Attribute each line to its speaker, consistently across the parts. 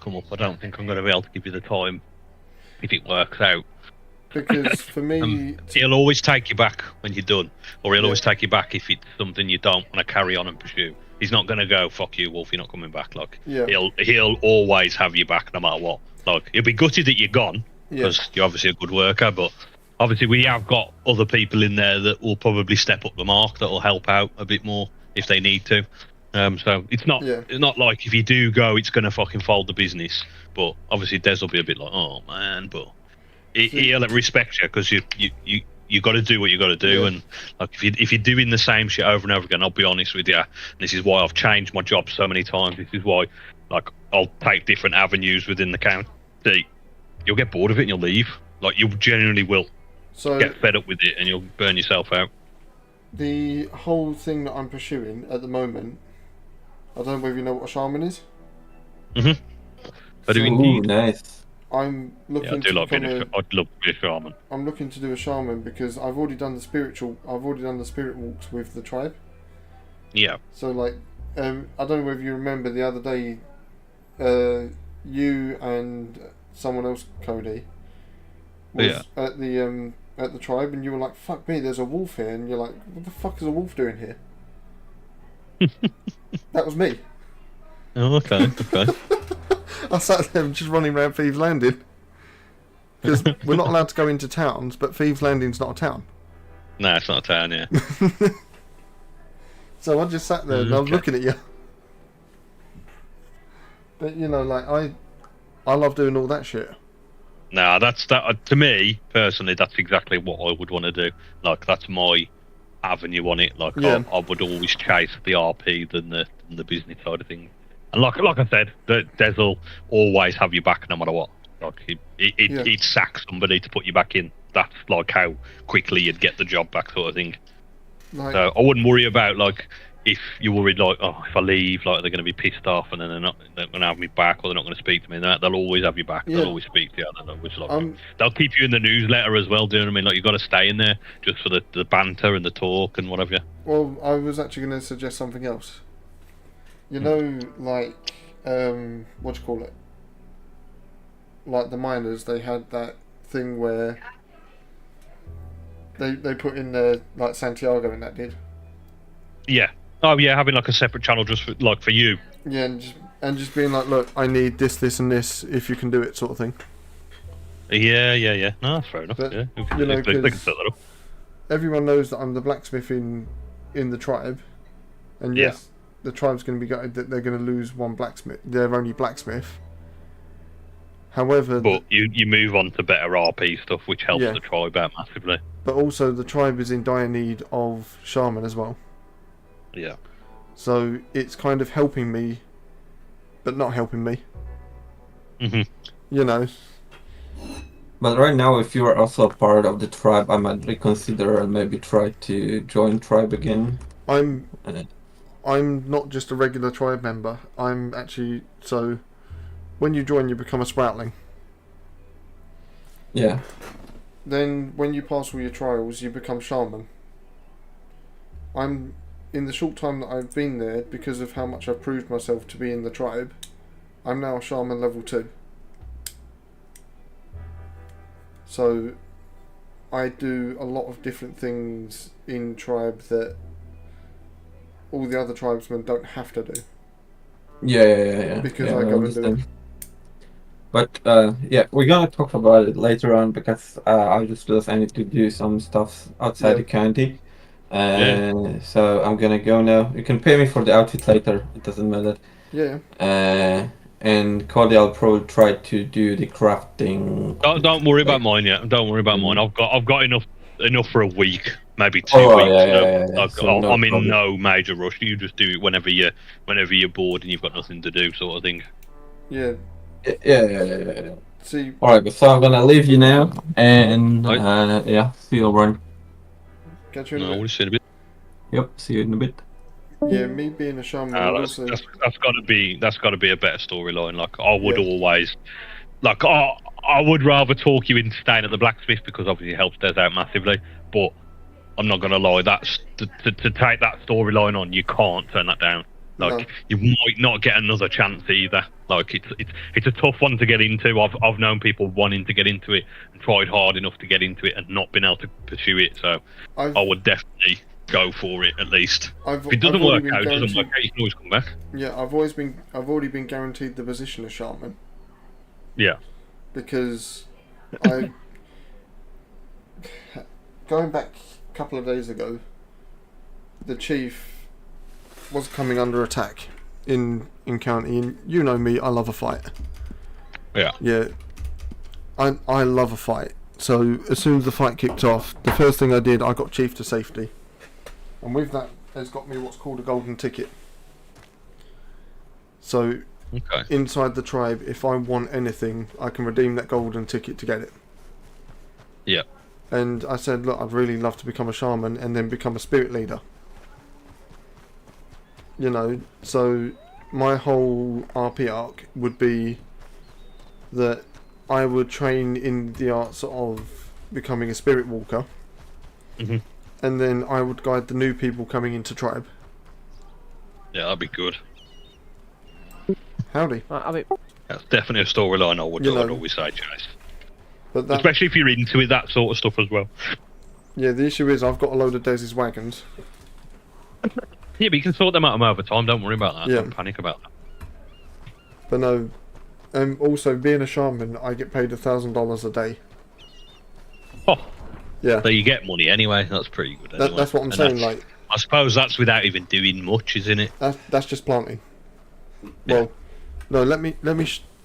Speaker 1: come up, I don't think I'm going to be able to give you the time if it works out.
Speaker 2: Because for me,
Speaker 1: he'll always take you back when you're done, or he'll
Speaker 2: Yeah.
Speaker 1: always take you back if it's something you don't want to carry on and pursue. He's not going to go, fuck you, Wolf, you're not coming back. Like,
Speaker 2: Yeah.
Speaker 1: he'll always have you back no matter what. Like, he'll be gutted that you're gone, because you're obviously a good worker, but obviously we have got other people in there that will probably step up the mark, that will help out a bit more if they need to. So it's not like if you do go, it's going to fucking fold the business. But obviously Des will be a bit like, oh man, but he'll respect you because you got to do what you got to do. And like if you're doing the same shit over and over again, I'll be honest with you, and this is why I've changed my job so many times. This is why, like, I'll take different avenues within the county. You'll get bored of it and you'll leave. Like, you genuinely will get fed up with it and you'll burn yourself out.
Speaker 2: The whole thing that I'm pursuing at the moment, I don't know whether you know what a shaman is.
Speaker 1: I do indeed.
Speaker 3: Nice.
Speaker 2: I'm looking
Speaker 1: I'd love to be a shaman.
Speaker 2: I'm looking to do a shaman because I've already done the spirit walks with the tribe.
Speaker 1: Yeah.
Speaker 2: So like, I don't know whether you remember the other day, you and someone else, Cody, was at the tribe, and you were like, "Fuck me, there's a wolf here," and you're like, "What the fuck is a wolf doing here?" That was me.
Speaker 1: Oh, okay.
Speaker 2: I sat there just running around Thieves Landing because we're not allowed to go into towns, but Thieves Landing's not a town.
Speaker 1: No, it's not a town, yeah.
Speaker 2: So I just sat there and I was looking at you. But you know, like I love doing all that shit.
Speaker 1: No, that's that. To me personally, that's exactly what I would want to do. Like, that's my avenue on it. Like, I would always chase the RP than the business side of things. And like I said, Des will always have you back no matter what. Like, he'd sack somebody to put you back in. That's like how quickly you'd get the job back, sort of thing. Like, so I wouldn't worry about, like, if you're worried, like, oh, if I leave, like, they're going to be pissed off and then they're going to have me back, or they're not going to speak to me. They'll always have you back. They'll always speak to you. They'll keep you in the newsletter as well, do you know what I mean? Like, you've got to stay in there just for the banter and the talk and whatever.
Speaker 2: Well, I was actually going to suggest something else. You know, like, what do you call it? Like the miners, they had that thing where they put in there, like, Santiago and that did.
Speaker 1: Yeah. Oh yeah, having like a separate channel just for you.
Speaker 2: Yeah, and just being like, look, I need this, this, and this. If you can do it, sort of thing.
Speaker 1: Yeah. No, that's fair enough.
Speaker 2: But,
Speaker 1: yeah,
Speaker 2: you know,
Speaker 1: they can set that up.
Speaker 2: Everyone knows that I'm the blacksmith in the tribe, and yes, the tribe's going to be gutted that they're going to lose one blacksmith. Their only blacksmith. However,
Speaker 1: but you move on to better RP stuff, which helps the tribe out massively.
Speaker 2: But also, the tribe is in dire need of shaman as well.
Speaker 1: Yeah.
Speaker 2: So it's kind of helping me, but not helping me. You know.
Speaker 3: But right now, if you are also a part of the tribe, I might reconsider and maybe try to join tribe again.
Speaker 2: I'm not just a regular tribe member. I'm actually, so when you join, you become a sproutling.
Speaker 3: Yeah.
Speaker 2: Then when you pass all your trials, you become shaman. In the short time that I've been there, because of how much I've proved myself to be in the tribe, I'm now shaman level 2. So I do a lot of different things in tribe that all the other tribesmen don't have to do.
Speaker 3: Yeah.
Speaker 2: Because I go and do it.
Speaker 3: But we're gonna talk about it later on because I just realized I need to do some stuff outside the county. So I'm gonna go now. You can pay me for the outfit later. It doesn't matter.
Speaker 2: Yeah.
Speaker 3: And Cody, I'll probably try to do the crafting.
Speaker 1: Don't worry about mine yet. Don't worry about mine. I've got enough for a week, maybe 2 weeks. I'm in no major rush. You just do it whenever you're bored and you've got nothing to do, sort of thing.
Speaker 2: Yeah.
Speaker 3: Yeah.
Speaker 2: See.
Speaker 3: All right, so I'm gonna leave you now, and see you around.
Speaker 2: Catch you in a bit.
Speaker 1: We'll see you in a bit.
Speaker 3: Yep, see you in a bit.
Speaker 2: Yeah, me being a shaman.
Speaker 1: That's got to be a better storyline. Like, I would always, like, I would rather talk you into staying at the blacksmith because obviously it helps Des out massively. But I'm not gonna lie, that's to take that storyline on. You can't turn that down. Like
Speaker 2: No.
Speaker 1: you might not get another chance either. Like it's a tough one to get into. I've known people wanting to get into it and tried hard enough to get into it and not been able to pursue it. So I would definitely go for it at least. If it doesn't work out, it doesn't work out. You can always come back.
Speaker 2: Yeah, I've already been guaranteed the position of shaman.
Speaker 1: Yeah.
Speaker 2: Because going back a couple of days ago, the chief was coming under attack in county, and you know me, I love a fight.
Speaker 1: Yeah.
Speaker 2: Yeah. I love a fight. So as soon as the fight kicked off, the first thing I did, I got chief to safety. And with that, it's got me what's called a golden ticket. So inside the tribe, if I want anything, I can redeem that golden ticket to get it.
Speaker 1: Yeah.
Speaker 2: And I said, look, I'd really love to become a shaman and then become a spirit leader. You know, so my whole RP arc would be that I would train in the arts of becoming a spirit walker.
Speaker 1: Mm-hmm.
Speaker 2: And then I would guide the new people coming into tribe.
Speaker 1: Yeah, that'd be good.
Speaker 2: Howdy.
Speaker 1: That's definitely a storyline I'd always say, Chase.
Speaker 2: But
Speaker 1: especially if you're into it, that sort of stuff as well.
Speaker 2: Yeah, the issue is I've got a load of Desi's wagons.
Speaker 1: Yeah, but you can sort them out over time. Don't worry about that.
Speaker 2: Yeah.
Speaker 1: Don't panic about that.
Speaker 2: But no, also being a shaman, I get paid $1,000 a day.
Speaker 1: Oh,
Speaker 2: yeah.
Speaker 1: So you get money anyway. That's pretty good. Anyway.
Speaker 2: That's what I'm saying. Like,
Speaker 1: I suppose that's without even doing much, isn't it?
Speaker 2: That's just planting.
Speaker 1: Yeah.
Speaker 2: Well, no. Let me.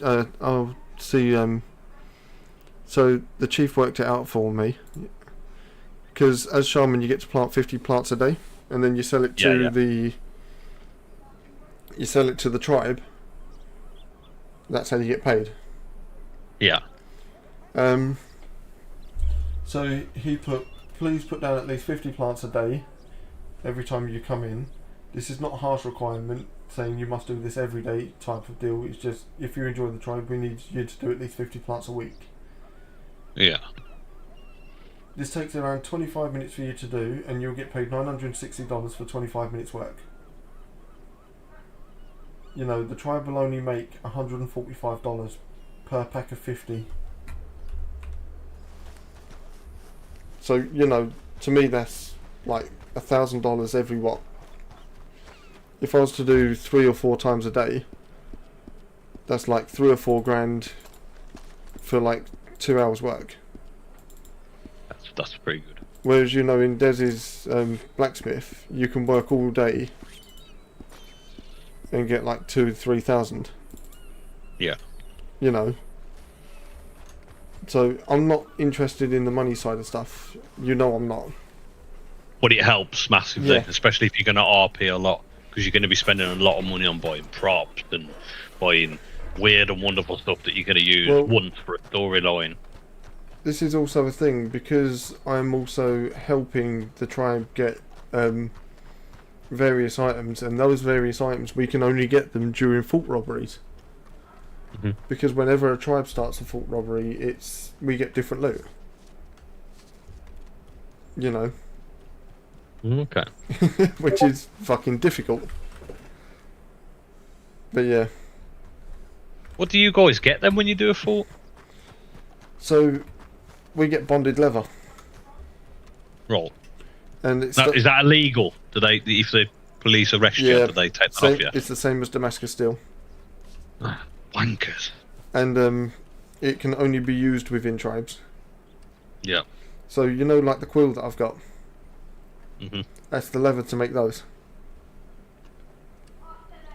Speaker 2: I'll see. So the chief worked it out for me. Because as shaman, you get to plant 50 plants a day, and then you sell it to You sell it to the tribe. That's how you get paid.
Speaker 1: Yeah.
Speaker 2: So he please put down at least 50 plants a day every time you come in. This is not a harsh requirement saying you must do this every day type of deal. It's just if you enjoy the tribe, we need you to do at least 50 plants a week.
Speaker 1: Yeah.
Speaker 2: This takes around 25 minutes for you to do, and you'll get paid $960 for 25 minutes work. You know, the tribe will only make $145 per pack of 50. So, you know, to me that's like $1,000 every what? If I was to do 3 or 4 times a day, that's like 3 or 4 grand for like 2 hours work.
Speaker 1: That's pretty good.
Speaker 2: Whereas, you know, in Desi's blacksmith, you can work all day and get like 2,000-3,000.
Speaker 1: Yeah.
Speaker 2: You know. So I'm not interested in the money side of stuff. You know I'm not.
Speaker 1: But it helps massively,
Speaker 2: Yeah.
Speaker 1: especially if you're going to RP a lot, because you're going to be spending a lot of money on buying props and buying weird and wonderful stuff that you're going to use once for a storyline.
Speaker 2: This is also a thing because I'm also helping the tribe get various items, and those various items we can only get them during fort robberies.
Speaker 1: Mm-hmm.
Speaker 2: Because whenever a tribe starts a fort robbery, we get different loot. You know.
Speaker 1: Okay.
Speaker 2: Which is fucking difficult. But yeah.
Speaker 1: What do you guys get then when you do a fort?
Speaker 2: So we get bonded leather.
Speaker 1: Right.
Speaker 2: And it's
Speaker 1: now, is that illegal? Do they, if the police arrest you, do they take that off you?
Speaker 2: It's the same as Damascus steel.
Speaker 1: Wankers.
Speaker 2: And it can only be used within tribes.
Speaker 1: Yeah.
Speaker 2: So you know, like the quill that I've got.
Speaker 1: Mm-hmm.
Speaker 2: That's the leather to make those.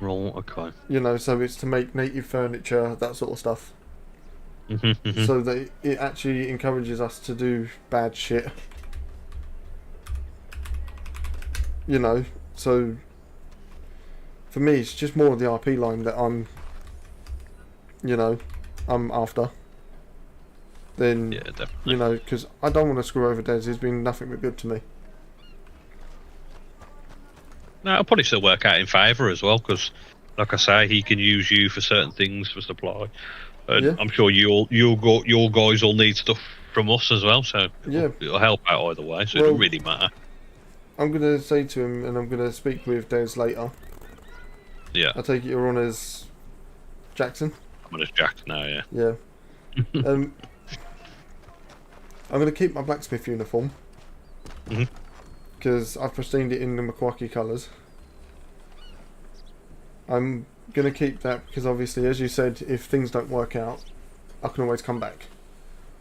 Speaker 1: Right. Okay.
Speaker 2: You know, so it's to make native furniture, that sort of stuff.
Speaker 1: Mm-hmm, mm-hmm.
Speaker 2: So that it actually encourages us to do bad shit. You know, so for me, it's just more of the RP line that I'm after. Then,
Speaker 1: yeah, definitely.
Speaker 2: You know, because I don't want to screw over Des. He's been nothing but good to me.
Speaker 1: No, it'll probably still work out in favour as well, because, like I say, he can use you for certain things for supply, and I'm sure your guys will need stuff from us as well. So it'll help out either way. So it doesn't really matter.
Speaker 2: I'm gonna say to him, and I'm gonna speak with Des later.
Speaker 1: Yeah.
Speaker 2: I take it you're on as Jackson?
Speaker 1: I'm on as Jack now, yeah.
Speaker 2: Yeah. I'm going to keep my blacksmith uniform. Because I've pristined it in the McQuarkie colours. I'm going to keep that because obviously, as you said, if things don't work out, I can always come back.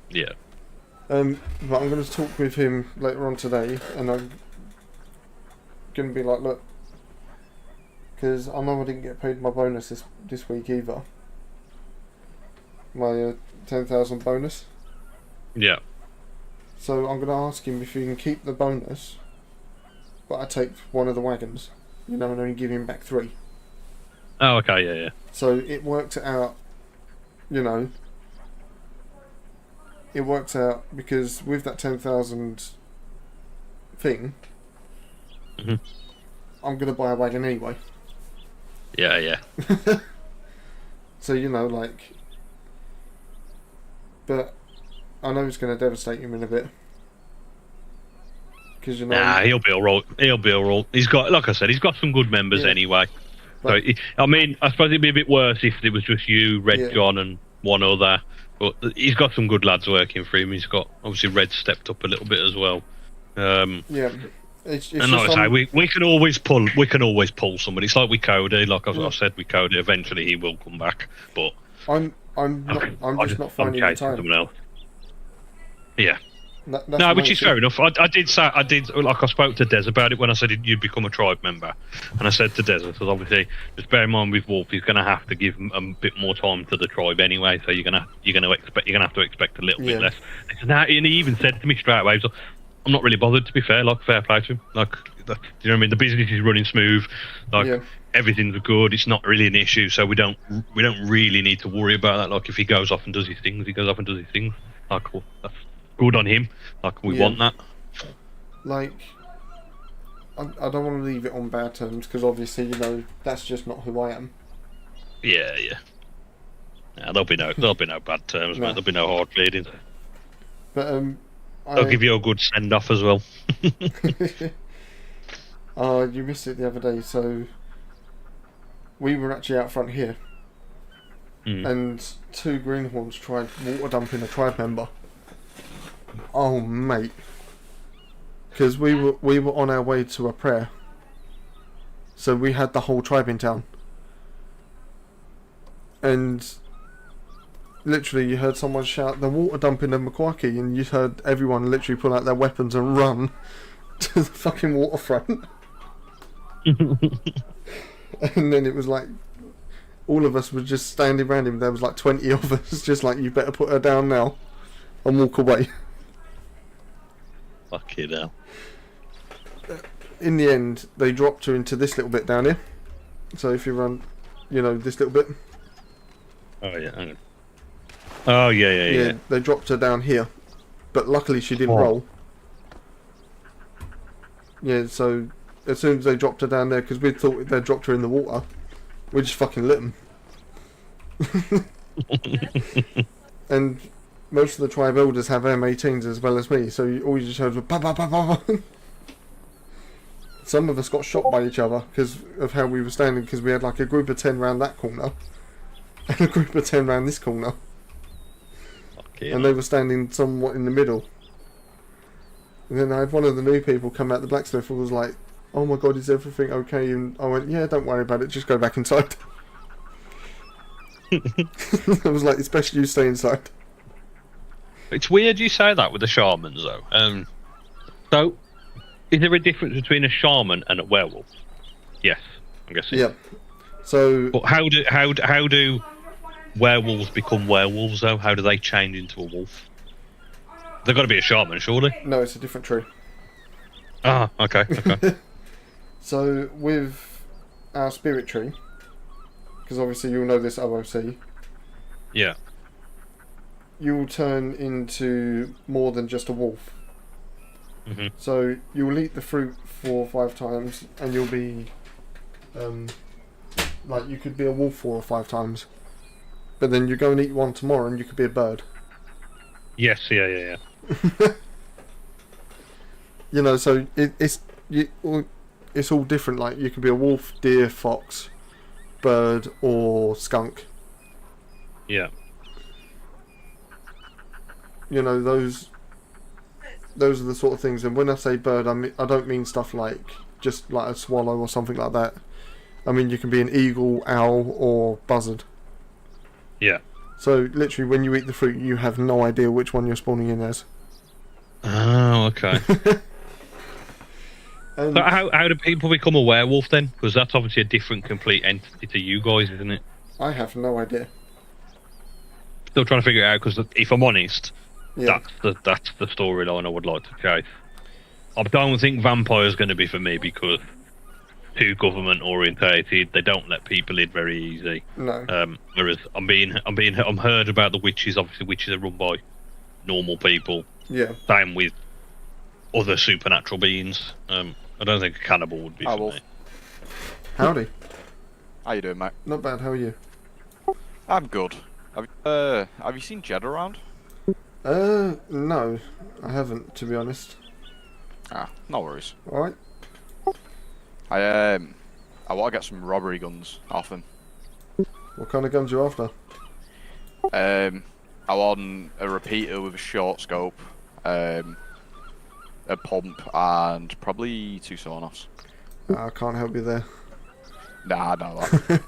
Speaker 1: Yeah.
Speaker 2: But I'm going to talk with him later on today, and I'm going to be like, look, because I know I didn't get paid my bonus this week either. My 10,000 bonus.
Speaker 1: Yeah.
Speaker 2: So I'm going to ask him if he can keep the bonus, but I take one of the wagons, and only give him back 3.
Speaker 1: Oh, okay, yeah.
Speaker 2: So it works out, it works out because with that 10,000 thing, I'm going to buy a wagon anyway.
Speaker 1: Yeah.
Speaker 2: So, but I know it's going to devastate him in a bit. Because,
Speaker 1: Nah, he'll be alright. He's got, like I said, he's got some good members anyway. But, so, I suppose it'd be a bit worse if there was just you, Red John, and one other. But he's got some good lads working for him. He's got, obviously, Red stepped up a little bit as well.
Speaker 2: It's
Speaker 1: and like I say, we can always pull somebody. It's like with Cody. Like I've said with Cody, eventually he will come back. But
Speaker 2: I'm just not finding the time.
Speaker 1: Someone else. Yeah. No, which is fair enough. I did like I spoke to Des about it when I said you'd become a tribe member, and I said to Des, I said obviously just bear in mind with Wolf, he's going to have to give him a bit more time to the tribe anyway, so you're gonna have to expect a little bit less. And he even said to me straight away, so, I'm not really bothered, to be fair. Like, fair play to him. Like, you know what I mean? The business is running smooth. Like, everything's good. It's not really an issue, so we don't really need to worry about that. Like, if he goes off and does his things, he goes off and does his things. Like, well, that's good on him. Like, we want that.
Speaker 2: Like, I don't want to leave it on bad terms because obviously, that's just not who I am.
Speaker 1: Yeah. There'll be no bad terms, mate. There'll be no hard feelings.
Speaker 2: But
Speaker 1: I'll give you a good send off as well.
Speaker 2: You missed it the other day. So we were actually out front here, and 2 greenhorns tried water dumping a tribe member. Oh mate, because we were on our way to a prayer, so we had the whole tribe in town, and literally you heard someone shout the water dumping of McQuarkie, and you heard everyone literally pull out their weapons and run to the fucking waterfront. And then it was like all of us were just standing around him. There was like 20 of us just like, you better put her down now and walk away.
Speaker 1: Fucking hell.
Speaker 2: In the end, they dropped her into this little bit down here. So if you run, this little bit.
Speaker 1: Oh yeah, hang on. Oh yeah.
Speaker 2: They dropped her down here, but luckily she didn't roll. Yeah, so as soon as they dropped her down there, because we thought they dropped her in the water, we just fucking lit them. And most of the tribe elders have M18s as well as me, so all you just heard was ba ba ba ba ba. Some of us got shot by each other because of how we were standing, because we had like a group of 10 round that corner and a group of 10 round this corner. And they were standing somewhat in the middle. And then I had one of the new people come out the blacksmith and was like, oh my god, is everything okay? And I went, yeah, don't worry about it, just go back inside. I was like, it's best you stay inside.
Speaker 1: It's weird you say that with the shamans though. So, is there a difference between a shaman and a werewolf? Yes, I'm guessing.
Speaker 2: Yeah. So,
Speaker 1: but how do werewolves become werewolves though? How do they change into a wolf? They've got to be a shaman, surely.
Speaker 2: No, it's a different tree.
Speaker 1: Ah, okay.
Speaker 2: So with our spirit tree, because obviously you'll know this OOC.
Speaker 1: Yeah.
Speaker 2: You will turn into more than just a wolf.
Speaker 1: Mm-hmm.
Speaker 2: So you'll eat the fruit 4 or 5 times, and you'll be, like you could be a wolf 4 or 5 times. But then you go and eat one tomorrow, and you could be a bird.
Speaker 1: Yes, yeah.
Speaker 2: So it's all different. Like you could be a wolf, deer, fox, bird or skunk.
Speaker 1: Yeah.
Speaker 2: You know, those are the sort of things. And when I say bird, I don't mean stuff like just like a swallow or something like that. I mean, you can be an eagle, owl, or buzzard.
Speaker 1: Yeah.
Speaker 2: So literally, when you eat the fruit, you have no idea which one you're spawning in as.
Speaker 1: Oh, okay.
Speaker 2: And
Speaker 1: So how do people become a werewolf then? Because that's obviously a different, complete entity to you guys, isn't it?
Speaker 2: I have no idea.
Speaker 1: Still trying to figure it out. Because if I'm honest,
Speaker 2: Yeah.
Speaker 1: that's the storyline I would like to chase. I don't think vampire's going to be for me because too government orientated. They don't let people in very easy.
Speaker 2: No.
Speaker 1: Whereas I'm heard about the witches. Obviously, witches are run by normal people.
Speaker 2: Yeah.
Speaker 1: Same with other supernatural beings. I don't think a cannibal would be for me.
Speaker 2: Howdy.
Speaker 4: How you doing, mate?
Speaker 2: Not bad. How are you?
Speaker 4: I'm good. Have you seen Jed around?
Speaker 2: No, I haven't, to be honest.
Speaker 4: Ah, no worries.
Speaker 2: All right.
Speaker 4: I want to get some robbery guns off him.
Speaker 2: What kind of guns you after?
Speaker 4: I want a repeater with a short scope, a pump, and probably 2 sawn-offs.
Speaker 2: I can't help you there.
Speaker 4: Nah, no. That.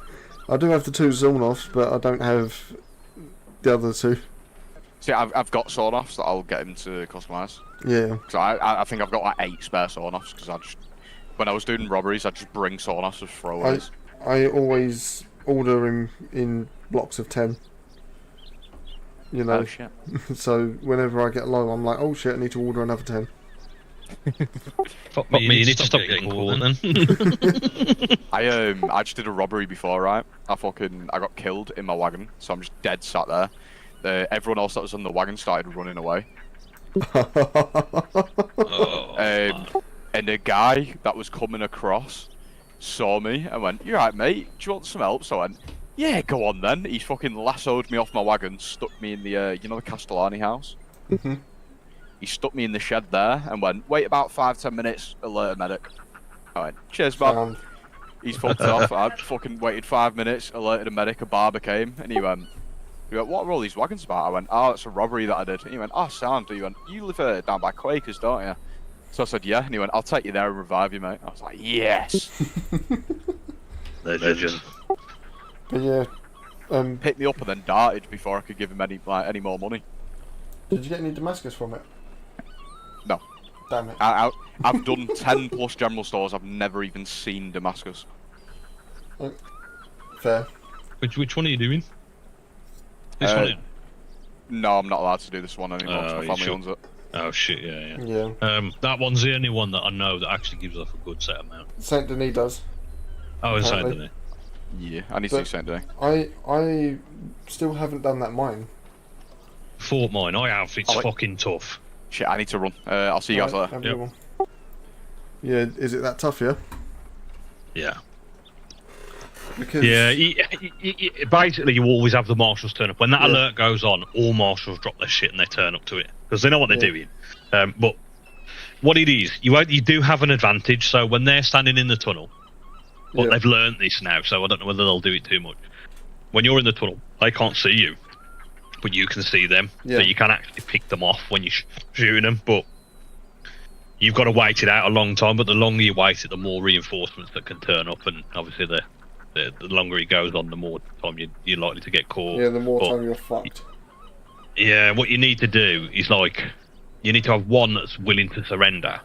Speaker 2: I do have the 2 sawn-offs, but I don't have the other 2.
Speaker 4: See, I've got sawn-offs that I'll get him to customise.
Speaker 2: Yeah.
Speaker 4: So I think I've got like 8 spare sawn-offs because when I was doing robberies, I'd just bring sawn-offs as throwaways.
Speaker 2: I always order in blocks of 10. You know.
Speaker 4: Oh shit.
Speaker 2: So whenever I get low, I'm like, oh shit, I need to order another 10.
Speaker 1: Fuck me, you need to stop getting caught then.
Speaker 4: I just did a robbery before, right? I got killed in my wagon, so I'm just dead sat there. Everyone else that was on the wagon started running away. And a guy that was coming across saw me and went, "You right, mate? Do you want some help?" So I went, "Yeah, go on then." He fucking lassoed me off my wagon, stuck me in the, the Castellani house.
Speaker 2: Mhm.
Speaker 4: He stuck me in the shed there and went, "Wait about 5-10 minutes, alert a medic." I went, "Cheers, man." He's fucked off. I fucking waited 5 minutes, alerted a medic, a barber came, and he went, "What are all these wagons about?" I went, "Oh, it's a robbery that I did." And he went, "Oh, sound." He went, "You live down by Quakers, don't you?" So I said, "Yeah." And he went, "I'll take you there and revive you, mate." I was like, "Yes."
Speaker 1: Legend.
Speaker 2: But yeah.
Speaker 4: Picked me up and then darted before I could give him any more money.
Speaker 2: Did you get any Damascus from it?
Speaker 4: No.
Speaker 2: Damn it.
Speaker 4: I've done 10 plus general stores. I've never even seen Damascus.
Speaker 2: Fair.
Speaker 1: Which one are you doing? This one?
Speaker 4: No, I'm not allowed to do this one anymore. 'Cause my family owns it.
Speaker 1: Oh shit, yeah.
Speaker 2: Yeah.
Speaker 1: That one's the only one that I know that actually gives off a good set amount.
Speaker 2: Saint Denis does.
Speaker 1: Oh, it's Saint
Speaker 2: Apparently.
Speaker 4: Yeah, I need to do Saint Denis.
Speaker 2: I still haven't done that mine.
Speaker 1: Fort mine, I have. It's fucking tough.
Speaker 4: Shit, I need to run. I'll see you guys later.
Speaker 2: Have a good one. Yeah, is it that tough, yeah?
Speaker 1: Yeah.
Speaker 2: Because
Speaker 1: Yeah, basically you always have the marshals turn up. When that
Speaker 2: Yeah.
Speaker 1: alert goes on, all marshals drop their shit and they turn up to it. Because they know what they're doing. But what it is, you do have an advantage. So when they're standing in the tunnel, but they've learned this now, so I don't know whether they'll do it too much. When you're in the tunnel, they can't see you, but you can see them.
Speaker 2: Yeah.
Speaker 1: So you can actually pick them off when you're shooting them. But you've got to wait it out a long time. But the longer you wait it, the more reinforcements that can turn up. And obviously the longer it goes on, the more time you're likely to get caught.
Speaker 2: Yeah, the more time you're fucked.
Speaker 1: Yeah, what you need to do is you need to have one that's willing to surrender.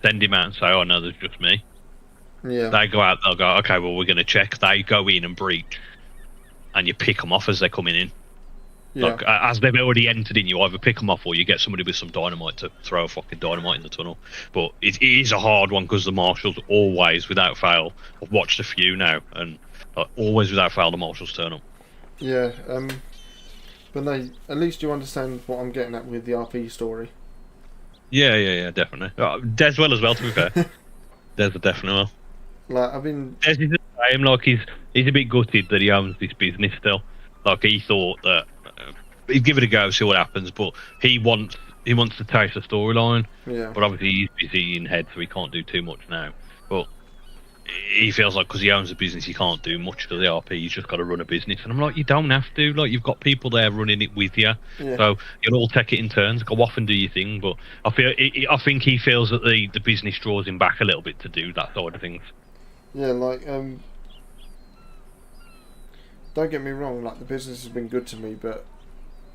Speaker 1: Send him out and say, "Oh no, there's just me."
Speaker 2: Yeah.
Speaker 1: They go out, they'll go, "Okay, well, we're going to check." They go in and breach, and you pick them off as they're coming in.
Speaker 2: Yeah.
Speaker 1: As they've already entered in, you either pick them off or you get somebody with some dynamite to throw a fucking dynamite in the tunnel. But it is a hard one because the marshals always, without fail, I've watched a few now, and always without fail, the marshals turn up.
Speaker 2: Yeah. But no, at least you understand what I'm getting at with the RP story.
Speaker 1: Yeah, definitely. Des well as well, to be fair. Des definitely well.
Speaker 2: Like I've been.
Speaker 1: Des is the same. Like he's a bit gutted that he owns this business still. Like he thought that he'd give it a go, see what happens. But he wants to taste the storyline.
Speaker 2: Yeah.
Speaker 1: But obviously he's busy in head, so he can't do too much now. But he feels like because he owns a business, he can't do much for the RP. He's just got to run a business. And I'm like, you don't have to. Like, you've got people there running it with you, so you'll all take it in turns. Go off and do your thing. But I think he feels that the business draws him back a little bit to do that sort of things.
Speaker 2: Yeah, like don't get me wrong. Like, the business has been good to me, but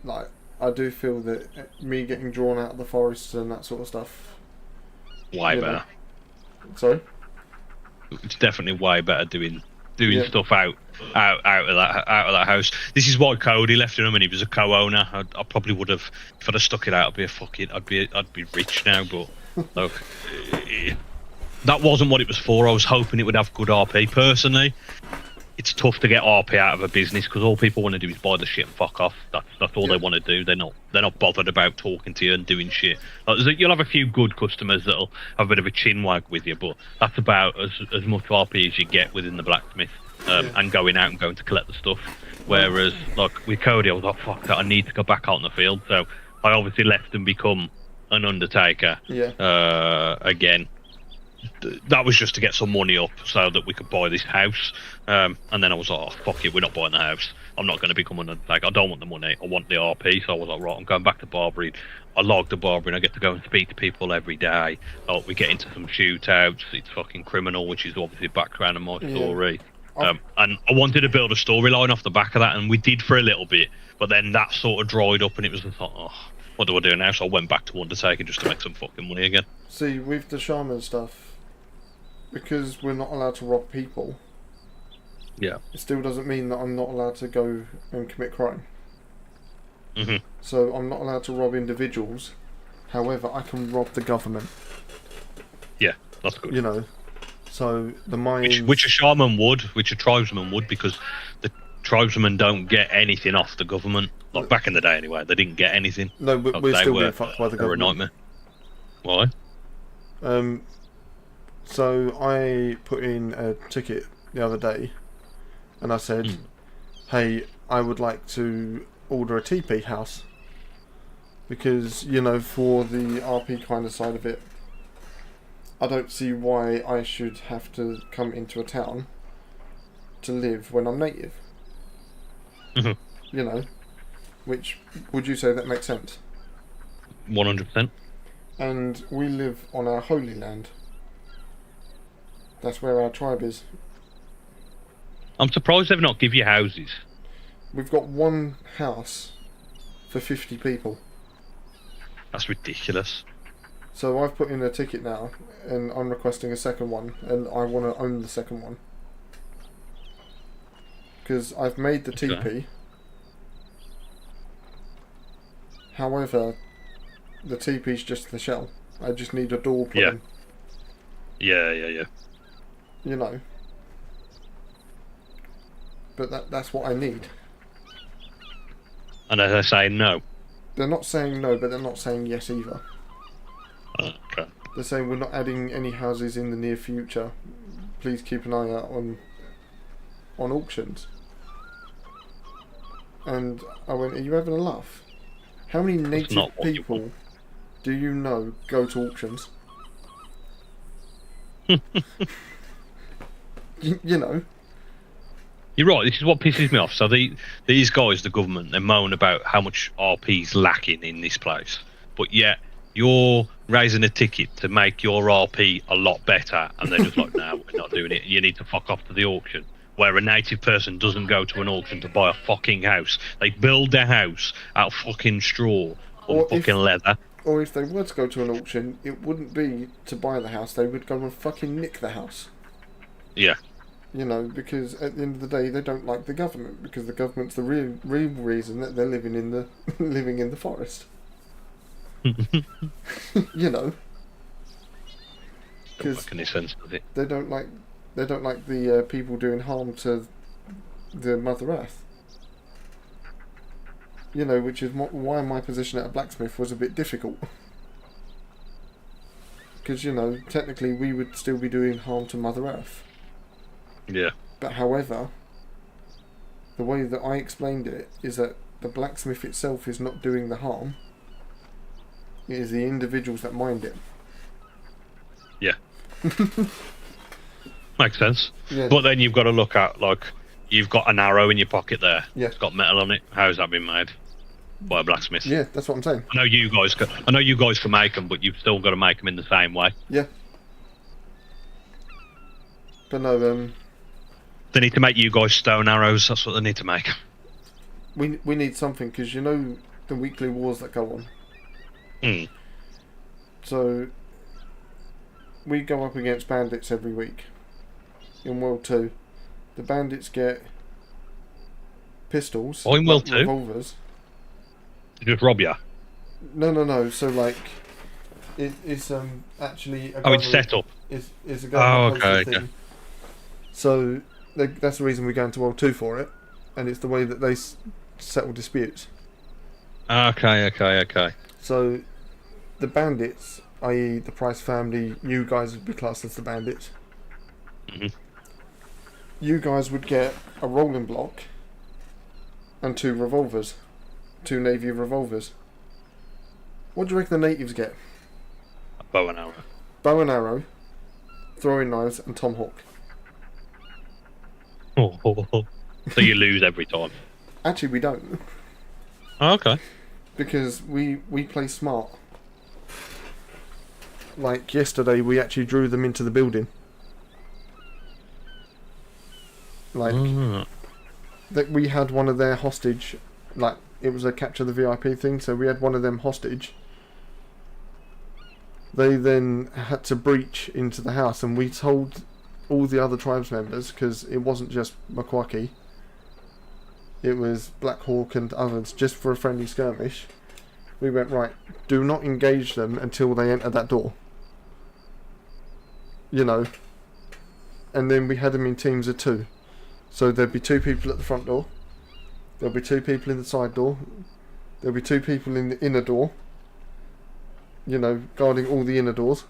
Speaker 2: like, I do feel that me getting drawn out of the forests and that sort of stuff.
Speaker 1: Way better.
Speaker 2: Know. Sorry.
Speaker 1: It's definitely way better doing stuff out of that house. This is why Cody left him, and he was a co-owner. I probably would have, if I'd have stuck it out, I'd be rich now. But look, that wasn't what it was for. I was hoping it would have good RP. Personally, it's tough to get RP out of a business because all people want to do is buy the shit and fuck off. That's all they want to do. They're not bothered about talking to you and doing shit. Like, you'll have a few good customers that'll have a bit of a chin wag with you, but that's about as much RP as you get within the blacksmith and going out and going to collect the stuff. Whereas, like, with Cody, I was like, fuck that, I need to go back out in the field. So I obviously left and become an undertaker again. That was just to get some money up so that we could buy this house. And then I was like, oh, fuck it, we're not buying the house. I'm not going to become an undertaker. I don't want the money. I want the RP. So I was like, right, I'm going back to barbering. I log the barbering. I get to go and speak to people every day. Oh, we get into some shootouts. It's fucking criminal, which is obviously the background of my story. And I wanted to build a storyline off the back of that, and we did for a little bit. But then that sort of dried up, and it was just like, oh, what do I do now? So I went back to Undertaker just to make some fucking money again.
Speaker 2: See, with the shaman stuff, because we're not allowed to rob people, it still doesn't mean that I'm not allowed to go and commit crime. So I'm not allowed to rob individuals. However, I can rob the government.
Speaker 1: Yeah, that's good.
Speaker 2: You know, so the mines...
Speaker 1: Which a shaman would, which a tribesman would, because the tribesmen don't get anything off the government. Like, back in the day anyway, they didn't get anything.
Speaker 2: No, but we're still being fucked by the government.
Speaker 1: They were a nightmare. Why?
Speaker 2: So I put in a ticket the other day, and I said, hey, I would like to order a TP house, because, you know, for the RP kind of side of it, I don't see why I should have to come into a town to live when I'm native. You know, which, would you say that makes sense?
Speaker 1: 100%.
Speaker 2: And we live on our holy land. That's where our tribe is.
Speaker 1: I'm surprised they've not give you houses.
Speaker 2: We've got one house for 50 people.
Speaker 1: That's ridiculous.
Speaker 2: So I've put in a ticket now, and I'm requesting a second one, and I want to own the second one. Because I've made the TP. However, the TP's just the shell. I just need a door put in.
Speaker 1: Yeah.
Speaker 2: You know. But that's what I need.
Speaker 1: And they're saying no.
Speaker 2: They're not saying no, but they're not saying yes either.
Speaker 1: Okay.
Speaker 2: They're saying we're not adding any houses in the near future. Please keep an eye out on auctions. And I went, are you having a laugh? How many native people do you know go to auctions? you know.
Speaker 1: You're right, this is what pisses me off. So these guys, the government, they moan about how much RP's lacking in this place. But yet, you're raising a ticket to make your RP a lot better, and they're just like, no, we're not doing it. You need to fuck off to the auction. Where a native person doesn't go to an auction to buy a fucking house. They build their house out of fucking straw or fucking leather.
Speaker 2: Or if they were to go to an auction, it wouldn't be to buy the house. They would go and fucking nick the house.
Speaker 1: Yeah.
Speaker 2: You know, because at the end of the day, they don't like the government, because the government's the real reason that they're living in the forest. You know,
Speaker 1: Doesn't make any sense, does it?
Speaker 2: They don't like the people doing harm to the Mother Earth. You know, which is why my position at a blacksmith was a bit difficult. Because, you know, technically we would still be doing harm to Mother Earth.
Speaker 1: Yeah.
Speaker 2: But however, the way that I explained it is that the blacksmith itself is not doing the harm. It is the individuals that mind it.
Speaker 1: Yeah. Makes sense.
Speaker 2: Yeah.
Speaker 1: But then you've got to look at, like, you've got an arrow in your pocket there.
Speaker 2: Yeah.
Speaker 1: It's got metal on it. How's that been made? By a blacksmith.
Speaker 2: Yeah, that's what I'm saying.
Speaker 1: I know you guys can make them, but you've still got to make them in the same way.
Speaker 2: Yeah. But no,
Speaker 1: They need to make you guys stone arrows. That's what they need to make.
Speaker 2: we need something, because you know the weekly wars that go on.
Speaker 1: Hmm.
Speaker 2: So we go up against bandits every week in World 2. The bandits get pistols,
Speaker 1: Oh, in World 2?
Speaker 2: revolvers.
Speaker 1: They just rob you.
Speaker 2: No. So like, it's actually.
Speaker 1: It's set up.
Speaker 2: It's a government
Speaker 1: okay.
Speaker 2: thing. So that's the reason we go into World 2 for it, and it's the way that they settle disputes.
Speaker 1: Okay.
Speaker 2: So the bandits, i.e. the Price family, you guys would be classed as the bandits.
Speaker 1: Mhm.
Speaker 2: You guys would get a rolling block and 2 revolvers. 2 navy revolvers. What do you reckon the natives get?
Speaker 1: A bow and arrow.
Speaker 2: Bow and arrow, throwing knives, and tomahawk.
Speaker 1: So you lose every time.
Speaker 2: Actually, we don't.
Speaker 1: Okay.
Speaker 2: Because we play smart. Like yesterday, we actually drew them into the building. Like, that we had one of their hostage, like, it was a capture the VIP thing, so we had one of them hostage. They then had to breach into the house, and we told all the other tribes members, because it wasn't just Makwaki, it was Black Hawk and others, just for a friendly skirmish. We went, right, do not engage them until they enter that door. You know. And then we had them in teams of 2. So there'd be 2 people at the front door. There'll be 2 people in the side door. There'll be 2 people in the inner door. You know, guarding all the inner doors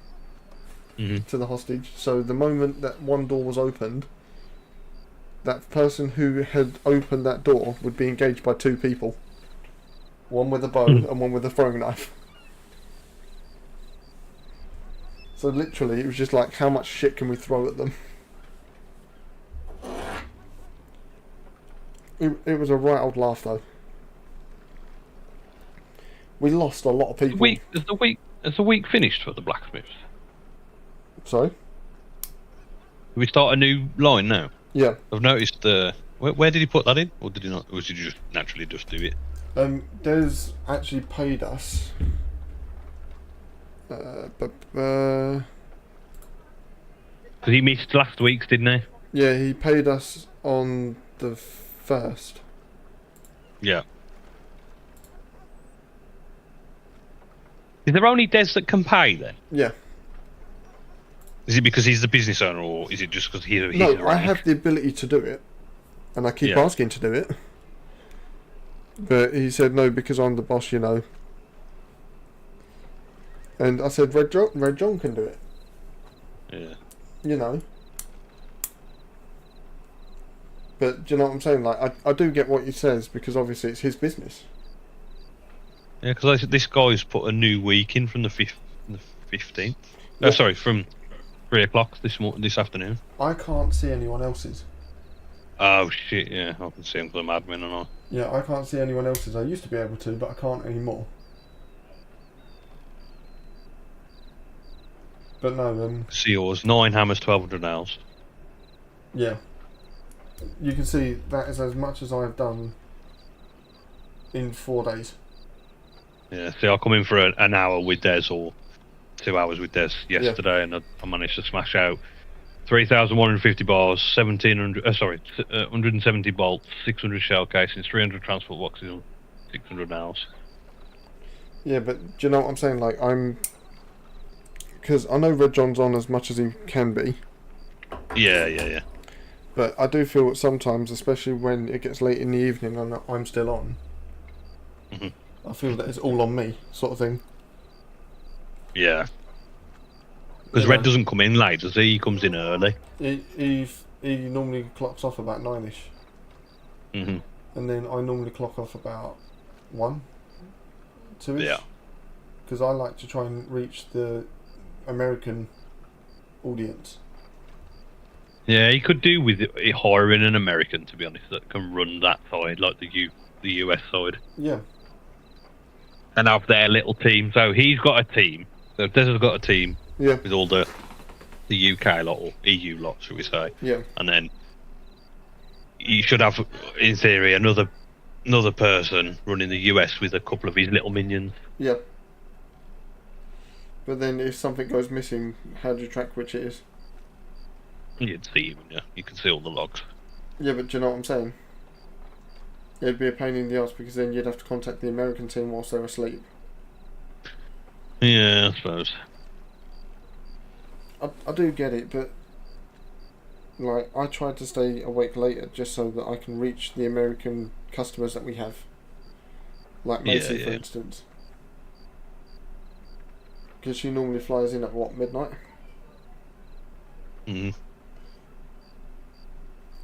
Speaker 2: to the hostage. So the moment that one door was opened, that person who had opened that door would be engaged by 2 people. One with a bow and one with a throwing knife. So literally, it was just like, how much shit can we throw at them? It was a right old laugh, though. We lost a lot of people.
Speaker 1: Has the week finished for the blacksmiths?
Speaker 2: Sorry?
Speaker 1: Do we start a new line now?
Speaker 2: Yeah.
Speaker 1: I've noticed the. Where did he put that in, or did he not? Or did he just naturally just do it?
Speaker 2: Des actually paid us.
Speaker 1: Because he missed last week's, didn't he?
Speaker 2: Yeah, he paid us on the 1st.
Speaker 1: Yeah. Is there only Des that can pay then?
Speaker 2: Yeah.
Speaker 1: Is it because he's the business owner, or is it just because he's
Speaker 2: No,
Speaker 1: the
Speaker 2: I
Speaker 1: rank?
Speaker 2: have the ability to do it, and I keep asking to do it. But he said no, because I'm the boss, you know. And I said Red John can do it.
Speaker 1: Yeah.
Speaker 2: You know. But do you know what I'm saying? Like, I do get what he says, because obviously it's his business.
Speaker 1: Yeah, because this guy's put a new week in from the 15th.
Speaker 2: Yeah.
Speaker 1: Sorry, from 3 o'clock this afternoon.
Speaker 2: I can't see anyone else's.
Speaker 1: Oh shit! Yeah, I can see him because I'm admin and all.
Speaker 2: Yeah, I can't see anyone else's. I used to be able to, but I can't anymore. But no,
Speaker 1: See yours: 9 hammers, 1,200 nails.
Speaker 2: yeah. You can see that is as much as I've done in 4 days.
Speaker 1: Yeah. See, I come in for an hour with Des or 2 hours with Des yesterday, and I managed to smash out 3,150 bars, 170 bolts, 600 shell casings, 300 transport boxes, and 600 nails.
Speaker 2: Yeah, but do you know what I'm saying? Like, because I know Red John's on as much as he can be.
Speaker 1: Yeah.
Speaker 2: But I do feel that sometimes, especially when it gets late in the evening and I'm still on, I feel that it's all on me, sort of thing.
Speaker 1: Yeah. Because Red doesn't come in late, does he? He comes in early.
Speaker 2: He normally clocks off about 9ish.
Speaker 1: And
Speaker 2: then I normally clock off about 1, 2ish.
Speaker 1: Yeah.
Speaker 2: Because I like to try and reach the American audience.
Speaker 1: Yeah, he could do with hiring an American, to be honest, that can run that side, like the US side,
Speaker 2: Yeah.
Speaker 1: and have their little team. So he's got a team. So Des has got a team
Speaker 2: Yeah.
Speaker 1: with all the UK lot or EU lot, should we say?
Speaker 2: Yeah.
Speaker 1: And then he should have, in theory, another person running the US with a couple of his little minions.
Speaker 2: Yeah. But then if something goes missing, how do you track which it is?
Speaker 1: You'd see him, yeah. You can see all the logs.
Speaker 2: Yeah, but do you know what I'm saying? It'd be a pain in the ass because then you'd have to contact the American team whilst they're asleep.
Speaker 1: Yeah, I suppose.
Speaker 2: I do get it, but like I tried to stay awake later just so that I can reach the American customers that we have, like Macy, for instance, because she normally flies in at what, midnight?
Speaker 1: Mm-hmm.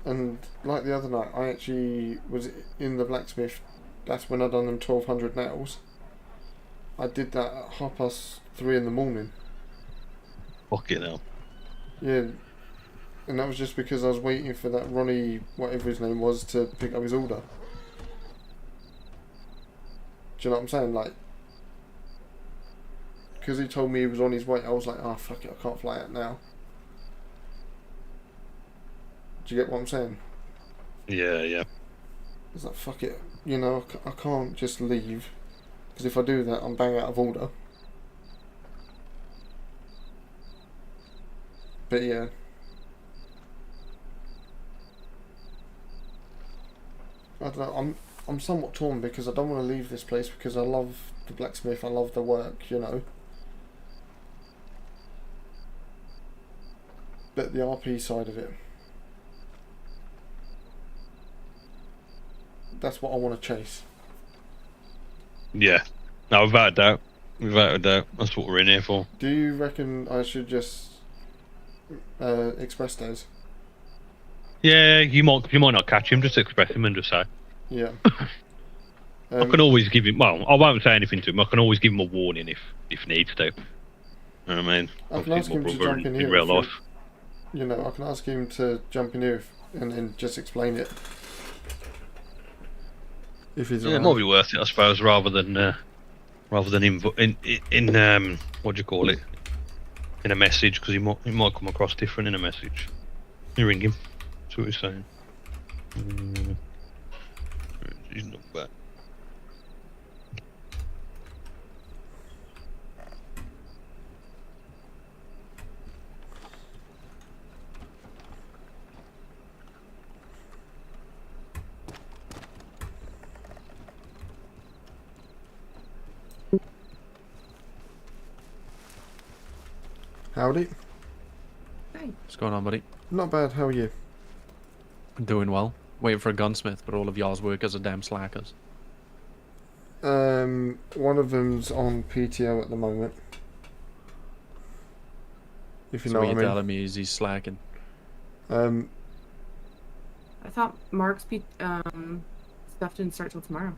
Speaker 2: And like the other night, I actually was in the blacksmith. That's when I done them 1200 nails. I did that at 3:30 in the morning.
Speaker 1: Fucking hell.
Speaker 2: Yeah, and that was just because I was waiting for that Ronnie, whatever his name was, to pick up his order. Do you know what I'm saying? Like, because he told me he was on his way, I was like, oh fuck it, I can't fly out now. Do you get what I'm saying?
Speaker 1: Yeah, yeah.
Speaker 2: It's like, fuck it, you know, I can't just leave, because if I do that, I'm bang out of order. But yeah. I don't know, I'm somewhat torn because I don't want to leave this place because I love the blacksmith, I love the work, you know. But the RP side of it, that's what I want to chase.
Speaker 1: Yeah. No, without a doubt. Without a doubt. That's what we're in here for.
Speaker 2: Do you reckon I should just express those?
Speaker 1: Yeah, you might not catch him, just express him and just say.
Speaker 2: Yeah.
Speaker 1: I can always give him, well, I won't say anything to him, I can always give him a warning if needs to. You know what I mean?
Speaker 2: I can ask him to jump in here
Speaker 1: in real life.
Speaker 2: You know, I can ask him to jump in here and then just explain it. If he's
Speaker 1: Yeah, it might be worth it, I suppose, rather than in what do you call it? In a message, because he might come across different in a message. You ring him. That's what he's saying. He's not bad.
Speaker 2: Howdy.
Speaker 5: Hey.
Speaker 6: What's going on, buddy?
Speaker 2: Not bad, how are you?
Speaker 6: Doing well. Waiting for a gunsmith, but all of y'all's workers are damn slackers.
Speaker 2: One of them's on PTO at the moment. If you know
Speaker 6: So
Speaker 2: what I
Speaker 6: what
Speaker 2: mean.
Speaker 6: you're telling me is he's slacking.
Speaker 5: I thought Mark's stuff didn't start till tomorrow.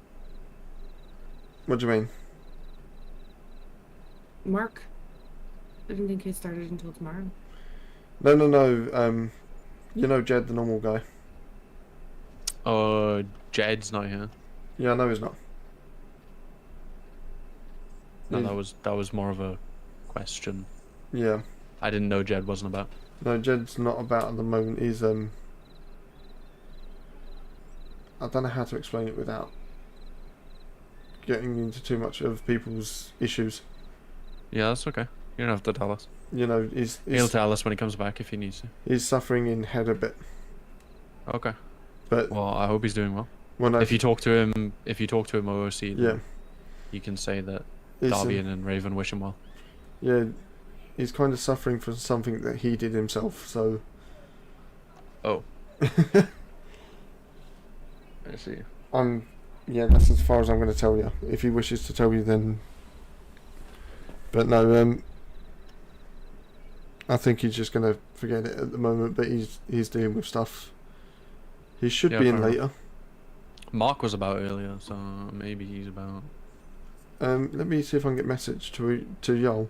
Speaker 2: What do you mean?
Speaker 5: Mark, I didn't think it started until tomorrow.
Speaker 2: No. You know Jed, the normal guy.
Speaker 6: Jed's not here.
Speaker 2: Yeah, I know he's not.
Speaker 6: No,
Speaker 2: He's-
Speaker 6: that was more of a question.
Speaker 2: Yeah.
Speaker 6: I didn't know Jed wasn't about.
Speaker 2: No, Jed's not about at the moment. He's I don't know how to explain it without getting into too much of people's issues.
Speaker 6: Yeah, that's okay. You don't have to tell us.
Speaker 2: You know,
Speaker 6: He'll tell us when he comes back if he needs to.
Speaker 2: he's suffering in head a bit.
Speaker 6: Okay.
Speaker 2: But
Speaker 6: Well, I hope he's doing well.
Speaker 2: when
Speaker 6: If you talk to him OOC, then
Speaker 2: yeah,
Speaker 6: you can say that
Speaker 2: he's,
Speaker 6: Darby and Raven wish him well.
Speaker 2: yeah, he's kind of suffering from something that he did himself. So
Speaker 6: Oh. I see.
Speaker 2: yeah, that's as far as I'm going to tell you. If he wishes to tell you, then. But no, I think he's just going to forget it at the moment. But he's dealing with stuff. He should
Speaker 6: Yeah,
Speaker 2: be in
Speaker 6: fair
Speaker 2: later.
Speaker 6: Mark was about earlier, so maybe he's about.
Speaker 2: Let me see if I can get message to Yol.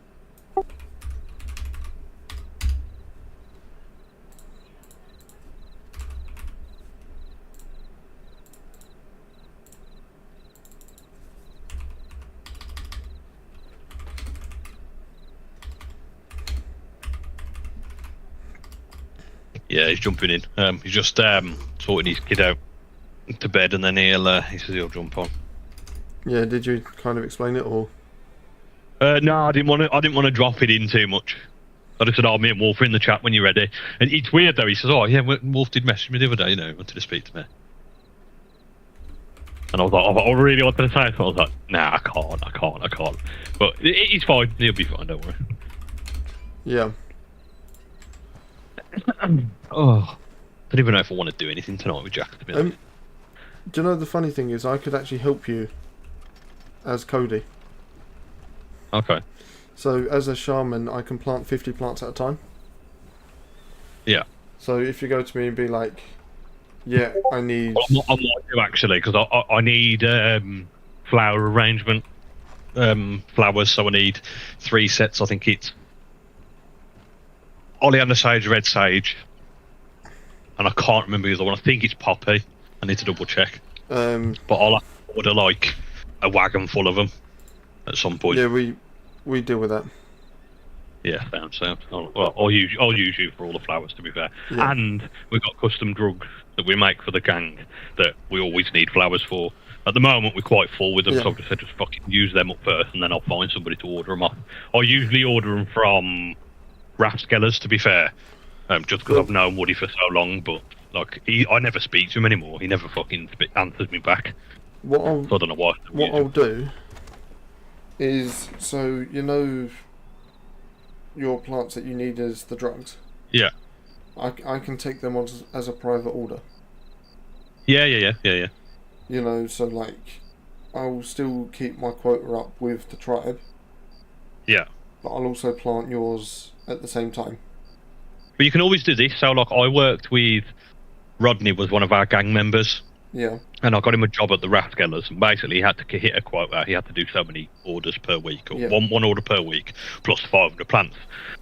Speaker 1: Yeah, he's jumping in. He's just sorting his kid out to bed, and then he says he'll jump on.
Speaker 2: Yeah, did you kind of explain it, or?
Speaker 1: No, I didn't want to drop it in too much. I just said, "Oh, me and Wolf are in the chat when you're ready." And it's weird though. He says, "Oh, yeah, Wolf did message me the other day. You know, he wanted to speak to me." And I was like, "I really wanted to say it." So I was like, "Nah, I can't." But he's fine. He'll be fine. Don't worry.
Speaker 2: Yeah.
Speaker 1: Oh, don't even know if I want to do anything tonight with Jack. To be honest.
Speaker 2: Do you know the funny thing is, I could actually help you as Cody.
Speaker 1: Okay.
Speaker 2: So as a shaman, I can plant 50 plants at a time.
Speaker 1: Yeah.
Speaker 2: So if you go to me and be like, "Yeah, I need,"
Speaker 1: Well, I might do actually, because I need flower arrangement flowers. So I need 3 sets. I think it's oleander sage, red sage, and I can't remember the other one. I think it's poppy. I need to double check. But I'll have to order like a wagon full of them at some point.
Speaker 2: Yeah, we deal with that.
Speaker 1: Yeah, sounds. Well, I'll use you for all the flowers, to be fair.
Speaker 2: Yeah.
Speaker 1: And we've got custom drugs that we make for the gang that we always need flowers for. At the moment, we're quite full with them,
Speaker 2: Yeah.
Speaker 1: so I just said just fucking use them up first, and then I'll find somebody to order them off. I usually order them from Rathskellers, to be fair, just because I've known Woody for so long. But like, I never speak to him anymore. He never fucking answers me back. So I don't know why.
Speaker 2: What I'll do is, so you know your plants that you need as the drugs.
Speaker 1: Yeah.
Speaker 2: I can take them on as a private order.
Speaker 1: Yeah.
Speaker 2: You know, so like, I'll still keep my quota up with the tribe.
Speaker 1: Yeah.
Speaker 2: But I'll also plant yours at the same time.
Speaker 1: But you can always do this. So like, I worked with Rodney, was one of our gang members.
Speaker 2: Yeah.
Speaker 1: And I got him a job at the Rathskellers, and basically he had to hit a quota. He had to do so many orders per week, or one order per week, plus 500 plants.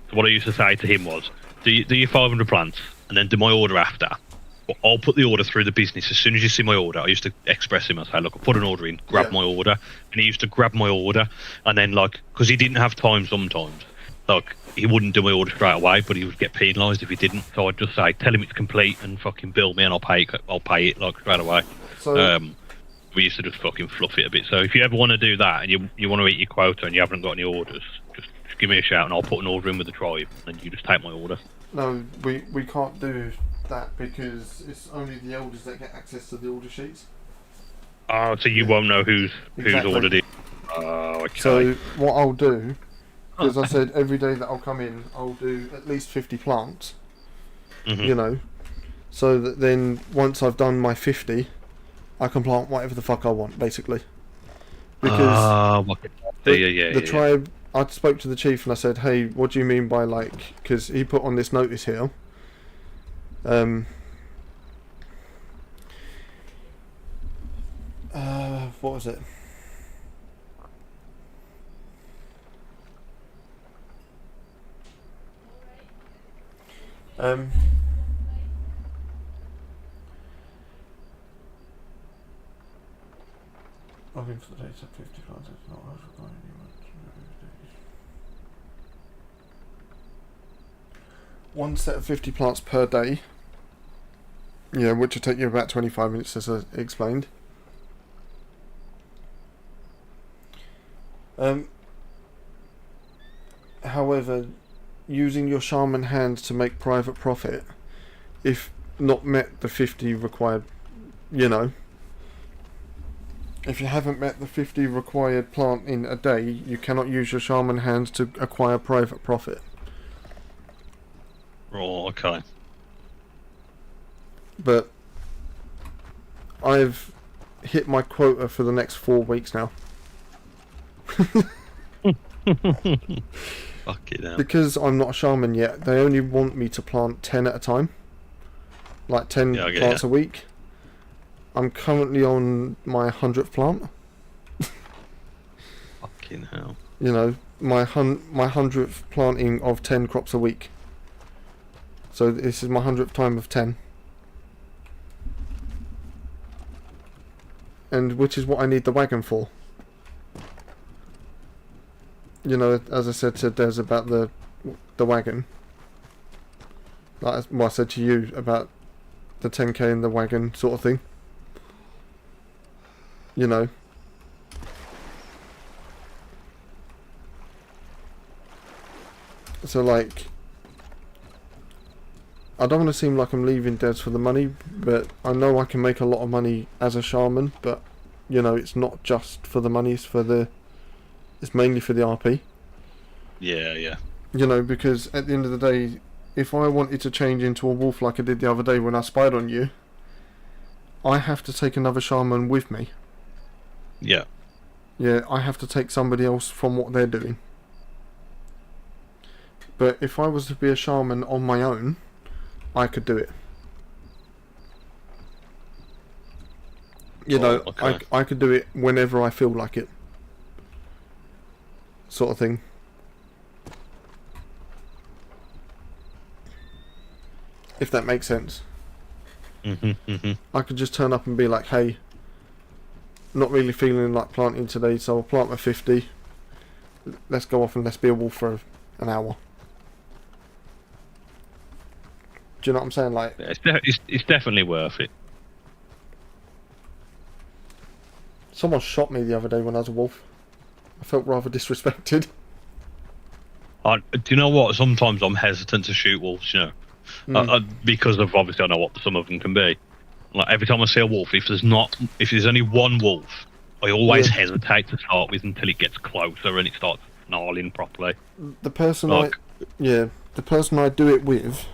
Speaker 1: So what I used to say to him was, do your 500 plants, and then do my order after. But I'll put the order through the business. As soon as you see my order, I used to express him and say, look, I put an order in, grab my order. And he used to grab my order, and then like, because he didn't have time sometimes, like, he wouldn't do my order straight away, but he would get penalised if he didn't. So I'd just say, tell him it's complete and fucking bill me, and I'll pay it like straight away.
Speaker 2: So,
Speaker 1: we used to just fucking fluff it a bit. So if you ever want to do that and you want to eat your quota and you haven't got any orders, just give me a shout and I'll put an order in with the tribe, and you just take my order.
Speaker 2: no, we can't do that because it's only the elders that get access to the order sheets.
Speaker 1: Oh, so you won't know who's ordered it. Oh, okay.
Speaker 2: So what I'll do, because I said every day that I'll come in, I'll do at least 50 plants.
Speaker 1: Mm-hmm.
Speaker 2: You know, so that then once I've done my 50, I can plant whatever the fuck I want, basically. Because the tribe, I spoke to the chief and I said, hey, what do you mean by like, because he put on this notice here, what was it? Looking for the data, 50 plants, it's not requiring anyone to remove days. One set of 50 plants per day. Yeah, which will take you about 25 minutes, as I explained. However, using your shaman hands to make private profit, if not met the 50 required, you know, if you haven't met the 50 required plant in a day, you cannot use your shaman hands to acquire private profit.
Speaker 1: Oh, okay.
Speaker 2: But I've hit my quota for the next 4 weeks now.
Speaker 1: Fucking hell.
Speaker 2: Because I'm not a shaman yet, they only want me to plant 10 at a time. Like 10 plants a week. I'm currently on my 100th plant.
Speaker 1: Fucking hell.
Speaker 2: You know, my 100th planting of 10 crops a week. So this is my 100th time of 10. And which is what I need the wagon for. You know, as I said to Des about the wagon. Like what I said to you about the 10k in the wagon sort of thing. You know. So like, I don't want to seem like I'm leaving devs for the money, but I know I can make a lot of money as a shaman, but you know, it's not just for the money, it's mainly for the RP.
Speaker 1: Yeah, yeah.
Speaker 2: You know, because at the end of the day, if I wanted to change into a wolf like I did the other day when I spied on you, I have to take another shaman with me.
Speaker 1: Yeah.
Speaker 2: Yeah, I have to take somebody else from what they're doing. But if I was to be a shaman on my own, I could do it. You know,
Speaker 1: okay.
Speaker 2: I could do it whenever I feel like it. Sort of thing. If that makes sense. I could just turn up and be like, hey, not really feeling like planting today, so I'll plant my 50. Let's go off and let's be a wolf for an hour. Do you know what I'm saying? Like,
Speaker 1: Yeah, it's definitely worth it.
Speaker 2: someone shot me the other day when I was a wolf. I felt rather disrespected.
Speaker 1: Do you know what? Sometimes I'm hesitant to shoot wolves, you know, because of obviously I know what some of them can be. Like every time I see a wolf, if there's only one wolf, I always hesitate to start with until it gets closer and it starts gnarling properly.
Speaker 2: The person
Speaker 1: Like,
Speaker 2: the person I do it with,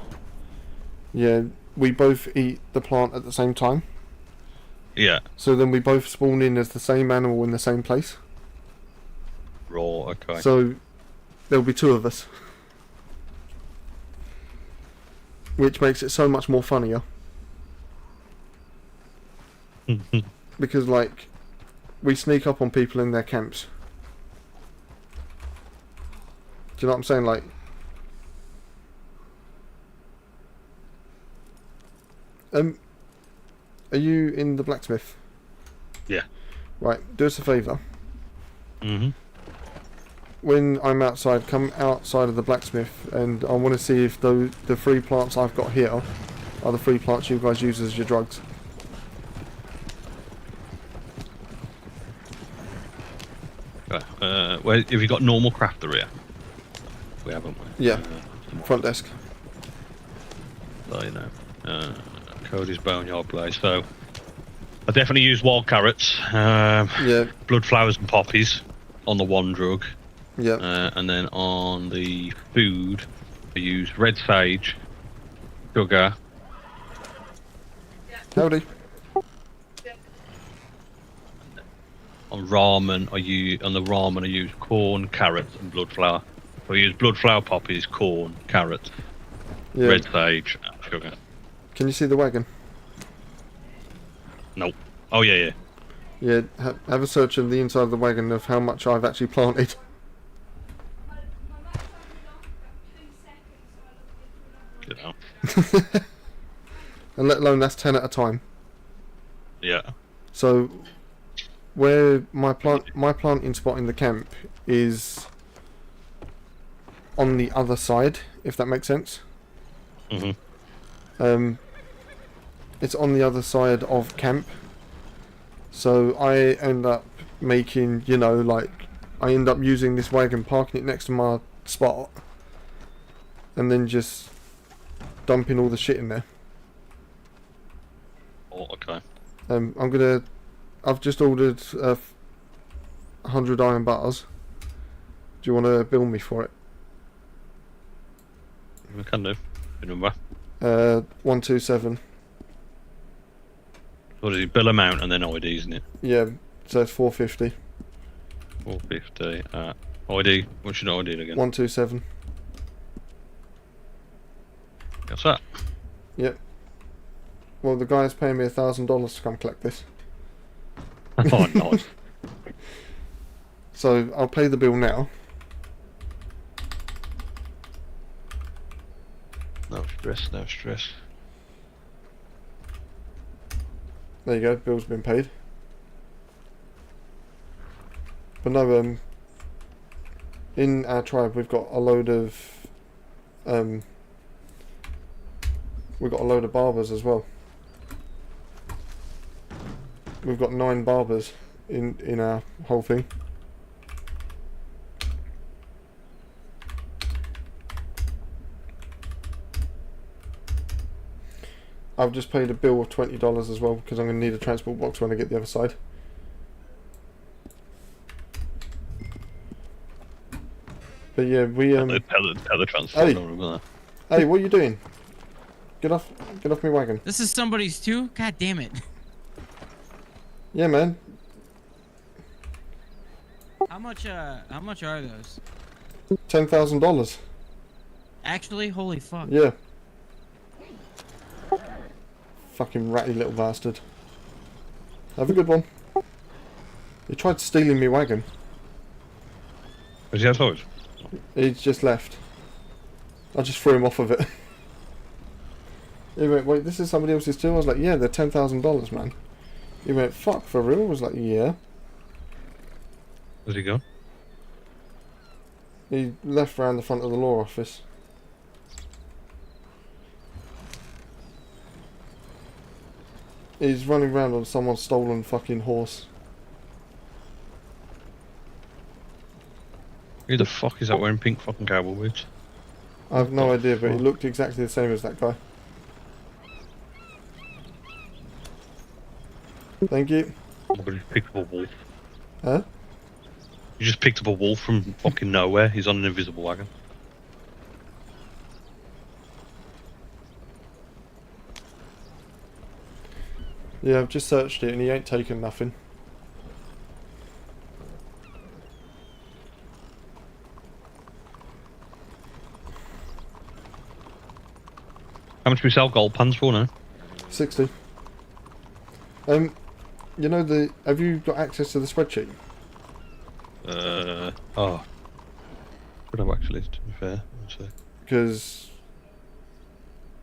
Speaker 2: we both eat the plant at the same time.
Speaker 1: Yeah.
Speaker 2: So then we both spawn in as the same animal in the same place.
Speaker 1: Raw. Okay.
Speaker 2: So there'll be two of us, which makes it so much more funnier. Because like, we sneak up on people in their camps. Do you know what I'm saying? Like, are you in the blacksmith?
Speaker 1: Yeah.
Speaker 2: Right, do us a favour.
Speaker 1: Mm-hmm.
Speaker 2: When I'm outside, come outside of the blacksmith, and I want to see if the 3 plants I've got here are the 3 plants you guys use as your drugs.
Speaker 1: Where have you got normal crafter here? We haven't.
Speaker 2: Yeah, front desk.
Speaker 1: So you know, Cody's boneyard place. So I definitely use wild carrots, blood flowers and poppies on the one drug.
Speaker 2: Yeah.
Speaker 1: And then on the food, I use red sage, sugar.
Speaker 2: Howdy.
Speaker 1: On ramen, I use corn, carrots, and blood flower. So I use blood flower, poppies, corn, carrots, red sage, and sugar.
Speaker 2: Can you see the wagon?
Speaker 1: Nope. Oh yeah.
Speaker 2: Yeah. Have a search of the inside of the wagon of how much I've actually planted.
Speaker 1: You know.
Speaker 2: And let alone that's 10 at a time.
Speaker 1: Yeah.
Speaker 2: So where my planting spot in the camp is on the other side, if that makes sense. It's on the other side of camp. So I end up making, you know, like, I end up using this wagon, parking it next to my spot, and then just dumping all the shit in there.
Speaker 1: Oh, okay.
Speaker 2: I've just ordered 100 iron bars. Do you want to bill me for it?
Speaker 1: We can do. Your number.
Speaker 2: 127.
Speaker 1: What is it? Bill amount and then ID, isn't it?
Speaker 2: Yeah, so it's 450.
Speaker 1: 450. ID. What's your ID again?
Speaker 2: 127.
Speaker 1: What's that?
Speaker 2: Yep. Well, the guy's paying me $1,000 to come collect this.
Speaker 1: Oh, nice.
Speaker 2: So I'll pay the bill now.
Speaker 1: No stress, no stress.
Speaker 2: There you go, bill's been paid. But no, in our tribe we've got a load of we've got a load of barbers as well. We've got 9 barbers in our whole thing. I've just paid a bill of $20 as well because I'm going to need a transport box when I get the other side. But yeah, we
Speaker 1: Tell the transport.
Speaker 2: Hey, what are you doing? Get off my wagon.
Speaker 7: This is somebody's too? God damn it.
Speaker 2: Yeah, man.
Speaker 7: How much are those?
Speaker 2: $10,000.
Speaker 7: Actually, holy fuck.
Speaker 2: Yeah. Fucking ratty little bastard. Have a good one. He tried stealing me wagon.
Speaker 1: Was he outside?
Speaker 2: He's just left. I just threw him off of it. He went, wait, this is somebody else's too? I was like, yeah, they're $10,000, man. He went, fuck, for real? I was like, yeah.
Speaker 1: Where's he gone?
Speaker 2: He left round the front of the law office. He's running around on someone's stolen fucking horse.
Speaker 1: Who the fuck is that wearing pink fucking cowboy boots?
Speaker 2: I have no idea, but he looked exactly the same as that guy. Thank you.
Speaker 1: You just picked up a wolf.
Speaker 2: Huh?
Speaker 1: You just picked up a wolf from fucking nowhere. He's on an invisible wagon.
Speaker 2: Yeah, I've just searched it and he ain't taken nothing.
Speaker 1: How much do we sell gold pans for now?
Speaker 2: 60. You know have you got access to the spreadsheet?
Speaker 1: Oh. Could have actually, to be fair.
Speaker 2: Because...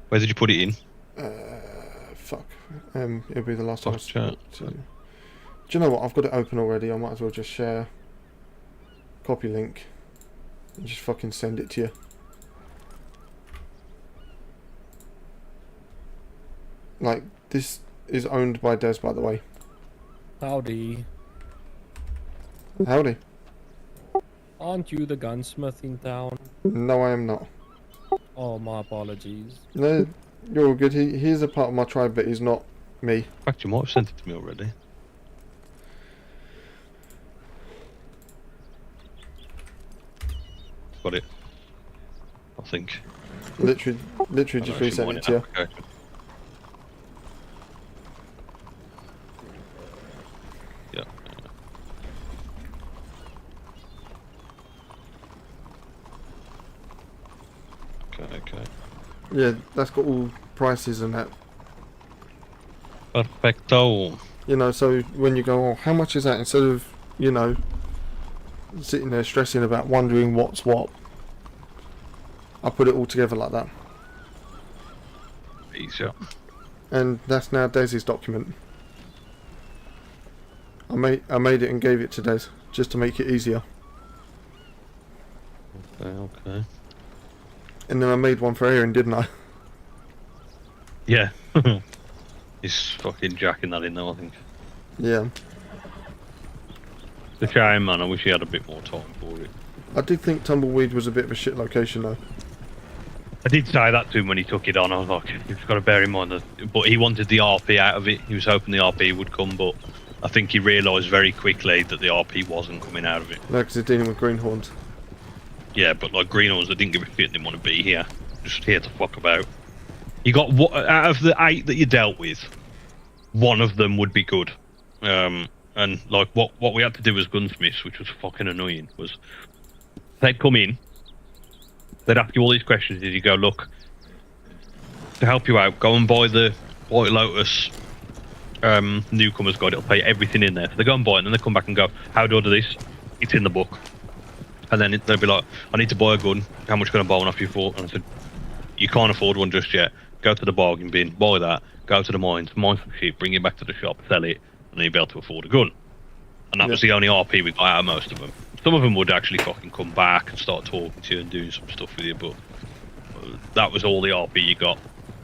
Speaker 1: Where did you put it in?
Speaker 2: Fuck. It'll be the last time I
Speaker 1: Chat.
Speaker 2: do you know what? I've got it open already. I might as well just share. Copy link. And just fucking send it to you. Like, this is owned by Des, by the way.
Speaker 8: Howdy.
Speaker 2: Howdy.
Speaker 8: Aren't you the gunsmith in town?
Speaker 2: No, I am not.
Speaker 8: Oh, my apologies.
Speaker 2: No, you're all good. He is a part of my tribe, but he's not me.
Speaker 1: In fact, you might have sent it to me already. Got it. I think.
Speaker 2: Literally just resent it to you.
Speaker 1: Okay. Yeah. Okay.
Speaker 2: Yeah, that's got all prices and that.
Speaker 1: Perfecto.
Speaker 2: You know, so when you go, oh, how much is that? Instead of, you know, sitting there stressing about wondering what's what, I put it all together like that.
Speaker 1: Easier.
Speaker 2: And that's now Desi's document. I made it and gave it to Des just to make it easier.
Speaker 1: Okay.
Speaker 2: And then I made one for Aaron, didn't I?
Speaker 1: Yeah. He's fucking jacking that in though, I think.
Speaker 2: Yeah.
Speaker 1: The shame, man. I wish he had a bit more time for it.
Speaker 2: I did think Tumbleweed was a bit of a shit location though.
Speaker 1: I did say that to him when he took it on. I was like, you've got to bear in mind that. But he wanted the RP out of it. He was hoping the RP would come, but I think he realised very quickly that the RP wasn't coming out of it.
Speaker 2: No, because they're dealing with greenhorns.
Speaker 1: Yeah, but like greenhorns, they didn't give a shit. Didn't want to be here. Just here to fuck about. You got out of the 8 that you dealt with, one of them would be good. And like what we had to do as gunsmiths, which was fucking annoying, was they'd come in, they'd ask you all these questions. Did you go, look, to help you out, go and buy the White Lotus newcomer's guide. It'll pay everything in there. So they go and buy it, and then they come back and go, how do I do this? It's in the book. And then they'll be like, I need to buy a gun. How much can I buy one off you for? And I said, you can't afford one just yet. Go to the bargain bin, buy that, go to the mines, mine some shit, bring it back to the shop, sell it, and then you'll be able to afford a gun. And that was the only RP we got out of most of them. Some of them would actually fucking come back and start talking to you and doing some stuff with you, but that was all the RP you got.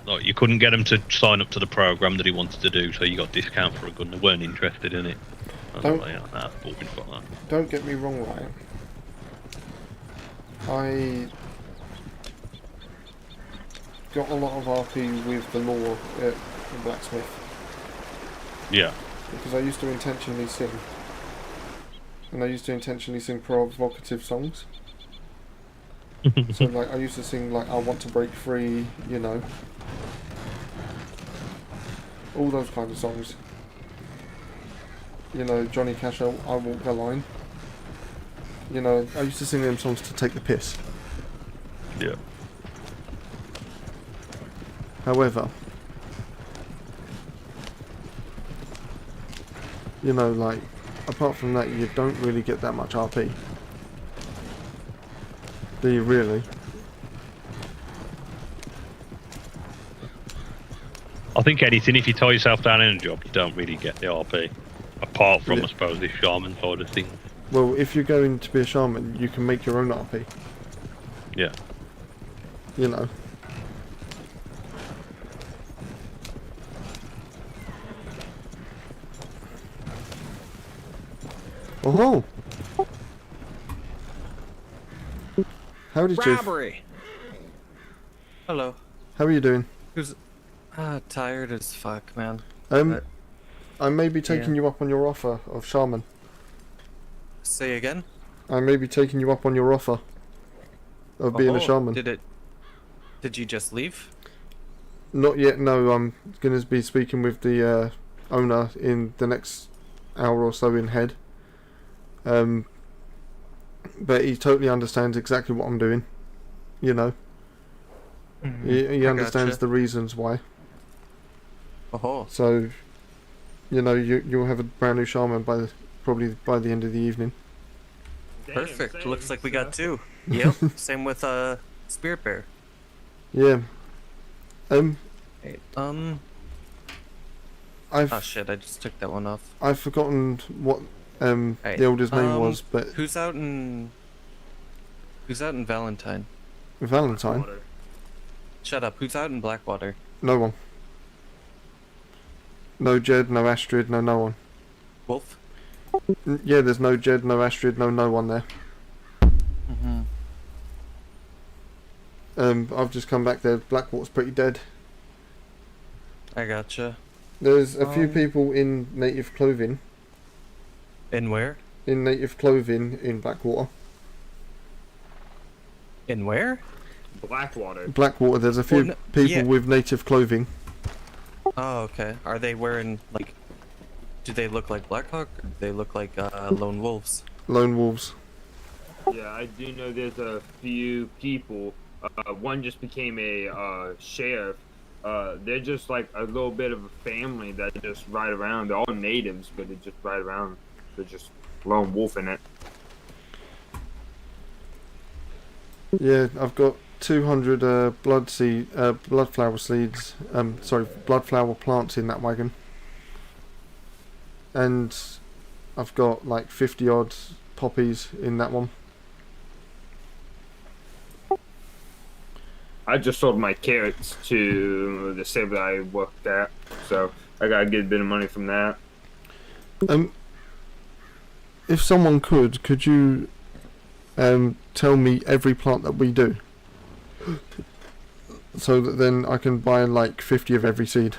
Speaker 1: Like, you couldn't get them to sign up to the program that he wanted to do, so you got discount for a gun. They weren't interested in it.
Speaker 2: Don't get me wrong, Ryan. I got a lot of RP with the law at the blacksmith.
Speaker 1: Yeah.
Speaker 2: Because I used to intentionally sing. And I used to intentionally sing provocative songs. So like I used to sing like I Want to Break Free, you know. All those kind of songs. You know, Johnny Cash, I Walk the Line. You know, I used to sing them songs to take the piss.
Speaker 1: Yeah.
Speaker 2: However, you know, like, apart from that, you don't really get that much RP. Do you really?
Speaker 1: I think anything, if you tie yourself down in a job, you don't really get the RP. Apart from, I suppose, this shaman side of things.
Speaker 2: Well, if you're going to be a shaman, you can make your own RP.
Speaker 1: Yeah.
Speaker 2: You know. Oh! Howdy, Chief.
Speaker 9: Robbery. Hello.
Speaker 2: How are you doing?
Speaker 9: Who's tired as fuck, man.
Speaker 2: I may be taking you up on your offer of shaman.
Speaker 9: Say again?
Speaker 2: I may be taking you up on your offer of being a shaman.
Speaker 9: Did you just leave?
Speaker 2: Not yet, no. I'm going to be speaking with the owner in the next hour or so in Head. But he totally understands exactly what I'm doing. You know. He understands the reasons why. So, you know, you'll have a brand new shaman probably by the end of the evening.
Speaker 9: Perfect. Looks like we got two. Yep. Same with Spirit Bear.
Speaker 2: Yeah.
Speaker 9: Oh shit! I just took that one off.
Speaker 2: I've forgotten what the elder's name was, but
Speaker 9: who's out in Valentine?
Speaker 2: Valentine?
Speaker 9: Shut up. Who's out in Blackwater?
Speaker 2: No one. No Jed, no Astrid, no one.
Speaker 9: Wolf?
Speaker 2: Yeah, there's no Jed, no Astrid, no one there. I've just come back there. Blackwater's pretty dead.
Speaker 9: I gotcha.
Speaker 2: There's a few people in native clothing.
Speaker 9: In where?
Speaker 2: In native clothing in Blackwater.
Speaker 9: In where?
Speaker 8: Blackwater.
Speaker 2: Blackwater, there's a few people with native clothing.
Speaker 9: Oh, okay. Are they wearing, like... Do they look like Blackhawk, or do they look like lone wolves?
Speaker 2: Lone wolves.
Speaker 8: Yeah, I do know there's a few people. One just became a sheriff. They're just like a little bit of a family that just ride around. They're all natives, but they just ride around. They're just lone wolfing it.
Speaker 2: Yeah, I've got 200 bloodflower seeds. Bloodflower plants in that wagon. And I've got like 50 odd poppies in that one.
Speaker 8: I just sold my carrots to the stable that I worked at, so I gotta get a bit of money from that.
Speaker 2: If someone could you tell me every plant that we do? So that then I can buy like 50 of every seed.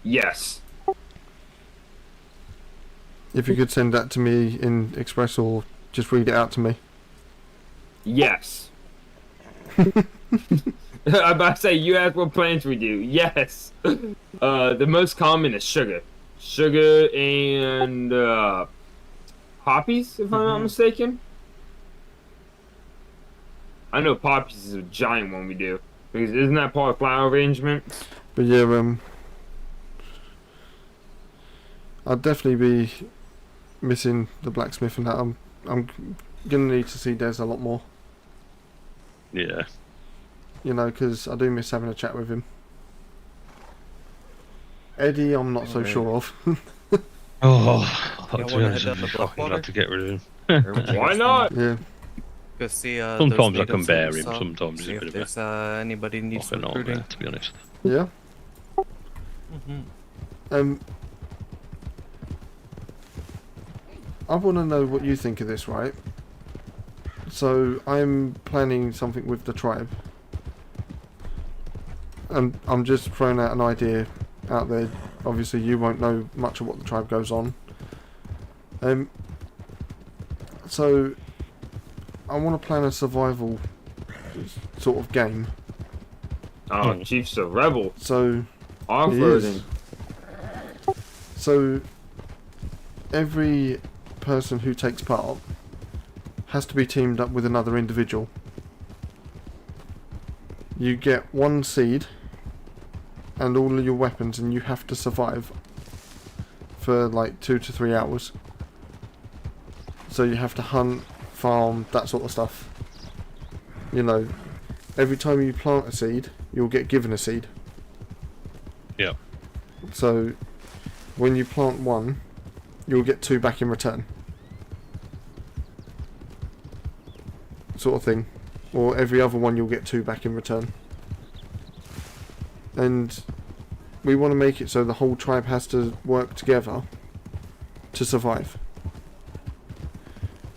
Speaker 8: Yes.
Speaker 2: If you could send that to me in Express or just read it out to me.
Speaker 8: Yes. I'm about to say, you asked what plants we do. Yes. The most common is sugar. Sugar and poppies, if I'm not mistaken. I know poppies is a giant one we do. Because isn't that part of flower arrangements?
Speaker 2: But yeah, I'll definitely be missing the blacksmith and that. I'm gonna need to see Des a lot more.
Speaker 1: Yeah.
Speaker 2: You know, because I do miss having a chat with him. Eddie, I'm not so sure of.
Speaker 1: I thought to be honest, I'd have to get rid of him.
Speaker 8: Why not?
Speaker 2: Yeah.
Speaker 9: Go see.
Speaker 1: Sometimes
Speaker 9: those
Speaker 1: I can
Speaker 9: natives
Speaker 1: bear
Speaker 9: that you
Speaker 1: him.
Speaker 9: saw,
Speaker 1: Sometimes
Speaker 9: see
Speaker 1: he's a
Speaker 9: if
Speaker 1: bit of
Speaker 9: there's anybody
Speaker 1: a
Speaker 9: needs
Speaker 1: fucking
Speaker 9: recruiting.
Speaker 1: nightmare, to be honest.
Speaker 2: Yeah.
Speaker 9: Mm-hmm.
Speaker 2: I want to know what you think of this, right? So I'm planning something with the tribe, and I'm just throwing out an idea out there. Obviously, you won't know much of what the tribe goes on. So I want to plan a survival sort of game.
Speaker 8: Oh, Chief's a rebel.
Speaker 2: So
Speaker 8: Off-roading.
Speaker 2: So every person who takes part has to be teamed up with another individual. You get one seed and all of your weapons, and you have to survive for like 2 to 3 hours. So you have to hunt, farm, that sort of stuff. You know, every time you plant a seed, you'll get given a seed.
Speaker 1: Yeah.
Speaker 2: So when you plant one, you'll get 2 back in return. Sort of thing. Or every other one you'll get 2 back in return. And we want to make it so the whole tribe has to work together to survive.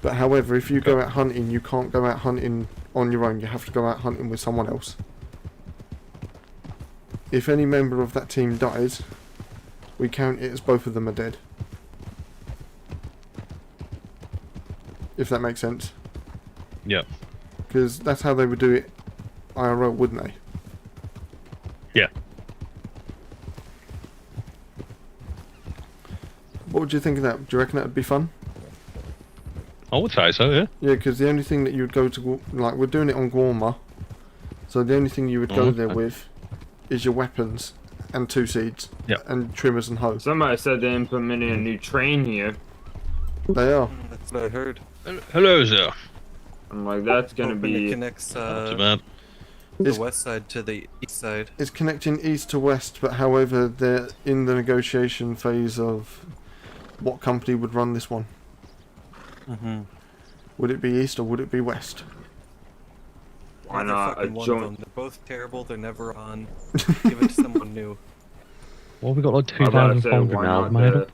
Speaker 2: But however, if you go out hunting, you can't go out hunting on your own. You have to go out hunting with someone else. If any member of that team dies, we count it as both of them are dead. If that makes sense.
Speaker 1: Yeah.
Speaker 2: Because that's how they would do it IRL, wouldn't they?
Speaker 1: Yeah.
Speaker 2: What would you think of that? Do you reckon that would be fun?
Speaker 1: I would say so, yeah.
Speaker 2: Yeah, because the only thing that you would go to, like, we're doing it on Gorma, so the only thing you would go there with is your weapons and 2 seeds.
Speaker 1: Yep.
Speaker 2: And trimmers and hoe.
Speaker 8: Somebody said they're implementing a new train here.
Speaker 2: They are.
Speaker 9: That's what I heard.
Speaker 1: Hello, sir.
Speaker 8: I'm like, that's gonna
Speaker 9: Hoping it
Speaker 8: be.
Speaker 9: connects
Speaker 1: Not too bad.
Speaker 9: the west side to the east side.
Speaker 2: It's connecting east to west, but however, they're in the negotiation phase of what company would run this one.
Speaker 9: Mm-hmm.
Speaker 2: Would it be east or would it be west?
Speaker 8: Why not a
Speaker 9: One of
Speaker 8: joint?
Speaker 9: them. They're both terrible. They're never on. Give it to someone new.
Speaker 1: Well, we got like
Speaker 8: I'm about to say,
Speaker 1: 2,500
Speaker 8: why
Speaker 1: miles,
Speaker 8: not
Speaker 1: mate.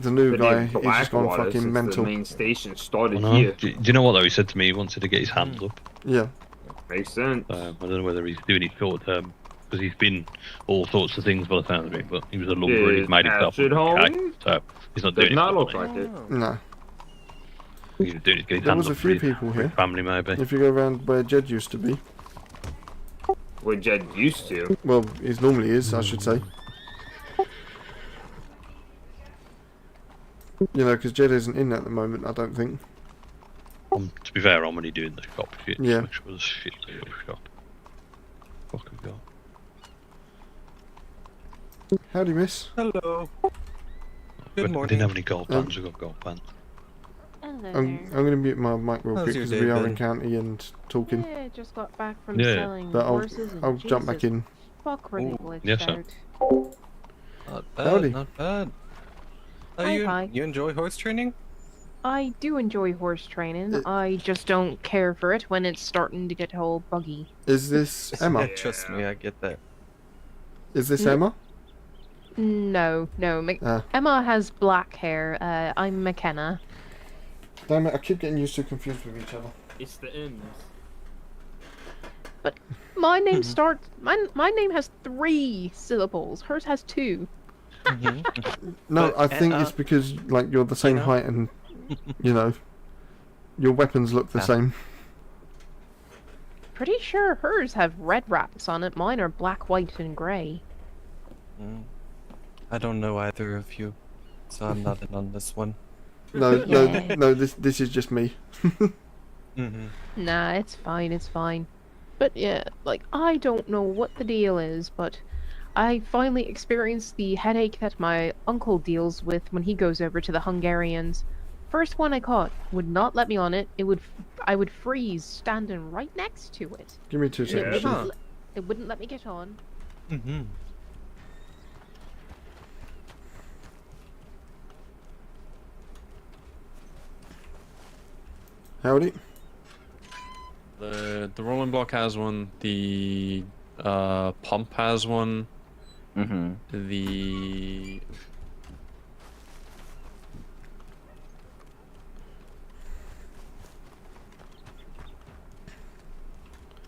Speaker 2: The new
Speaker 8: the
Speaker 2: guy,
Speaker 8: new
Speaker 2: he's just gone
Speaker 8: Blackwater,
Speaker 2: fucking
Speaker 8: since
Speaker 2: mental.
Speaker 8: The main station started
Speaker 1: I know.
Speaker 8: here.
Speaker 1: Do you know what though? He said to me he wanted to get his hands up.
Speaker 2: Yeah.
Speaker 8: Makes sense.
Speaker 1: I don't know whether he's doing it short term because he's been all sorts of things by the sound of it. But he was a lumberer. He's made himself
Speaker 8: Captured
Speaker 1: look okay,
Speaker 8: home?
Speaker 1: so he's not
Speaker 8: Does
Speaker 1: doing
Speaker 8: not
Speaker 1: it.
Speaker 8: look
Speaker 1: properly.
Speaker 8: like it.
Speaker 2: No.
Speaker 1: He's doing it to get his
Speaker 2: There
Speaker 1: hands
Speaker 2: was a
Speaker 1: up
Speaker 2: few
Speaker 1: for his
Speaker 2: people here.
Speaker 1: family, maybe.
Speaker 2: If you go around where Jed used to be,
Speaker 8: Where Jed used to.
Speaker 2: well, he normally is, I should say. You know, because Jed isn't in at the moment, I don't think.
Speaker 1: To be fair, I'm only doing the shop shit.
Speaker 2: Yeah.
Speaker 1: Make sure there's shit in the shop. Fuck have got.
Speaker 2: Howdy, miss.
Speaker 9: Hello. Good
Speaker 1: I
Speaker 9: morning.
Speaker 1: didn't have any gold pants. I got gold pants.
Speaker 2: I'm going to mute my mic real
Speaker 9: How's
Speaker 2: quick
Speaker 9: your
Speaker 2: because
Speaker 9: day
Speaker 2: we are
Speaker 9: been?
Speaker 2: in county and talking.
Speaker 5: Yeah, just got back from
Speaker 1: Yeah.
Speaker 5: selling
Speaker 2: But
Speaker 5: horses and
Speaker 2: I'll jump back
Speaker 5: Jesus
Speaker 2: in.
Speaker 5: fuck really
Speaker 9: Ooh,
Speaker 5: glitched
Speaker 1: yes, sir.
Speaker 5: out.
Speaker 9: Not bad.
Speaker 2: Howdy.
Speaker 9: Not bad.
Speaker 5: Hi.
Speaker 9: You enjoy horse training?
Speaker 5: I do enjoy horse training.
Speaker 2: It-
Speaker 5: I just don't care for it when it's starting to get all buggy.
Speaker 2: Is this Emma?
Speaker 9: Yeah, trust me, I get that.
Speaker 2: Is this
Speaker 5: No.
Speaker 2: Emma?
Speaker 5: No.
Speaker 2: Ah.
Speaker 5: Emma has black hair. I'm McKenna.
Speaker 2: Damn it, I keep getting used to confused with each other.
Speaker 8: It's the M's.
Speaker 5: My name starts. My name has 3 syllables. Hers has 2.
Speaker 2: No,
Speaker 9: But,
Speaker 2: I think
Speaker 9: uh,
Speaker 2: it's because, like, you're the same
Speaker 9: know.
Speaker 2: height and, you know, your weapons look the
Speaker 9: Ah.
Speaker 2: same.
Speaker 5: Pretty sure hers have red wraps on it. Mine are black, white, and grey.
Speaker 9: I don't know either of you, so I'm not in on this one.
Speaker 2: No,
Speaker 5: Yeah.
Speaker 2: no, this is just me.
Speaker 5: Nah, it's fine. But yeah, like, I don't know what the deal is, but I finally experienced the headache that my uncle deals with when he goes over to the Hungarians. First one I caught would not let me on it. I would freeze standing right next to it.
Speaker 2: Give me 2
Speaker 5: And
Speaker 2: seconds.
Speaker 9: Huh.
Speaker 5: it wouldn't let me get on.
Speaker 2: Howdy.
Speaker 6: The rolling block has one. The pump has one.
Speaker 4: Mm-hmm.
Speaker 6: The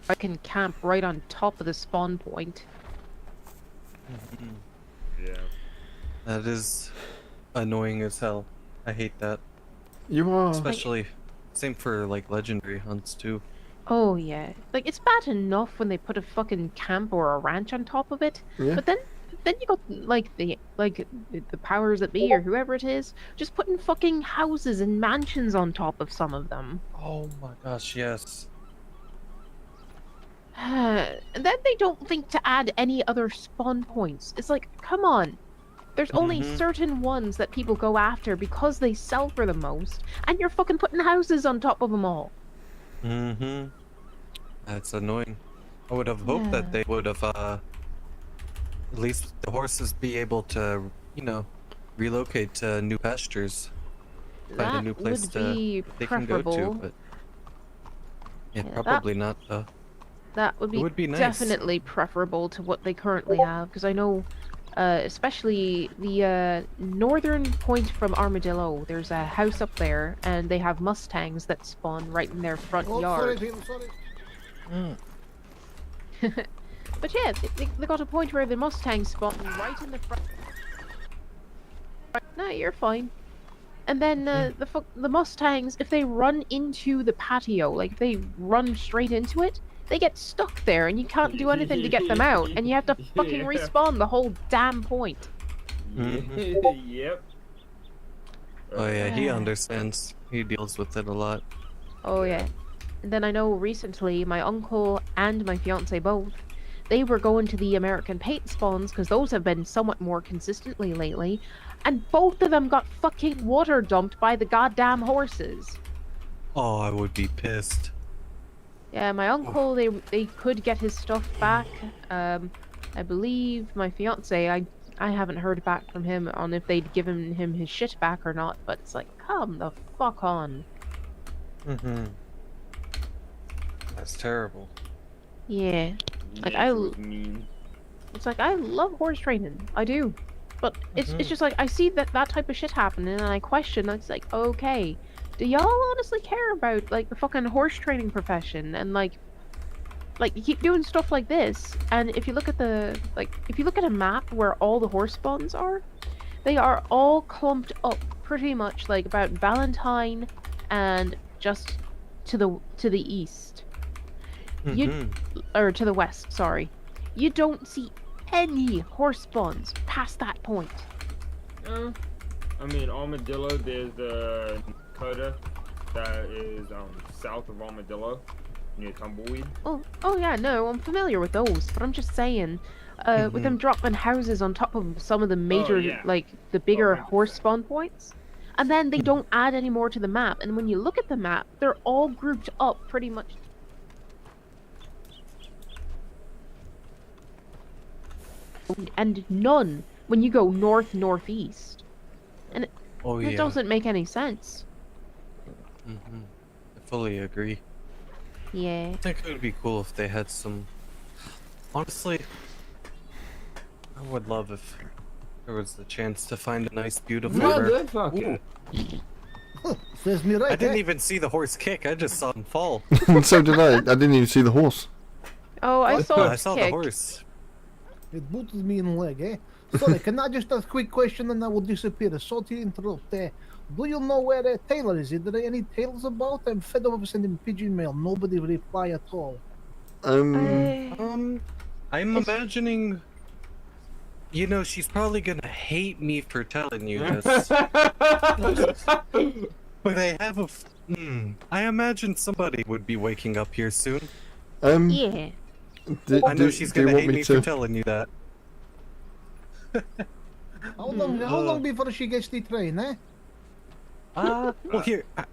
Speaker 5: I can camp right on top of the spawn point.
Speaker 8: Yeah.
Speaker 9: That is annoying as hell. I hate that.
Speaker 2: You are.
Speaker 9: Especially, same for like legendary hunts too.
Speaker 5: Oh yeah, like it's bad enough when they put a fucking camp or a ranch on top of it,
Speaker 2: Yeah.
Speaker 5: but then you got the powers that be or whoever it is just putting fucking houses and mansions on top of some of them.
Speaker 9: Oh my gosh, yes.
Speaker 5: And then they don't think to add any other spawn points. It's like, come on. There's only certain ones that people go after because they sell for the most, and you're fucking putting houses on top of them all.
Speaker 9: Mm-hmm. That's annoying. I would have hoped that they would have, at least the horses be able to, you know, relocate to new pastures. Find a
Speaker 5: That
Speaker 9: new place
Speaker 5: would
Speaker 9: to
Speaker 5: be
Speaker 9: they can go to,
Speaker 5: preferable.
Speaker 9: but yeah,
Speaker 5: Yeah,
Speaker 9: probably not though.
Speaker 5: That would
Speaker 9: would be nice.
Speaker 5: definitely preferable to what they currently have, because I know, especially the northern point from Armadillo, there's a house up there, and they have Mustangs that spawn right in their front yard.
Speaker 9: Mm.
Speaker 5: But yeah, they got a point where the Mustangs spawn right in the front. No, you're fine. And then the Mustangs, if they run into the patio, like if they run straight into it, they get stuck there, and you can't do anything to get them out, and you have to fucking respawn the whole damn point.
Speaker 8: Yep.
Speaker 9: Oh yeah, he understands. He deals with it a lot.
Speaker 5: Oh yeah. And then I know recently my uncle and my fiance both, they were going to the American paint spawns because those have been somewhat more consistently lately, and both of them got fucking water dumped by the goddamn horses.
Speaker 9: Oh, I would be pissed.
Speaker 5: Yeah, my uncle, they could get his stuff back. I believe my fiance, I haven't heard back from him on if they'd given him his shit back or not, but it's like, come the fuck on.
Speaker 9: Mm-hmm. That's terrible.
Speaker 5: Yeah. Like it's like I love horse training. I do. But it's just like I see that type of shit happening and I question, it's like, okay, do y'all honestly care about like the fucking horse training profession and like you keep doing stuff like this, and if you look at a map where all the horse spawns are, they are all clumped up pretty much like about Valentine and just to the east. Or to the west, sorry. You don't see any horse spawns past that point.
Speaker 8: I mean, Armadillo, there's the Dakota that is south of Armadillo, near Tumbleweed.
Speaker 5: Oh yeah, no, I'm familiar with those, but I'm just saying, with them dropping houses on top of some of the major, like, the bigger horse spawn points, and then they don't add any more to the map, and when you look at the map, they're all grouped up pretty much. And none when you go northeast, and it doesn't make any sense.
Speaker 9: I fully agree.
Speaker 5: Yeah.
Speaker 9: I think it would be cool if they had some. Honestly, I would love if there was the chance to find a nice, beautiful
Speaker 8: Motherfucker.
Speaker 10: Says me right.
Speaker 9: I didn't even see the horse kick. I just saw him fall.
Speaker 2: So did I. I didn't even see the horse.
Speaker 5: Oh, I saw it
Speaker 9: I saw
Speaker 5: kick.
Speaker 9: the horse.
Speaker 10: It booted me in the leg, eh? Sorry, can I just ask a quick question and I will disappear? Sorry to interrupt. Do you know where Taylor is? Is there any tales about? I'm fed up of sending pigeon mail. Nobody reply at all.
Speaker 9: I'm imagining. You know, she's probably gonna hate me for telling you this. But I have a. I imagine somebody would be waking up here soon.
Speaker 5: Yeah.
Speaker 9: I know she's gonna hate me for telling you that.
Speaker 10: How long before she gets the train, eh?
Speaker 9: Well, here. I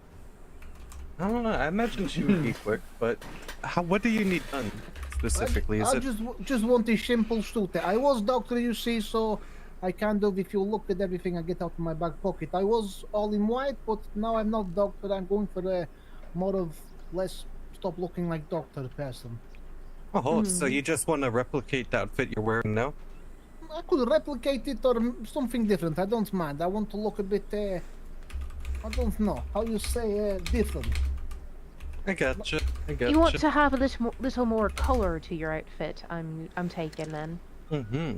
Speaker 9: don't know. I imagine she would be quick, but what do you need done specifically?
Speaker 10: I just want a simple suit. I was doctor, you see, so I kind of, if you look at everything I get out of my back pocket, I was all in white, but now I'm not doctor. I'm going for a more of less stop looking like doctor person.
Speaker 9: Oh, so you just want to replicate the outfit you're wearing now?
Speaker 10: I could replicate it or something different. I don't mind. I want to look a bit. I don't know how you say different.
Speaker 9: I gotcha.
Speaker 5: You want to have a little more color to your outfit. I'm taking then.
Speaker 9: Mm-hmm.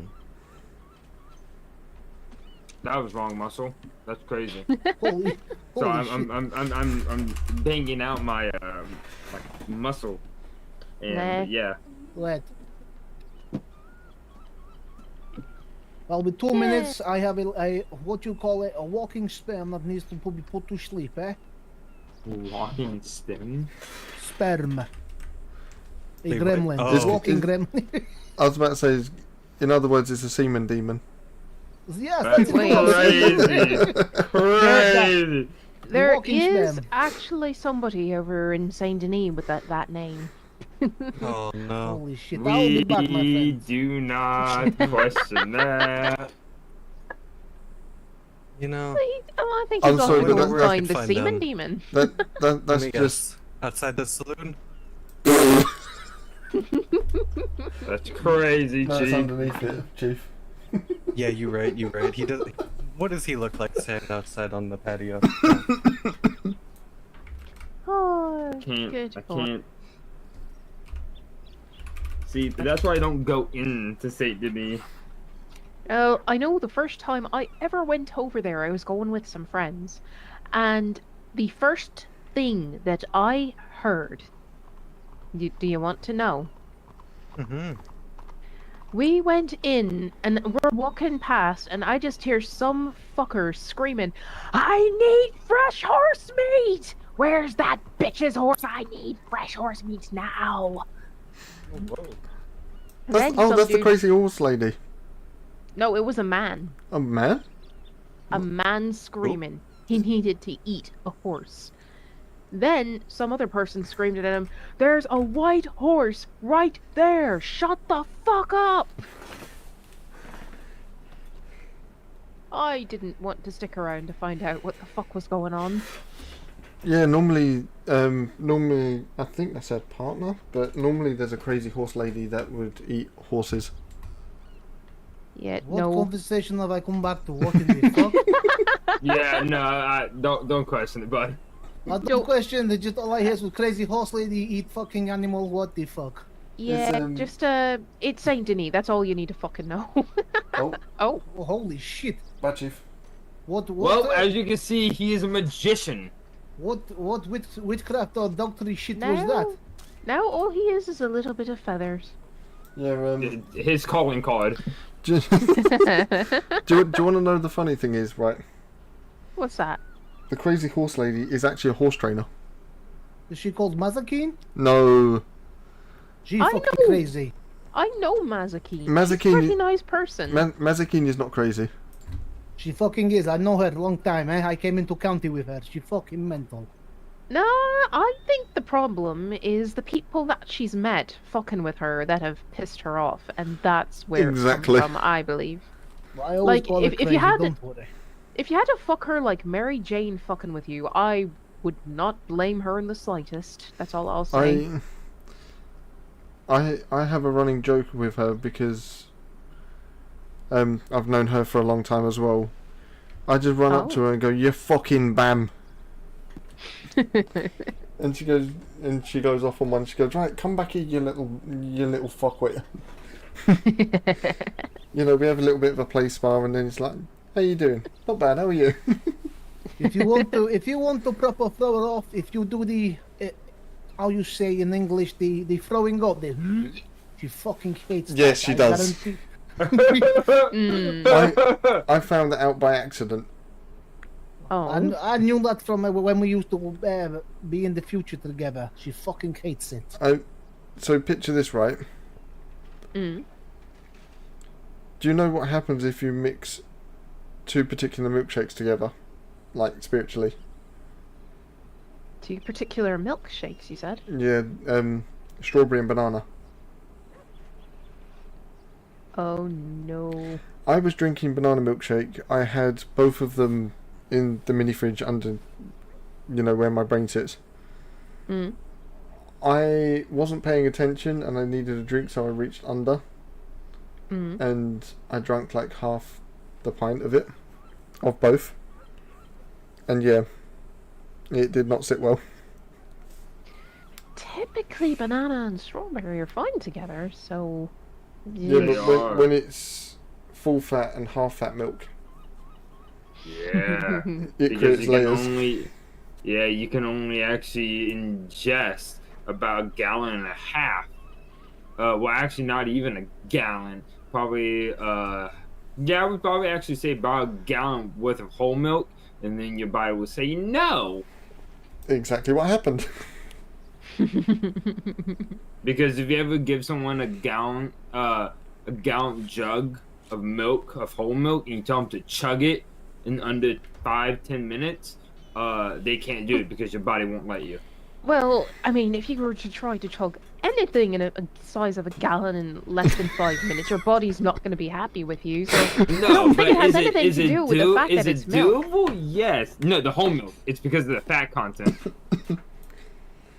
Speaker 8: That was wrong, Muscle. That's crazy.
Speaker 10: Holy
Speaker 8: So
Speaker 10: shit.
Speaker 8: I'm banging out my muscle, and yeah.
Speaker 10: Let. Well, with 2 minutes, I have a what you call it, a walking sperm that needs to be put to sleep, eh?
Speaker 8: Walking stem.
Speaker 10: Sperm. A
Speaker 9: Wait,
Speaker 10: gremlin.
Speaker 9: oh.
Speaker 10: A walking gremlin.
Speaker 2: I was about to say, in other words, it's a semen demon.
Speaker 10: Yes,
Speaker 8: That's
Speaker 10: that's
Speaker 8: crazy. Crazy.
Speaker 5: There
Speaker 10: Walking
Speaker 5: is
Speaker 10: stem.
Speaker 5: actually somebody over in Saint Denis with that name.
Speaker 9: Oh no.
Speaker 10: Holy shit! I'll be back, my
Speaker 8: We
Speaker 10: friend.
Speaker 8: do not question that.
Speaker 9: You know,
Speaker 5: I think
Speaker 2: I'm
Speaker 5: he's
Speaker 2: sorry,
Speaker 5: also
Speaker 2: but
Speaker 5: going
Speaker 2: that-
Speaker 5: to
Speaker 9: I
Speaker 5: find
Speaker 9: could
Speaker 5: the
Speaker 9: find
Speaker 5: semen
Speaker 9: them.
Speaker 5: demon.
Speaker 2: That's
Speaker 9: let me
Speaker 2: just.
Speaker 9: guess. Outside the saloon?
Speaker 8: That's crazy,
Speaker 2: No, it's
Speaker 8: Chief.
Speaker 2: underneath it, Chief.
Speaker 9: Yeah, you're right. He does. What does he look like standing outside on the patio?
Speaker 5: Oh,
Speaker 8: I can't.
Speaker 5: good
Speaker 8: I
Speaker 5: boy.
Speaker 8: can't. See, that's why I don't go into Saint Denis.
Speaker 5: Oh, I know the first time I ever went over there, I was going with some friends, and the first thing that I heard. Do you want to know?
Speaker 9: Mm-hmm.
Speaker 5: We went in and we're walking past, and I just hear some fucker screaming, "I need fresh horse meat! Where's that bitch's horse? I need fresh horse meat now!" And then some
Speaker 2: That's the
Speaker 5: dude-
Speaker 2: crazy horse lady.
Speaker 5: No, it was a man.
Speaker 2: A man?
Speaker 5: A man screaming. He needed to eat a horse. Then some other person screamed at him, "There's a white horse right there! Shut the fuck up!" I didn't want to stick around to find out what the fuck was going on.
Speaker 2: Yeah, normally I think that's her partner, but normally there's a crazy horse lady that would eat horses.
Speaker 5: Yeah,
Speaker 10: What
Speaker 5: no.
Speaker 10: conversation have I come back to? What in the fuck?
Speaker 8: Yeah, no, don't question it, bud.
Speaker 10: I don't question it. Just all I hear is crazy horse lady eat fucking animal. What the fuck?
Speaker 5: Yeah, just it's Saint Denis. That's all you need to fucking know.
Speaker 2: Oh,
Speaker 5: Oh,
Speaker 10: Oh, holy shit!
Speaker 2: bye, Chief.
Speaker 10: What?
Speaker 8: Well, as you can see, he is a magician.
Speaker 10: What witchcraft or doctory shit
Speaker 5: now,
Speaker 10: was that?
Speaker 5: now all he is a little bit of feathers.
Speaker 2: Yeah,
Speaker 8: His calling card.
Speaker 2: do you want to know the funny thing is, right?
Speaker 5: What's that?
Speaker 2: The crazy horse lady is actually a horse trainer.
Speaker 10: Is she called Mazakine?
Speaker 2: No.
Speaker 10: She
Speaker 5: I
Speaker 10: fucking
Speaker 5: know.
Speaker 10: crazy.
Speaker 5: I know Mazakine.
Speaker 2: Mazakine-
Speaker 5: She's a pretty nice person.
Speaker 2: Mazakine is not crazy.
Speaker 10: She fucking is. I know her a long time. I came into county with her. She fucking mental.
Speaker 5: No, I think the problem is the people that she's met fucking with her that have pissed her off, and that's where
Speaker 2: Exactly.
Speaker 5: it comes from, I believe.
Speaker 10: I always
Speaker 5: Like,
Speaker 10: call her
Speaker 5: if
Speaker 10: crazy,
Speaker 5: you had
Speaker 10: don't worry.
Speaker 5: If you had to fuck her like Mary Jane fucking with you, I would not blame her in the slightest. That's all I'll say.
Speaker 2: I have a running joke with her because I've known her for a long time as well. I just run up to her and go, "You fucking bam," and she goes off on one. She goes, "Right, come back here, you little fuckwit." You know, we have a little bit of a play spar, and then it's like, "How you doing? Not bad. How are you?"
Speaker 10: If you want to proper throw her off, if you do the how you say in English the throwing up, she fucking hates.
Speaker 2: Yes,
Speaker 10: that,
Speaker 2: she
Speaker 10: I
Speaker 2: does.
Speaker 10: guarantee.
Speaker 2: I found that out by accident.
Speaker 5: Oh.
Speaker 10: I knew that from when we used to be in the future together. She fucking hates it.
Speaker 2: So picture this, right?
Speaker 5: Mm.
Speaker 2: Do you know what happens if you mix two particular milkshakes together, like spiritually?
Speaker 5: Two particular milkshakes, you said?
Speaker 2: Yeah, strawberry and banana.
Speaker 5: Oh no.
Speaker 2: I was drinking banana milkshake. I had both of them in the mini fridge under, where my brain sits.
Speaker 5: Mm.
Speaker 2: I wasn't paying attention and I needed a drink, so I reached under and I drank like half the pint of it, of both. And yeah, it did not sit well.
Speaker 5: Typically, banana and strawberry are fine together, so...
Speaker 2: Yeah,
Speaker 8: They
Speaker 2: but
Speaker 8: are.
Speaker 2: when it's full fat and half fat milk,
Speaker 8: Yeah.
Speaker 2: it
Speaker 8: Because
Speaker 2: creates
Speaker 8: you can
Speaker 2: layers.
Speaker 8: only, yeah, you can only actually ingest about a gallon and a half. Well, actually, not even a gallon. Probably, yeah, I would probably actually say about a gallon worth of whole milk, and then your body will say no.
Speaker 2: Exactly what happened.
Speaker 8: Because if you ever give someone a gallon jug of milk, of whole milk, and you tell them to chug it in under 5-10 minutes, they can't do it because your body won't let you.
Speaker 5: Well, I mean, if you were to try to chug anything in a size of a gallon in less than 5 minutes, your body's not going to be happy with you. So I
Speaker 8: No,
Speaker 5: don't
Speaker 8: but
Speaker 5: think it has
Speaker 8: is it
Speaker 5: anything
Speaker 8: is
Speaker 5: to
Speaker 8: it
Speaker 5: do with the fact
Speaker 8: is
Speaker 5: that
Speaker 8: it
Speaker 5: it's milk.
Speaker 8: doable? Yes. No, the whole milk. It's because of the fat content.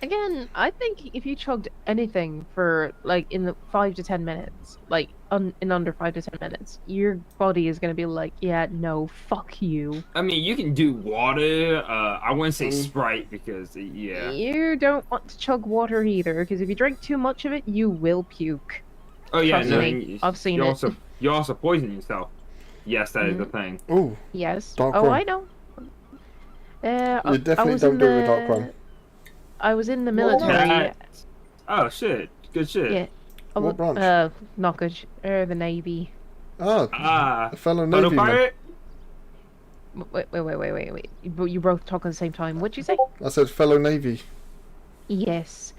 Speaker 5: Again, I think if you chugged anything for like in the 5 to 10 minutes, like in under 5 to 10 minutes, your body is going to be like, yeah, no, fuck you.
Speaker 8: I mean, you can do water. I wouldn't say Sprite because yeah.
Speaker 5: You don't want to chug water either, because if you drink too much of it, you will puke.
Speaker 8: Oh yeah,
Speaker 5: Trust
Speaker 8: no.
Speaker 5: me, I've seen
Speaker 8: you
Speaker 5: it.
Speaker 8: you also poison yourself. Yes, that is the thing.
Speaker 2: Ooh,
Speaker 5: Yes.
Speaker 2: Dark
Speaker 5: Oh,
Speaker 2: rum.
Speaker 5: I know.
Speaker 2: You definitely don't do it with dark rum.
Speaker 5: I was in the
Speaker 10: Well,
Speaker 5: military.
Speaker 8: That- Oh shit! Good shit.
Speaker 5: Yeah.
Speaker 2: What branch?
Speaker 5: Not good. The Navy.
Speaker 2: Ah, a fellow
Speaker 8: Photo
Speaker 2: Navy man.
Speaker 8: pirate?
Speaker 5: Wait. You both talk at the same time. What'd you say?
Speaker 2: I said fellow Navy.
Speaker 5: Yes.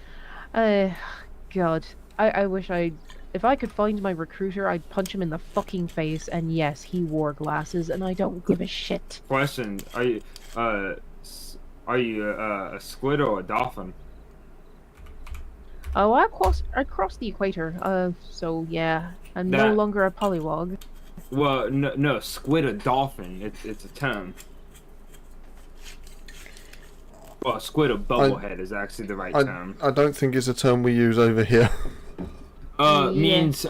Speaker 5: God. I wish if I could find my recruiter, I'd punch him in the fucking face, and yes, he wore glasses, and I don't give a shit.
Speaker 8: Question: Are you a squid or a dolphin?
Speaker 5: Oh, I crossed the equator, so yeah. I'm no
Speaker 8: That-
Speaker 5: longer a polywog.
Speaker 8: Well, no, squid or dolphin. It's a term. Well, squid or bubblehead is actually the right term.
Speaker 2: I don't think it's a term we use over here.
Speaker 5: Yeah.
Speaker 8: Means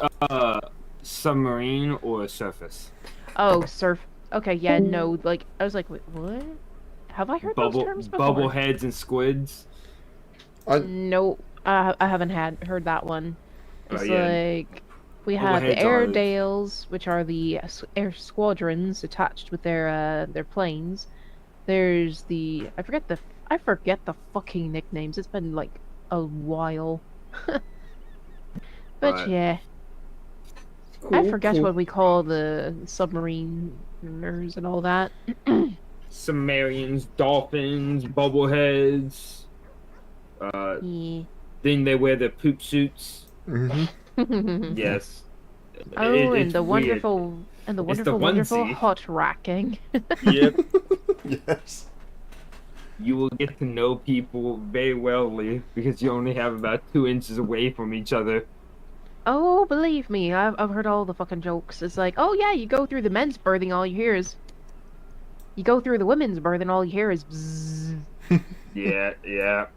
Speaker 8: submarine or surface.
Speaker 5: Oh, surf. Okay, yeah, no, like, I was like, wait, what? Have I heard those terms before?
Speaker 8: Bubbleheads and squids.
Speaker 5: No, I haven't heard that one. It's
Speaker 8: yeah.
Speaker 5: like we have the
Speaker 8: Bubbleheads are-
Speaker 5: Airedales, which are the air squadrons attached with their planes. There's the I forget the fucking nicknames. It's been like a while. But
Speaker 8: Right.
Speaker 5: yeah, I forget what we call the submariners and all that.
Speaker 8: Sumerians, dolphins, bubbleheads.
Speaker 5: Yeah.
Speaker 8: Then they wear their poop suits.
Speaker 2: Mm-hmm.
Speaker 8: Yes.
Speaker 5: Oh,
Speaker 8: It-
Speaker 5: and
Speaker 8: it's
Speaker 5: the
Speaker 8: weird.
Speaker 5: wonderful
Speaker 8: It's the
Speaker 5: wonderful
Speaker 8: onesie.
Speaker 5: hot racking.
Speaker 8: Yep.
Speaker 2: Yes.
Speaker 8: You will get to know people very wellly because you only have about 2 inches away from each other.
Speaker 5: Oh, believe me, I've heard all the fucking jokes. It's like, oh yeah, you go through the men's birthing, all you hear is. You go through the women's birthing, all you hear is. Bzzz.
Speaker 8: Yeah.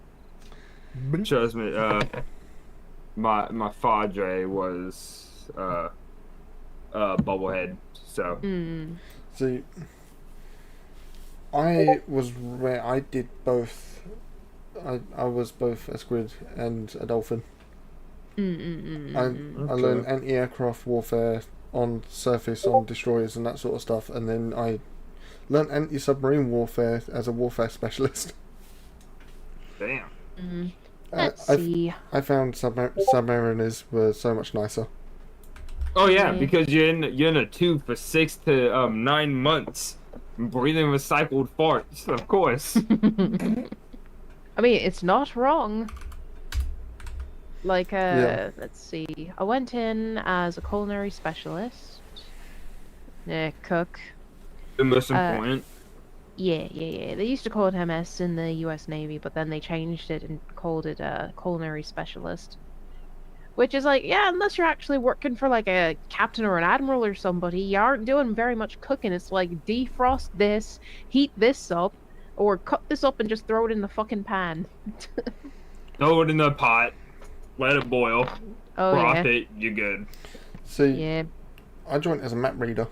Speaker 8: Trust me. My father was bubblehead. So
Speaker 5: Mm.
Speaker 2: See, I did both. I was both a squid and a dolphin. I learned anti-aircraft warfare on surface, on destroyers and that sort of stuff, and then I learned anti-submarine warfare as a warfare specialist.
Speaker 8: damn.
Speaker 5: Let's
Speaker 2: I
Speaker 5: see.
Speaker 2: found submariners were so much nicer.
Speaker 8: Oh yeah,
Speaker 5: Yeah.
Speaker 8: because you're in a tube for 6 to 9 months, breathing recycled farts. Of course.
Speaker 5: I mean, it's not wrong. Like,
Speaker 2: Yeah.
Speaker 5: let's see. I went in as a culinary specialist. Cook.
Speaker 8: The most important.
Speaker 5: Yeah. They used to call it MS in the U.S. Navy, but then they changed it and called it a culinary specialist. Which is like, yeah, unless you're actually working for like a captain or an admiral or somebody, you aren't doing very much cooking. It's like defrost this, heat this up, or cut this up and just throw it in the fucking pan.
Speaker 8: throw it in the pot, let it boil,
Speaker 5: Oh
Speaker 8: broth
Speaker 5: yeah.
Speaker 8: it, you're good.
Speaker 2: See,
Speaker 5: Yeah.
Speaker 2: I joined as a map reader.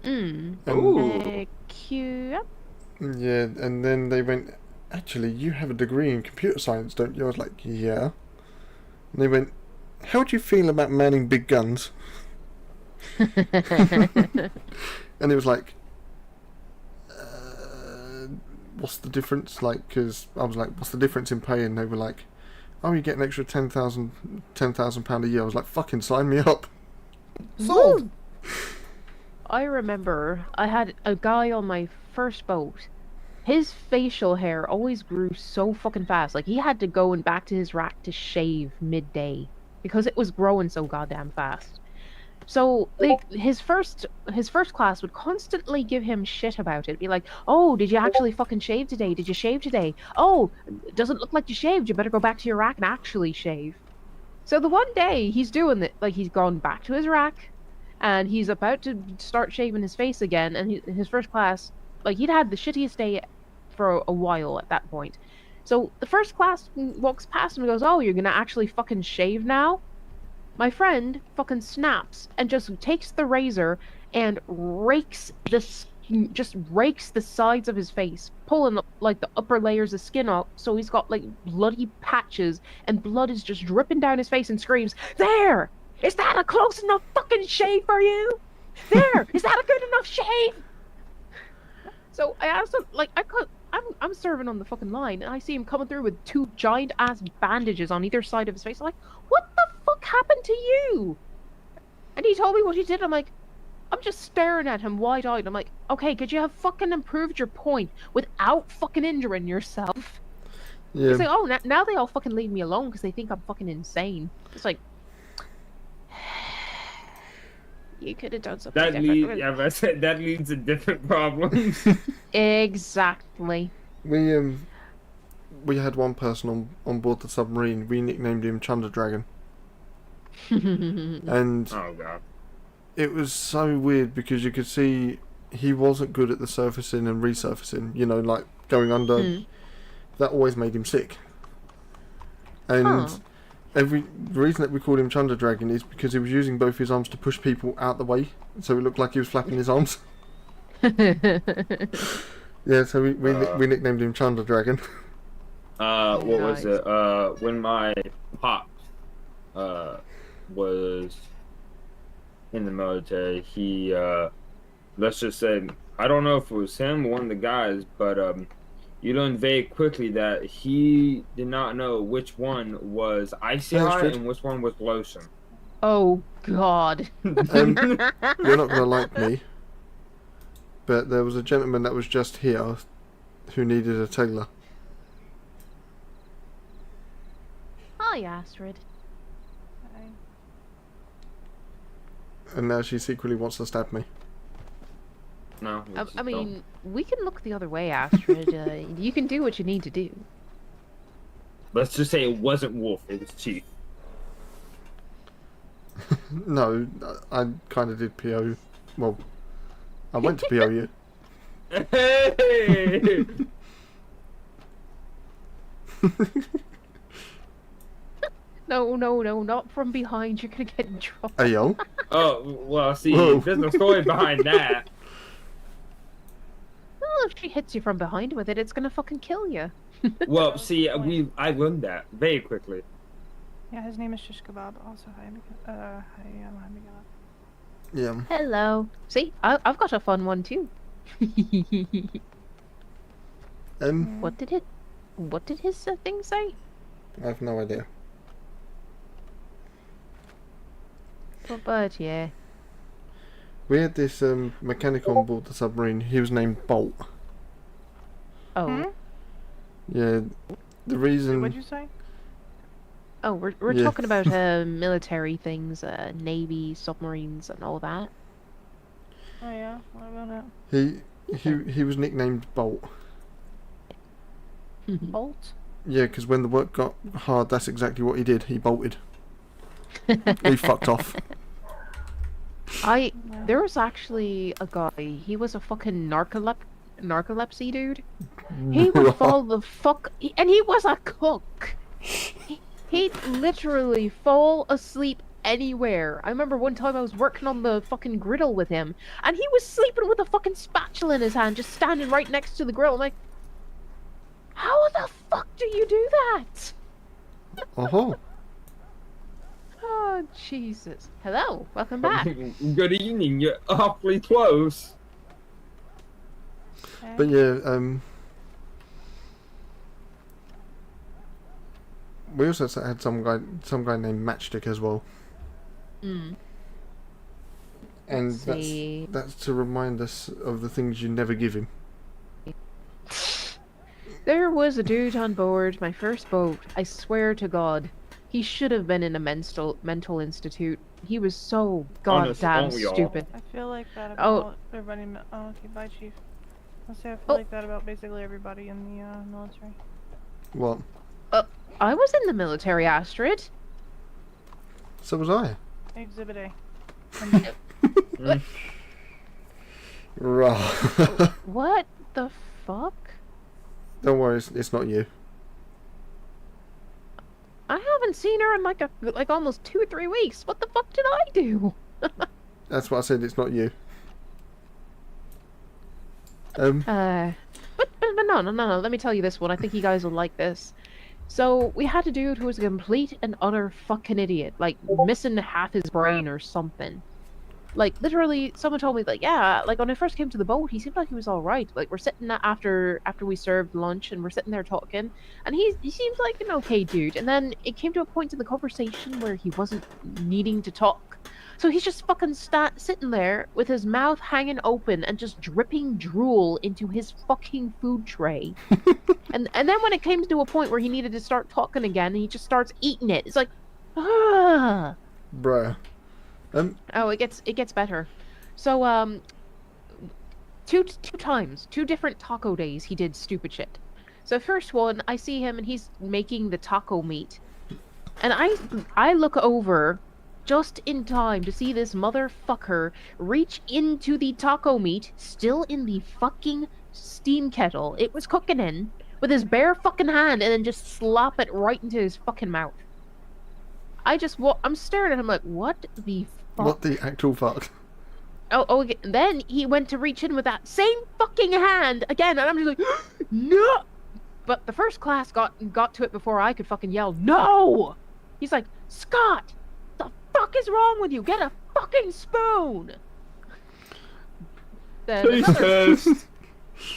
Speaker 5: Mm.
Speaker 8: Ooh.
Speaker 5: Cute.
Speaker 2: Yeah, and then they went, actually, you have a degree in computer science, don't you? I was like, yeah. And they went, how do you feel about manning big guns? And it was like, what's the difference? Like, because I was like, what's the difference in pay? And they were like, oh, you get an extra £10,000 a year. I was like, fucking sign me up.
Speaker 10: Sold.
Speaker 5: I remember I had a guy on my first boat. His facial hair always grew so fucking fast. Like he had to go and back to his rack to shave midday because it was growing so goddamn fast. So like his first class would constantly give him shit about it. Be like, "Oh, did you actually fucking shave today? Did you shave today? Oh, it doesn't look like you shaved. You better go back to your rack and actually shave." So the one day he's doing it, like he's gone back to his rack, and he's about to start shaving his face again. And his first class, like he'd had the shittiest day for a while at that point. So the first class walks past him and goes, "Oh, you're gonna actually fucking shave now?" My friend fucking snaps and just takes the razor and just rakes the sides of his face, pulling like the upper layers of skin off, so he's got like bloody patches and blood is just dripping down his face, and screams, "There! Is that a close enough fucking shave for you? There! Is that a good enough shave?" So I asked him, like, I'm serving on the fucking line, and I see him coming through with 2 giant ass bandages on either side of his face. I'm like, what the fuck happened to you? And he told me what he did. I'm like, I'm just staring at him wide-eyed. I'm like, okay, could you have fucking improved your point without fucking injuring yourself?
Speaker 2: Yeah.
Speaker 5: He's like, oh, now they all fucking leave me alone because they think I'm fucking insane. It's like, you could have done something different.
Speaker 8: Yeah, but I said that leads to different problems.
Speaker 5: Exactly.
Speaker 2: We had one person on board the submarine. We nicknamed him Chunder Dragon. And
Speaker 8: Oh god.
Speaker 2: it was so weird because you could see he wasn't good at the surfacing and resurfacing, you know, like going under. That always made him sick. And the reason that we called him Chunder Dragon is because he was using both his arms to push people out the way, so it looked like he was flapping his arms. Yeah, so we nicknamed him Chunder Dragon.
Speaker 8: What was it? When my pops was in the military, he let's just say, I don't know if it was him or one of the guys, but you learned very quickly that he did not know which one was icy hot and which one was lotion.
Speaker 5: Oh god.
Speaker 2: You're not gonna like me, but there was a gentleman that was just here who needed a tailor.
Speaker 5: Hi, Astrid.
Speaker 2: And now she secretly wants to stab me.
Speaker 8: No.
Speaker 5: I mean, we can look the other way, Astrid. You can do what you need to do.
Speaker 8: Let's just say it wasn't Wolf, it was Chief.
Speaker 2: No, I kind of did PO. Well, I went to PO you.
Speaker 8: Hey!
Speaker 5: No, not from behind. You're gonna get in trouble.
Speaker 2: Hey, yo.
Speaker 8: Oh, well, see,
Speaker 2: Whoa.
Speaker 8: there's no story behind that.
Speaker 5: Well, if she hits you from behind with it, it's gonna fucking kill you.
Speaker 8: Well, see, I learned that very quickly.
Speaker 11: Yeah, his name is Shish Kebab. Also, hi, Miguel.
Speaker 2: Yeah.
Speaker 5: Hello. See, I've got a fun one too. What did his thing say?
Speaker 2: I have no idea.
Speaker 5: But yeah.
Speaker 2: We had this mechanic on board the submarine. He was named Bolt.
Speaker 5: Oh.
Speaker 2: Yeah. The reason.
Speaker 11: What'd you say?
Speaker 5: Oh, we're
Speaker 2: Yeah.
Speaker 5: talking about military things, navy, submarines, and all that.
Speaker 11: Oh yeah, what about it?
Speaker 2: He was nicknamed Bolt.
Speaker 11: Bolt?
Speaker 2: Yeah, because when the work got hard, that's exactly what he did. He bolted. He fucked off.
Speaker 5: There was actually a guy. He was a fucking narcolepsy dude. He would fall the fuck, and he was a cook. He'd literally fall asleep anywhere. I remember one time I was working on the fucking griddle with him, and he was sleeping with a fucking spatula in his hand, just standing right next to the grill. I'm like, how the fuck do you do that?
Speaker 2: Oh.
Speaker 5: Oh, Jesus. Hello, welcome back.
Speaker 8: Good evening, you're awfully close.
Speaker 2: But yeah, we also had some guy named Matchstick as well.
Speaker 5: Mm.
Speaker 2: And
Speaker 5: See.
Speaker 2: that's to remind us of the things you never give him.
Speaker 5: There was a dude on board my first boat. I swear to God, he should have been in a mental institute. He was so goddamn stupid.
Speaker 11: I feel like that
Speaker 5: Oh.
Speaker 11: about everybody. Oh, okay, bye, Chief. I'll say I feel like that about basically everybody in the military.
Speaker 2: What?
Speaker 5: I was in the military, Astrid.
Speaker 2: So was I.
Speaker 11: Exhibit A.
Speaker 2: Right.
Speaker 5: What the fuck?
Speaker 2: Don't worry, it's not you.
Speaker 5: I haven't seen her in like almost 2 or 3 weeks. What the fuck did I do?
Speaker 2: That's what I said, it's not you.
Speaker 5: But no, let me tell you this one. I think you guys will like this. So, we had a dude who was a complete and utter fucking idiot. Like, missing half his brain or something. Like, literally, someone told me, like, yeah, like, when I first came to the boat, he seemed like he was alright. Like, we're sitting after we served lunch, and we're sitting there talking, and he seems like an okay dude. And then it came to a point in the conversation where he wasn't needing to talk. So he's just fucking sitting there with his mouth hanging open and just dripping drool into his fucking food tray. and then when it came to a point where he needed to start talking again, he just starts eating it. It's like, ah.
Speaker 2: Bruh.
Speaker 5: Oh, it gets better. So two times, 2 different taco days, he did stupid shit. So first one, I see him and he's making the taco meat, and I look over just in time to see this motherfucker reach into the taco meat, still in the fucking steam kettle it was cooking in, with his bare fucking hand, and then just slap it right into his fucking mouth. I'm staring at him like, what the fuck?
Speaker 2: What the actual fuck?
Speaker 5: Oh, okay. Then he went to reach in with that same fucking hand again, and I'm just like, no! But the first class got to it before I could fucking yell, no! He's like, Scott! The fuck is wrong with you? Get a fucking spoon!
Speaker 8: Taste.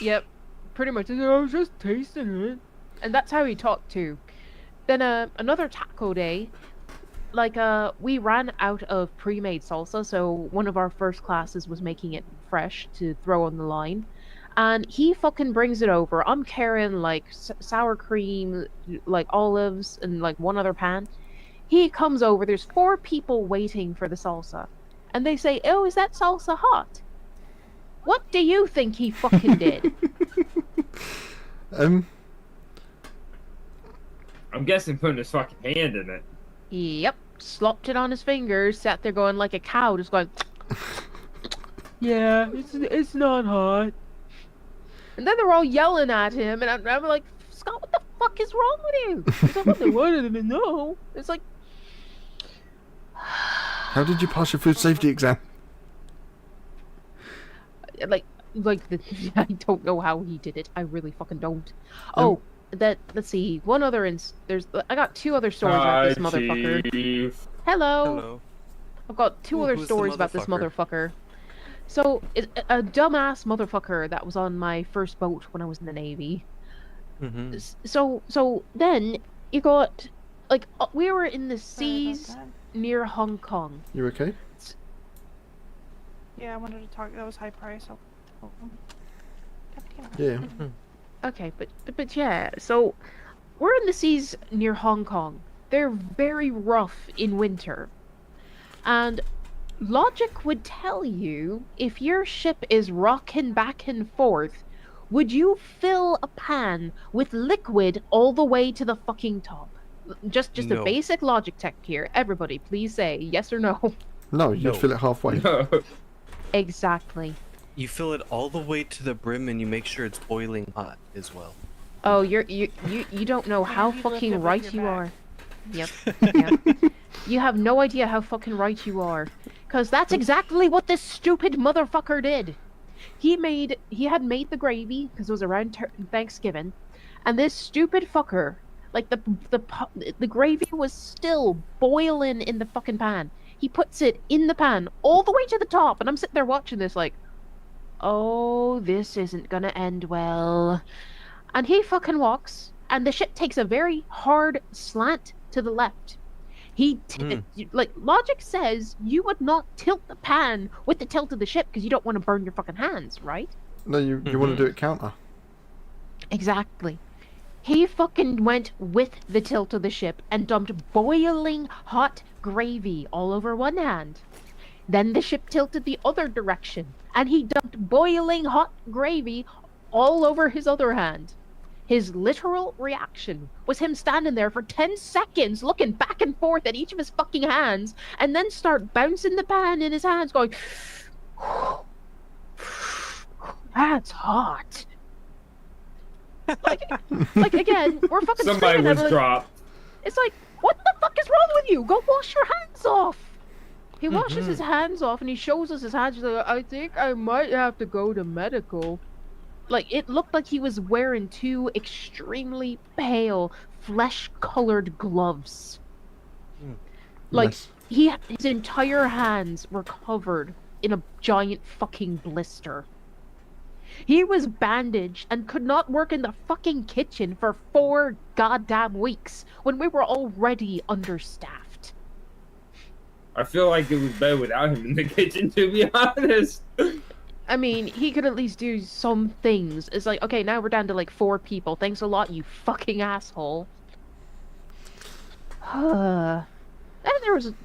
Speaker 5: Yep, pretty much. I was just tasting it. And that's how he talked too. Then another taco day, like we ran out of pre-made salsa, so one of our first classes was making it fresh to throw on the line. And he fucking brings it over. I'm carrying like sour cream, like olives, and like one other pan. He comes over, there's 4 people waiting for the salsa. And they say, oh, is that salsa hot? What do you think he fucking did?
Speaker 8: I'm guessing putting his fucking hand in it.
Speaker 5: Yep, slopped it on his fingers, sat there going like a cow, just going, yeah, it's not hot. And then they're all yelling at him, and I'm like, Scott, what the fuck is wrong with you? It's like, what they wanted him to know. It's like,
Speaker 2: How did you pass your food safety exam?
Speaker 5: like I don't know how he did it. I really fucking don't. Oh, let's see. One other I got 2 other stories about this motherfucker.
Speaker 8: Chief.
Speaker 5: Hello. I've got 2 other stories about this motherfucker. So, a dumbass motherfucker that was on my first boat when I was in the Navy.
Speaker 9: Mm-hmm.
Speaker 5: So then you got, like, we were in the seas near Hong Kong.
Speaker 2: You okay?
Speaker 11: Yeah, I wanted to talk. That was high price.
Speaker 2: Yeah.
Speaker 5: Okay, but yeah. So we're in the seas near Hong Kong. They're very rough in winter, and logic would tell you if your ship is rocking back and forth, would you fill a pan with liquid all the way to the fucking top? Just
Speaker 9: No.
Speaker 5: a basic logic tech here. Everybody, please say yes or no.
Speaker 2: No, you
Speaker 9: No.
Speaker 2: fill it halfway.
Speaker 5: Exactly.
Speaker 9: You fill it all the way to the brim, and you make sure it's boiling hot as well.
Speaker 5: Oh, you don't know how
Speaker 11: you lift it
Speaker 5: fucking
Speaker 11: with
Speaker 5: right
Speaker 11: your
Speaker 5: you
Speaker 11: back.
Speaker 5: are. Yep. You have no idea how fucking right you are. Because that's exactly what this stupid motherfucker did. He had made the gravy, because it was around Thanksgiving, and this stupid fucker, like, the gravy was still boiling in the fucking pan. He puts it in the pan, all the way to the top, and I'm sitting there watching this like, oh, this isn't gonna end well. And he fucking walks, and the ship takes a very hard slant to the left. Like, logic says you would not tilt the pan with the tilt of the ship because you don't want to burn your fucking hands, right?
Speaker 2: No, you want to do it counter.
Speaker 5: Exactly. He fucking went with the tilt of the ship and dumped boiling hot gravy all over one hand. Then the ship tilted the other direction, and he dumped boiling hot gravy all over his other hand. His literal reaction was him standing there for 10 seconds looking back and forth at each of his fucking hands and then start bouncing the pan in his hands going, that's hot. Like again, we're fucking
Speaker 8: Somebody
Speaker 5: screaming at
Speaker 8: was
Speaker 5: him,
Speaker 8: dropped.
Speaker 5: It's like, what the fuck is wrong with you? Go wash your hands off. He washes his hands off and he shows us his hands. He's like, I think I might have to go to medical. Like, it looked like he was wearing two extremely pale, flesh-colored gloves. Like,
Speaker 2: Nice.
Speaker 5: his entire hands were covered in a giant fucking blister. He was bandaged and could not work in the fucking kitchen for 4 goddamn weeks when we were already understaffed.
Speaker 8: I feel like it was better without him in the kitchen, to be honest.
Speaker 5: I mean, he could at least do some things. It's like, okay, now we're down to like 4 people. Thanks a lot, you fucking asshole. And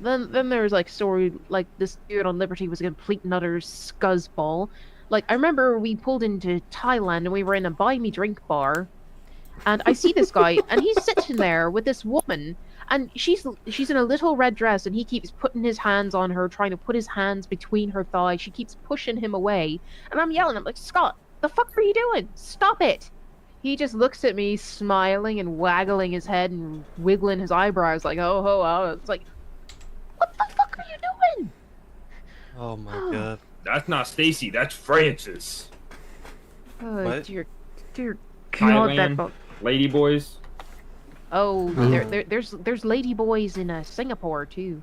Speaker 5: then there was like story like this dude on Liberty was a complete and utter scuzzball. Like, I remember we pulled into Thailand and we were in a buy me drink bar, and I see this guy and he's sitting there with this woman. And she's in a little red dress, and he keeps putting his hands on her, trying to put his hands between her thighs. She keeps pushing him away. And I'm yelling, I'm like, Scott, the fuck are you doing? Stop it! He just looks at me, smiling and waggling his head and wiggling his eyebrows like, oh. It's like, what the fuck are you doing?
Speaker 9: Oh my god.
Speaker 8: That's not Stacy, that's Francis.
Speaker 5: Oh,
Speaker 9: What?
Speaker 5: dear God,
Speaker 8: Thailand,
Speaker 5: that
Speaker 8: lady boys.
Speaker 5: Oh, there's ladyboys in Singapore too.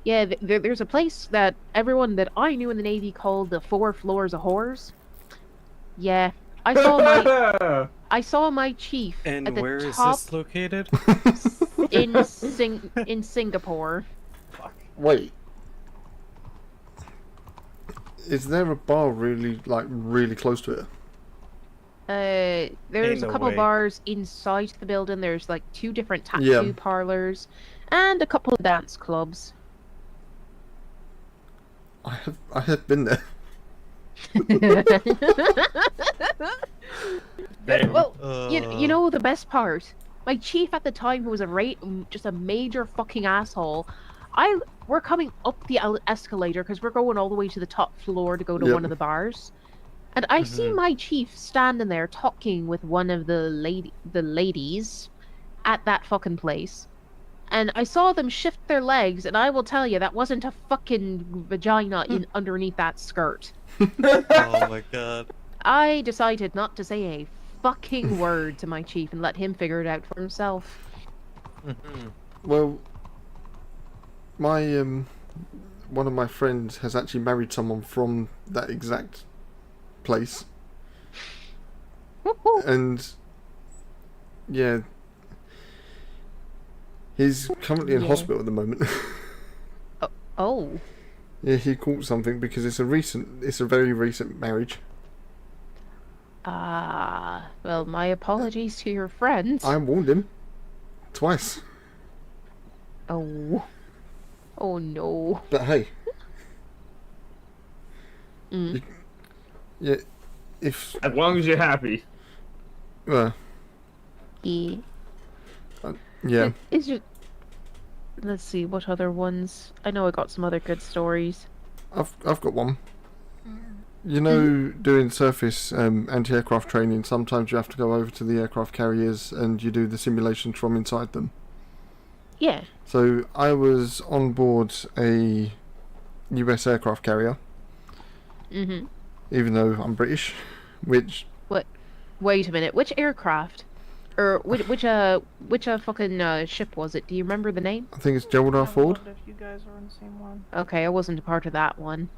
Speaker 5: Yeah, there's a place that everyone that I knew in the Navy called the 4 Floors of Whores. Yeah, I saw my chief
Speaker 9: And
Speaker 5: at the
Speaker 9: where is
Speaker 5: top
Speaker 9: this located?
Speaker 5: in Singapore.
Speaker 2: Wait. Is there a bar really close to it?
Speaker 5: There's
Speaker 9: Ain't
Speaker 5: a
Speaker 9: no
Speaker 5: couple
Speaker 9: way.
Speaker 5: bars inside the building. There's like 2 different tattoo parlors and a couple of dance clubs.
Speaker 2: I have been there.
Speaker 5: Well, you know the best part? My chief at the time, who was just a major fucking asshole, we're coming up the escalator because we're going all the way to the top floor to go to one of the bars. And I see my chief standing there talking with one of the ladies at that fucking place. And I saw them shift their legs, and I will tell you, that wasn't a fucking vagina underneath that skirt.
Speaker 9: Oh my god.
Speaker 5: I decided not to say a fucking word to my chief and let him figure it out for himself.
Speaker 2: Well, my one of my friends has actually married someone from that exact place, and yeah, he's currently in hospital at the moment.
Speaker 5: Oh.
Speaker 2: Yeah, he caught something because it's a very recent marriage.
Speaker 5: Well, my apologies to your friends.
Speaker 2: I warned him twice.
Speaker 5: Oh no.
Speaker 2: But hey, yeah, if
Speaker 8: As long as you're happy.
Speaker 2: yeah,
Speaker 5: It's just... Let's see, what other ones? I know I got some other good stories.
Speaker 2: I've got one. You know, doing surface anti-aircraft training, sometimes you have to go over to the aircraft carriers and you do the simulations from inside them.
Speaker 5: Yeah.
Speaker 2: So I was on board a US aircraft carrier,
Speaker 5: Mhm.
Speaker 2: even though I'm British, which...
Speaker 5: What? Wait a minute. Which aircraft? Or which fucking ship was it? Do you remember the name?
Speaker 2: I think it's Gerald R.
Speaker 11: I
Speaker 2: Ford.
Speaker 11: wondered if you guys were in the same one.
Speaker 5: Okay, I wasn't a part of that one.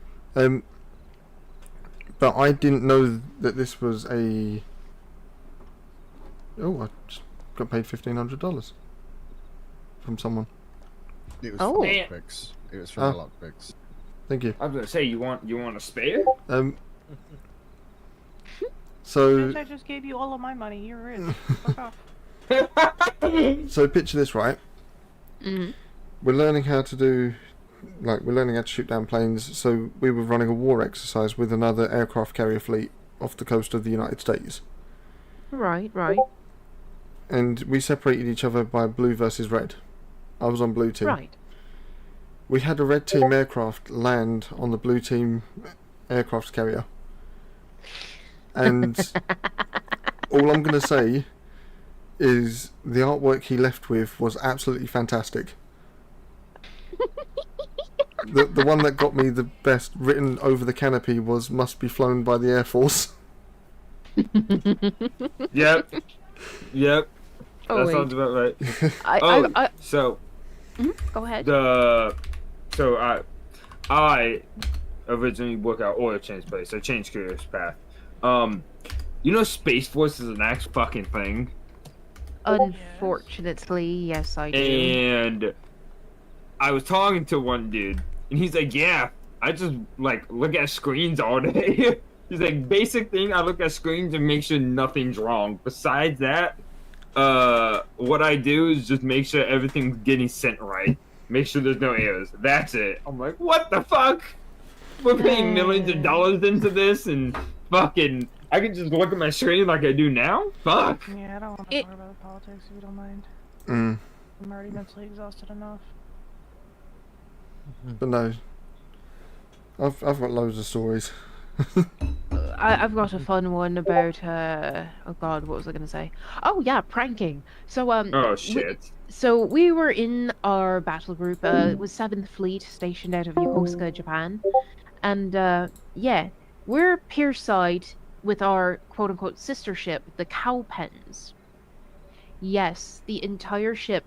Speaker 2: But I didn't know that this was a... Oh, I just got paid $1,500 from someone.
Speaker 12: It was
Speaker 5: Oh.
Speaker 12: from lockpicks. It was from the lockpicks.
Speaker 2: Thank you.
Speaker 8: I was gonna say, you want a spare?
Speaker 2: So...
Speaker 11: Bitch, I just gave you all of my money. You're rich. Fuck off.
Speaker 2: So picture this, right?
Speaker 5: Mm-hmm.
Speaker 2: We're learning how to do... Like, we're learning how to shoot down planes, so we were running a war exercise with another aircraft carrier fleet off the coast of the United States.
Speaker 5: Right.
Speaker 2: And we separated each other by blue versus red. I was on blue team.
Speaker 5: Right.
Speaker 2: We had a red team aircraft land on the blue team aircraft carrier. And all I'm going to say is the artwork he left with was absolutely fantastic. The one that got me the best, written over the canopy, was "Must be flown by the Air Force."
Speaker 8: Yep.
Speaker 5: Oh,
Speaker 8: That
Speaker 5: wait.
Speaker 8: sounds about right.
Speaker 5: I
Speaker 8: So
Speaker 5: Go ahead.
Speaker 8: I originally work at oil change place. I changed careers path. You know, Space Force is an actual fucking thing.
Speaker 5: Unfortunately, yes, I do.
Speaker 8: And I was talking to one dude, and he's like, "Yeah, I just like look at screens all day." He's like, "Basic thing, I look at screens and make sure nothing's wrong. Besides that, what I do is just make sure everything's getting sent right. Make sure there's no errors. That's it." I'm like, "What the fuck? We're paying millions of dollars into this, and fucking, I can just look at my screen like I do now? Fuck."
Speaker 11: Yeah, I don't want to talk about the politics if you don't mind.
Speaker 2: Mm.
Speaker 11: I'm already mentally exhausted enough.
Speaker 2: But no, I've got loads of stories.
Speaker 5: I've got a fun one about oh god, what was I gonna say? Oh yeah, pranking. So
Speaker 8: Oh shit.
Speaker 5: we were in our battle group. It was 7th Fleet, stationed out of Yokosuka, Japan, and yeah, we're pierside with our quote-unquote sister ship, the Cowpens. Yes, the entire ship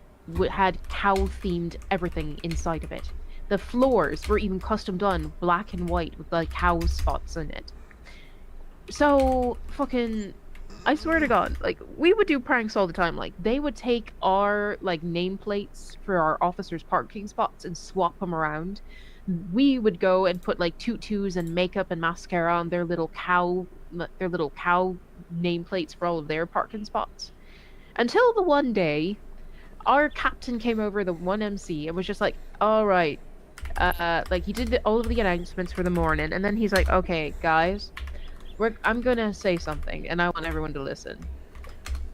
Speaker 5: had cow-themed everything inside of it. The floors were even custom done, black and white, with like cow spots in it. So, fucking, I swear to God, like, we would do pranks all the time. Like, they would take our, like, nameplates for our officers' parking spots and swap them around. We would go and put, like, tutus and makeup and mascara on their little cow nameplates for all of their parking spots. Until the one day, our captain came over, the 1MC, and was just like, alright, like, he did all of the announcements for the morning, and then he's like, okay, guys, I'm gonna say something, and I want everyone to listen.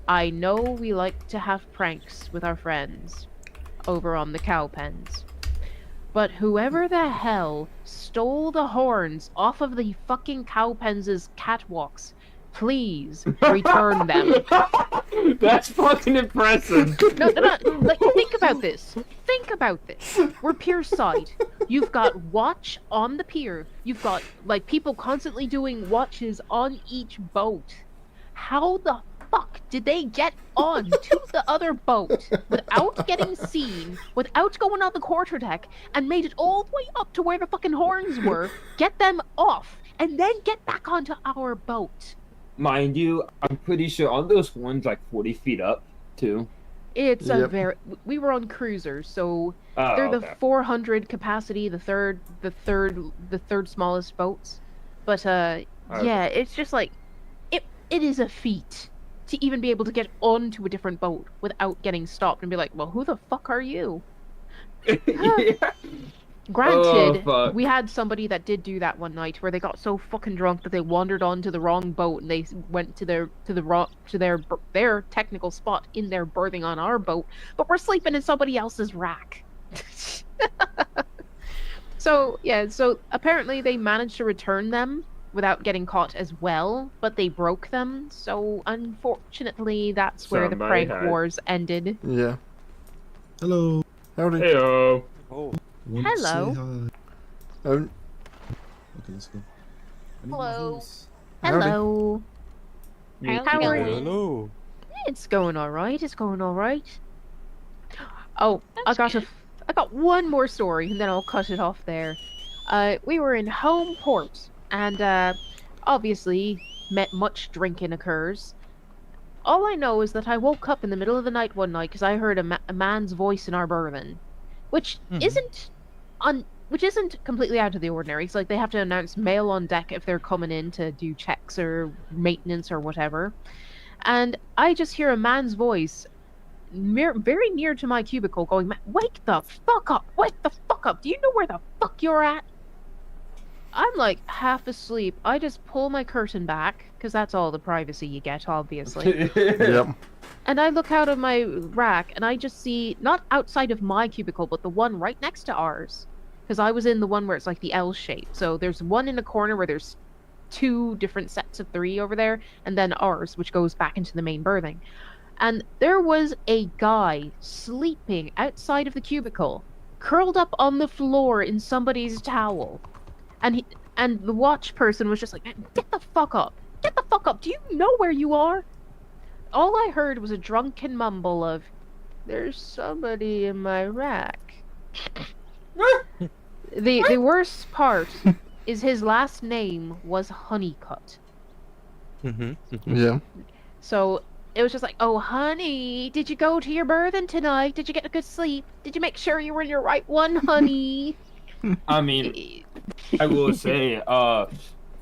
Speaker 5: I know we like to have pranks with our friends over on the Cowpens, but whoever the hell stole the horns off of the fucking Cowpens' catwalks, please return them.
Speaker 8: That's fucking impressive.
Speaker 5: No, like, think about this. We're pier side. You've got watch on the pier. You've got, like, people constantly doing watches on each boat. How the fuck did they get on to the other boat without getting seen, without going on the quarterdeck, and made it all the way up to where the fucking horns were, get them off, and then get back onto our boat?
Speaker 8: Mind you, I'm pretty sure all those ones like 40 feet up, too.
Speaker 5: It's a very. We were on cruisers, so they're the 400 capacity, the third smallest boats. But yeah, it's just like it is a feat to even be able to get onto a different boat without getting stopped and be like, well, who the fuck are you? Granted, we had somebody that did do that one night where they got so fucking drunk that they wandered onto the wrong boat and they went to their technical spot in their berthing on our boat, but we're sleeping in somebody else's rack. So yeah, so apparently they managed to return them, without getting caught as well, but they broke them. So unfortunately, that's where the
Speaker 8: Somebody
Speaker 5: prank
Speaker 8: had-
Speaker 5: wars ended.
Speaker 2: Yeah.
Speaker 13: Hello.
Speaker 2: Howdy.
Speaker 8: Heyo.
Speaker 9: Oh.
Speaker 13: Want to say
Speaker 5: Hello.
Speaker 13: hi.
Speaker 2: Oh,
Speaker 13: Okay, let's go. I need my
Speaker 5: Hello.
Speaker 13: horse.
Speaker 2: howdy.
Speaker 5: Hello. How are you?
Speaker 9: Hello.
Speaker 5: It's going all right. It's going all right. Oh, I got one more story, and then I'll cut it off there. We were in home port, and obviously, much drinking occurs. All I know is that I woke up in the middle of the night one night because I heard a man's voice in our berthing, which isn't completely out of the ordinary. It's like they have to announce mail on deck if they're coming in to do checks or maintenance or whatever. And I just hear a man's voice very near to my cubicle going, "Wake the fuck up! Wake the fuck up! Do you know where the fuck you're at?" I'm like half asleep. I just pull my curtain back, because that's all the privacy you get, obviously.
Speaker 2: Yep.
Speaker 5: And I look out of my rack, and I just see, not outside of my cubicle, but the one right next to ours. Because I was in the one where it's like the L shape. So there's one in the corner where there's 2 different sets of 3 over there, and then ours, which goes back into the main berthing. And there was a guy sleeping outside of the cubicle, curled up on the floor in somebody's towel. And the watch person was just like, "Get the fuck up! Get the fuck up! Do you know where you are?" All I heard was a drunken mumble of, "There's somebody in my rack." The worst part is his last name was Honeycutt.
Speaker 2: Yeah.
Speaker 5: So it was just like, "Oh, honey, did you go to your berthing tonight? Did you get a good sleep? Did you make sure you were in your right one, honey?"
Speaker 8: I mean, I will say,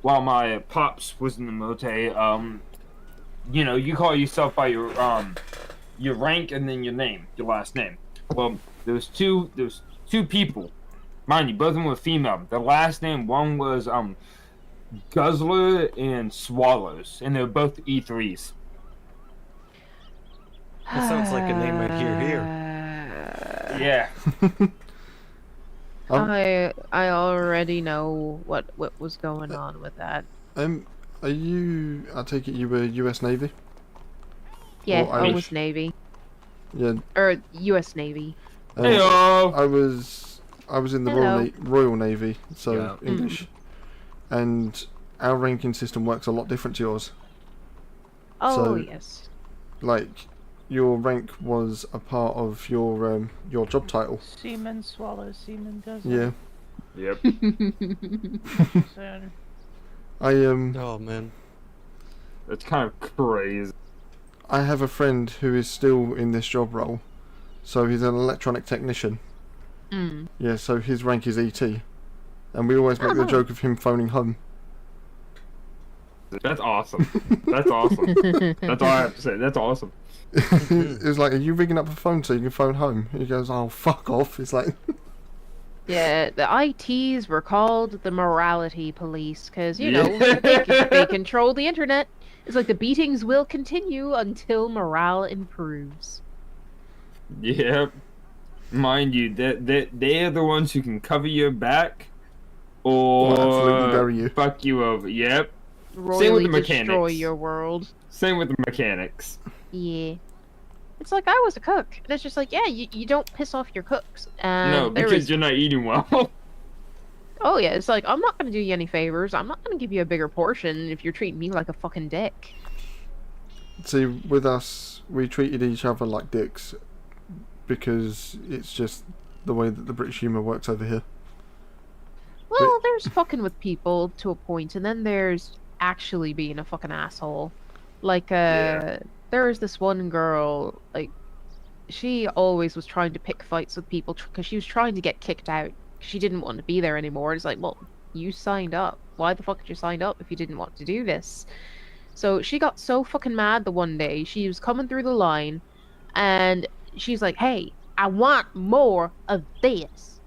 Speaker 8: while my pops was in the military, you know, you call yourself by your rank and then your name, your last name. Well, there was two people, mind you, both of them were female. The last name, one was Guzzler and Swallows, and they were both E3s.
Speaker 9: That sounds like a name I hear here.
Speaker 8: Yeah.
Speaker 5: I already know what was going on with that.
Speaker 2: Are you? I take it you were U.S. Navy.
Speaker 5: Yeah,
Speaker 2: Or
Speaker 5: I
Speaker 2: Irish?
Speaker 5: was Navy.
Speaker 2: Yeah.
Speaker 5: Or U.S. Navy.
Speaker 8: Heyo.
Speaker 2: I was in the Royal Navy, so English, and our ranking system works a lot different to yours.
Speaker 5: Oh
Speaker 2: So,
Speaker 5: yes.
Speaker 2: Like, your rank was a part of your job title.
Speaker 11: Seaman swallows, seaman doesn't.
Speaker 2: Yeah.
Speaker 8: Yep.
Speaker 11: So,
Speaker 9: Oh man.
Speaker 8: That's kind of crazy.
Speaker 2: I have a friend who is still in this job role, so he's an electronic technician. Yeah, so his rank is ET, and we always make the joke of him phoning home.
Speaker 8: That's awesome. That's awesome. That's all I have to say. That's awesome.
Speaker 2: It was like, "Are you ringing up a phone so you can phone home?" He goes, "Oh, fuck off." It's like...
Speaker 5: Yeah, the ITs were called the morality police, because, you know, they control the internet. It's like the beatings will continue until morale improves.
Speaker 8: Yep. Mind you, they're the ones who can cover your back or
Speaker 2: absolutely bury you.
Speaker 8: Fuck you over. Yep.
Speaker 5: Royally
Speaker 8: Same with the
Speaker 5: destroy
Speaker 8: mechanics.
Speaker 5: your world.
Speaker 8: Same with the mechanics.
Speaker 5: Yeah. It's like, I was a cook. And it's just like, yeah, you don't piss off your cooks. And
Speaker 8: No, because you're not eating well.
Speaker 5: Oh yeah, it's like, I'm not gonna do you any favors. I'm not gonna give you a bigger portion if you're treating me like a fucking dick.
Speaker 2: See, with us, we treated each other like dicks because it's just the way that the British humour works over here.
Speaker 5: Well, there's fucking with people to a point, and then there's actually being a fucking asshole. Like, there was this one girl, like, she always was trying to pick fights with people because she was trying to get kicked out. She didn't want to be there anymore. It's like, well, you signed up. Why the fuck did you sign up if you didn't want to do this? So she got so fucking mad the one day. She was coming through the line, and she's like, "Hey, I want more of this."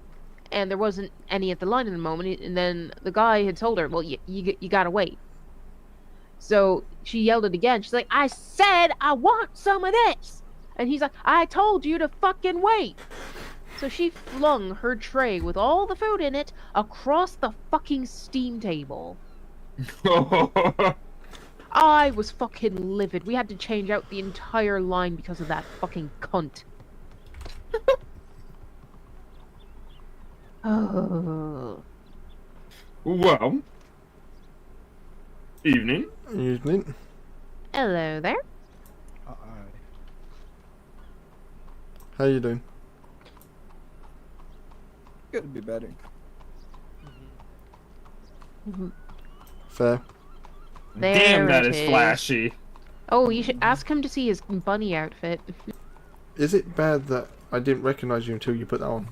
Speaker 5: And there wasn't any at the line in the moment. And then the guy had told her, "Well, you gotta wait." So she yelled it again. She's like, "I said I want some of this." And he's like, "I told you to fucking wait." So she flung her tray with all the food in it across the fucking steam table. I was fucking livid. We had to change out the entire line because of that fucking cunt. Oh.
Speaker 8: Well, evening.
Speaker 2: Evening.
Speaker 5: Hello there.
Speaker 2: How you doing?
Speaker 14: Could be better.
Speaker 2: Fair.
Speaker 8: Damn, that
Speaker 5: it
Speaker 8: is flashy.
Speaker 5: Oh, you should ask him to see his bunny outfit.
Speaker 2: Is it bad that I didn't recognise you until you put that on?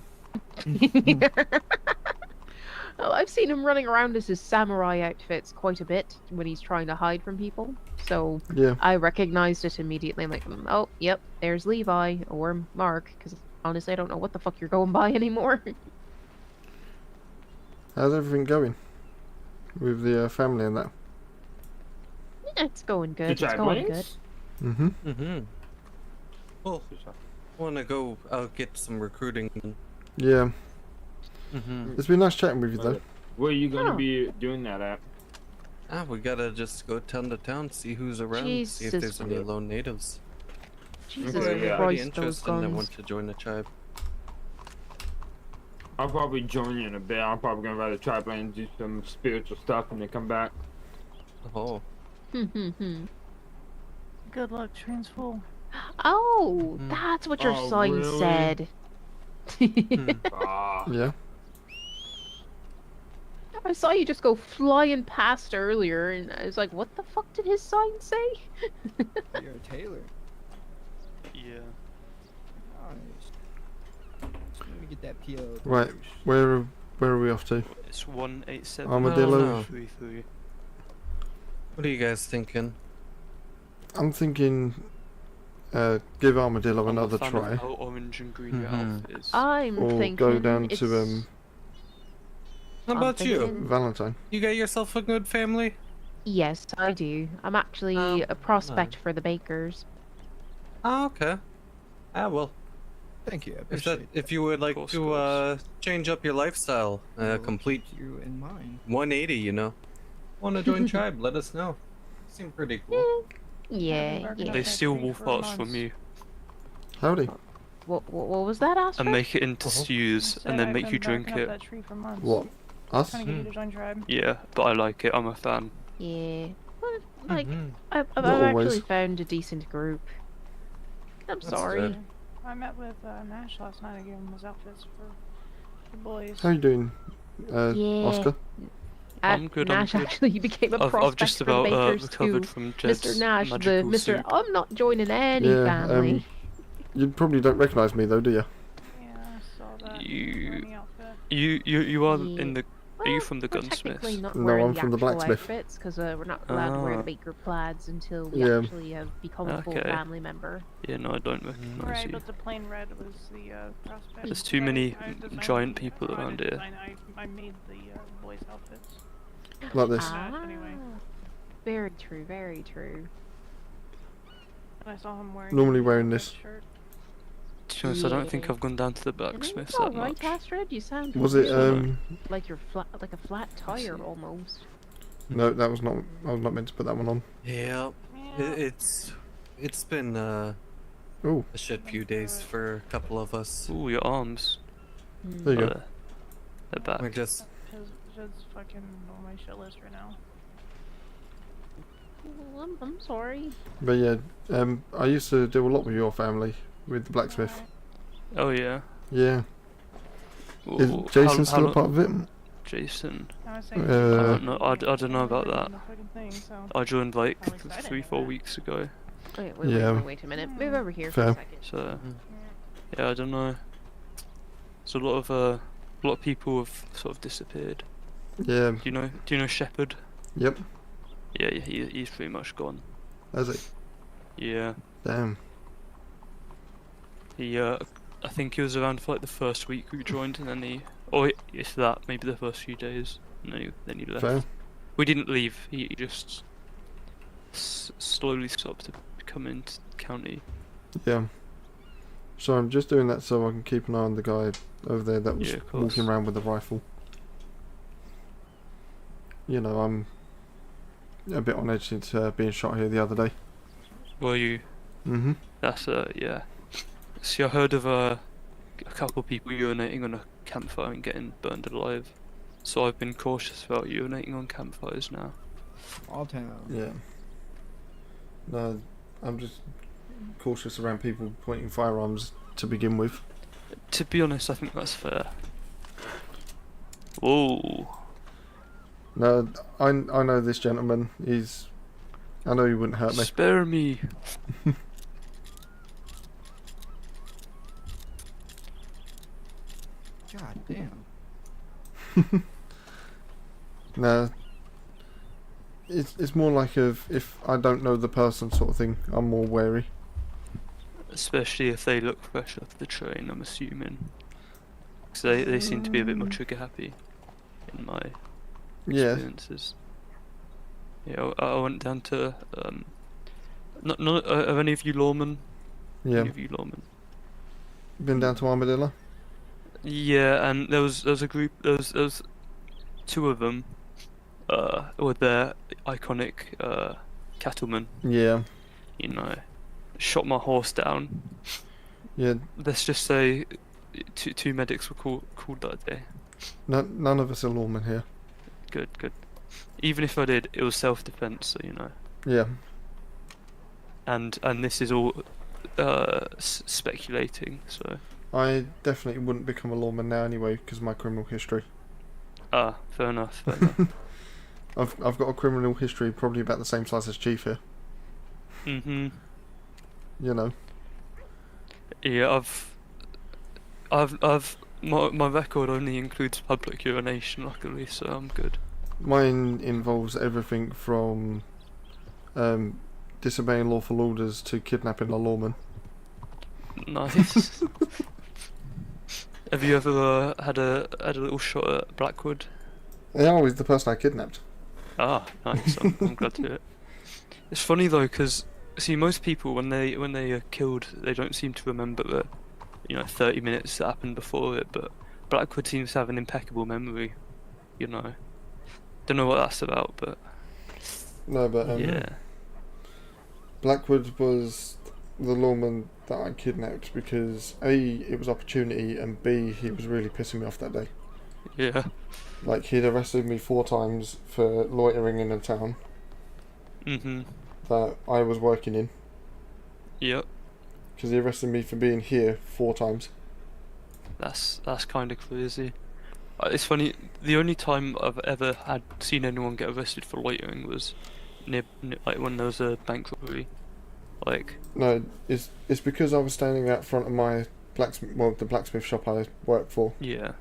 Speaker 5: Oh, I've seen him running around as his samurai outfits quite a bit when he's trying to hide from people. So
Speaker 2: Yeah.
Speaker 5: I recognized it immediately. I'm like, oh, yep, there's Levi or Mark. Because honestly, I don't know what the fuck you're going by anymore.
Speaker 2: How's everything going with the family and that?
Speaker 5: It's going good.
Speaker 8: The
Speaker 5: It's going good.
Speaker 2: Mm-hmm.
Speaker 9: Mm-hmm. Well, I want to go get some recruiting.
Speaker 2: Yeah.
Speaker 9: Mm-hmm.
Speaker 2: It's been nice chatting with you though.
Speaker 8: Where are you going to
Speaker 5: Oh.
Speaker 8: be doing that at?
Speaker 9: We gotta just go town to town, see who's around, see if
Speaker 5: Jesus.
Speaker 9: there's any lone natives.
Speaker 5: Jesus
Speaker 8: Okay, yeah.
Speaker 9: Pretty
Speaker 5: Christ, those
Speaker 9: interested and I
Speaker 5: guns.
Speaker 9: want to join the tribe.
Speaker 8: I'll probably join you in a bit. I'm probably going to ride the tribesman and do some spiritual stuff and then come back.
Speaker 9: Oh.
Speaker 11: Good luck, train's full.
Speaker 5: Oh, that's what your
Speaker 8: Oh,
Speaker 5: sign
Speaker 8: really?
Speaker 5: said.
Speaker 8: Ah.
Speaker 2: Yeah.
Speaker 5: I saw you just go flying past earlier, and I was like, what the fuck did his sign say?
Speaker 14: You're a tailor.
Speaker 15: Yeah.
Speaker 14: Nice. So let me get that PO.
Speaker 2: Right. Where are we off to?
Speaker 15: It's 187.
Speaker 2: Armadillo.
Speaker 15: 33.
Speaker 9: What are you guys thinking?
Speaker 2: I'm thinking give Armadillo
Speaker 15: I'm
Speaker 2: another
Speaker 15: a fan
Speaker 2: try.
Speaker 15: of how orange and green your outfit is.
Speaker 5: I'm
Speaker 2: Or
Speaker 5: thinking
Speaker 2: go down
Speaker 5: it's...
Speaker 2: to
Speaker 9: How
Speaker 5: I'm
Speaker 9: about you?
Speaker 5: thinking-
Speaker 2: Valentine.
Speaker 9: You got yourself a good family?
Speaker 5: Yes, I do. I'm actually a prospect for the bakers.
Speaker 9: Oh, okay. Well,
Speaker 14: Thank you. I
Speaker 9: if
Speaker 14: appreciate
Speaker 9: if you would like
Speaker 15: Course,
Speaker 9: to change up your lifestyle,
Speaker 14: Well,
Speaker 9: complete
Speaker 14: you in mind.
Speaker 9: 180, you know. Want to join tribe? Let us know. Seem pretty cool.
Speaker 5: Yeah,
Speaker 11: been
Speaker 5: yeah.
Speaker 15: They steal
Speaker 11: tree
Speaker 15: wolf
Speaker 11: for
Speaker 15: hearts from
Speaker 11: months.
Speaker 15: you
Speaker 2: Howdy.
Speaker 5: What was that, Astrid?
Speaker 15: and make it into stews
Speaker 11: Said
Speaker 15: and then
Speaker 11: I've
Speaker 15: make
Speaker 11: been
Speaker 15: you drink
Speaker 11: backing up
Speaker 15: it.
Speaker 11: that tree for months.
Speaker 2: What? Us?
Speaker 11: Trying to get you to join tribe.
Speaker 15: Yeah, but I like it. I'm a fan.
Speaker 5: Yeah. Well, like, I've
Speaker 2: Not
Speaker 5: actually
Speaker 2: always.
Speaker 5: found a decent group. I'm
Speaker 9: That's
Speaker 5: sorry.
Speaker 9: good.
Speaker 11: I met with Nash last night. I gave him his outfits for the boys.
Speaker 2: How you doing,
Speaker 5: Yeah.
Speaker 2: Oscar?
Speaker 15: I'm good, I'm
Speaker 5: Nash
Speaker 15: good.
Speaker 5: actually became a prospect
Speaker 15: I've just
Speaker 5: for the
Speaker 15: about
Speaker 5: bakers
Speaker 15: recovered
Speaker 5: too.
Speaker 15: from Jed's
Speaker 5: Mr. Nash, the
Speaker 15: magical
Speaker 5: Mr.
Speaker 15: soup.
Speaker 5: I'm not joining any
Speaker 2: Yeah.
Speaker 5: family.
Speaker 2: You probably don't recognise me though, do you?
Speaker 11: Yeah, I saw that.
Speaker 15: You-
Speaker 11: Wearing the outfit.
Speaker 15: You are
Speaker 5: Yeah.
Speaker 15: in the. Are you
Speaker 5: Well,
Speaker 15: from the
Speaker 5: we're technically
Speaker 15: gunsmiths?
Speaker 5: not
Speaker 2: No,
Speaker 5: wearing
Speaker 2: I'm
Speaker 5: the
Speaker 2: from the
Speaker 5: actual
Speaker 2: blacksmith.
Speaker 5: outfits because we're not allowed to wear the
Speaker 15: Ah.
Speaker 5: baker plaids until we
Speaker 2: Yeah.
Speaker 5: actually have become a full
Speaker 15: Okay.
Speaker 5: family member.
Speaker 15: Yeah, no, I don't recognise
Speaker 11: Right,
Speaker 15: you.
Speaker 11: but the plain red was the prospect.
Speaker 15: There's too many
Speaker 11: I designed
Speaker 15: giant
Speaker 11: the-
Speaker 15: people
Speaker 11: I
Speaker 15: around
Speaker 11: didn't
Speaker 15: here.
Speaker 11: design, I made the boys' outfits.
Speaker 2: Like this.
Speaker 5: Ah,
Speaker 11: Anyway.
Speaker 5: very true, very true.
Speaker 11: And I saw him wearing.
Speaker 2: Normally
Speaker 11: the
Speaker 2: wearing
Speaker 11: red
Speaker 2: this.
Speaker 11: Shirt.
Speaker 15: To be honest, I don't think
Speaker 5: Yeah.
Speaker 15: I've gone down to the
Speaker 5: And
Speaker 15: blacksmiths
Speaker 5: it's
Speaker 15: that
Speaker 5: alright,
Speaker 15: much.
Speaker 5: Astrid. You sound
Speaker 2: Was it
Speaker 5: like you're like a flat tire almost.
Speaker 2: No, that was not. I was not meant to put that one on.
Speaker 9: Yeah. It's been
Speaker 2: Oh,
Speaker 9: a shit few days for a couple of us.
Speaker 15: Ooh, your arms.
Speaker 2: there you
Speaker 15: Oh,
Speaker 2: go.
Speaker 15: they're back.
Speaker 9: We're just
Speaker 11: Jed's fucking on my shit list right now.
Speaker 5: Well, I'm sorry.
Speaker 2: But yeah, I used to do a lot with your family with the blacksmith.
Speaker 15: Oh yeah.
Speaker 2: Yeah. Is
Speaker 15: Ooh,
Speaker 2: Jason
Speaker 15: how
Speaker 2: still a
Speaker 15: lo-
Speaker 2: part of it?
Speaker 15: Jason.
Speaker 11: I was saying,
Speaker 15: I
Speaker 2: Uh,
Speaker 15: don't know. I don't know about that.
Speaker 11: the fucking thing, so.
Speaker 15: I joined like
Speaker 11: At least I didn't
Speaker 15: 3-4
Speaker 11: know
Speaker 15: weeks ago.
Speaker 5: Wait,
Speaker 2: Yeah.
Speaker 5: wait a minute. Move over here
Speaker 2: Fair.
Speaker 5: for a second.
Speaker 15: So yeah, I don't know. There's a lot of people have sort of disappeared.
Speaker 2: Yeah.
Speaker 15: Do you know Shepherd?
Speaker 2: Yep.
Speaker 15: Yeah, he's pretty much gone.
Speaker 2: Has it?
Speaker 15: Yeah.
Speaker 2: Damn.
Speaker 15: He I think he was around for like the first week we joined, and then if that, maybe the first few days, and then he left.
Speaker 2: Fair.
Speaker 15: We didn't leave. He just slowly stopped to come into the county.
Speaker 2: Yeah. So I'm just doing that so I can keep an eye on the guy over there that was
Speaker 15: Yeah, of course.
Speaker 2: walking around with the rifle. You know, I'm a bit on edge since being shot here the other day.
Speaker 15: Were you?
Speaker 2: Mhm.
Speaker 15: That's yeah. See, I heard of a couple of people urinating on a campfire and getting burned alive. So I've been cautious about urinating on campfires now.
Speaker 14: All town.
Speaker 2: Yeah. No, I'm just cautious around people pointing firearms to begin with.
Speaker 15: To be honest, I think that's fair. Whoa.
Speaker 2: No, I know this gentleman. I know he wouldn't hurt me.
Speaker 15: Spare me.
Speaker 14: God damn.
Speaker 2: No. It's more like if I don't know the person sort of thing, I'm more wary.
Speaker 15: Especially if they look fresh off the train, I'm assuming. Because they seem to be a bit more trigger happy in my experiences. Yeah, I went down to not are any of you lawmen?
Speaker 2: Yeah.
Speaker 15: Any of you lawmen?
Speaker 2: Been down to Armadillo?
Speaker 15: Yeah, and there was a group. There was two of them. With their iconic cattlemen.
Speaker 2: Yeah.
Speaker 15: You know, shot my horse down.
Speaker 2: Yeah.
Speaker 15: Let's just say two medics were called that day.
Speaker 2: None of us are lawmen here.
Speaker 15: Good. Even if I did, it was self-defense, so you know.
Speaker 2: Yeah.
Speaker 15: And this is all speculating, so.
Speaker 2: I definitely wouldn't become a lawman now anyway because of my criminal history.
Speaker 15: Ah, fair enough.
Speaker 2: I've got a criminal history probably about the same size as Chief here.
Speaker 15: Mhm.
Speaker 2: You know.
Speaker 15: Yeah, I've my record only includes public urination, luckily, so I'm good.
Speaker 2: Mine involves everything from disobeying lawful orders to kidnapping a lawman.
Speaker 15: Nice. Have you ever had a little shot at Blackwood?
Speaker 2: Yeah, always the person I kidnapped.
Speaker 15: Ah, nice. I'm glad to hear it. It's funny though, because see, most people when they are killed, they don't seem to remember the 30 minutes that happened before it. But Blackwood seems to have an impeccable memory. You know, don't know what that's about, but
Speaker 2: no, but
Speaker 15: yeah.
Speaker 2: Blackwood was the lawman that I kidnapped because A, it was opportunity, and B, he was really pissing me off that day.
Speaker 15: Yeah.
Speaker 2: Like, he'd arrested me 4 times for loitering in a town.
Speaker 15: Mhm.
Speaker 2: That I was working in.
Speaker 15: Yep.
Speaker 2: Because he arrested me for being here 4 times.
Speaker 15: That's kind of crazy. It's funny. The only time I've ever seen anyone get arrested for loitering was near like when there was a bank robbery. Like.
Speaker 2: No, it's because I was standing out front of my the blacksmith shop I work for.
Speaker 15: Yeah.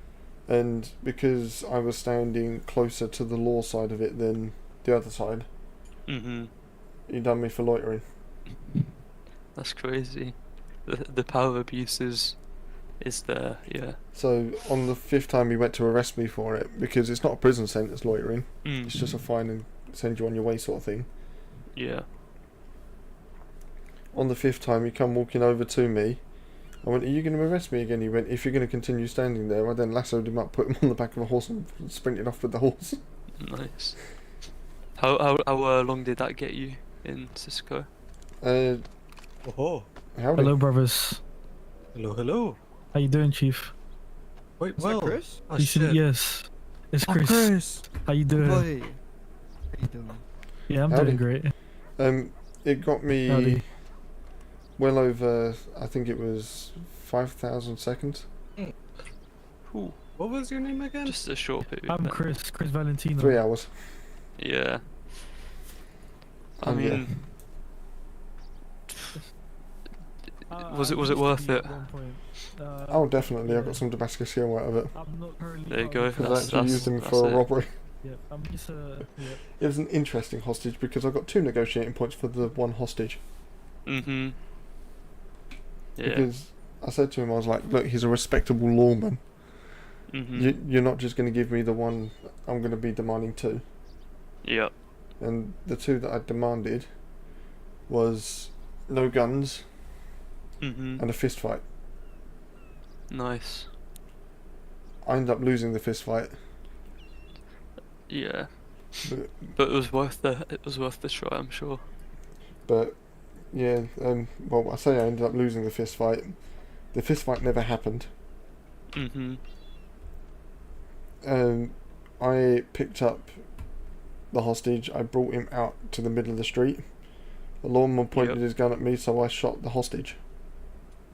Speaker 2: And because I was standing closer to the law side of it than the other side.
Speaker 15: Mhm.
Speaker 2: He done me for loitering.
Speaker 15: That's crazy. The power abuse is there, yeah.
Speaker 2: So on the 5th time he went to arrest me for it, because it's not a prison sentence loitering, it's just a fine and send you on your way sort of thing.
Speaker 15: Yeah.
Speaker 2: On the 5th time he come walking over to me. I went, "Are you going to arrest me again?" He went, "If you're going to continue standing there." I then lassoed him up, put him on the back of a horse and sprinted off with the horse.
Speaker 15: Nice. How long did that get you in Cisco?
Speaker 9: Oh.
Speaker 2: Howdy.
Speaker 16: Hello, brothers.
Speaker 9: Hello.
Speaker 16: How you doing, Chief?
Speaker 9: Wait,
Speaker 14: Is that Chris?
Speaker 9: Oh,
Speaker 16: Decent-
Speaker 9: shit.
Speaker 16: Yes. It's
Speaker 14: Oh,
Speaker 16: Chris.
Speaker 14: Chris.
Speaker 16: How you doing?
Speaker 14: Boy. How you doing?
Speaker 16: Yeah, I'm
Speaker 2: Howdy.
Speaker 16: doing great.
Speaker 2: It got me
Speaker 16: Howdy.
Speaker 2: well over, I think it was 5,000 seconds.
Speaker 15: Ooh.
Speaker 9: What was your name again?
Speaker 15: Just a short period.
Speaker 16: I'm
Speaker 15: then.
Speaker 16: Chris Valentino.
Speaker 2: 3 hours.
Speaker 15: Yeah. I
Speaker 2: Yeah.
Speaker 15: mean, was it worth it?
Speaker 2: Oh, definitely. I got some Damascus steel out of it.
Speaker 16: I'm not currently
Speaker 15: There you go.
Speaker 2: Because I actually used him
Speaker 15: that's
Speaker 2: for a
Speaker 15: it.
Speaker 2: robbery.
Speaker 16: Yeah, I'm just yeah.
Speaker 2: It was an interesting hostage because I got 2 negotiating points for the 1 hostage.
Speaker 15: Mhm. Yeah.
Speaker 2: Because I said to him, I was like, "Look, he's a respectable lawman.
Speaker 15: Mhm.
Speaker 2: You're not just going to give me the 1. I'm going to be demanding 2."
Speaker 15: Yep.
Speaker 2: And the 2 that I demanded was no guns
Speaker 15: Mhm.
Speaker 2: and a fist fight.
Speaker 15: Nice.
Speaker 2: I ended up losing the fist fight.
Speaker 15: Yeah. But it was worth the try, I'm sure.
Speaker 2: But yeah, well, I say I ended up losing the fist fight. The fist fight never happened.
Speaker 15: Mhm.
Speaker 2: I picked up the hostage. I brought him out to the middle of the street. The lawman pointed his gun at me, so I shot the hostage.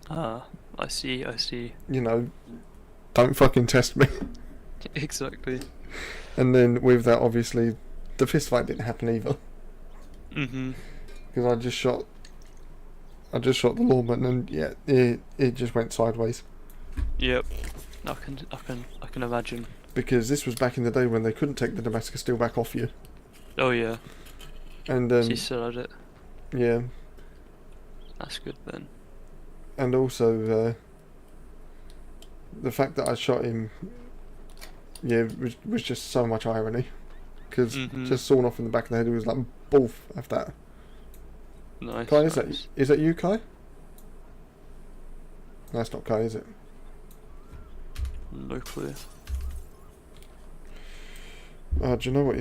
Speaker 15: Ah, I see.
Speaker 2: You know, don't fucking test me.
Speaker 15: Exactly.
Speaker 2: And then with that, obviously, the fist fight didn't happen either.
Speaker 15: Mhm.
Speaker 2: Because I just shot the lawman, and yeah, it just went sideways.
Speaker 15: Yep. I can imagine.
Speaker 2: Because this was back in the day when they couldn't take the Damascus steel back off you.
Speaker 15: Oh yeah.
Speaker 2: And
Speaker 15: So you still had it.
Speaker 2: yeah.
Speaker 15: That's good then.
Speaker 2: And also, the fact that I shot him, yeah, was just so much irony. Because just sawn off in the back of the head, it was like, boof, have that.
Speaker 15: Nice.
Speaker 2: Kai,
Speaker 15: nice.
Speaker 2: is that you, Kai? No, that's not Kai, is it?
Speaker 15: No clue.
Speaker 2: Do you know what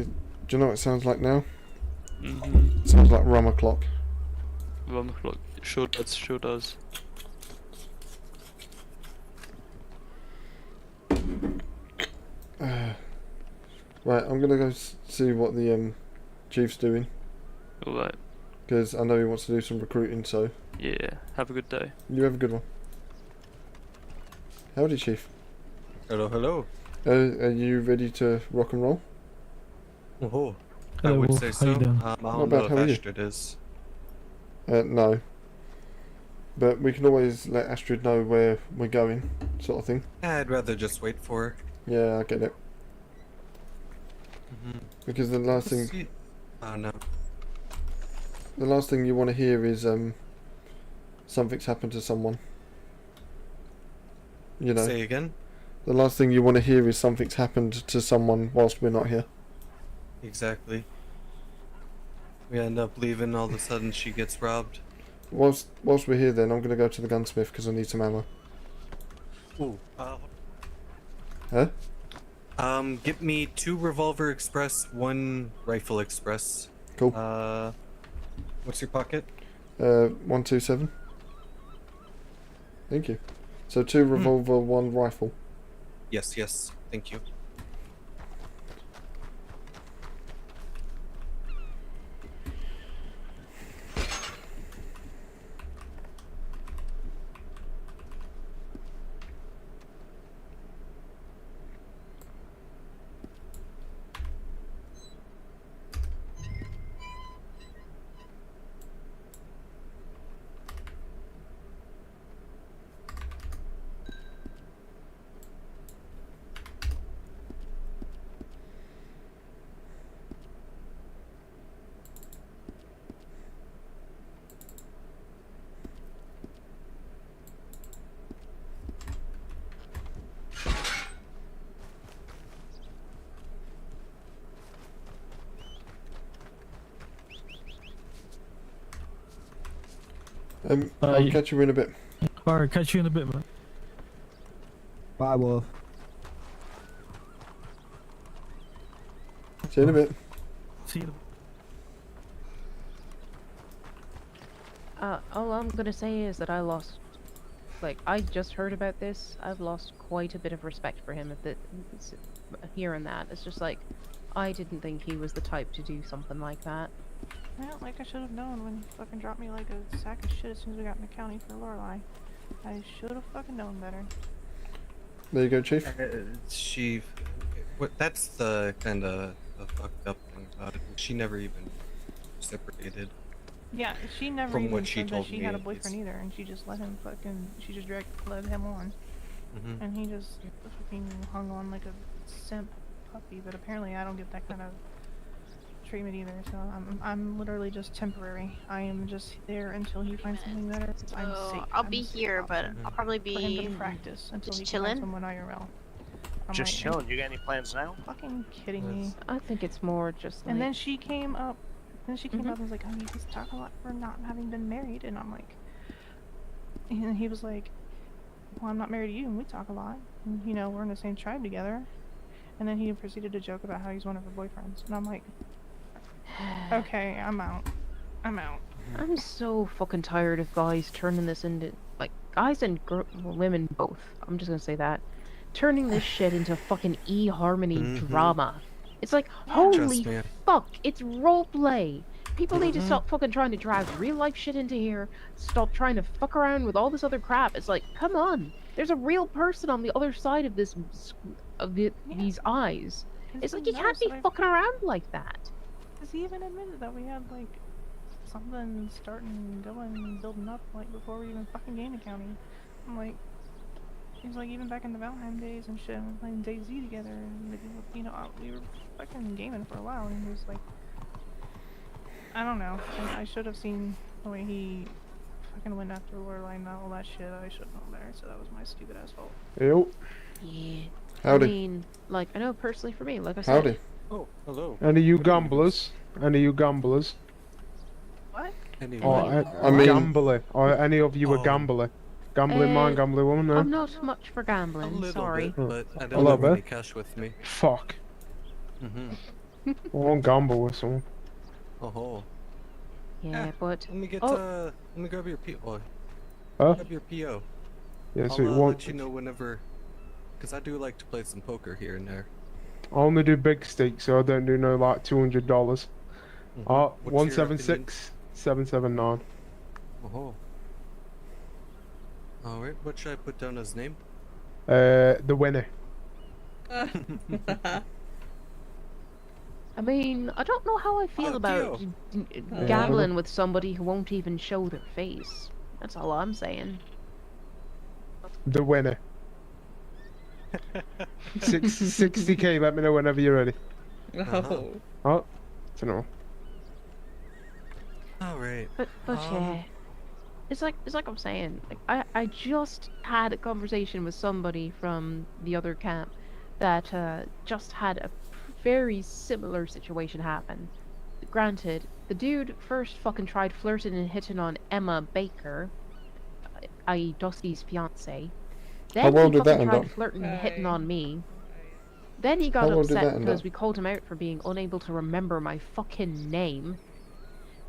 Speaker 2: it sounds like now?
Speaker 15: Mhm.
Speaker 2: It sounds like rum o'clock.
Speaker 15: Rum o'clock. Sure does.
Speaker 2: Right, I'm gonna go see what the chief's doing.
Speaker 15: Alright.
Speaker 2: Because I know he wants to do some recruiting, so...
Speaker 15: Yeah, have a good day.
Speaker 2: You have a good one. Howdy, Chief.
Speaker 9: Hello, hello.
Speaker 2: Are you ready to rock and roll?
Speaker 9: Oh, I
Speaker 16: Hello,
Speaker 9: would say
Speaker 16: how
Speaker 9: so.
Speaker 16: you doing?
Speaker 9: I
Speaker 2: Not
Speaker 9: don't
Speaker 2: bad,
Speaker 9: know
Speaker 2: how are
Speaker 9: if
Speaker 2: you?
Speaker 9: Astrid is.
Speaker 2: No. But we can always let Astrid know where we're going, sort of thing.
Speaker 9: I'd rather just wait for her.
Speaker 2: Yeah, I get it. Because the last thing...
Speaker 9: Oh no.
Speaker 2: The last thing you want to hear is, something's happened to someone. You know.
Speaker 9: Say again?
Speaker 2: The last thing you want to hear is something's happened to someone whilst we're not here.
Speaker 9: Exactly. We end up leaving, all of a sudden she gets robbed.
Speaker 2: Whilst we're here then, I'm going to go to the gunsmith because I need some ammo.
Speaker 9: Ooh.
Speaker 2: Huh?
Speaker 9: Get me 2 revolver express, 1 rifle express.
Speaker 2: Cool.
Speaker 9: What's your pocket?
Speaker 2: 127. Thank you. So 2 revolver, 1 rifle.
Speaker 9: Yes, thank you.
Speaker 2: I'll catch you in a bit.
Speaker 16: Alright, catch you in a bit, man.
Speaker 14: Bye, Wolf.
Speaker 2: See you in a bit.
Speaker 16: See you.
Speaker 5: All I'm gonna say is that I lost, like, I just heard about this. I've lost quite a bit of respect for him hearing that. It's just like, I didn't think he was the type to do something like that.
Speaker 11: Well, like I should have known when you fucking dropped me like a sack of shit as soon as we got in the county for Lorelei. I should have fucking known better.
Speaker 2: There you go, Chief.
Speaker 9: That's the kind of fucked up thing about it. She never even separated.
Speaker 11: Yeah, she never
Speaker 9: From
Speaker 11: even
Speaker 9: what she
Speaker 11: said that
Speaker 9: told
Speaker 11: she
Speaker 9: me,
Speaker 11: had a
Speaker 9: it's-
Speaker 11: boyfriend either, and she just let him fucking, she just led him on. And he just fucking hung on like a simp puppy, but apparently I don't get that kind of treatment either, so I'm literally just temporary. I am just there until he finds something better. I'm safe.
Speaker 17: I'll be here, but I'll probably
Speaker 11: For him
Speaker 17: be
Speaker 11: to practice until
Speaker 17: just
Speaker 11: he can
Speaker 17: chilling.
Speaker 11: find someone IRL. I'm
Speaker 18: Just
Speaker 11: like,
Speaker 18: chilling. You got any plans now?
Speaker 11: Fucking kidding me.
Speaker 5: I think it's more just like...
Speaker 11: And then she came up. Then she came up and was like, "Oh, you just talk a lot for not having been married," and I'm like, and he was like, "Well, I'm not married to you, and we talk a lot. And, you know, we're in the same tribe together." And then he proceeded to joke about how he's one of her boyfriends. And I'm like, okay, I'm out. I'm out.
Speaker 5: I'm so fucking tired of guys turning this into, like, guys and women both. I'm just gonna say that. Turning this shit into fucking eHarmony drama. It's like, holy fuck, it's roleplay. People need to stop fucking trying to drag real life shit into here. Stop trying to fuck around with all this other crap. It's like, come on. There's a real person on the other side of this, these eyes. It's like, you can't be fucking around like that.
Speaker 11: Because he even admitted that we had, like, something building up, like, before we even fucking gained the county. I'm like, he was like, even back in the Valheim days and shit, we were playing DayZ together, and, you know, we were fucking gaming for a while, and he was like, I don't know, I should have seen the way he fucking went after Lorelai and all that shit. I should have known better, so that was my stupid ass fault.
Speaker 2: Yo.
Speaker 5: Yeah.
Speaker 2: Howdy.
Speaker 5: I mean, like, I know personally for me, like I said.
Speaker 2: Howdy.
Speaker 9: Oh, hello.
Speaker 18: Any of you gamblers? Any of you gamblers?
Speaker 11: What?
Speaker 18: I mean, gambler. Or any of you a gambler? Gambling man, gambling woman, no?
Speaker 5: I'm not much for gambling, sorry.
Speaker 9: But I
Speaker 18: A
Speaker 9: don't
Speaker 18: little
Speaker 9: have any
Speaker 18: bit.
Speaker 9: cash with me.
Speaker 18: Fuck. I won't gamble with someone.
Speaker 9: Oh.
Speaker 5: Yeah, but...
Speaker 9: Let me get, let me grab your PO.
Speaker 18: Huh?
Speaker 9: Grab your PO.
Speaker 18: Yeah, so
Speaker 9: I'll
Speaker 18: you want...
Speaker 9: let you know whenever... Because I do like to play some poker here and there.
Speaker 18: I only do big stakes, so I don't do no like $200.
Speaker 9: What's your
Speaker 18: 176, 779.
Speaker 9: Oh. Alright, what should I put down as name?
Speaker 18: The winner.
Speaker 5: I mean, I don't know how I feel about gambling with somebody who won't even show their face. That's all I'm saying.
Speaker 18: The winner. 60k, let me know whenever you're ready.
Speaker 19: Oh.
Speaker 18: Oh, don't know.
Speaker 9: Alright.
Speaker 5: But yeah. It's like I'm saying, like, I just had a conversation with somebody from the other camp that just had a very similar situation happen. Granted, the dude first fucking tried flirting and hitting on Emma Baker, i.e. Dusty's fiance. Then
Speaker 2: well
Speaker 5: he
Speaker 2: did that
Speaker 5: fucking
Speaker 2: end
Speaker 5: tried
Speaker 2: up?
Speaker 5: flirting and hitting on me. Then he got
Speaker 2: How well did that
Speaker 5: upset
Speaker 2: end
Speaker 5: because
Speaker 2: up?
Speaker 5: we called him out for being unable to remember my fucking name.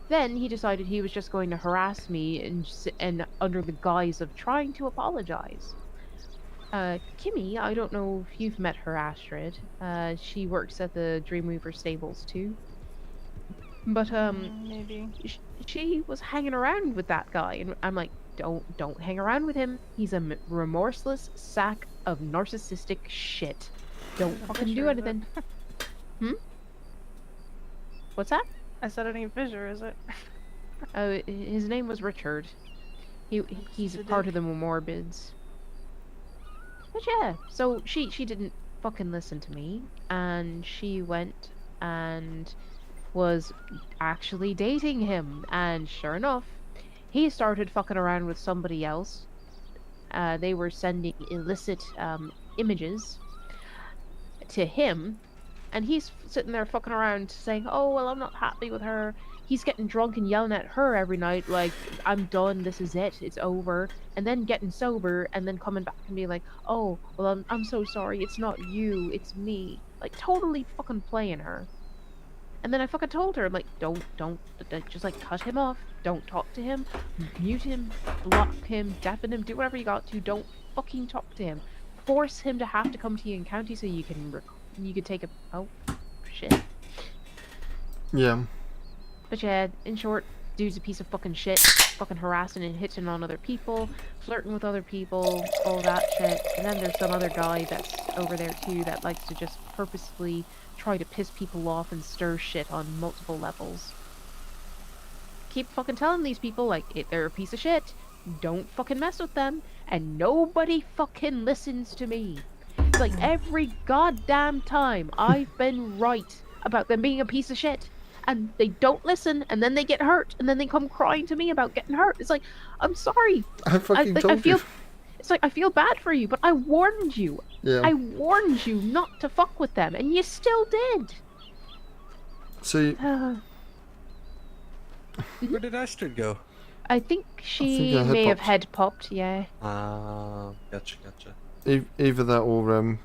Speaker 5: Then he decided he was just going to harass me and under the guise of trying to apologize. Kimmy, I don't know if you've met her, Astrid. She works at the Dreamweaver stables too. But
Speaker 11: maybe.
Speaker 5: She was hanging around with that guy, and I'm like, don't hang around with him. He's a remorseless sack of narcissistic shit. Don't fucking do anything. What's that?
Speaker 11: I said it ain't Fisher, is it?
Speaker 5: His name was Richard. He's a part of the Morbids. But yeah, so she didn't fucking listen to me, and she went and was actually dating him, and sure enough, he started fucking around with somebody else. They were sending illicit images to him, and he's sitting there fucking around saying, oh, well, I'm not happy with her. He's getting drunk and yelling at her every night, like, I'm done, this is it, it's over. And then getting sober, and then coming back and being like, oh, well, I'm so sorry, it's not you, it's me. Like, totally fucking playing her. And then I fucking told her, like, don't, just, like, cut him off. Don't talk to him. Mute him. Block him. Deafen him. Do whatever you got to. Don't fucking talk to him. Force him to have to come to you in county so you can take a... Oh, shit.
Speaker 2: Yeah.
Speaker 5: But yeah, in short, dude's a piece of fucking shit. Fucking harassing and hitting on other people. Flirting with other people. All that shit. And then there's some other guy that's over there too that likes to just purposefully try to piss people off and stir shit on multiple levels. Keep fucking telling these people, like, they're a piece of shit. Don't fucking mess with them. And nobody fucking listens to me. It's like every goddamn time I've been right about them being a piece of shit. And they don't listen, and then they get hurt, and then they come crying to me about getting hurt. It's like, I'm sorry.
Speaker 2: I fucking told you.
Speaker 5: It's like, I feel bad for you, but I warned you.
Speaker 2: Yeah.
Speaker 5: I warned you not to fuck with them, and you still did.
Speaker 2: See,
Speaker 9: Where did Astrid go?
Speaker 5: I think she
Speaker 2: I
Speaker 5: may have
Speaker 2: popped.
Speaker 5: head popped, yeah.
Speaker 9: Gotcha.
Speaker 2: Either that or,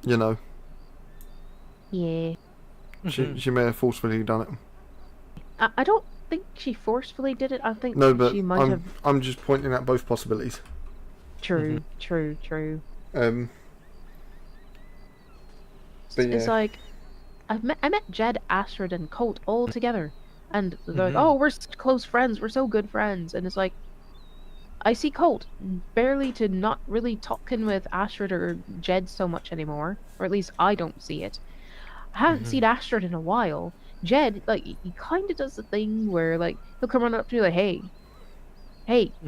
Speaker 2: you know,
Speaker 5: Yeah.
Speaker 2: She may have forcefully done it.
Speaker 5: I don't think she forcefully did it. I think
Speaker 2: No, but
Speaker 5: she might have.
Speaker 2: I'm just pointing out both possibilities.
Speaker 5: True. True.
Speaker 2: But yeah.
Speaker 5: It's like I met Jed, Astrid, and Colt all together, and they're like, "Oh, we're such close friends. We're so good friends." And it's like, I see Colt barely to not really talking with Astrid or Jed so much anymore, or at least I don't see it. I haven't seen Astrid in a while. Jed, like, he kind of does the thing where, like, he'll come running up to me like, hey,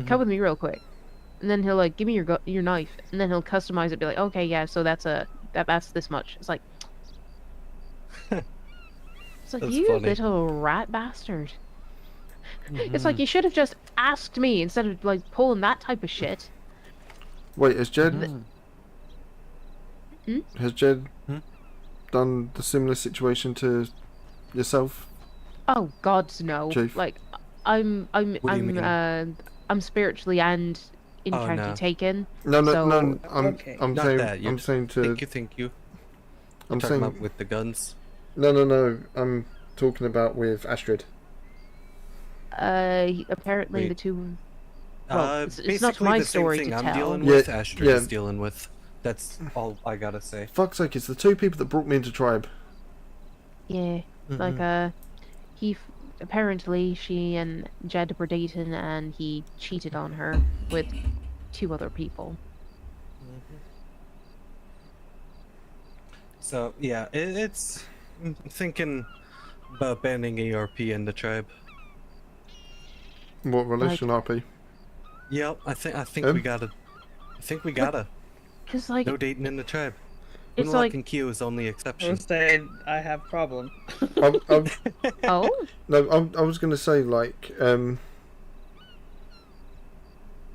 Speaker 5: come with me real quick. And then he'll, like, give me your knife. And then he'll customize it, be like, okay, yeah, so that's this much. It's like,
Speaker 9: That's
Speaker 5: you
Speaker 9: funny.
Speaker 5: little rat bastard. It's like, you should have just asked me instead of, like, pulling that type of shit.
Speaker 2: Wait, has Jed done the similar situation to yourself?
Speaker 5: Oh God, no!
Speaker 2: Chief?
Speaker 5: Like, I'm spiritually and inherently
Speaker 9: no.
Speaker 5: taken.
Speaker 2: No.
Speaker 9: Not that.
Speaker 2: I'm saying to.
Speaker 9: Thank you.
Speaker 2: I'm
Speaker 9: talking
Speaker 2: saying
Speaker 9: about with the guns.
Speaker 2: No. I'm talking about with Astrid.
Speaker 5: Apparently the two. Well, it's not
Speaker 9: basically
Speaker 5: my
Speaker 9: the same
Speaker 5: story
Speaker 9: thing
Speaker 5: to
Speaker 9: I'm
Speaker 5: tell.
Speaker 9: dealing with. Astrid is dealing with. That's all I gotta say.
Speaker 2: Fuck's sake! It's the two people that brought me into tribe.
Speaker 5: Yeah, like apparently she and Jed were dating, and he cheated on her with 2 other people.
Speaker 9: So yeah, it's. I'm thinking about banning ARP in the tribe.
Speaker 2: What relation RP?
Speaker 9: Yep, I think we gotta. I think we gotta.
Speaker 5: Cause like
Speaker 9: no dating in the tribe.
Speaker 5: It's
Speaker 9: Moonlock
Speaker 5: like
Speaker 9: and Q is only exception.
Speaker 19: I'm saying I have problem.
Speaker 5: Oh?
Speaker 2: No, I was gonna say like I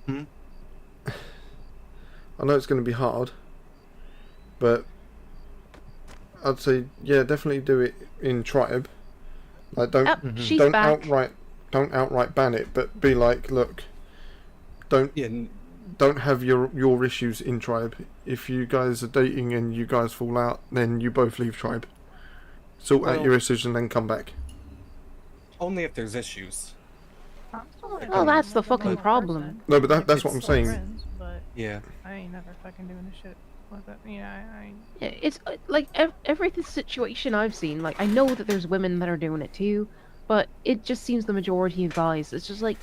Speaker 2: know it's gonna be hard, but I'd say yeah, definitely do it in tribe. Like don't outright ban it, but be like, look, don't have your issues in tribe. If you guys are dating and you guys fall out, then you both leave tribe. Sort out your issues and then come back.
Speaker 9: Only if there's issues.
Speaker 5: Oh, that's the fucking problem.
Speaker 2: No, but that's what I'm saying.
Speaker 11: Friends, but
Speaker 9: yeah.
Speaker 11: I ain't never fucking doing this shit like that. I
Speaker 5: Yeah, it's like every situation I've seen. Like, I know that there's women that are doing it too, but it just seems the majority of guys. It's just like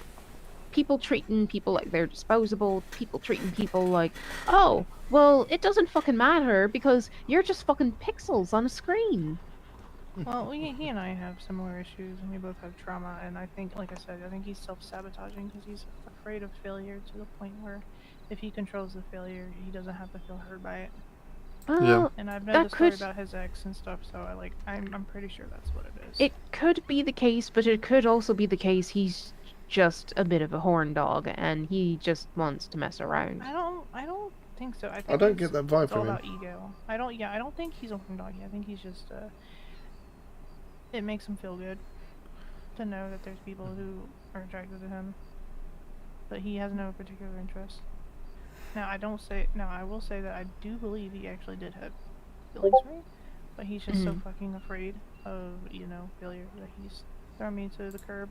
Speaker 5: people treating people like they're disposable. People treating people like, oh, well, it doesn't fucking matter because you're just fucking pixels on a screen.
Speaker 11: Well, he and I have similar issues, and we both have trauma, and I think, like I said, I think he's self-sabotaging because he's afraid of failure to the point where if he controls the failure, he doesn't have to feel hurt by it.
Speaker 5: Well,
Speaker 11: And I've known the story about his ex and stuff, so I'm pretty sure that's what it is.
Speaker 5: It could be the case, but it could also be the case he's just a bit of a horn dog, and he just wants to mess around.
Speaker 11: I don't think so. I think
Speaker 2: don't get that vibe
Speaker 11: it's all
Speaker 2: from him.
Speaker 11: about ego. I don't think he's a horn dog. I think he's just it makes him feel good to know that there's people who are attracted to him, but he has no particular interest. Now I will say that I do believe he actually did have feelings for me, but he's just so fucking afraid of failure that he's throwing me to the curb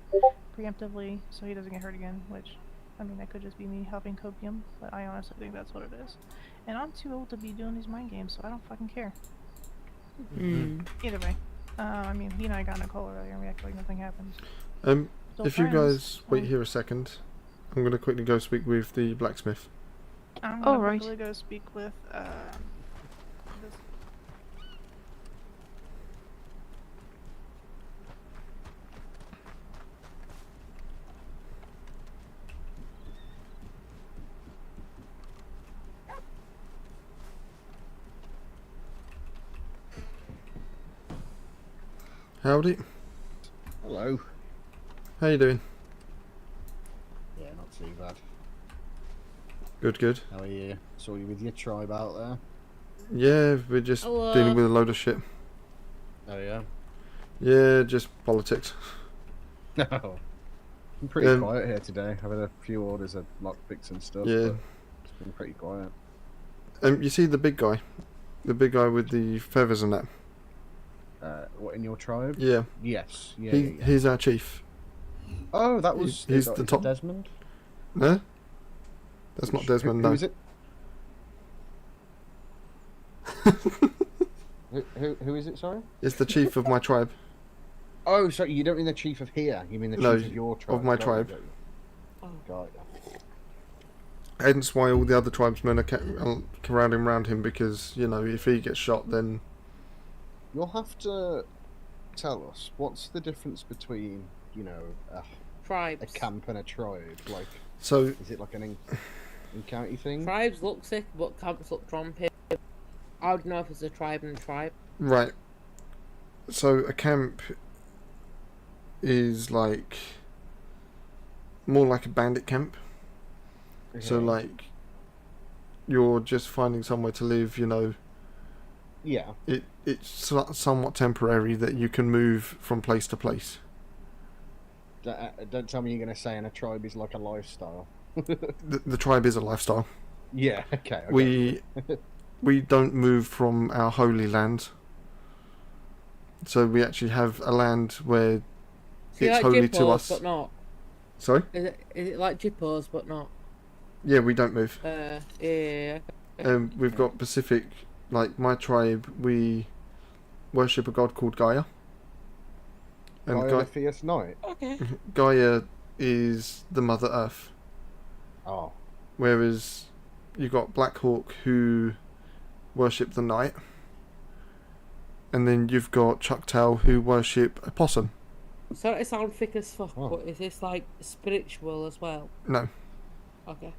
Speaker 11: preemptively so he doesn't get hurt again. Which, I mean, that could just be me helping copium, but I honestly think that's what it is. And I'm too old to be doing these mind games, so I don't fucking care. Either way. I mean, he and I got in a call earlier and we acted like nothing happened.
Speaker 2: If you guys wait here a second, I'm going to quickly go speak with the blacksmith.
Speaker 11: I'm gonna quickly go speak with,
Speaker 2: Howdy.
Speaker 12: Hello.
Speaker 2: How you doing?
Speaker 12: Yeah, not too bad.
Speaker 2: Good.
Speaker 12: How are you? Saw you with your tribe out there.
Speaker 2: Yeah, we're just dealing with a load of shit.
Speaker 12: Oh yeah?
Speaker 2: Yeah, just politics.
Speaker 12: No. I'm pretty quiet here today. I've had a few orders of lockpicks and stuff.
Speaker 2: Yeah.
Speaker 12: But it's been pretty quiet.
Speaker 2: You see the big guy? The big guy with the feathers and that?
Speaker 12: What, in your tribe?
Speaker 2: Yeah.
Speaker 12: Yes. Yeah.
Speaker 2: He's our chief.
Speaker 12: Oh, that was.
Speaker 2: He's
Speaker 12: is
Speaker 2: the
Speaker 12: it
Speaker 2: top.
Speaker 12: Desmond.
Speaker 2: No. That's not Desmond.
Speaker 12: Who
Speaker 2: No.
Speaker 12: is it? who is it? Sorry.
Speaker 2: It's the chief of my tribe.
Speaker 12: Oh, so you don't mean the chief of here? You mean the chief of your tribe?
Speaker 2: Of my tribe.
Speaker 12: Got it.
Speaker 2: Hence why all the other tribesmen are crowding around him, because, you know, if he gets shot, then...
Speaker 12: You'll have to tell us, what's the difference between, you know,
Speaker 20: tribes,
Speaker 12: a camp and a tribe? Like,
Speaker 2: so
Speaker 12: is it like an in-county thing?
Speaker 20: Tribes look sick, but camps look trumpy. I would know if it's a tribe and a tribe.
Speaker 2: Right. So a camp is like... more like a bandit camp. So, like, you're just finding somewhere to live, you know.
Speaker 12: Yeah.
Speaker 2: It's somewhat temporary that you can move from place to place.
Speaker 12: Don't tell me you're going to say in a tribe is like a lifestyle.
Speaker 2: The tribe is a lifestyle.
Speaker 12: Yeah, okay.
Speaker 2: We don't move from our holy land. So we actually have a land where
Speaker 20: So
Speaker 2: it's
Speaker 20: like
Speaker 2: holy
Speaker 20: Jippos,
Speaker 2: to us.
Speaker 20: but not.
Speaker 2: Sorry?
Speaker 20: Is it like Jippos, but not?
Speaker 2: Yeah, we don't move.
Speaker 20: Yeah.
Speaker 2: We've got Pacific, like my tribe, we worship a god called Gaia. And
Speaker 12: Gaia the Fierce Knight?
Speaker 20: Okay.
Speaker 2: Gaia is the Mother Earth.
Speaker 12: Oh.
Speaker 2: Whereas you got Black Hawk, who worship the night. And then you've got Choctaw, who worship a possum.
Speaker 20: So it sounds thick as fuck, but is this like spiritual as well?
Speaker 2: No.
Speaker 20: Okay.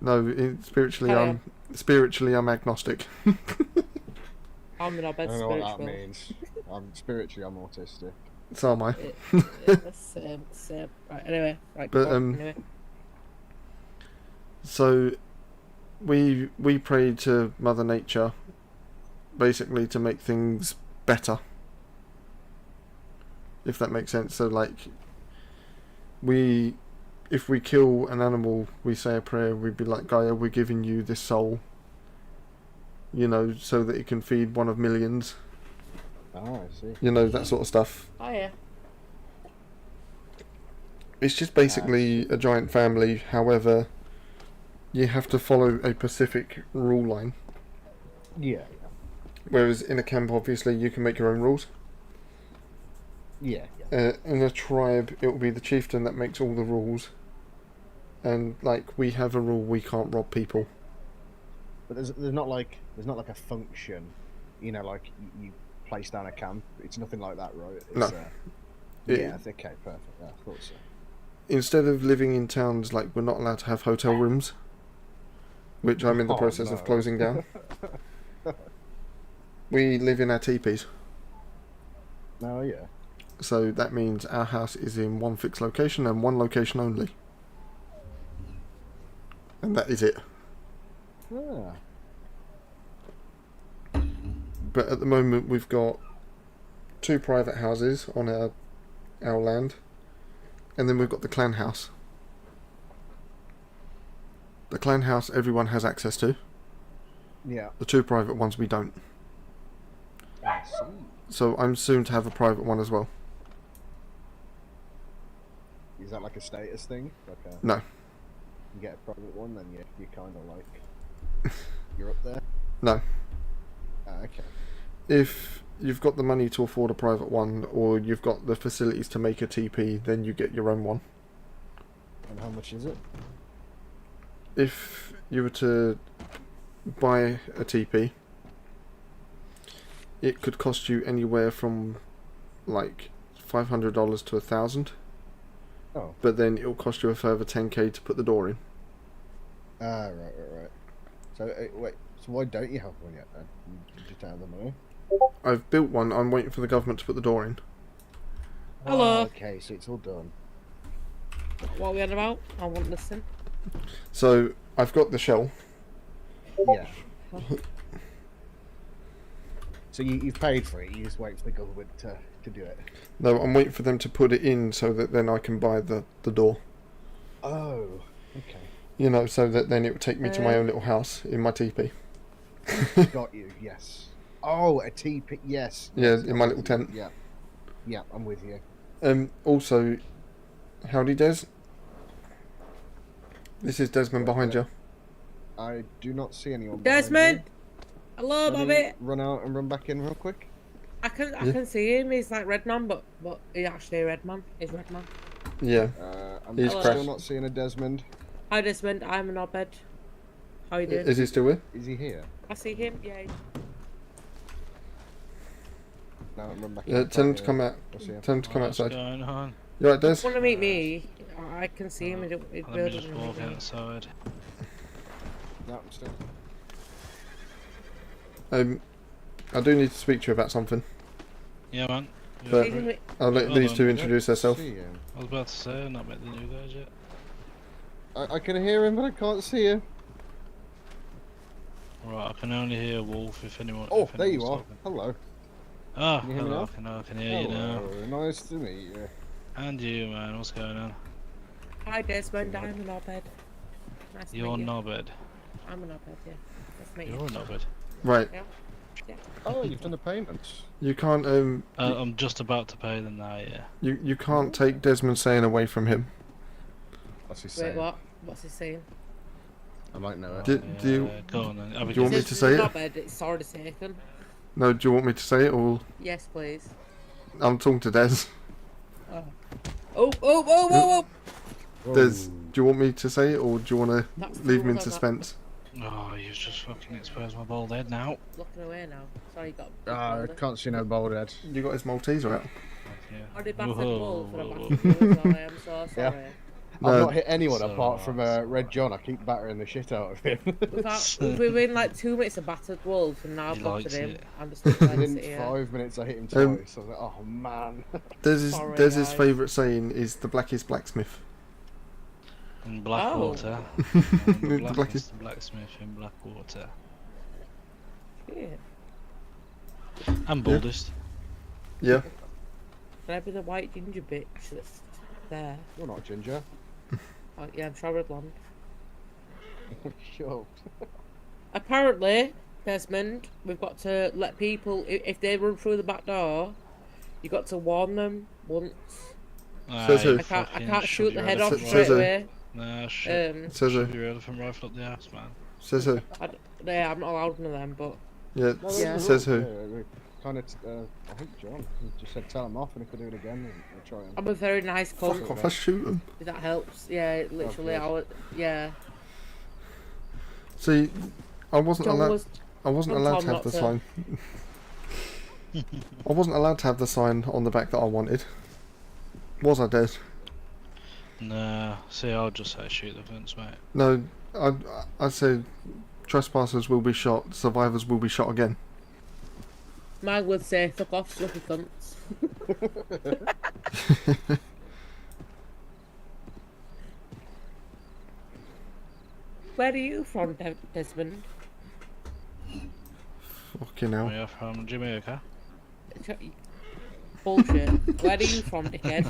Speaker 2: No, spiritually I'm agnostic.
Speaker 20: I'm not bad
Speaker 12: I don't know
Speaker 20: spiritual.
Speaker 12: what that means. Spiritually, I'm autistic.
Speaker 2: So am I.
Speaker 20: Same. Right, anyway. Right,
Speaker 2: But,
Speaker 20: anyway.
Speaker 2: So, we pray to Mother Nature, basically to make things better. If that makes sense. So, like, if we kill an animal, we say a prayer, we'd be like, Gaia, we're giving you this soul, you know, so that it can feed one of millions.
Speaker 12: Oh, I see.
Speaker 2: You know, that sort of stuff.
Speaker 20: Oh, yeah.
Speaker 2: It's just basically a giant family, however, you have to follow a Pacific rule line.
Speaker 12: Yeah.
Speaker 2: Whereas in a camp, obviously, you can make your own rules.
Speaker 12: Yeah.
Speaker 2: In a tribe, it will be the chieftain that makes all the rules. And, like, we have a rule, we can't rob people.
Speaker 12: But there's not like a function, you know, like you place down a camp. It's nothing like that, right? It's,
Speaker 2: No.
Speaker 12: Okay, perfect. Yeah, I thought so.
Speaker 2: Instead of living in towns, like, we're not allowed to have hotel rooms, which I'm in the process of closing down. We live in our teepees.
Speaker 12: Oh, yeah.
Speaker 2: So that means our house is in one fixed location and one location only. And that is it.
Speaker 12: Yeah.
Speaker 2: But at the moment we've got 2 private houses on our land. And then we've got the clan house. The clan house everyone has access to.
Speaker 12: Yeah.
Speaker 2: The 2 private ones we don't.
Speaker 12: I see.
Speaker 2: So I'm soon to have a private one as well.
Speaker 12: Is that like a status thing? Like
Speaker 2: No.
Speaker 12: You get a private one, then you're kind of like you're up there.
Speaker 2: No.
Speaker 12: Okay.
Speaker 2: If you've got the money to afford a private one, or you've got the facilities to make a TP, then you get your own one.
Speaker 12: And how much is it?
Speaker 2: If you were to buy a TP, it could cost you anywhere from like $500 to $1,000.
Speaker 12: Oh.
Speaker 2: But then it'll cost you a further $10K to put the door in.
Speaker 12: Right. So wait, so why don't you have one yet then? You just don't have the money.
Speaker 2: I've built one. I'm waiting for the government to put the door in.
Speaker 20: Hello.
Speaker 12: Oh, okay, so it's all done.
Speaker 20: What are we on about? I want to listen.
Speaker 2: So I've got the shell.
Speaker 12: Yeah. So you've paid for it. You just wait for the government to do it.
Speaker 2: No, I'm waiting for them to put it in so that then I can buy the door.
Speaker 12: Oh, okay.
Speaker 2: You know, so that then it would take me to my own little house in my teepee.
Speaker 12: Got you. Yes. Oh, a teepee. Yes.
Speaker 2: Yeah,
Speaker 12: yes,
Speaker 2: in
Speaker 12: I'm
Speaker 2: my
Speaker 12: with
Speaker 2: little
Speaker 12: you.
Speaker 2: tent.
Speaker 12: Yeah. Yeah, I'm with you.
Speaker 2: Also, howdy, Des. This is Desmond behind you.
Speaker 12: I do not see anyone.
Speaker 20: Desmond! Hello,
Speaker 12: behind me.
Speaker 20: Bobby!
Speaker 12: Run out and run back in real quick.
Speaker 20: I can
Speaker 2: Yeah.
Speaker 20: can see him. He's like Redman, but he's actually a Redman. He's Redman.
Speaker 2: Yeah.
Speaker 12: I'm
Speaker 2: He's
Speaker 12: still
Speaker 2: crashed.
Speaker 12: not seeing a Desmond.
Speaker 20: Hi, Desmond. I'm an Obed. How you doing?
Speaker 2: Is he still here?
Speaker 12: Is he here?
Speaker 20: I see him. Yeah.
Speaker 12: No, run back
Speaker 2: Yeah,
Speaker 12: in.
Speaker 2: tell him to come out.
Speaker 12: I see him.
Speaker 2: Tell him to come
Speaker 7: What's
Speaker 2: outside.
Speaker 7: going on?
Speaker 2: You right, Des?
Speaker 20: Want to meet me? I can see him. It
Speaker 7: Let me
Speaker 20: really
Speaker 7: just
Speaker 20: doesn't
Speaker 7: walk
Speaker 20: meet me.
Speaker 7: outside.
Speaker 12: No, I'm still.
Speaker 2: I do need to speak to you about something.
Speaker 7: Yeah, man. You
Speaker 2: But
Speaker 7: alright?
Speaker 2: I'll let
Speaker 7: Hold
Speaker 2: these
Speaker 7: on.
Speaker 2: two introduce themselves.
Speaker 12: See him.
Speaker 7: I was about to say, I've not met the new guys yet.
Speaker 12: I can hear him, but I can't see him.
Speaker 7: Right, I can only hear Wolf if anyone.
Speaker 12: Oh,
Speaker 7: if
Speaker 12: there you
Speaker 7: anyone's
Speaker 12: are.
Speaker 7: talking.
Speaker 12: Hello.
Speaker 7: Ah,
Speaker 12: Can you hear me
Speaker 7: hello,
Speaker 12: now?
Speaker 7: I can hear you now.
Speaker 12: Hello, nice to meet you.
Speaker 7: And you, man, what's going on?
Speaker 20: Hi, Desmond. I'm an Obed. Nice to
Speaker 7: You're
Speaker 20: meet you.
Speaker 7: Nobbed.
Speaker 20: I'm an Obed. Yeah. Nice to meet
Speaker 7: You're
Speaker 20: you.
Speaker 7: a Nobbed.
Speaker 2: Right.
Speaker 20: Yeah. Yeah.
Speaker 12: Oh, you've done the payments.
Speaker 2: You can't.
Speaker 7: I'm just about to pay them now, yeah.
Speaker 2: You can't take Desmond saying away from him.
Speaker 12: What's he
Speaker 20: Wait,
Speaker 12: saying?
Speaker 20: what? What's he saying?
Speaker 12: I might know it.
Speaker 2: Do you?
Speaker 7: Go on then.
Speaker 2: Do you want me to say it?
Speaker 20: Obed, it's already taken.
Speaker 2: No. Do you want me to say it or?
Speaker 20: Yes, please.
Speaker 2: I'm talking to Des.
Speaker 20: Oh. Oh, oh, oh, oh,
Speaker 2: Des, do you want me to say it or do you want
Speaker 20: That's
Speaker 2: to
Speaker 20: the
Speaker 2: leave me in
Speaker 20: rules on that.
Speaker 2: suspense?
Speaker 7: Oh, you've just fucking exposed my bald head now.
Speaker 20: Looking away now. Sorry, you got.
Speaker 12: Ah, I can't see no bald head.
Speaker 2: You got his Malteser out.
Speaker 20: Are they battered wolf and a
Speaker 7: Whoa.
Speaker 20: battered wolf? I am so sorry.
Speaker 12: Yeah. I've not hit anyone apart from Red John. I keep battering the shit out of him.
Speaker 20: We've been like 2 minutes of battered wolf and now I've
Speaker 12: He
Speaker 20: battered
Speaker 12: likes
Speaker 20: him.
Speaker 12: it.
Speaker 20: I'm just excited
Speaker 12: Within
Speaker 20: to hear.
Speaker 12: 5 minutes, I hit him twice. I was like, oh man.
Speaker 20: Sorry,
Speaker 2: Des's
Speaker 20: guys.
Speaker 2: favourite saying is the blackest blacksmith.
Speaker 7: In Blackwater.
Speaker 2: The
Speaker 7: The
Speaker 2: blackest-
Speaker 7: blackest blacksmith in Blackwater.
Speaker 20: Shit.
Speaker 7: And baldest.
Speaker 2: Yeah.
Speaker 20: Can I be the white ginger bitch that's there?
Speaker 12: You're not ginger.
Speaker 20: Oh, yeah, I'm Shrouded Blonde.
Speaker 12: Sure.
Speaker 20: Apparently, Desmond, we've got to let people, if they run through the back door, you got to warn them once.
Speaker 2: Says who?
Speaker 20: I can't shoot the head off
Speaker 2: Says
Speaker 20: straight
Speaker 2: who?
Speaker 20: away.
Speaker 7: Nah,
Speaker 2: Says
Speaker 7: shoot
Speaker 2: who?
Speaker 7: your elephant rifle up the ass, man.
Speaker 2: Says who?
Speaker 20: Yeah, I'm not allowed one of them, but.
Speaker 2: Yeah.
Speaker 20: Yeah.
Speaker 2: Says who?
Speaker 12: Kind of, I think John. He just said tell him off, and if we do it again, we'll try him.
Speaker 20: I'm a very nice cunt.
Speaker 2: Fuck off! I shoot him.
Speaker 20: If that helps, yeah, literally,
Speaker 12: Okay.
Speaker 20: I would, yeah.
Speaker 2: See, I wasn't
Speaker 20: John
Speaker 2: allowed.
Speaker 20: was-
Speaker 2: I wasn't
Speaker 20: John
Speaker 2: allowed to
Speaker 20: told
Speaker 2: have the
Speaker 20: not
Speaker 2: sign. I wasn't allowed to have the sign on the back that I wanted. Was I, Des?
Speaker 7: Nah, see, I'll just say shoot the fence, mate.
Speaker 2: No, I said trespassers will be shot. Survivors will be shot again.
Speaker 20: Mine would say fuck off, fluffy cunts. Where are you from, Desmond?
Speaker 2: Fucking hell.
Speaker 7: We are from Jamaica.
Speaker 20: Bullshit. Where are you from, dickhead?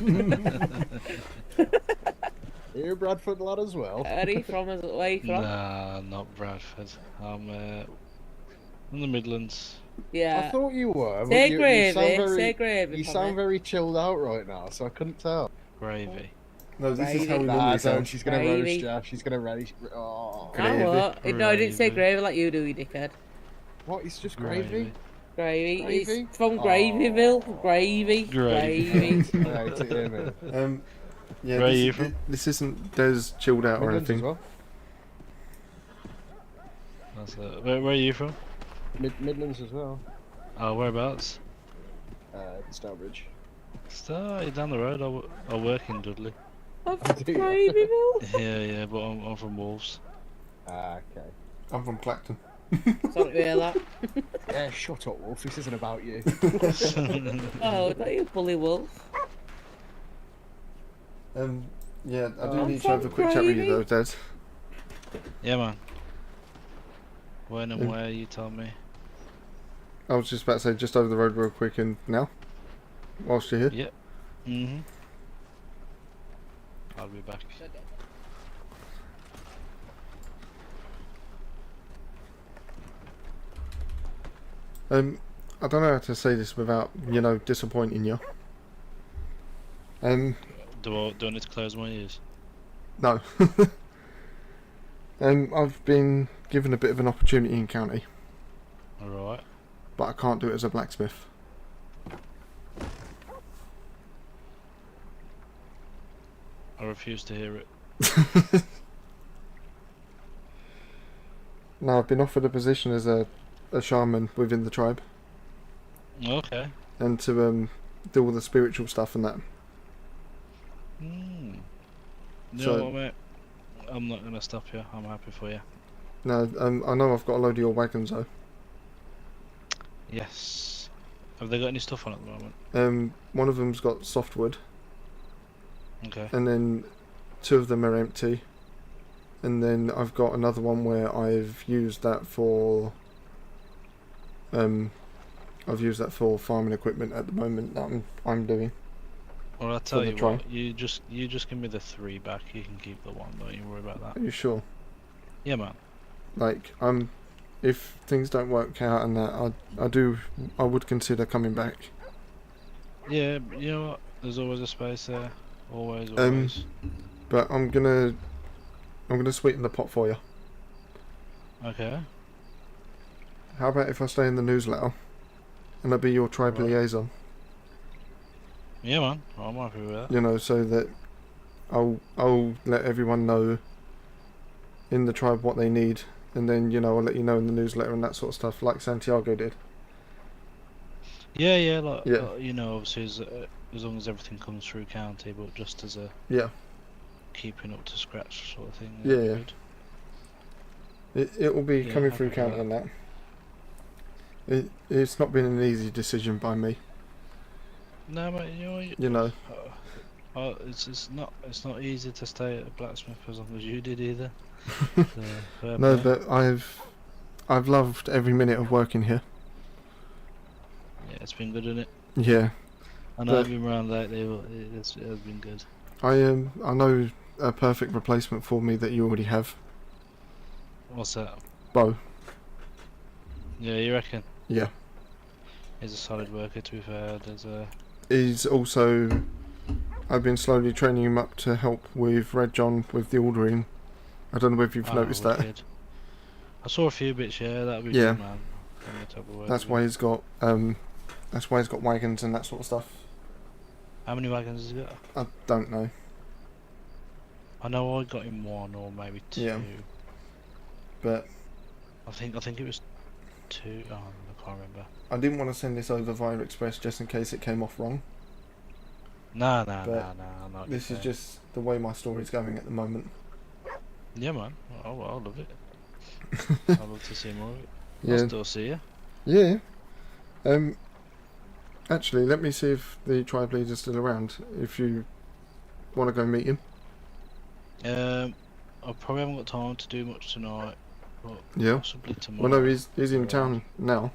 Speaker 12: You're a Bradford lad as well.
Speaker 20: Where are you from? Where are you from?
Speaker 7: Nah, not Bradford. I'm in the Midlands.
Speaker 20: Yeah.
Speaker 12: I thought you were. but
Speaker 20: Say
Speaker 12: you
Speaker 20: gravy,
Speaker 12: sound very,
Speaker 20: say gravy
Speaker 12: You
Speaker 20: for
Speaker 12: sound
Speaker 20: me.
Speaker 12: very chilled out right now, so I couldn't tell.
Speaker 7: Gravy.
Speaker 2: No, this is how we
Speaker 12: Nah,
Speaker 2: normally
Speaker 12: don't.
Speaker 2: sound.
Speaker 12: She's gonna
Speaker 20: Gravy.
Speaker 12: roast ya. She's gonna roast. Oh.
Speaker 20: I what? No, I didn't say gravy like you do, you dickhead.
Speaker 12: What? It's just gravy.
Speaker 20: Gravy.
Speaker 12: Gravy?
Speaker 20: It's from Gravyville. Gravy. Gravy.
Speaker 12: Right, to hear me.
Speaker 2: Yeah,
Speaker 7: Where are you
Speaker 2: this,
Speaker 7: from?
Speaker 2: this isn't Des chilled out or
Speaker 12: Midlands as
Speaker 2: anything.
Speaker 12: well.
Speaker 7: That's it. Where are you from?
Speaker 12: Midlands as well.
Speaker 7: Oh, whereabouts?
Speaker 12: Stourbridge.
Speaker 7: You're down the road. I work in Dudley.
Speaker 20: I'm from Gravyville.
Speaker 7: Yeah, but I'm from Wolves.
Speaker 12: Okay.
Speaker 2: I'm from Clacton.
Speaker 20: Sorry to hear that.
Speaker 12: Yeah, shut up, Wolf. This isn't about you.
Speaker 20: Oh, don't you bully wolf.
Speaker 2: Yeah, I do
Speaker 20: I'm
Speaker 2: need to have a
Speaker 20: from
Speaker 2: quick chat with you though,
Speaker 20: Gravy.
Speaker 2: Des.
Speaker 7: Yeah, man. When and
Speaker 2: Yeah.
Speaker 7: where, you tell me.
Speaker 2: I was just about to say just over the road real quick and now, whilst you're here.
Speaker 7: Yep. Mhm. I'll be back.
Speaker 2: I don't know how to say this without, you know, disappointing you.
Speaker 7: Do I need to close my ears?
Speaker 2: No. I've been given a bit of an opportunity in county.
Speaker 7: Alright.
Speaker 2: But I can't do it as a blacksmith.
Speaker 7: I refuse to hear it.
Speaker 2: No, I've been offered a position as a shaman within the tribe.
Speaker 7: Okay.
Speaker 2: And to do all the spiritual stuff and that.
Speaker 7: You
Speaker 2: So-
Speaker 7: know what, mate? I'm not going to stop you. I'm happy for you.
Speaker 2: No, I know I've got a load of your wagons though.
Speaker 7: Yes. Have they got any stuff on at the moment?
Speaker 2: One of them's got softwood.
Speaker 7: Okay.
Speaker 2: And then 2 of them are empty. And then I've got another one where I've used that for farming equipment at the moment that I'm doing.
Speaker 7: Well, I'll tell
Speaker 2: the
Speaker 7: you
Speaker 2: tribe.
Speaker 7: what. You just give me the 3 back. You can keep the 1. Don't you worry about that.
Speaker 2: Are you sure?
Speaker 7: Yeah, man.
Speaker 2: Like, if things don't work out and that, I would consider coming back.
Speaker 7: Yeah, you know what? There's always a space there. Always.
Speaker 2: But I'm gonna sweeten the pot for you.
Speaker 7: Okay.
Speaker 2: How about if I stay in the newsletter and I'll be your tribe liaison?
Speaker 7: Yeah, man. I'm happy with that.
Speaker 2: You know, so that I'll let everyone know in the tribe what they need, and then, you know, I'll let you know in the newsletter and that sort of stuff, like Santiago did.
Speaker 7: Yeah, like,
Speaker 2: Yeah.
Speaker 7: you know, obviously as long as everything comes through county, but just as a keeping up to scratch sort of thing.
Speaker 2: Yeah. It will be
Speaker 7: Yeah,
Speaker 2: coming
Speaker 7: happy
Speaker 2: through
Speaker 7: with
Speaker 2: county
Speaker 7: that.
Speaker 2: and that. It's not been an easy decision by me.
Speaker 7: No, mate,
Speaker 2: You know.
Speaker 7: It's not easy to stay at a blacksmith as long as you did either. Fair
Speaker 2: No,
Speaker 7: play.
Speaker 2: but I've loved every minute of working here.
Speaker 7: Yeah, it's been good, isn't it?
Speaker 2: Yeah.
Speaker 7: I know
Speaker 2: But
Speaker 7: I've been around lately, but it has been good.
Speaker 2: I know a perfect replacement for me that you already have.
Speaker 7: What's that?
Speaker 2: Bo.
Speaker 7: Yeah, you reckon?
Speaker 2: Yeah.
Speaker 7: He's a solid worker, to be fair.
Speaker 2: He's also... I've been slowly training him up to help with Red John with the ordering. I don't know if you've noticed that.
Speaker 7: Wicked. I saw a few bits, yeah, that'd be
Speaker 2: Yeah.
Speaker 7: good, man. On the top of
Speaker 2: That's why he's got wagons and that sort of stuff.
Speaker 7: How many wagons has he got?
Speaker 2: I don't know.
Speaker 7: I know I got him 1 or maybe 2.
Speaker 2: Yeah. But
Speaker 7: I think it was 2. Oh, I can't remember.
Speaker 2: I didn't want to send this over via Express just in case it came off wrong.
Speaker 7: No.
Speaker 2: This is just the way my story's going at the moment.
Speaker 7: Yeah, man. I love it. I'd love to see more of it.
Speaker 2: Yeah.
Speaker 7: I'll still see you.
Speaker 2: Yeah. Actually, let me see if the tribe leader's still around. If you want to go meet him.
Speaker 7: I probably haven't got time to do much tonight, but
Speaker 2: Yeah.
Speaker 7: possibly tomorrow.
Speaker 2: Well, no, he's in town now.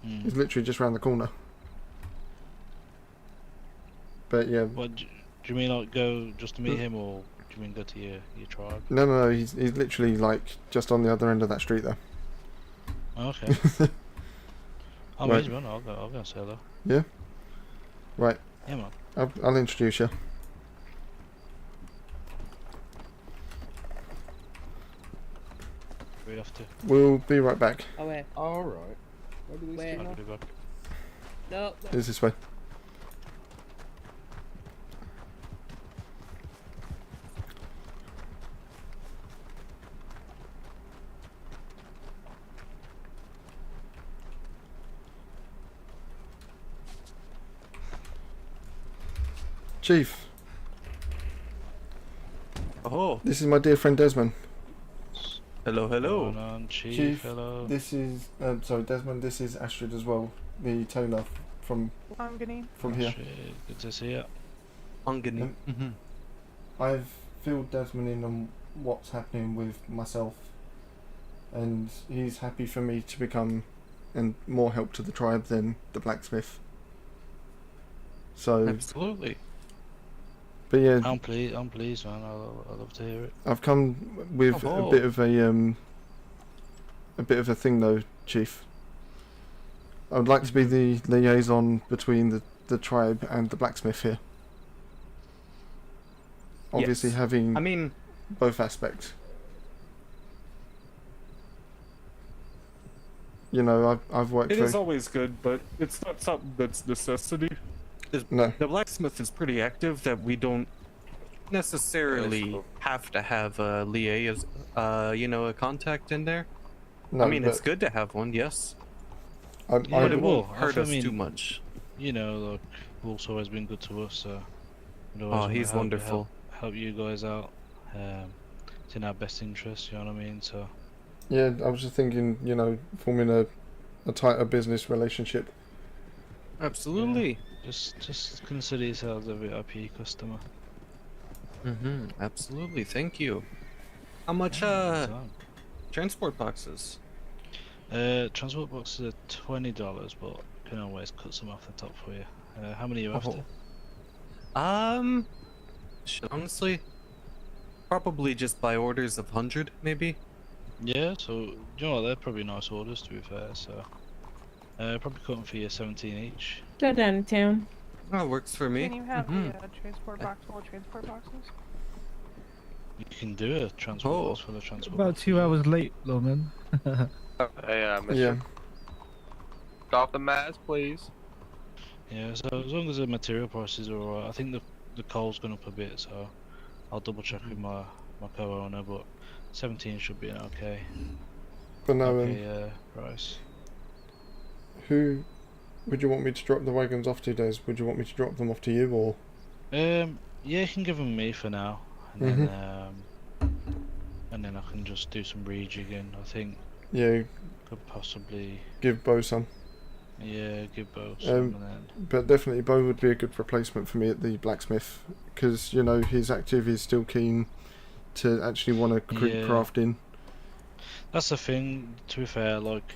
Speaker 7: Hmm.
Speaker 2: He's literally just round the corner. But yeah.
Speaker 7: What do you mean, like go just to meet him, or do you mean go to your tribe?
Speaker 2: No. He's literally like just on the other end of that street there.
Speaker 7: Okay. I'm
Speaker 2: Right.
Speaker 7: easy, man. I'll go and say hello.
Speaker 2: Yeah. Right.
Speaker 7: Yeah, man.
Speaker 2: I'll introduce you.
Speaker 7: We have to.
Speaker 2: We'll be right back.
Speaker 20: Oh, wait.
Speaker 12: Alright. Where do these
Speaker 20: Where?
Speaker 12: go?
Speaker 7: I'll be back.
Speaker 20: No.
Speaker 2: It's this way. Chief.
Speaker 9: Oh.
Speaker 2: This is my dear friend Desmond.
Speaker 9: Hello.
Speaker 7: Going on, Chief. Hello.
Speaker 2: This is Desmond. This is Astrid as well, the tailor from here.
Speaker 7: Shit, good to see you.
Speaker 9: Angani.
Speaker 2: I've filled Desmond in on what's happening with myself, and he's happy for me to become and more help to the tribe than the blacksmith. So
Speaker 9: absolutely.
Speaker 2: But yeah,
Speaker 7: I'm pleased, man. I love to hear it.
Speaker 2: I've come with a bit of a thing though, Chief. I would like to be the liaison between the tribe and the blacksmith here. Obviously,
Speaker 9: Yes.
Speaker 2: having
Speaker 9: I mean,
Speaker 2: both aspects. You know, I've worked.
Speaker 21: It is always good, but it's not something that's necessity.
Speaker 2: No.
Speaker 9: The blacksmith is pretty active that we don't necessarily have to have a liaison, a contact in there.
Speaker 2: No,
Speaker 9: I mean, it's
Speaker 2: but-
Speaker 9: good to have one, yes.
Speaker 2: But
Speaker 9: it won't
Speaker 7: I
Speaker 9: hurt us
Speaker 7: mean,
Speaker 9: too much.
Speaker 7: You know, look, Wolf's always been good to us, so we'd always
Speaker 9: Oh,
Speaker 7: wanna
Speaker 9: he's wonderful.
Speaker 7: Help you guys out. It's in our best interest, you know what I mean? So
Speaker 2: Yeah, I was just thinking, you know, forming a tighter business relationship.
Speaker 9: Absolutely.
Speaker 7: just consider yourselves a VIP customer.
Speaker 9: Absolutely. Thank you. How much transport boxes?
Speaker 7: Transport boxes are $20, but can always cut some off the top for you. How many are you after?
Speaker 9: Honestly, probably just by orders of 100, maybe.
Speaker 7: Yeah, so you know what, they're probably nice orders to be fair. So probably cut them for you 17 each.
Speaker 20: Go downtown.
Speaker 9: That works for me.
Speaker 11: Can you have the transport box full of transport boxes?
Speaker 7: You can do a transport box for the transport.
Speaker 16: About 2 hours late, Loman.
Speaker 22: Hey, mister.
Speaker 2: Yeah.
Speaker 22: Off the mask, please.
Speaker 7: Yeah, so as long as the material prices are alright, I think the coal's gone up a bit, so I'll double check with my co-owner, but 17 should be an okay.
Speaker 2: But no,
Speaker 7: price.
Speaker 2: Who would you want me to drop the wagons off to, Des? Would you want me to drop them off to you, or?
Speaker 7: Yeah, you can give them me for now, and then I can just do some rejigging. I think.
Speaker 2: Yeah.
Speaker 7: Could possibly
Speaker 2: Give Bo some.
Speaker 7: Yeah, give Bo some, and then.
Speaker 2: But definitely Bo would be a good replacement for me at the blacksmith, because you know he's active, he's still keen to actually want to keep crafting.
Speaker 7: That's the thing. To be fair, like,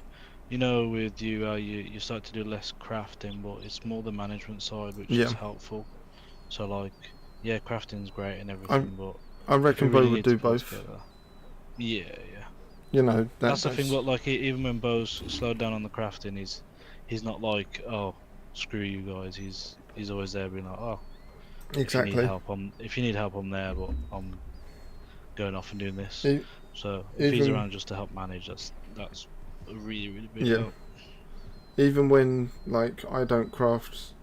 Speaker 7: you know, with you, you start to do less crafting, but it's more the management side which is helpful. So like, yeah, crafting's great and everything, but
Speaker 2: I reckon Bo would do both.
Speaker 7: Yeah.
Speaker 2: You know,
Speaker 7: that's the thing. But like, even when Bo's slowed down on the crafting, he's not like, oh, screw you guys. He's always there, being like, oh,
Speaker 2: exactly.
Speaker 7: If you need help, I'm there, but I'm going off and doing this. So if
Speaker 2: even,
Speaker 7: he's around just to help manage, that's a really big help.
Speaker 2: Even when like I don't craft,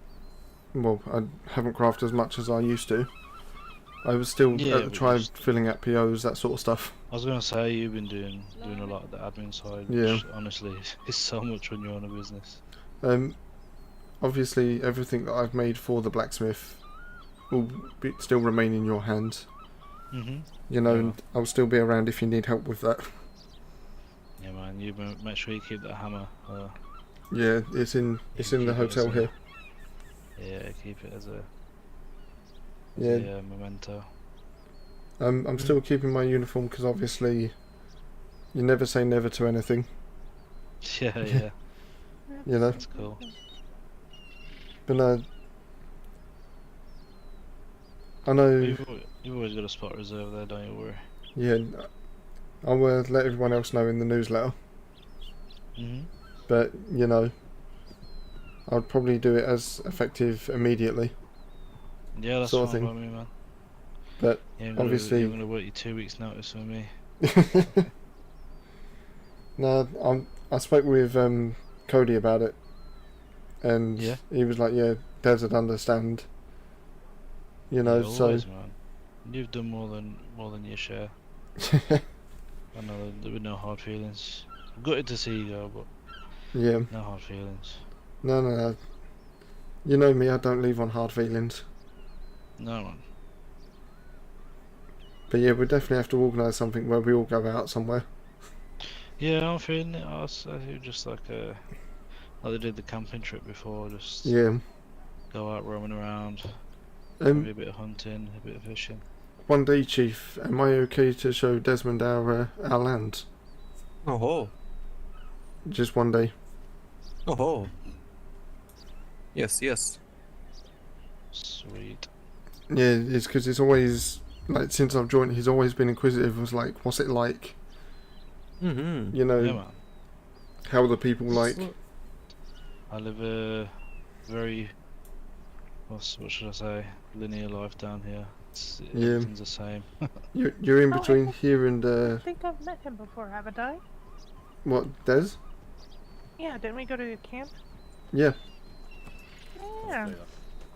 Speaker 2: well, I haven't crafted as much as I used to. I was still at the tribe filling out POs, that sort of stuff.
Speaker 7: I was gonna say you've been doing a lot of the admin side, which honestly is so much when you own a business.
Speaker 2: Obviously everything that I've made for the blacksmith will still remain in your hands. You know, and I'll still be around if you need help with that.
Speaker 7: Yeah, man. You make sure you keep that hammer.
Speaker 2: Yeah, it's in the hotel here.
Speaker 7: Yeah, keep it as a memento.
Speaker 2: I'm still keeping my uniform because obviously you never say never to anything.
Speaker 7: Yeah.
Speaker 2: You know.
Speaker 7: That's cool.
Speaker 2: But no, I know.
Speaker 7: You've always got a spot reserved there, don't you worry.
Speaker 2: Yeah, I'll let everyone else know in the newsletter. But you know, I'd probably do it as effective immediately.
Speaker 7: Yeah, that's
Speaker 2: sort of
Speaker 7: fine
Speaker 2: thing.
Speaker 7: by me, man.
Speaker 2: But obviously,
Speaker 7: you're gonna work your 2 weeks' notice with me.
Speaker 2: No, I spoke with Cody about it, and he was like, "Yeah, Des would understand." You know,
Speaker 7: Yeah, always, man. You've done more than your share. I know there were no hard feelings. Gutted to see you go, but
Speaker 2: yeah,
Speaker 7: no hard feelings.
Speaker 2: No. You know me, I don't leave on hard feelings.
Speaker 7: No, man.
Speaker 2: But yeah, we definitely have to organise something where we all go out somewhere.
Speaker 7: Yeah, I'm feeling it. I think just like they did the camping trip before, just go out roaming around, maybe a bit of hunting, a bit of fishing.
Speaker 2: One day, Chief, am I okay to show Desmond our land?
Speaker 9: Oh.
Speaker 2: Just one day.
Speaker 9: Oh. Yes.
Speaker 7: Sweet.
Speaker 2: Yeah, it's because it's always like since I've joined, he's always been inquisitive. Was like, what's it like? You know,
Speaker 7: Yeah, man.
Speaker 2: how the people like.
Speaker 7: I live a very, what should I say, linear life down here.
Speaker 2: Yeah.
Speaker 7: Everything's the same.
Speaker 2: You're in between here and
Speaker 11: I think I've met him before, haven't I?
Speaker 2: what, Des?
Speaker 11: Yeah, didn't we go to camp?
Speaker 2: Yeah.
Speaker 11: Yeah.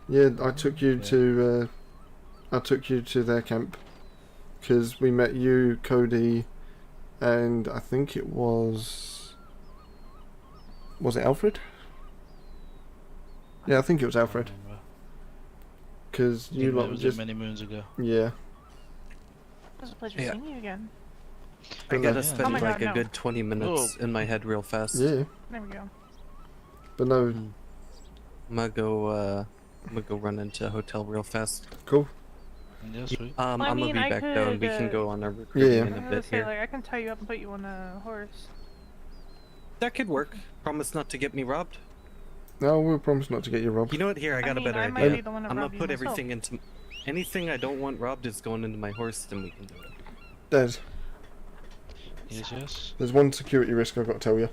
Speaker 2: Yeah, I took you to their camp because we met you, Cody, and I think it was it Alfred? Yeah, I think it was Alfred. Because you lot
Speaker 7: was
Speaker 2: just
Speaker 7: many moons ago.
Speaker 2: Yeah.
Speaker 11: It was a pleasure seeing you again.
Speaker 9: I gotta
Speaker 11: Oh
Speaker 9: spend
Speaker 11: my
Speaker 9: like
Speaker 11: God,
Speaker 9: a
Speaker 11: no.
Speaker 9: good 20 minutes in my head real fast.
Speaker 2: Yeah.
Speaker 11: There we go.
Speaker 2: But no.
Speaker 9: I'm gonna go run into a hotel real fast.
Speaker 2: Cool.
Speaker 7: Yeah, sweet.
Speaker 11: Well, I
Speaker 9: I'm
Speaker 11: mean,
Speaker 9: gonna
Speaker 11: I
Speaker 9: be back though, and we
Speaker 11: could,
Speaker 9: can go on our recruiting in a
Speaker 11: I was
Speaker 9: bit
Speaker 11: say,
Speaker 9: here.
Speaker 11: like, I can tie you up and put you on a horse.
Speaker 9: That could work. Promise not to get me robbed.
Speaker 2: No, we'll promise not to get you robbed.
Speaker 9: You know what? Here, I got a
Speaker 11: mean,
Speaker 9: better
Speaker 11: I might
Speaker 9: idea.
Speaker 11: be the one to
Speaker 9: I'm gonna
Speaker 11: rob you
Speaker 9: put
Speaker 11: myself.
Speaker 9: everything into anything I don't want robbed is going into my horse, then we can do it.
Speaker 2: Des,
Speaker 7: Yes.
Speaker 2: there's one security risk I've got to tell you.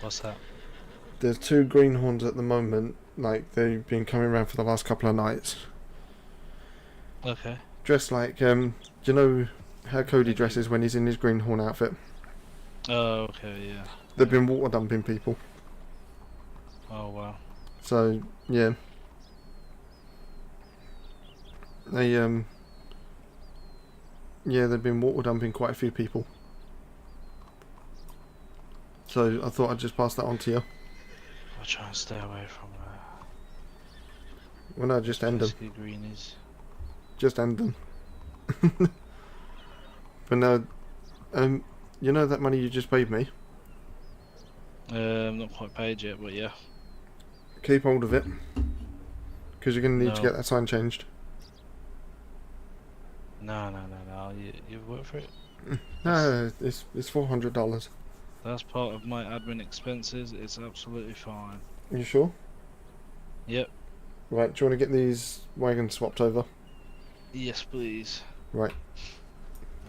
Speaker 7: What's that?
Speaker 2: There's 2 greenhorns at the moment, like they've been coming around for the last couple of nights.
Speaker 7: Okay.
Speaker 2: Dressed like, you know how Cody dresses when he's in his greenhorn outfit?
Speaker 7: Oh, okay, yeah.
Speaker 2: They've been water dumping people.
Speaker 7: Oh, wow.
Speaker 2: So, yeah. They, yeah, they've been water dumping quite a few people. So, I thought I'd just pass that on to you.
Speaker 7: I'll try and stay away from
Speaker 2: Well, no, just end them.
Speaker 7: pesky greenies.
Speaker 2: Just end them. But no, you know that money you just paid me?
Speaker 7: Not quite paid yet, but yeah.
Speaker 2: Keep hold of it. Because you're going to need to
Speaker 7: No.
Speaker 2: get that sign changed.
Speaker 7: No. You've worked for it.
Speaker 2: No, it's $400.
Speaker 7: That's part of my admin expenses. It's absolutely fine.
Speaker 2: You sure?
Speaker 7: Yep.
Speaker 2: Right, do you want to get these wagons swapped over?
Speaker 7: Yes, please.
Speaker 2: Right.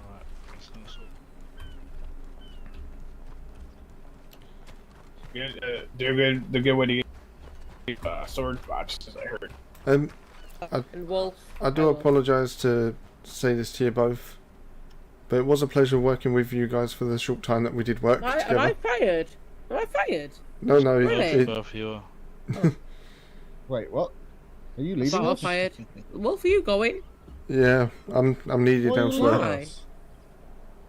Speaker 7: Alright. Let's go sort.
Speaker 1: They're good. They're good way to get sword boxes. I heard.
Speaker 20: And Wolf.
Speaker 2: I do apologise to say this to you both, but it was a pleasure working with you guys for the short time that we did work
Speaker 20: Am
Speaker 2: together.
Speaker 20: I fired? Am I fired?
Speaker 2: No,
Speaker 20: Really?
Speaker 7: Both you are.
Speaker 12: Wait, what? Are you
Speaker 20: I'm
Speaker 12: leaving
Speaker 20: not
Speaker 12: us?
Speaker 20: fired. Wolf, are you going?
Speaker 2: Yeah, I'm needed
Speaker 12: Why are you
Speaker 2: elsewhere.
Speaker 12: leaving us?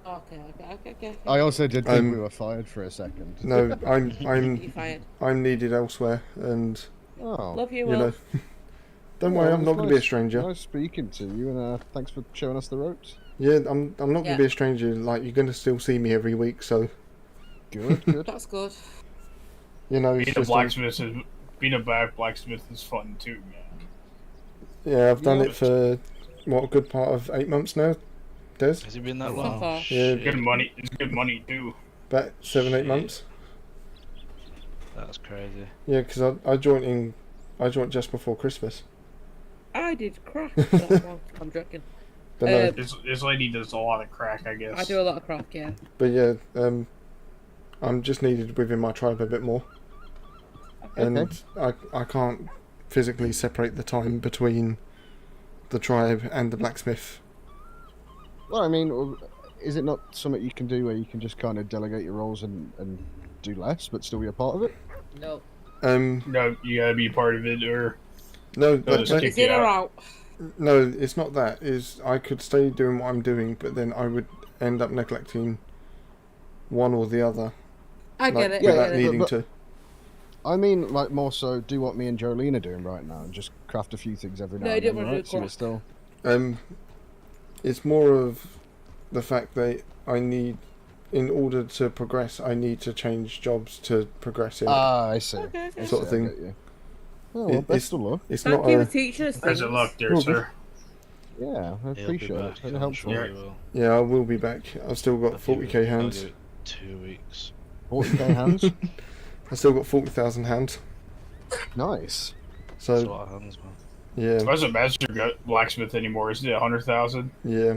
Speaker 20: Okay.
Speaker 12: I also did think we were fired for a second.
Speaker 2: No,
Speaker 20: You fired.
Speaker 2: I'm needed elsewhere, and
Speaker 12: Oh.
Speaker 20: Love you,
Speaker 2: you know,
Speaker 20: Wolf.
Speaker 2: don't
Speaker 12: Well,
Speaker 2: worry,
Speaker 12: it
Speaker 2: I'm
Speaker 12: was
Speaker 2: not going to be a
Speaker 12: nice-
Speaker 2: stranger.
Speaker 12: Nice speaking to you, and thanks for showing us the ropes.
Speaker 2: Yeah, I'm not going
Speaker 20: Yeah.
Speaker 2: to be a stranger. Like, you're going to still see me every week, so
Speaker 12: Good.
Speaker 20: That's good.
Speaker 2: you know, it's just
Speaker 1: Being a blacksmith is fun too, man.
Speaker 2: yeah, I've done it for what, a good part of 8 months now, Des.
Speaker 7: Has it been that long?
Speaker 2: Yeah,
Speaker 1: Good money. It's good money too.
Speaker 2: about 7-8 months.
Speaker 7: That's crazy.
Speaker 2: Yeah, because I joined just before Christmas.
Speaker 20: I did crack for that one. I'm joking.
Speaker 2: But no,
Speaker 1: This lady does a lot of crack, I guess.
Speaker 20: I do a lot of crack, yeah.
Speaker 2: but yeah, I'm just needed within my tribe a bit more, and I can't physically separate the time between the tribe and the blacksmith.
Speaker 12: Well, I mean, is it not something you can do where you can just kind of delegate your roles and do less, but still be a part of it?
Speaker 20: No.
Speaker 1: No, you gotta be a part of it, or
Speaker 2: No,
Speaker 1: they'll just kick
Speaker 20: Is
Speaker 1: you
Speaker 20: in or
Speaker 1: out.
Speaker 20: out?
Speaker 2: No, it's not that. Is I could stay doing what I'm doing, but then I would end up neglecting one or the other.
Speaker 20: I get it.
Speaker 2: Without
Speaker 20: I get it.
Speaker 2: needing to.
Speaker 12: I mean, like, more so do what me and Jolene are doing right now and just craft a few things every now
Speaker 20: No, I
Speaker 12: and
Speaker 20: didn't
Speaker 12: then,
Speaker 20: want to
Speaker 12: right?
Speaker 20: do
Speaker 12: So we're
Speaker 20: craft.
Speaker 12: still...
Speaker 2: It's more of the fact that I need, in order to progress, I need to change jobs to progress in it.
Speaker 12: Ah, I see.
Speaker 20: Okay, okay.
Speaker 2: Sort of
Speaker 12: I
Speaker 2: thing.
Speaker 12: get you. Oh, well, best of luck.
Speaker 2: It's
Speaker 20: Thank
Speaker 2: not
Speaker 20: you
Speaker 2: a,
Speaker 20: for teaching us
Speaker 1: Best of
Speaker 20: things.
Speaker 1: luck, dear sir.
Speaker 12: Yeah, I appreciate it.
Speaker 7: back,
Speaker 12: Very
Speaker 7: I'm
Speaker 12: helpful.
Speaker 7: sure he will.
Speaker 2: yeah, I will be back. I've still got
Speaker 7: I'll give
Speaker 2: 40k
Speaker 7: it- I'll
Speaker 2: hands.
Speaker 7: give it 2 weeks.
Speaker 12: 40k hands?
Speaker 2: I've still got 40,000 hands.
Speaker 12: Nice.
Speaker 2: So
Speaker 7: That's what happens, man.
Speaker 2: yeah,
Speaker 1: Doesn't master blacksmith anymore, isn't it? 100,000.
Speaker 2: yeah.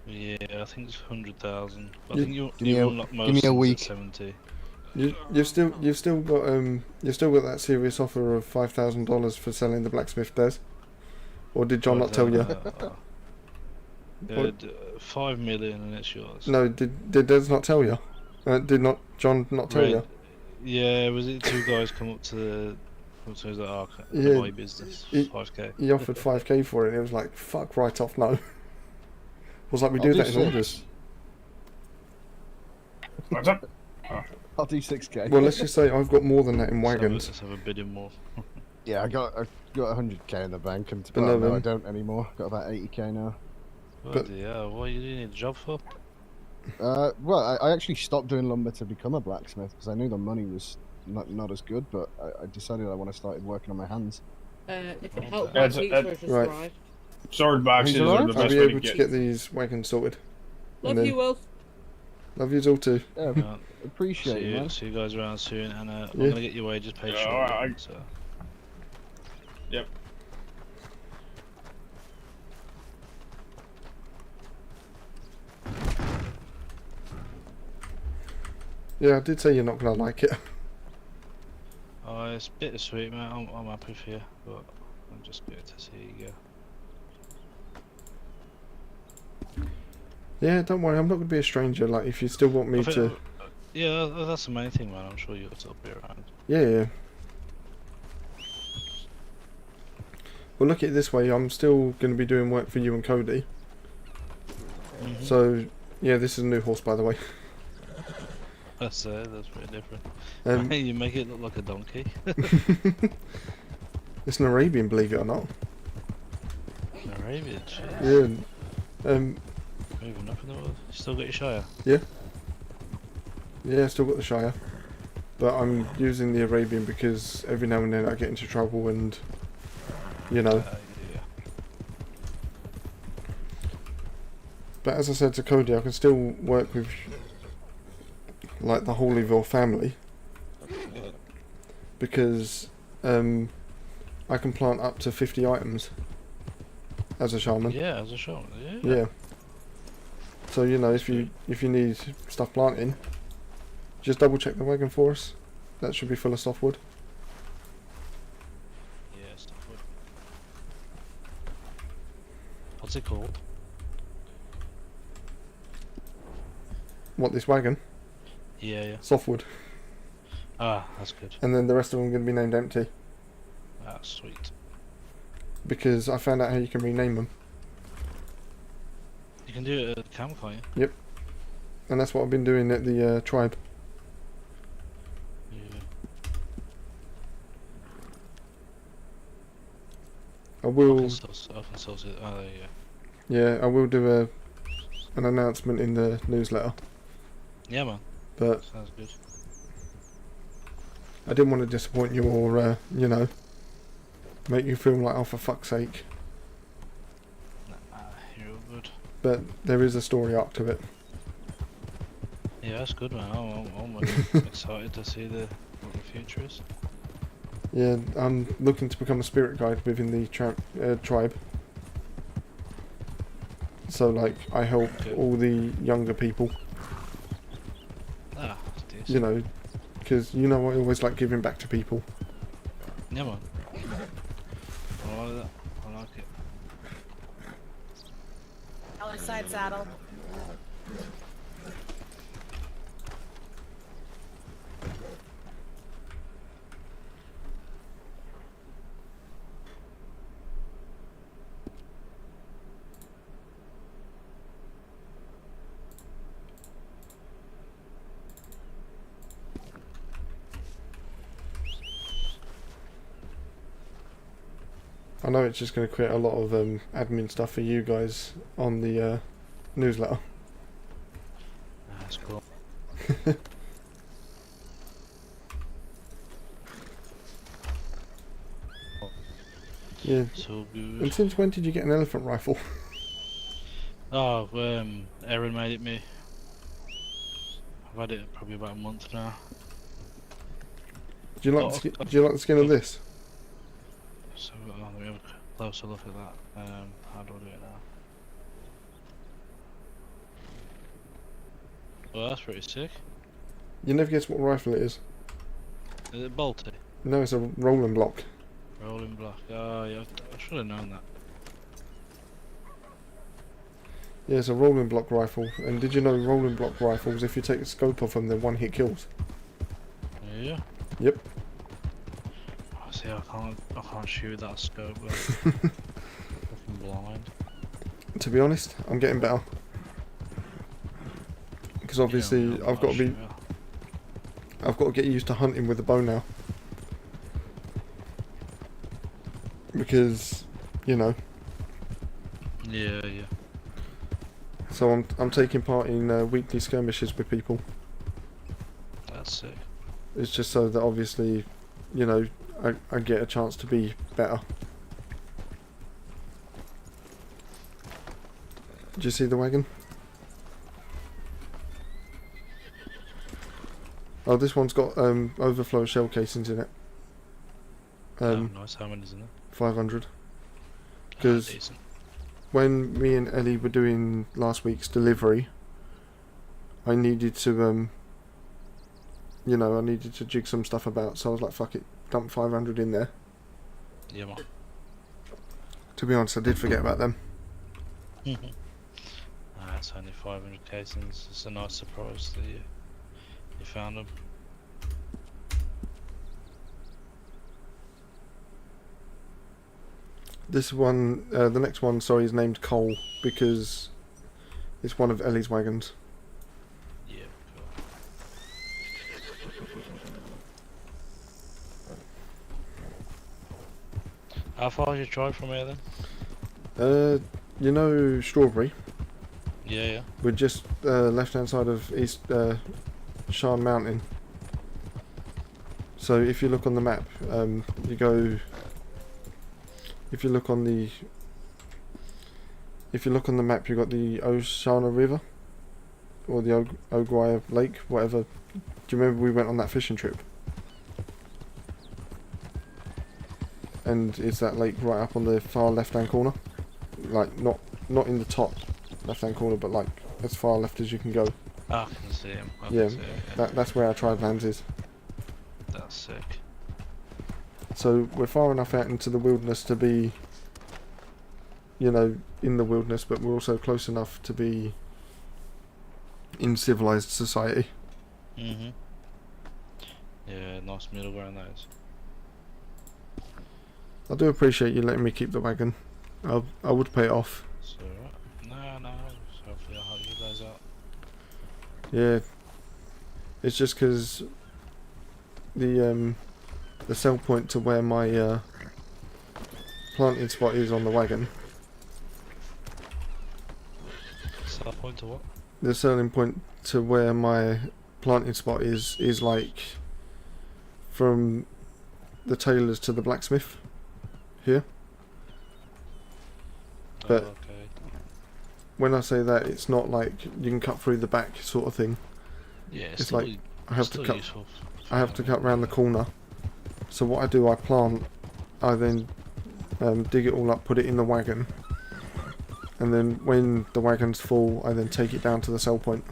Speaker 7: Yeah, I think it's 100,000. I
Speaker 2: You-
Speaker 7: think you
Speaker 12: give me a-
Speaker 7: unlock
Speaker 12: give me
Speaker 7: most
Speaker 12: a
Speaker 7: things at
Speaker 12: week.
Speaker 7: 70.
Speaker 2: You've still got that serious offer of $5,000 for selling the blacksmith, Des? Or did John not tell you?
Speaker 7: 5 million and it's yours.
Speaker 2: No, did Des not tell you? Did not John not tell you?
Speaker 7: Yeah, was it two guys come up to the
Speaker 2: Yeah,
Speaker 7: my business,
Speaker 2: he,
Speaker 7: 5k.
Speaker 2: He offered 5k for it, and it was like, fuck right off, no. Was like, we do that in orders.
Speaker 1: What's up?
Speaker 12: I'll do 6k.
Speaker 2: Well, let's just say I've got more than that in wagons.
Speaker 7: Let's have a bidding more.
Speaker 12: Yeah, I got 100k in the bank, and
Speaker 2: But
Speaker 12: well,
Speaker 2: no,
Speaker 12: no, I don't anymore. Got about 80k now.
Speaker 7: Bloody hell, what are you doing a job for?
Speaker 12: Well, I actually stopped doing lumber to become a blacksmith because I knew the money was not as good, but I decided I want to start working on my hands.
Speaker 20: If it helps,
Speaker 1: That's-
Speaker 20: my
Speaker 1: that-
Speaker 20: features
Speaker 2: right.
Speaker 20: right.
Speaker 1: Sword boxes are the
Speaker 2: I'll
Speaker 1: best
Speaker 2: be
Speaker 1: way
Speaker 2: able
Speaker 1: to
Speaker 2: to get these wagons sorted.
Speaker 20: Love you, Will.
Speaker 2: Love yous all too.
Speaker 12: Yeah, appreciate it, man.
Speaker 7: See you guys around soon, and I'm
Speaker 2: Yeah.
Speaker 7: gonna get your wages paid
Speaker 1: Yeah,
Speaker 7: shortly.
Speaker 1: alright.
Speaker 7: So.
Speaker 1: Yep.
Speaker 2: Yeah, I did say you're not gonna like it.
Speaker 7: Oh, it's bittersweet, man. I'm happy for you, but I'm just good to see you go.
Speaker 2: Yeah, don't worry, I'm not gonna be a stranger. Like, if you still want me
Speaker 7: I think-
Speaker 2: to.
Speaker 7: Yeah, that's the main thing, man. I'm sure you'll still be around.
Speaker 2: Yeah. Well, look at it this way. I'm still going to be doing work for you and Cody. So, yeah, this is a new horse, by the way.
Speaker 7: That's pretty different.
Speaker 2: You
Speaker 7: make it look like a donkey.
Speaker 2: It's an Arabian, believe it or not.
Speaker 7: An Arabian, jeez.
Speaker 2: Yeah.
Speaker 7: Moving up in the world. You still got your Shire?
Speaker 2: Yeah. Yeah, still got the Shire. But I'm using the Arabian because every now and then I get into trouble and, you know.
Speaker 7: Yeah.
Speaker 2: But as I said to Cody, I can still work with, like, the Holyville family. Because I can plant up to 50 items as a shaman.
Speaker 7: Yeah, as a shaman,
Speaker 2: Yeah. So, you know, if you need stuff planting, just double check the wagon for us. That should be full of softwood.
Speaker 7: Yeah, softwood. What's it called?
Speaker 2: What, this wagon?
Speaker 7: Yeah.
Speaker 2: Softwood.
Speaker 7: Ah, that's good.
Speaker 2: And then the rest of them are going to be named empty.
Speaker 7: Ah, sweet.
Speaker 2: Because I found out how you can rename them.
Speaker 7: You can do it at the camp, can't you?
Speaker 2: Yep. And that's what I've been doing at the tribe.
Speaker 7: Yeah.
Speaker 2: I will.
Speaker 7: I can still see it. Oh, there you go.
Speaker 2: Yeah, I will do an announcement in the newsletter.
Speaker 7: Yeah, man.
Speaker 2: But
Speaker 7: Sounds good.
Speaker 2: I didn't want to disappoint you or, you know, make you feel like, oh, for fuck's sake.
Speaker 7: You're all good.
Speaker 2: But there is a story arc to it.
Speaker 7: Yeah, that's good, man. I'm excited to see what the future is.
Speaker 2: Yeah, I'm looking to become a spirit guide within the tribe. So, like, I help all the younger people.
Speaker 7: Ah, that's decent.
Speaker 2: You know, because, you know, I always like giving back to people.
Speaker 7: Yeah, man. I like that. I like it.
Speaker 3: Other side saddle.
Speaker 2: I know it's just going to create a lot of admin stuff for you guys on the newsletter.
Speaker 7: That's cool.
Speaker 2: Yeah.
Speaker 7: So good.
Speaker 2: And since when did you get an elephant rifle?
Speaker 7: Oh, Erin made it me. I've had it probably about a month now.
Speaker 2: Do you like do you like the skin of this?
Speaker 7: So let me have a closer look at that. How do I do it now? Well, that's pretty sick.
Speaker 2: You never guess what rifle it is.
Speaker 7: Is it bolty?
Speaker 2: No, it's a rolling block.
Speaker 7: Rolling block. Oh, yeah, I should have known that.
Speaker 2: Yeah, it's a rolling block rifle. And did you know rolling block rifles, if you take the scope off them, they're one hit kills?
Speaker 7: Yeah.
Speaker 2: Yep.
Speaker 7: Oh, see, I can't shoot with that scope. But fucking blind.
Speaker 2: To be honest, I'm getting better. Because obviously I've got to get used to hunting with a bow now. Because, you know.
Speaker 7: Yeah.
Speaker 2: So I'm taking part in weekly skirmishes with people.
Speaker 7: That's sick.
Speaker 2: It's just so that obviously, you know, I get a chance to be better. Did you see the wagon? Oh, this one's got overflow shell casings in it.
Speaker 7: Nice. How many's in there?
Speaker 2: 500. Because when me and Ellie were doing last week's delivery, I needed to, you know, I needed to jig some stuff about, so I was like, fuck it, dump 500 in there.
Speaker 7: Yeah, man.
Speaker 2: To be honest, I did forget about them.
Speaker 7: It's only 500 casings. It's a nice surprise that you found them.
Speaker 2: This one, the next one, sorry, is named Cole because it's one of Ellie's wagons.
Speaker 7: Yeah, cool. How far did you drive from here then?
Speaker 2: You know Strawberry?
Speaker 7: Yeah.
Speaker 2: We're just left hand side of East Shan Mountain. So if you look on the map, you go. If you look on the map, you got the Oshana River or the Oguaya Lake, whatever. Do you remember we went on that fishing trip? And it's that lake right up on the far left-hand corner, like not in the top left-hand corner, but like as far left as you can go.
Speaker 7: I can see him.
Speaker 2: Yeah, that's where our tribe lands is.
Speaker 7: That's sick.
Speaker 2: So we're far enough out into the wilderness to be, you know, in the wilderness, but we're also close enough to be in civilized society.
Speaker 7: Yeah, nice middle ground that is.
Speaker 2: I do appreciate you letting me keep the wagon. I would pay it off.
Speaker 7: So no. Hopefully I'll help you guys out.
Speaker 2: Yeah, it's just because the sell point to where my planting spot is on the wagon.
Speaker 7: Sell point to what?
Speaker 2: The selling point to where my planting spot is like from the tailors to the blacksmith here. But
Speaker 7: okay.
Speaker 2: When I say that, it's not like you can cut through the back sort of thing.
Speaker 7: Yeah,
Speaker 2: it's like I have to cut round the corner. So what I do, I plant, I then dig it all up, put it in the wagon, and then when the wagon's full, I then take it down to the sell point.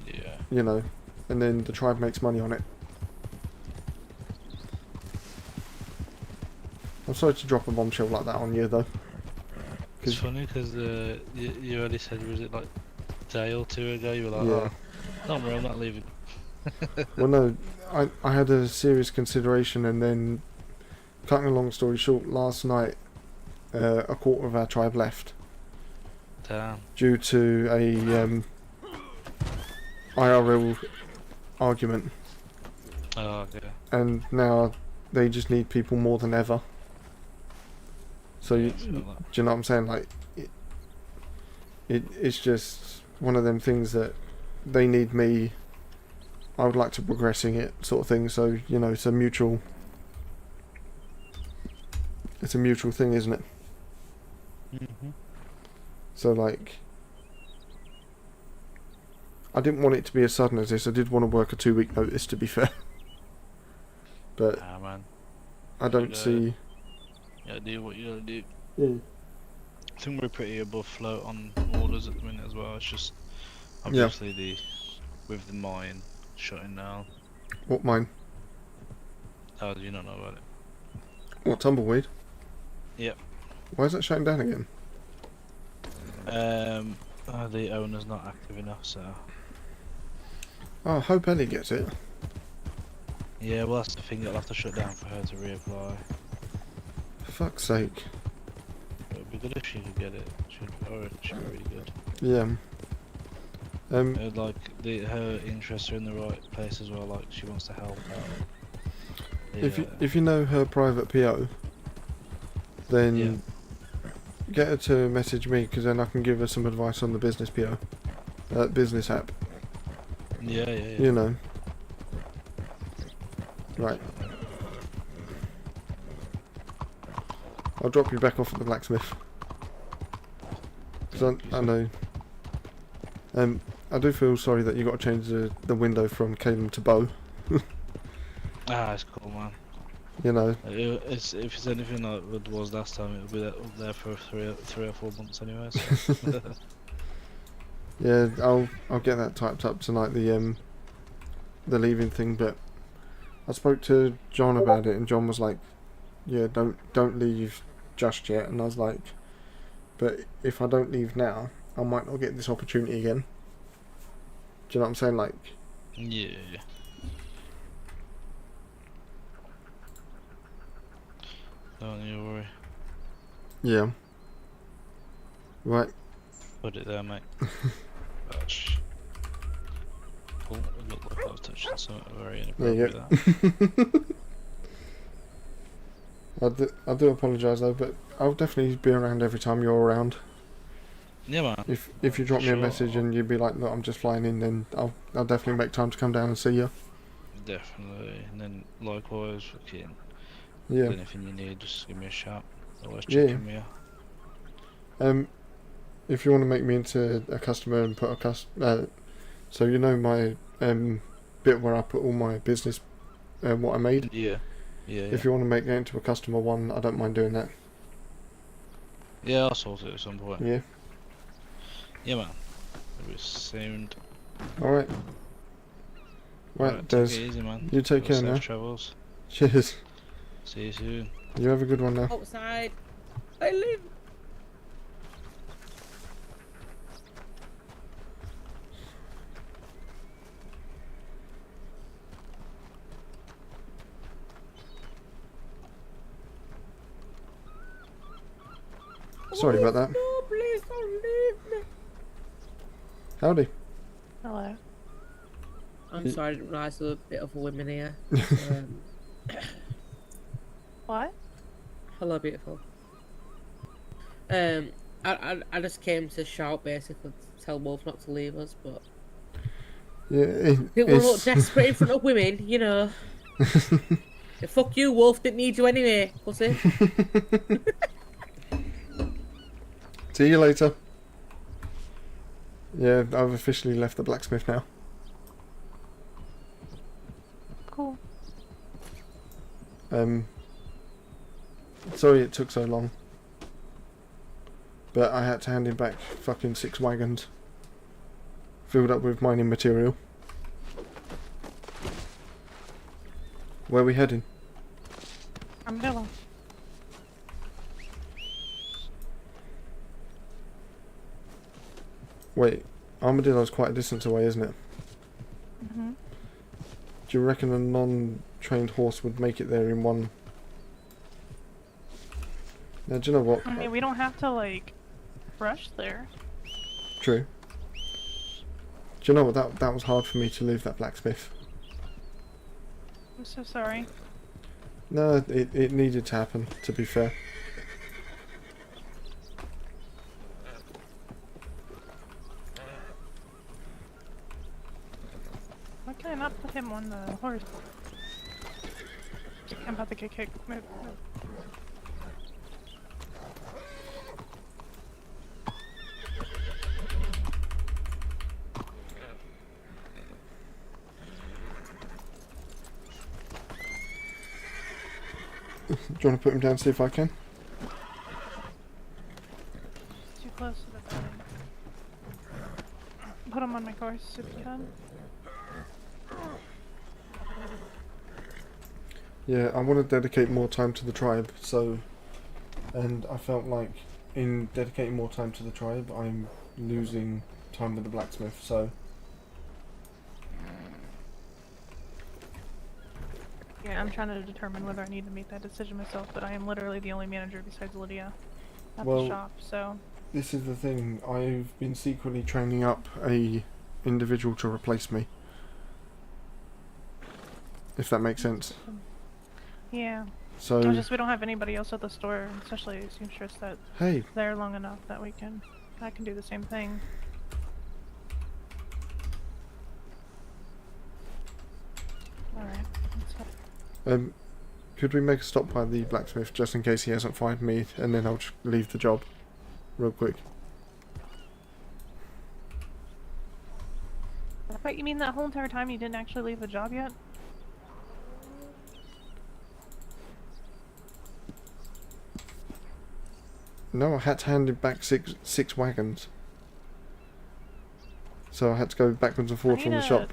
Speaker 7: Yeah.
Speaker 2: You know, and then the tribe makes money on it. I'm sorry to drop a bombshell like that on you, though.
Speaker 7: It's funny because you already said, was it like a day or two ago, you were like,
Speaker 2: Yeah.
Speaker 7: oh, don't worry, I'm not leaving.
Speaker 2: Well, no, I had a serious consideration, and then, cutting a long story short, last night, a quarter of our tribe left.
Speaker 7: Damn.
Speaker 2: Due to a IRL argument.
Speaker 7: Oh, yeah.
Speaker 2: And now they just need people more than ever. So, do you know what I'm saying? Like, it's just one of them things that they need me. I would like to progressing it, sort of thing. So, you know, it's a mutual thing, isn't it? So, like, I didn't want it to be as sudden as this. I did want to work a 2-week notice, to be fair. But
Speaker 7: man.
Speaker 2: I don't see.
Speaker 7: Yeah, do what you gotta do.
Speaker 2: Yeah.
Speaker 7: I think we're pretty above float on orders at the minute as well. It's just obviously with the mine shutting down.
Speaker 2: What mine?
Speaker 7: Oh, do you not know about it?
Speaker 2: What, Tumbleweed?
Speaker 7: Yep.
Speaker 2: Why is that shutting down again?
Speaker 7: The owner's not active enough, so.
Speaker 2: Oh, I hope Ellie gets it.
Speaker 7: Yeah, well that's the thing, it'll have to shut down for her to reapply.
Speaker 2: For fuck's sake.
Speaker 7: It would be good if she could get it. She'd be really good.
Speaker 2: Yeah.
Speaker 7: Like, her interests are in the right place as well, like, she wants to help out.
Speaker 2: If you know her private PO, then get her to message me, because then I can give her some advice on the business PO. Business app.
Speaker 7: Yeah.
Speaker 2: You know. Right. I'll drop you back off at the blacksmith. Because I know. I do feel sorry that you got to change the window from Caleb to Bo.
Speaker 7: It's cool, man.
Speaker 2: You know.
Speaker 7: If it's anything like it was last time, it'll be up there for three or 4 months anyway. So.
Speaker 2: Yeah, I'll get that typed up tonight. The leaving thing, but I spoke to John about it, and John was like, "Yeah, don't leave just yet." And I was like, "But if I don't leave now, I might not get this opportunity again." Do you know what I'm saying? Like,
Speaker 7: yeah. Don't you worry.
Speaker 2: Yeah. Right.
Speaker 7: Put it there, mate. Gosh. Oh, it looked like I was touching something very inappropriate.
Speaker 2: I do apologise though, but I'll definitely be around every time you're around.
Speaker 7: Yeah, man.
Speaker 2: If you drop me a message and you'd be like, "Look, I'm just flying in," then I'll definitely make time to come down and see you.
Speaker 7: Definitely, and then likewise, fucking.
Speaker 2: Yeah.
Speaker 7: Anything you need, just give me a shout. Always checking me out.
Speaker 2: If you want to make me into a customer and put so you know my bit where I put all my business what I made.
Speaker 7: Yeah.
Speaker 2: If you want to make that into a customer one, I don't mind doing that.
Speaker 7: Yeah, I'll sort it at some point.
Speaker 2: Yeah.
Speaker 7: Yeah, man. It'll be sound.
Speaker 2: Alright. Right, Des.
Speaker 7: Take it easy, man.
Speaker 2: You take care now.
Speaker 7: Travels.
Speaker 2: Cheers.
Speaker 7: See you soon.
Speaker 2: You have a good one now.
Speaker 20: Outside. I live.
Speaker 2: Sorry about that.
Speaker 20: No, please don't leave me.
Speaker 2: Howdy.
Speaker 11: Hello.
Speaker 20: I'm sorry, I didn't realise there were a bit of women here.
Speaker 11: What?
Speaker 20: Hello, beautiful. I just came to shout basically to tell Wolf not to leave us, but
Speaker 2: Yeah,
Speaker 20: didn't want to look desperate in front of women, you know. Yeah, fuck you, Wolf. Didn't need you anyway, pussy.
Speaker 2: See you later. Yeah, I've officially left the blacksmith now.
Speaker 11: Cool.
Speaker 2: Sorry it took so long. But I had to hand him back fucking 6 wagons. Filled up with mining material. Where are we heading?
Speaker 11: Umbrella.
Speaker 2: Wait, Armadillo's quite a distance away, isn't it?
Speaker 11: Mm-hmm.
Speaker 2: Do you reckon a non-trained horse would make it there in one? Now, do you know what?
Speaker 11: I mean, we don't have to, like, rush there.
Speaker 2: True. Do you know what? That was hard for me to leave that blacksmith.
Speaker 11: I'm so sorry.
Speaker 2: No, it needed to happen, to be fair.
Speaker 11: Why can I not put him on the horse? I'm about to get kicked. Move, move.
Speaker 2: Do you want to put him down, see if I can?
Speaker 11: Too close to the building. Put him on my horse. horse if you can.
Speaker 2: Yeah, I want to dedicate more time to the tribe, so... And I felt like in dedicating more time to the tribe, I'm losing time with the blacksmith, so...
Speaker 11: Yeah, I'm trying to determine whether I need to make that decision myself, but I am literally the only manager besides Lydia at the shop, so...
Speaker 2: This is the thing, I've been secretly training up a individual to replace me. If that makes sense.
Speaker 11: Yeah.
Speaker 2: So...
Speaker 11: It's just we don't have anybody else at the store, especially a seamstress that's
Speaker 2: Hey.
Speaker 11: there long enough that I can do the same thing. Alright, that's fine.
Speaker 2: Could we make a stop by the blacksmith just in case he hasn't fired me, and then I'll just leave the job real quick.
Speaker 11: Wait, you mean that whole entire time you didn't actually leave the job yet?
Speaker 2: No, I had to hand him back six wagons. So I had to go backwards and forth from the shop.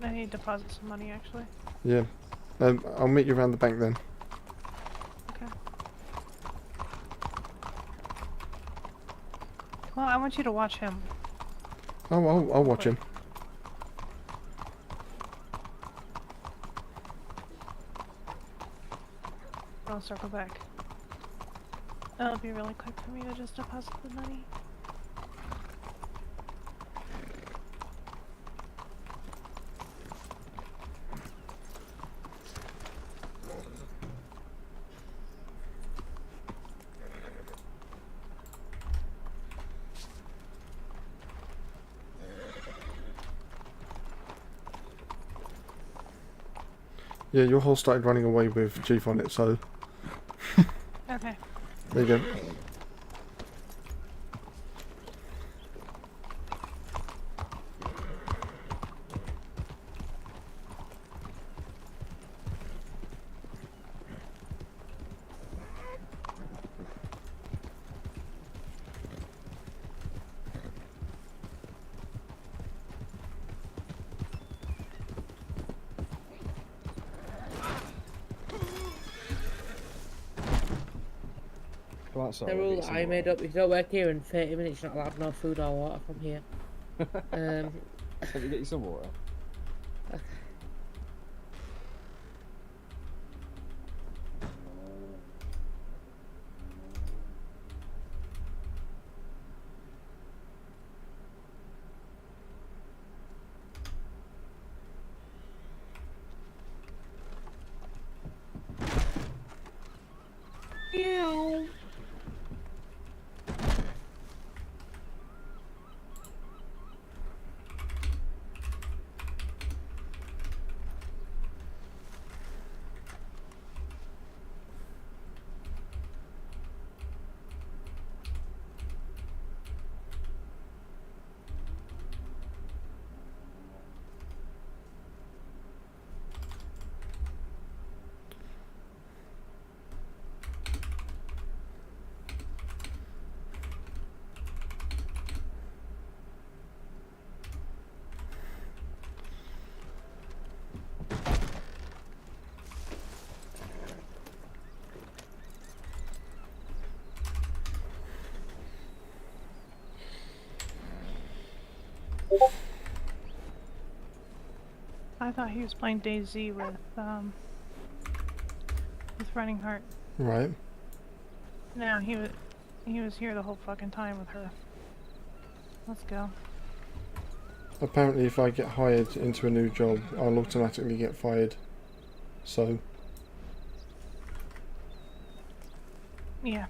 Speaker 11: I need to deposit some money, actually.
Speaker 2: Yeah. I'll meet you around the bank then.
Speaker 11: Okay. Well, I want you to watch him.
Speaker 2: Oh, I'll watch him.
Speaker 11: I'll circle back. That'll be really quick for me to just deposit the money.
Speaker 2: Yeah, your horse started running away with Chief on it, so...
Speaker 11: Okay.
Speaker 2: There you go.
Speaker 20: The rule that I made up: if you don't work here in 30 minutes, you're not allowed no food or water from here.
Speaker 12: Let me get you some water.
Speaker 20: Okay.
Speaker 11: Ew. I thought he was playing DayZ with Running Heart.
Speaker 2: Right.
Speaker 11: No, he was here the whole fucking time with her. Let's go.
Speaker 2: Apparently if I get hired into a new job, I'll automatically get fired. So...
Speaker 11: Yeah.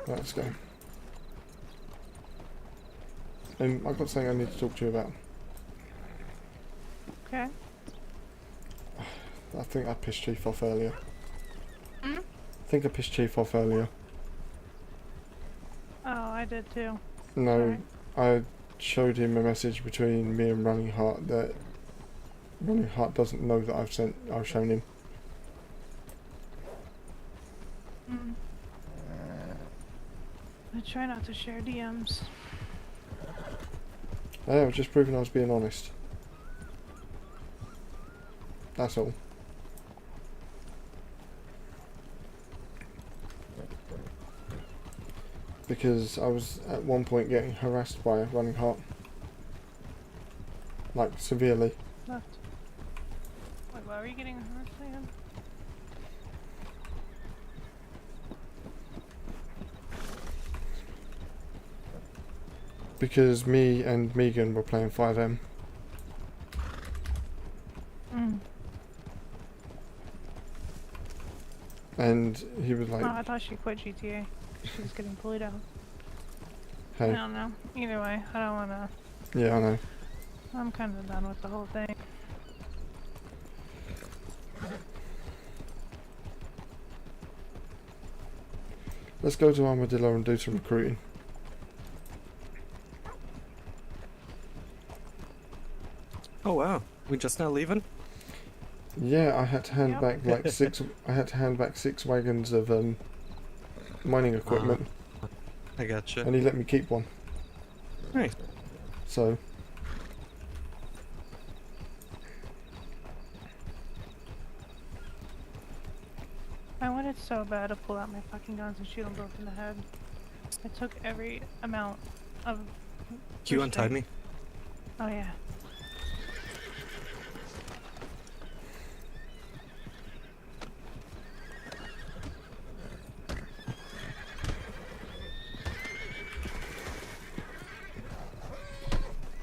Speaker 2: Let's go. I've got something I need to talk to you about.
Speaker 11: Okay.
Speaker 2: I think I pissed Chief off earlier.
Speaker 11: Hmm?
Speaker 2: I think I pissed Chief off earlier.
Speaker 11: Oh, I did too.
Speaker 2: No, I showed him a message between me and Running Heart that Running Heart doesn't know that I've shown him.
Speaker 11: Mm. I try not to share DMs.
Speaker 2: I was just proving I was being honest. That's all. Because I was at one point getting harassed by a running heart. Like, severely.
Speaker 11: Left. Wait, why were you getting hurt again?
Speaker 2: Because me and Megan were playing 5M.
Speaker 11: Mm.
Speaker 2: And he was like...
Speaker 11: Oh, I thought she quit GTA. She was getting bullied out.
Speaker 2: Hey.
Speaker 11: I don't know. Either way, I don't wanna...
Speaker 2: Yeah, I know.
Speaker 11: I'm kinda done with the whole thing.
Speaker 2: Let's go to Armadillo and do some recruiting.
Speaker 9: Oh wow, we just now leaving?
Speaker 2: Yeah, I had to hand back like six. I had to hand back 6 wagons of mining equipment.
Speaker 9: I gotcha.
Speaker 2: And he let me keep one.
Speaker 9: Nice.
Speaker 2: So.
Speaker 11: I wanted so bad to pull out my fucking guns and shoot them both in the head. I took every amount of...
Speaker 9: You untied me?
Speaker 11: Oh yeah.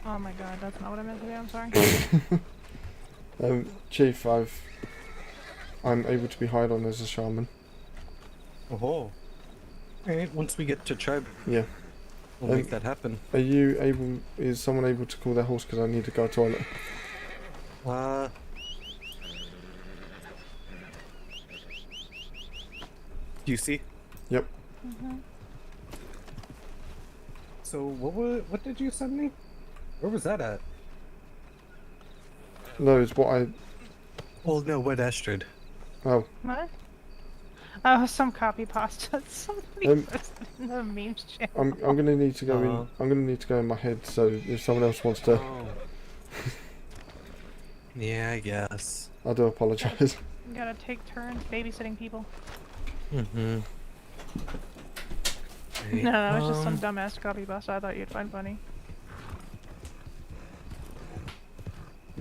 Speaker 11: Oh my god, that's not what I meant to do, I'm sorry.
Speaker 2: Chief, I'm able to be hired on as a shaman.
Speaker 9: Oh. Alright, once we get to tribe,
Speaker 2: yeah,
Speaker 9: we'll make that happen.
Speaker 2: Are you able, is someone able to call their horse because I need to go to the toilet?
Speaker 9: Do you see?
Speaker 2: Yep.
Speaker 9: So what did you send me? Where was that at?
Speaker 2: No, it's what I...
Speaker 9: Well, no, what Astrid?
Speaker 2: Oh.
Speaker 11: What? Oh, some copy pasta. Somebody posted in the memes channel.
Speaker 2: I'm gonna need to go in. I'm gonna need to go in my head. So if someone else wants to,
Speaker 9: Yeah, I guess.
Speaker 2: I do apologise.
Speaker 11: You gotta take turns babysitting people.
Speaker 9: Mm-hmm.
Speaker 11: No, that was just some dumbass copy pasta I thought you'd find funny.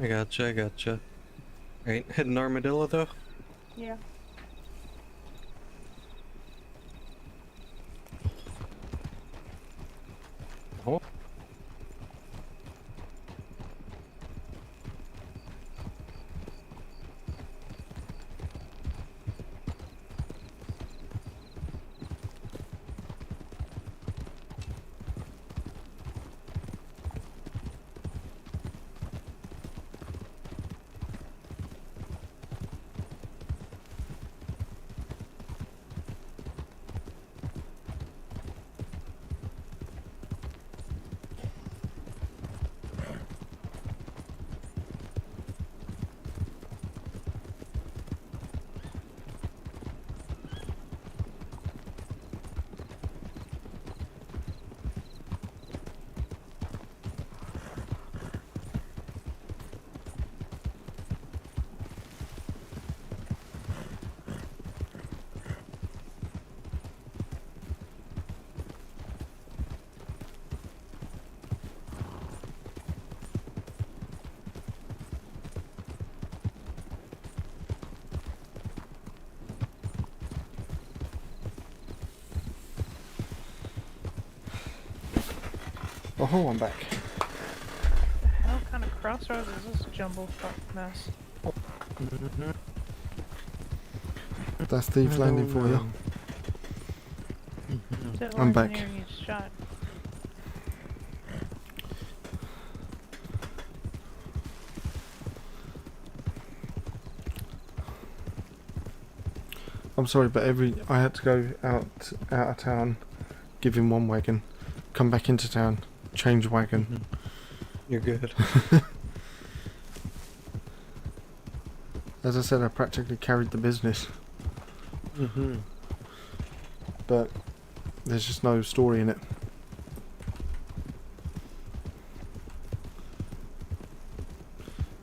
Speaker 9: I gotcha. Right, heading Armadillo though?
Speaker 11: Yeah.
Speaker 9: Oh.
Speaker 2: Oh, I'm back.
Speaker 11: The hell kind of crossroads is this jumble fuck mess?
Speaker 2: That's Thieves Landing for you. I'm back.
Speaker 11: Shot.
Speaker 2: I'm sorry, but I had to go out of town, give him 1 wagon, come back into town, change wagon.
Speaker 9: You're good.
Speaker 2: As I said, I practically carried the business. But there's just no story in it.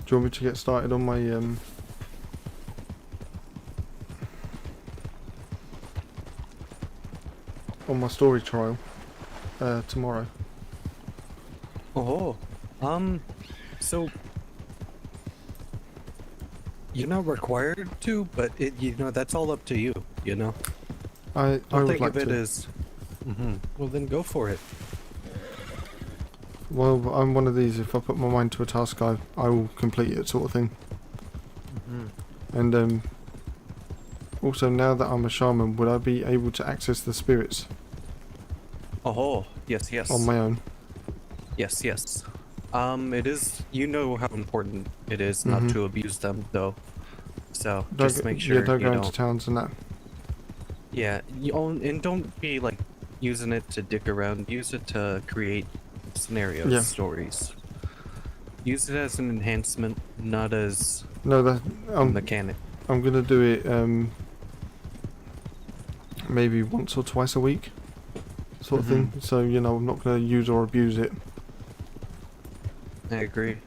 Speaker 2: Do you want me to get started on my story trial tomorrow?
Speaker 9: Oh, so you're not required to, but that's all up to you.
Speaker 2: I
Speaker 9: Don't
Speaker 2: would
Speaker 9: think
Speaker 2: like
Speaker 9: of it
Speaker 2: to.
Speaker 9: as. Well, then go for it.
Speaker 2: Well, I'm one of these. If I put my mind to a task, I will complete it, sort of thing. And also, now that I'm a shaman, would I be able to access the spirits?
Speaker 9: Oh, yes, yes.
Speaker 2: On my own.
Speaker 9: Yes, yes. It is. You know how important it is not to abuse them, though. So just make sure
Speaker 2: don't
Speaker 9: you
Speaker 2: go
Speaker 9: don't.
Speaker 2: into towns and that.
Speaker 9: Yeah, and don't be like using it to dick around. Use it to create scenarios, stories. Use it as an enhancement, not as a mechanic.
Speaker 2: I'm gonna do it maybe once or twice a week, sort of thing. So I'm not gonna use or abuse it.
Speaker 9: I agree.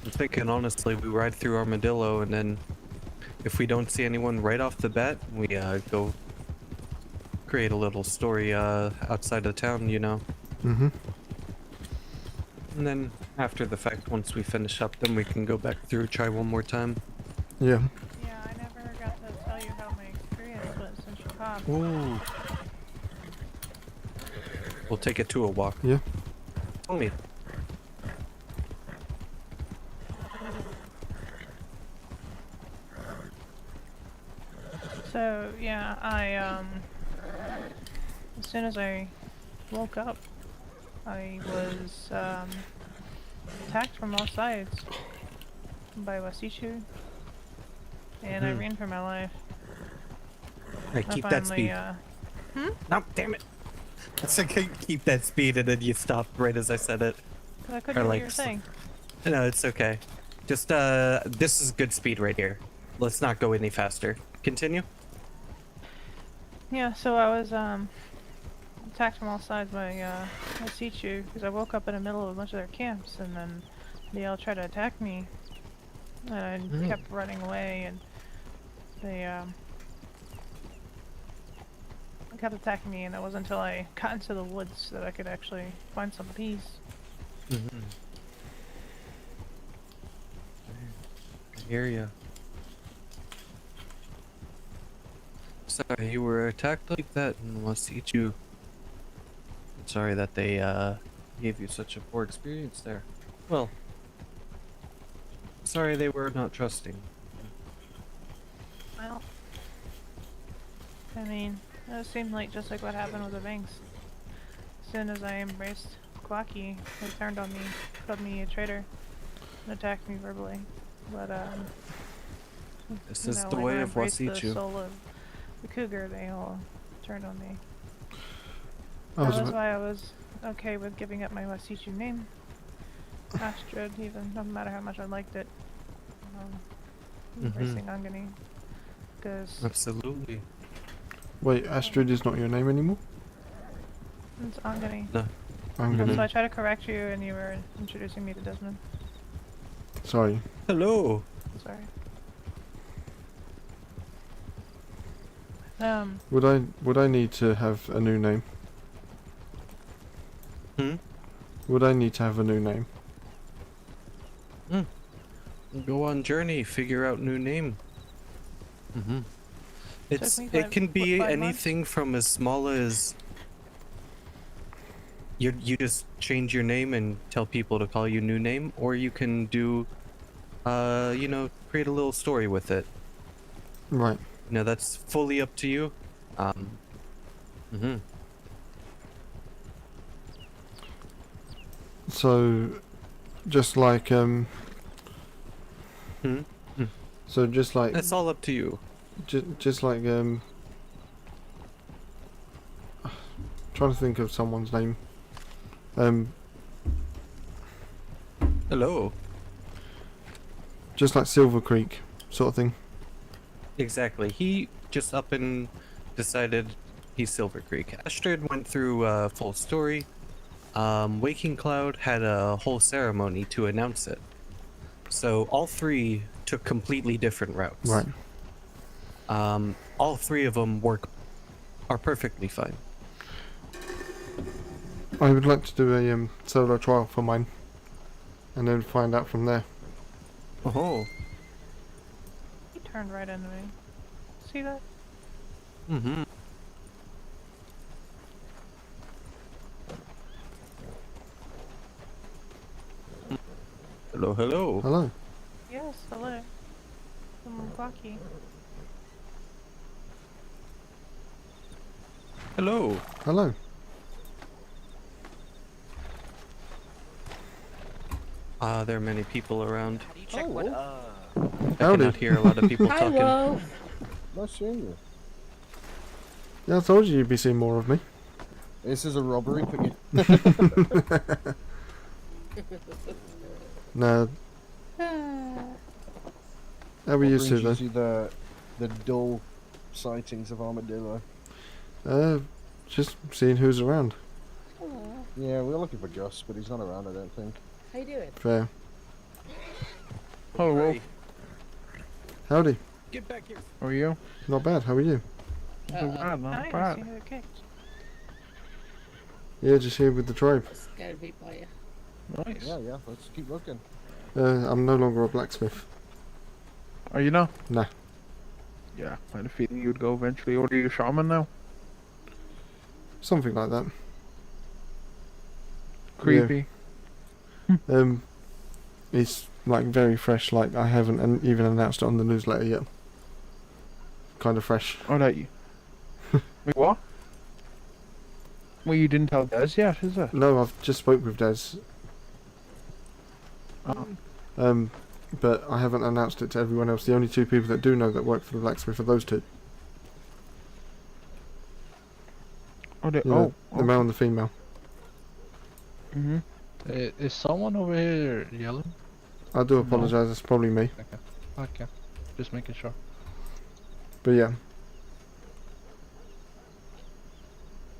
Speaker 9: I'm thinking honestly, we ride through Armadillo, and then if we don't see anyone right off the bat, we go create a little story outside of town,
Speaker 2: Mm-hmm.
Speaker 9: And then after the fact, once we finish up, then we can go back through, try one more time.
Speaker 2: Yeah.
Speaker 11: Yeah, I never got to tell you how my experience was since you popped.
Speaker 9: Ooh. We'll take it to a walk.
Speaker 2: Yeah.
Speaker 9: Tell me.
Speaker 11: So yeah, as soon as I woke up, I was attacked from all sides by Wasichu, and I ran for my life.
Speaker 9: Alright, keep that speed. No, damn it! I said keep that speed, and then you stopped right as I said it.
Speaker 11: I couldn't hear what you were saying.
Speaker 9: No, it's okay. Just this is good speed right here. Let's not go any faster. Continue.
Speaker 11: Yeah, so I was attacked from all sides by Wasichu because I woke up in the middle of a bunch of their camps, and then they all tried to attack me, and I kept running away, and they kept attacking me, and it wasn't until I got into the woods that I could actually find some peace.
Speaker 9: I hear ya. Sorry you were attacked like that and Wasichu. I'm sorry that they gave you such a poor experience there. Well, sorry they were not trusting.
Speaker 11: Well, I mean, it seemed like just like what happened with the banks. As soon as I embraced Kwaki, they turned on me, called me a traitor, and attacked me verbally. But
Speaker 9: this is the way of Wasichu.
Speaker 11: The soul of the cougar, they all turned on me.
Speaker 2: That's
Speaker 11: why I was okay with giving up my Wasichu name. Astrid, even, no matter how much I liked it. Embracing Angani. Because...
Speaker 9: Absolutely.
Speaker 2: Wait, Astrid is not your name anymore?
Speaker 11: It's Angani.
Speaker 9: No.
Speaker 2: Angani.
Speaker 11: So I tried to correct you and you were introducing me to Desmond.
Speaker 2: Sorry.
Speaker 9: Hello.
Speaker 11: Sorry.
Speaker 2: Would I need to have a new name? Would I need to have a new name?
Speaker 9: Go on journey, figure out new name. It can be anything from as small as you just change your name and tell people to call you new name, or you can do create a little story with it.
Speaker 2: Right.
Speaker 9: That's fully up to you.
Speaker 2: So, just like So just like
Speaker 9: that's all up to you.
Speaker 2: Just like trying to think of someone's name.
Speaker 9: Hello.
Speaker 2: Just like Silver Creek, sort of thing.
Speaker 9: Exactly. He just up and decided he's Silver Creek. Astrid went through a full story. Waking Cloud had a whole ceremony to announce it. So all three took completely different routes.
Speaker 2: Right.
Speaker 9: All three of them are perfectly fine.
Speaker 2: I would like to do a solo trial for mine, and then find out from there.
Speaker 9: Oh.
Speaker 11: He turned right into me. See that?
Speaker 9: Mm-hmm. Hello, hello.
Speaker 2: Hello.
Speaker 11: Yes, hello. I'm Lucky.
Speaker 9: Hello.
Speaker 2: Hello.
Speaker 9: There are many people around.
Speaker 12: Oh, Wolf.
Speaker 9: I cannot hear a lot of people talking.
Speaker 12: Nice seeing you.
Speaker 2: Yeah, I told you you'd be seeing more of me.
Speaker 12: This is a robbery, but you...
Speaker 2: No. How we used to,
Speaker 12: brings
Speaker 2: though?
Speaker 12: you the dull sightings of armadillo.
Speaker 2: Just seeing who's around.
Speaker 12: Yeah, we're looking for Gus, but he's not around, I don't think.
Speaker 20: How you doing?
Speaker 2: Fair.
Speaker 18: Hello, Wolf.
Speaker 2: Howdy.
Speaker 20: Get back here.
Speaker 18: How are you?
Speaker 2: Not bad. How are you?
Speaker 18: Not bad, not bad.
Speaker 2: Yeah, just here with the tribe.
Speaker 20: Scared people, are you?
Speaker 18: Nice.
Speaker 12: Yeah, yeah, let's keep looking.
Speaker 2: I'm no longer a blacksmith.
Speaker 18: Are you now?
Speaker 2: Nah.
Speaker 18: Yeah, I had a feeling you'd go eventually. Or are you a shaman now?
Speaker 2: Something like that.
Speaker 18: Creepy.
Speaker 2: Yeah. It's like very fresh. Like I haven't even announced it on the newsletter yet. Kind of fresh.
Speaker 18: Oh, that you. Wait, what? Well, you didn't tell Des yet, is it?
Speaker 2: No, I've just spoke with Des.
Speaker 18: Oh.
Speaker 2: But I haven't announced it to everyone else. The only two people that do know that work for the blacksmith are those two.
Speaker 18: Oh,
Speaker 2: You know, the male and the female.
Speaker 18: Mm-hmm.
Speaker 16: Is someone over here yelling?
Speaker 2: I do apologise. It's probably me.
Speaker 16: Okay. Just making sure.
Speaker 2: But yeah.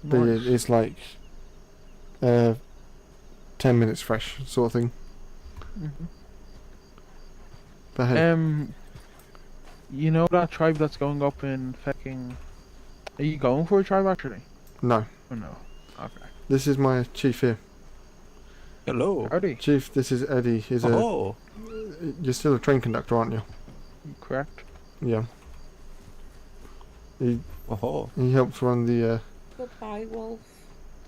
Speaker 2: But
Speaker 18: Nice.
Speaker 2: yeah, it's like 10 minutes fresh sort of thing.
Speaker 18: Mm-hmm.
Speaker 2: But hey,
Speaker 18: you know that tribe that's going up in fucking... Are you going for a tribe actually?
Speaker 2: no.
Speaker 18: Oh no. Okay.
Speaker 2: This is my chief here.
Speaker 9: Hello.
Speaker 18: Howdy.
Speaker 2: Chief, this is Eddie. He's
Speaker 9: Oh.
Speaker 2: You're still a train conductor, aren't you?
Speaker 18: Correct.
Speaker 2: Yeah. He
Speaker 9: Oh.
Speaker 2: he helps run the
Speaker 20: Goodbye, Wolf.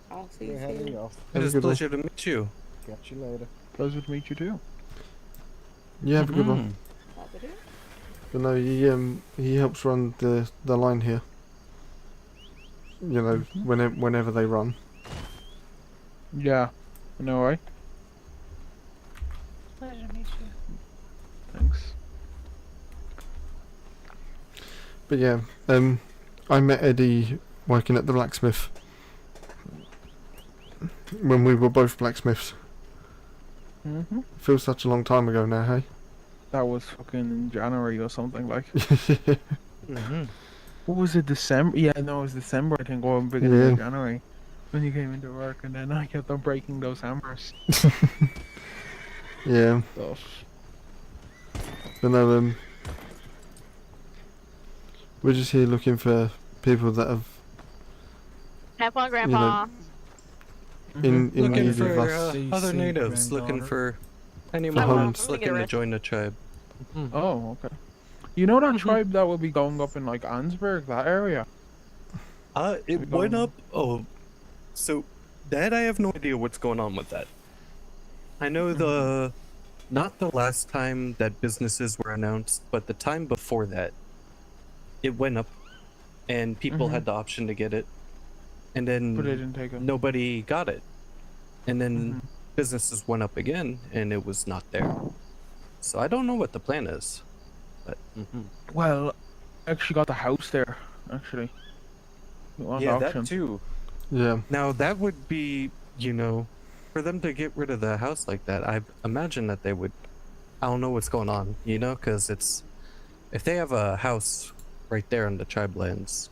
Speaker 20: I'll see you
Speaker 12: Yeah, heading
Speaker 20: soon.
Speaker 12: off.
Speaker 9: It is a
Speaker 2: good one.
Speaker 9: pleasure to meet you.
Speaker 12: Catch you later.
Speaker 18: Pleasure to meet you too.
Speaker 2: You have a good one.
Speaker 20: That'll do.
Speaker 2: But no, he helps run the line here. You know, whenever they run.
Speaker 18: Yeah. I know, right?
Speaker 11: Pleasure to meet you.
Speaker 18: Thanks.
Speaker 2: But yeah, I met Eddie working at the blacksmith when we were both blacksmiths.
Speaker 18: Mm-hmm.
Speaker 2: Feels such a long time ago now, hey?
Speaker 18: That was fucking in January or something like.
Speaker 9: Mm-hmm.
Speaker 18: What was it, December? Yeah, no, it was December, I think, or beginning
Speaker 2: Yeah.
Speaker 18: of January. When you came into work, and then I kept on breaking those hammers.
Speaker 2: Yeah.
Speaker 18: Stuff.
Speaker 2: But no, we're just here looking for people that have
Speaker 17: Have fun, Grandpa.
Speaker 2: in
Speaker 9: Looking
Speaker 2: need
Speaker 9: for
Speaker 2: of us.
Speaker 9: other natives, looking for anyone
Speaker 2: For
Speaker 9: that's
Speaker 2: homes.
Speaker 9: looking to join the tribe.
Speaker 18: Oh, okay. You know that tribe that will be going up in like Ansberg, that area?
Speaker 9: It went up. Oh, so that I have no idea what's going on with that. I know not the last time that businesses were announced, but the time before that, it went up, and people had the option to get it, and then
Speaker 18: But they didn't take it.
Speaker 9: nobody got it, and then businesses went up again, and it was not there. So I don't know what the plan is, but
Speaker 18: Well, I actually got the house there, actually. On
Speaker 9: yeah,
Speaker 18: auction.
Speaker 9: that too.
Speaker 2: Yeah.
Speaker 9: Now that would be, for them to get rid of the house like that, I imagine that they would. I don't know what's going on, because if they have a house right there in the tribe lands,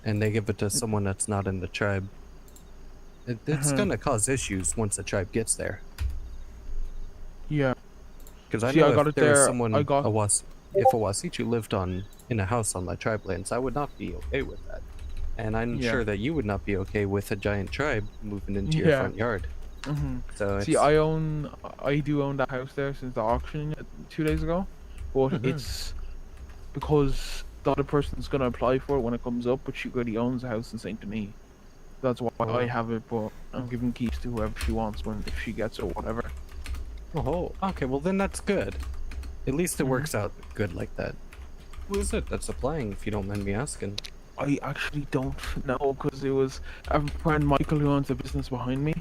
Speaker 9: and they give it to someone that's not in the tribe, It's gonna cause issues once the tribe gets there.
Speaker 18: Yeah.
Speaker 9: Because I
Speaker 18: See,
Speaker 9: know
Speaker 18: I got
Speaker 9: if
Speaker 18: it
Speaker 9: there was
Speaker 18: there.
Speaker 9: someone,
Speaker 18: I got.
Speaker 9: if a Wasichu lived in a house on my tribe lands, I would not be okay with that. And I'm
Speaker 18: Yeah.
Speaker 9: sure that you would not be okay with a giant tribe moving into your
Speaker 18: Yeah.
Speaker 9: front yard. So
Speaker 18: See, I do own that house there since the auction 2 days ago, but it's because the other person's gonna apply for it when it comes up, but she already owns the house in Saint Denis. That's why I have it, but I'm giving keys to whoever she wants if she gets it or whatever.
Speaker 9: Oh, okay, well then that's good. At least it works out good like that. Who is it that's applying, if you don't mind me asking?
Speaker 18: I actually don't know, because it was a friend Michael who owns the business behind me.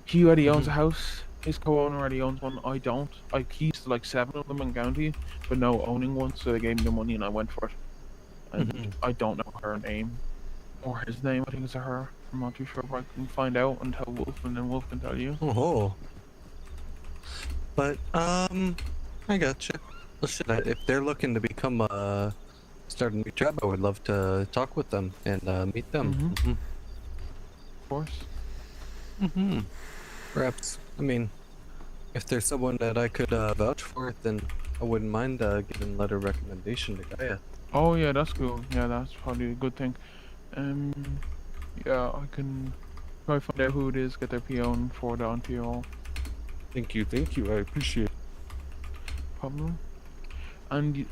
Speaker 18: He already owns a house. His co-owner already owns one. I don't. I keys to like 7 of them in county, but no owning one, so they gave me the money and I went for it. And I don't know her name or his name. I think it's a her. I'm not too sure if I can find out and tell Wolf, and then Wolf can tell you.
Speaker 9: Oh. But I gotcha. Well, shit, if they're looking to become start a new tribe, I would love to talk with them and meet them.
Speaker 18: Of course.
Speaker 9: Perhaps. I mean, if there's someone that I could vouch for, then I wouldn't mind giving a letter of recommendation to Gaia.
Speaker 18: Oh yeah, that's cool. Yeah, that's probably a good thing. Yeah, I can probably find out who it is, get their PO and forward it on to you all.
Speaker 21: Thank you, I appreciate it.
Speaker 18: Problem. And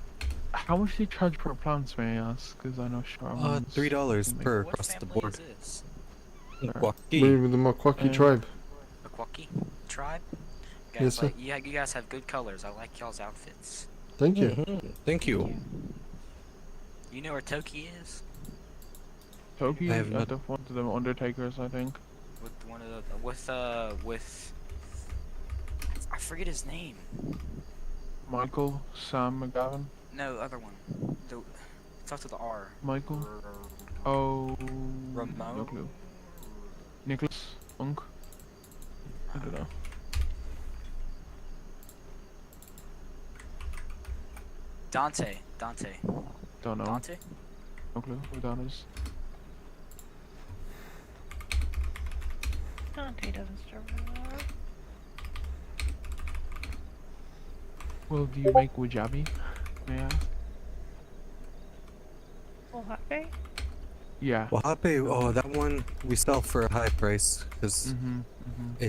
Speaker 18: how much do you charge per plants, may I ask? Because I know Charmin's...
Speaker 9: $3 per across the board.
Speaker 2: We with the Makwaki tribe.
Speaker 4: Makwaki tribe? Guys,
Speaker 2: Yes, sir.
Speaker 4: you guys have good colors. I like y'all's outfits.
Speaker 2: Thank you.
Speaker 9: Thank you.
Speaker 4: You know where Toki is?
Speaker 18: Toki?
Speaker 9: I have
Speaker 18: At one of the Undertakers, I think.
Speaker 4: With one of the with I forget his name.
Speaker 18: Michael, Sam McGavin.
Speaker 4: No, other one. The starts with the R.
Speaker 18: Michael. Oh.
Speaker 4: Ramon.
Speaker 18: No clue. Nicholas. Unk. I don't know.
Speaker 4: Dante.
Speaker 18: Don't know.
Speaker 4: Dante?
Speaker 18: No clue who that is.
Speaker 11: Dante doesn't start with R.
Speaker 18: Well, do you make wajabi? May I ask?
Speaker 11: Oaxaca?
Speaker 18: Yeah.
Speaker 9: Wahape, oh, that one we sell for a high price, because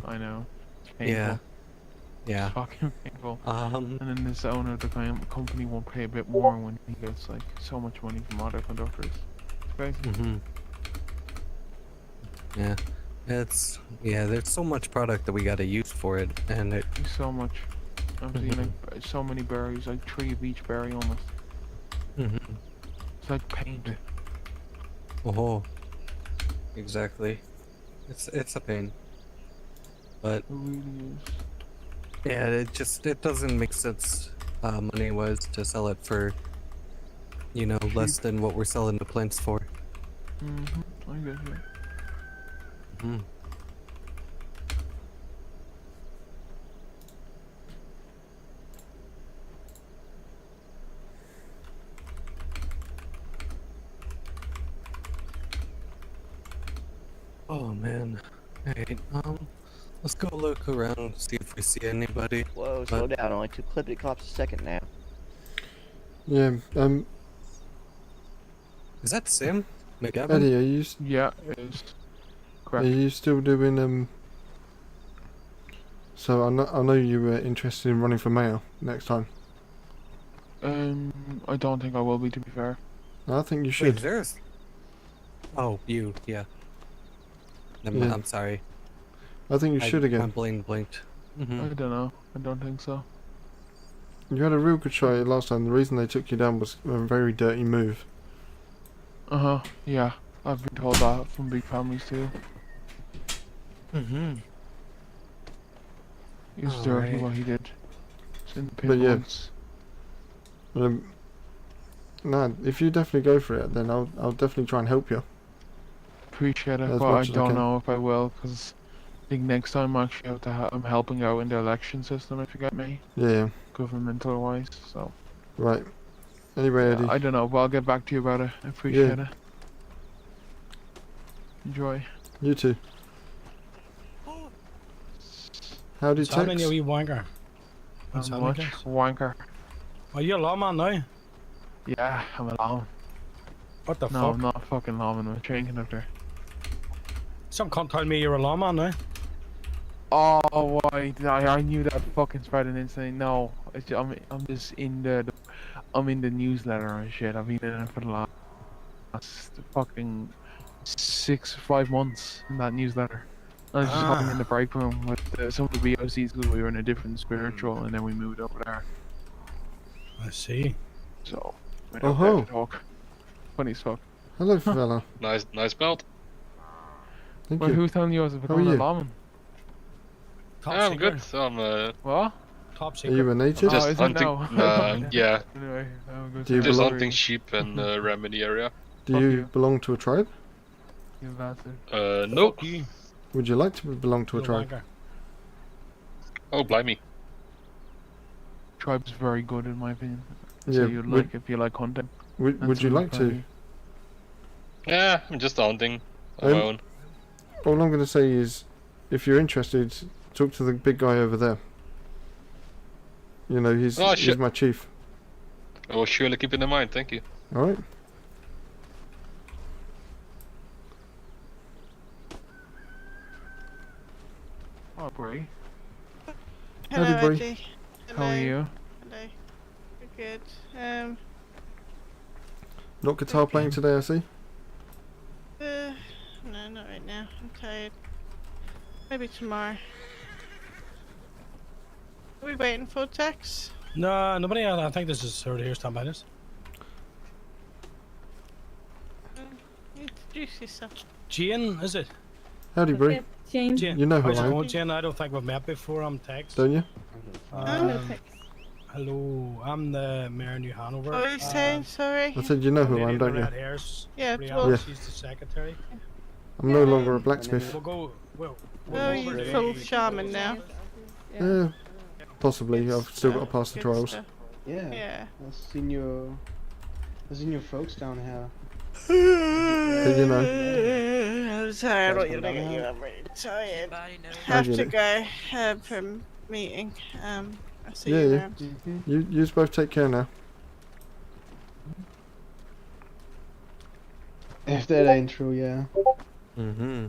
Speaker 18: I know. It's painful.
Speaker 9: Yeah.
Speaker 18: It's fucking painful.
Speaker 9: And
Speaker 18: then this owner of the company won't pay a bit more when he gets like so much money from other conductors. It's crazy.
Speaker 9: Yeah. There's so much product that we gotta use for it, and it...
Speaker 18: So much. I'm seeing like so many berries, like 3 of each berry almost. It's like paint.
Speaker 9: Oh, exactly. It's a pain, but
Speaker 18: it really is.
Speaker 9: Yeah, it doesn't make sense money wise to sell it for, you know, less than what we're selling the plants for.
Speaker 18: I get you.
Speaker 9: Oh man. Alright, let's go look around, see if we see anybody.
Speaker 6: Whoa, slow down, only 2 clippity clops a second now.
Speaker 2: Yeah,
Speaker 9: Is that Sam McGavin?
Speaker 2: Eddie, are you...
Speaker 18: Yeah, it is. Correct.
Speaker 2: Are you still doing, So I know you were interested in running for mayor next time.
Speaker 18: I don't think I will be, to be fair.
Speaker 2: I think you should.
Speaker 9: Wait, there's... Oh, you, yeah.
Speaker 2: Yeah.
Speaker 9: I'm sorry.
Speaker 2: I think you should again.
Speaker 9: My brain blinked.
Speaker 18: I don't know. I don't think so.
Speaker 2: You had a real good try last time. The reason they took you down was a very dirty move.
Speaker 18: Yeah. I've been told that from big families too. It was dirty what he did. It's in the pit
Speaker 2: But yeah.
Speaker 18: once.
Speaker 2: No, if you definitely go for it, then I'll definitely try and help you.
Speaker 18: Appreciate it,
Speaker 2: As
Speaker 18: but I
Speaker 2: much as I
Speaker 18: don't
Speaker 2: can.
Speaker 18: know if I will, because I think next time I actually have to I'm helping out in the election system, if you get me.
Speaker 2: Yeah.
Speaker 18: Governmental wise, so.
Speaker 2: Right. Anyway, Eddie.
Speaker 18: I don't know, but I'll get back to you about it. I appreciate it. Enjoy.
Speaker 2: You too. Howdy,
Speaker 10: What's happening,
Speaker 2: Tex?
Speaker 10: you wee wanker? What's
Speaker 18: Not
Speaker 10: happening,
Speaker 18: much.
Speaker 10: Tex?
Speaker 18: Wanker.
Speaker 10: Are you a lawman now?
Speaker 18: Yeah, I'm a lawman.
Speaker 10: What the
Speaker 18: No,
Speaker 10: fuck?
Speaker 18: I'm not a fucking lawman. I'm a train conductor.
Speaker 10: Some cunt told me you're a lawman now.
Speaker 18: Oh, why? I knew that fucking spread an instantly. No, I'm just in I'm in the newsletter and shit. I've been in it for the last fucking 5 months in that newsletter. I was just hiding in the break room with some of the VOCs because we were in a different spiritual, and then we moved over there.
Speaker 10: I see.
Speaker 18: So, we
Speaker 2: Oh
Speaker 18: don't dare
Speaker 2: ho!
Speaker 18: to talk. Funny as fuck.
Speaker 2: Hello, fella.
Speaker 22: Nice belt.
Speaker 2: Thank
Speaker 18: Well,
Speaker 2: you.
Speaker 18: who's telling you I was
Speaker 2: How are
Speaker 18: becoming a
Speaker 2: you?
Speaker 18: lawman?
Speaker 10: Top
Speaker 22: I'm
Speaker 10: secret.
Speaker 22: good. I'm
Speaker 18: What?
Speaker 10: Top
Speaker 2: Are
Speaker 10: secret.
Speaker 2: you a native?
Speaker 22: just
Speaker 18: is it
Speaker 22: hunting.
Speaker 18: now?
Speaker 22: Yeah,
Speaker 18: Anyway, I'm good
Speaker 2: Do you
Speaker 18: to
Speaker 22: just
Speaker 2: belong-
Speaker 22: hunting sheep in the Remedy area.
Speaker 2: Do
Speaker 18: Fuck
Speaker 2: you
Speaker 18: you.
Speaker 2: belong to a tribe?
Speaker 18: You bastard.
Speaker 22: Nope.
Speaker 10: Fuck you.
Speaker 2: Would you like to belong to a
Speaker 10: You
Speaker 2: tribe?
Speaker 10: wanker.
Speaker 22: Oh, blimey.
Speaker 18: Tribe's very good in my opinion.
Speaker 2: Yeah,
Speaker 18: So you'd like if you like hunting.
Speaker 2: Would you like to?
Speaker 22: Yeah, I'm just hunting on my own.
Speaker 2: All I'm going to say is, if you're interested, talk to the big guy over there. You know, he's my chief.
Speaker 22: I will surely keep it in mind. Thank you.
Speaker 2: All right.
Speaker 18: Oh, Bray.
Speaker 2: Hello,
Speaker 11: Hello,
Speaker 2: Bray.
Speaker 11: Eddie.
Speaker 18: How are you?
Speaker 11: Hello. Good.
Speaker 2: Not guitar playing today, I see.
Speaker 11: No, not right now. I'm tired. Maybe tomorrow. Are we waiting for Tex?
Speaker 10: No, nobody. I think this is already here. Stand by this.
Speaker 11: Introduce yourself.
Speaker 10: Jane, is it?
Speaker 2: Howdy, Bree.
Speaker 10: Jane.
Speaker 2: You know who
Speaker 10: How's it
Speaker 2: I am.
Speaker 10: going, Jane? I don't think we've met before. I'm Tex.
Speaker 2: Don't you?
Speaker 10: Hello, I'm the mayor of New Hanover.
Speaker 11: What are you saying? Sorry.
Speaker 2: I said you know who I am, don't you?
Speaker 10: Red hairs.
Speaker 11: Yeah,
Speaker 10: Brianna,
Speaker 11: well-
Speaker 10: she's the secretary.
Speaker 2: I'm no longer a blacksmith.
Speaker 10: We'll go. We'll
Speaker 11: Oh,
Speaker 10: go
Speaker 11: you
Speaker 10: over
Speaker 11: full
Speaker 10: the-
Speaker 11: shaman now.
Speaker 2: Yeah, possibly. I've still got to pass the
Speaker 11: Good
Speaker 2: trials.
Speaker 11: stuff.
Speaker 13: Yeah.
Speaker 11: Yeah.
Speaker 13: I've seen your folks down here.
Speaker 2: But you know.
Speaker 11: I'm tired. What you're looking at? I'm really tired. Have
Speaker 2: get
Speaker 11: to
Speaker 2: it.
Speaker 11: go for a meeting. I'll see
Speaker 2: Yeah,
Speaker 11: you
Speaker 2: yeah.
Speaker 11: around.
Speaker 2: You both take care now.
Speaker 13: If that ain't true, yeah.
Speaker 9: Mm-hmm.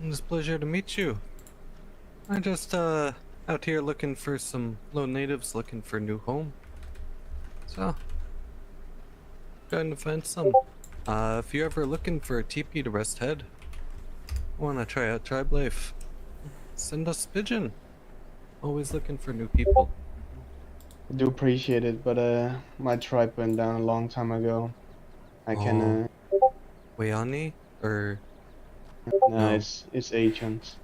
Speaker 9: It's a pleasure to meet you. I'm just out here looking for some lone natives looking for a new home. So, trying to find some. If you're ever looking for a teepee to rest head, wanna try out tribe life, send us a pigeon. Always looking for new people.
Speaker 13: I do appreciate it, but my tribe went down a long time ago. I can
Speaker 9: Wayani? Or...
Speaker 13: no, it's ancient.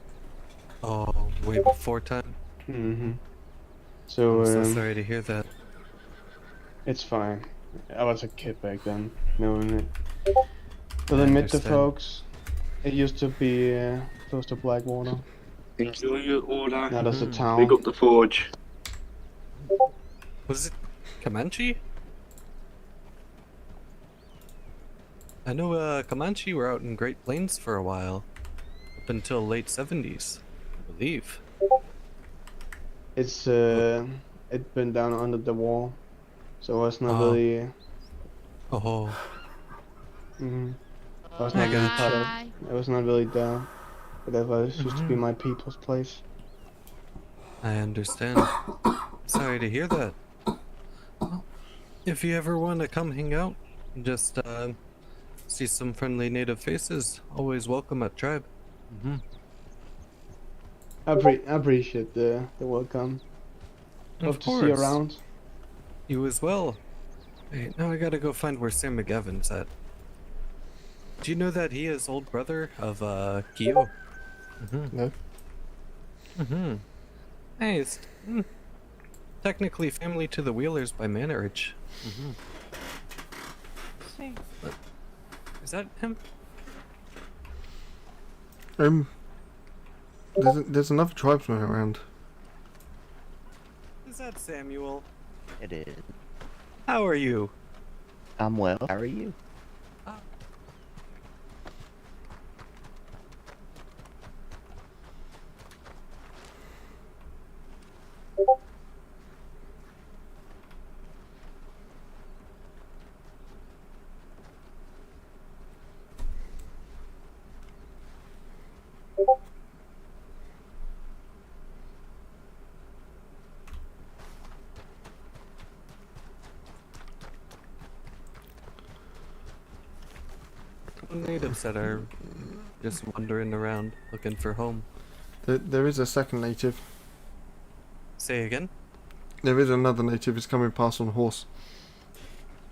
Speaker 9: Oh, way before time?
Speaker 13: Mm-hmm. So
Speaker 9: I'm so sorry to hear that.
Speaker 13: it's fine. I was a kid back then, knowing it. But I met the
Speaker 9: understand.
Speaker 13: folks. It used to be close to Blackwater.
Speaker 23: Enjoy your order.
Speaker 13: Now there's a town.
Speaker 23: Big up the forge.
Speaker 9: Was it Comanche? I know Comanche were out in Great Plains for a while. Up until late 70s, I believe.
Speaker 13: It's it been down under the wall, so it's not
Speaker 9: Oh.
Speaker 13: really.
Speaker 9: Oh.
Speaker 13: Mm-hmm. I was not really part of. It was not really down, but that was used to be my people's place.
Speaker 9: I understand. Sorry to hear that. Well, if you ever want to come hang out, just see some friendly native faces, always welcome at Tribe. Mm-hmm.
Speaker 13: I appreciate the welcome. Hope
Speaker 9: Of
Speaker 13: to see you
Speaker 9: course.
Speaker 13: around.
Speaker 9: You as well. Hey, now I gotta go find where Sam McGavin's at. Do you know that he is old brother of Kyo? Mm-hmm.
Speaker 2: No.
Speaker 9: Mm-hmm. Hey, it's technically family to the Wheelers by marriage. Mm-hmm.
Speaker 11: See.
Speaker 9: Is that him?
Speaker 2: There's another tribesman around.
Speaker 9: Is that Samuel?
Speaker 6: It is.
Speaker 9: How are you?
Speaker 6: I'm well. How are you?
Speaker 9: natives that are just wandering around looking for home.
Speaker 2: There is a second native.
Speaker 9: Say again?
Speaker 2: There is another native who's coming past on a horse.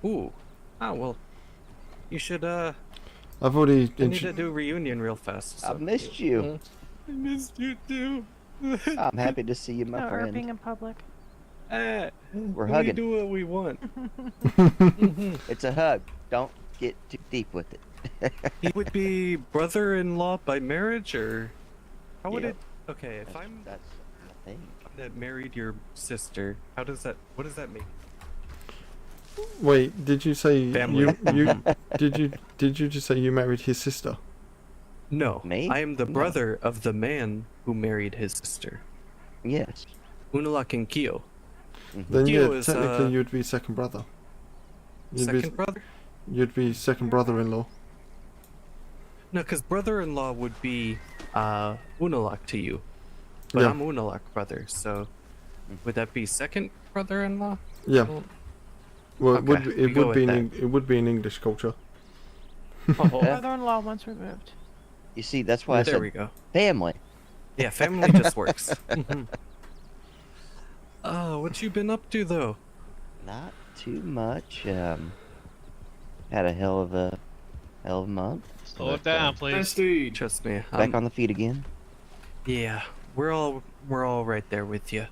Speaker 9: Ooh. Ah, well. You should,
Speaker 2: I've already...
Speaker 9: I need to do a reunion real fast.
Speaker 6: I missed you.
Speaker 9: I missed you too.
Speaker 6: I'm happy to see you, my
Speaker 11: No
Speaker 6: friend.
Speaker 11: irping in public.
Speaker 6: We're
Speaker 9: we
Speaker 6: hugging.
Speaker 9: do what we want.
Speaker 6: It's a hug. Don't get too deep with it.
Speaker 9: He would be brother-in-law by marriage, or how would
Speaker 6: Yeah.
Speaker 9: it? Okay, if I'm
Speaker 6: That's the thing.
Speaker 9: that married your sister, how does that? What does that mean?
Speaker 2: Wait, did you say
Speaker 9: Family.
Speaker 2: did you just say you married his sister?
Speaker 9: No,
Speaker 6: Me?
Speaker 9: I am the
Speaker 6: No.
Speaker 9: brother of the man who married his sister.
Speaker 6: Yes.
Speaker 9: Unalak and Kyo.
Speaker 2: Then
Speaker 9: Kyo
Speaker 2: yeah,
Speaker 9: is,
Speaker 2: technically you'd be second brother.
Speaker 9: second brother?
Speaker 2: You'd be second brother-in-law.
Speaker 9: No, because brother-in-law would be Unalak to you, but
Speaker 2: Yeah.
Speaker 9: I'm Unalak brother. So would that be second brother-in-law?
Speaker 2: Yeah. Well,
Speaker 9: Okay, we go with
Speaker 2: it would be in English culture.
Speaker 11: Brother-in-law once removed.
Speaker 6: You see, that's why I
Speaker 9: There
Speaker 6: said
Speaker 9: we go.
Speaker 6: family.
Speaker 9: Yeah, family just works. Oh, what you been up to though?
Speaker 6: Not too much. Had a hell of a month.
Speaker 22: Slow it
Speaker 6: but,
Speaker 22: down, please.
Speaker 9: Trust me.
Speaker 6: Back on the feet again.
Speaker 9: Yeah, we're all right there with you.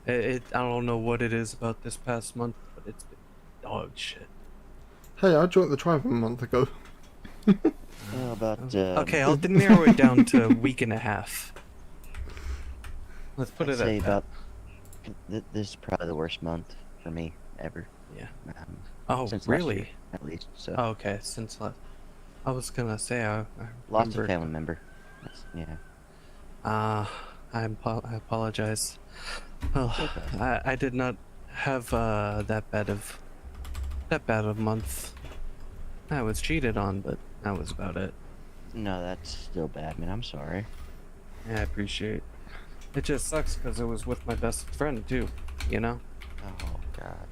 Speaker 9: I don't know what it is about this past month, but it's been dog shit.
Speaker 2: Hey, I joined the tribe a month ago.
Speaker 6: How about
Speaker 9: Okay, I'll narrow it down to a week and a half. Let's put
Speaker 6: I'd
Speaker 9: it
Speaker 6: say
Speaker 9: at
Speaker 6: about this is probably the worst month for me ever.
Speaker 9: Yeah.
Speaker 6: Since last
Speaker 9: really?
Speaker 6: year, at least. So
Speaker 9: Oh, okay, since I was gonna say I
Speaker 6: lost a
Speaker 9: remember-
Speaker 6: family member. Yeah.
Speaker 9: I apologize. Well, I did not have that bad of month. I was cheated on, but that was about it.
Speaker 6: No, that's still bad, man. I'm sorry.
Speaker 9: Yeah, I appreciate. It just sucks because it was with my best friend too. You know.
Speaker 6: Oh God.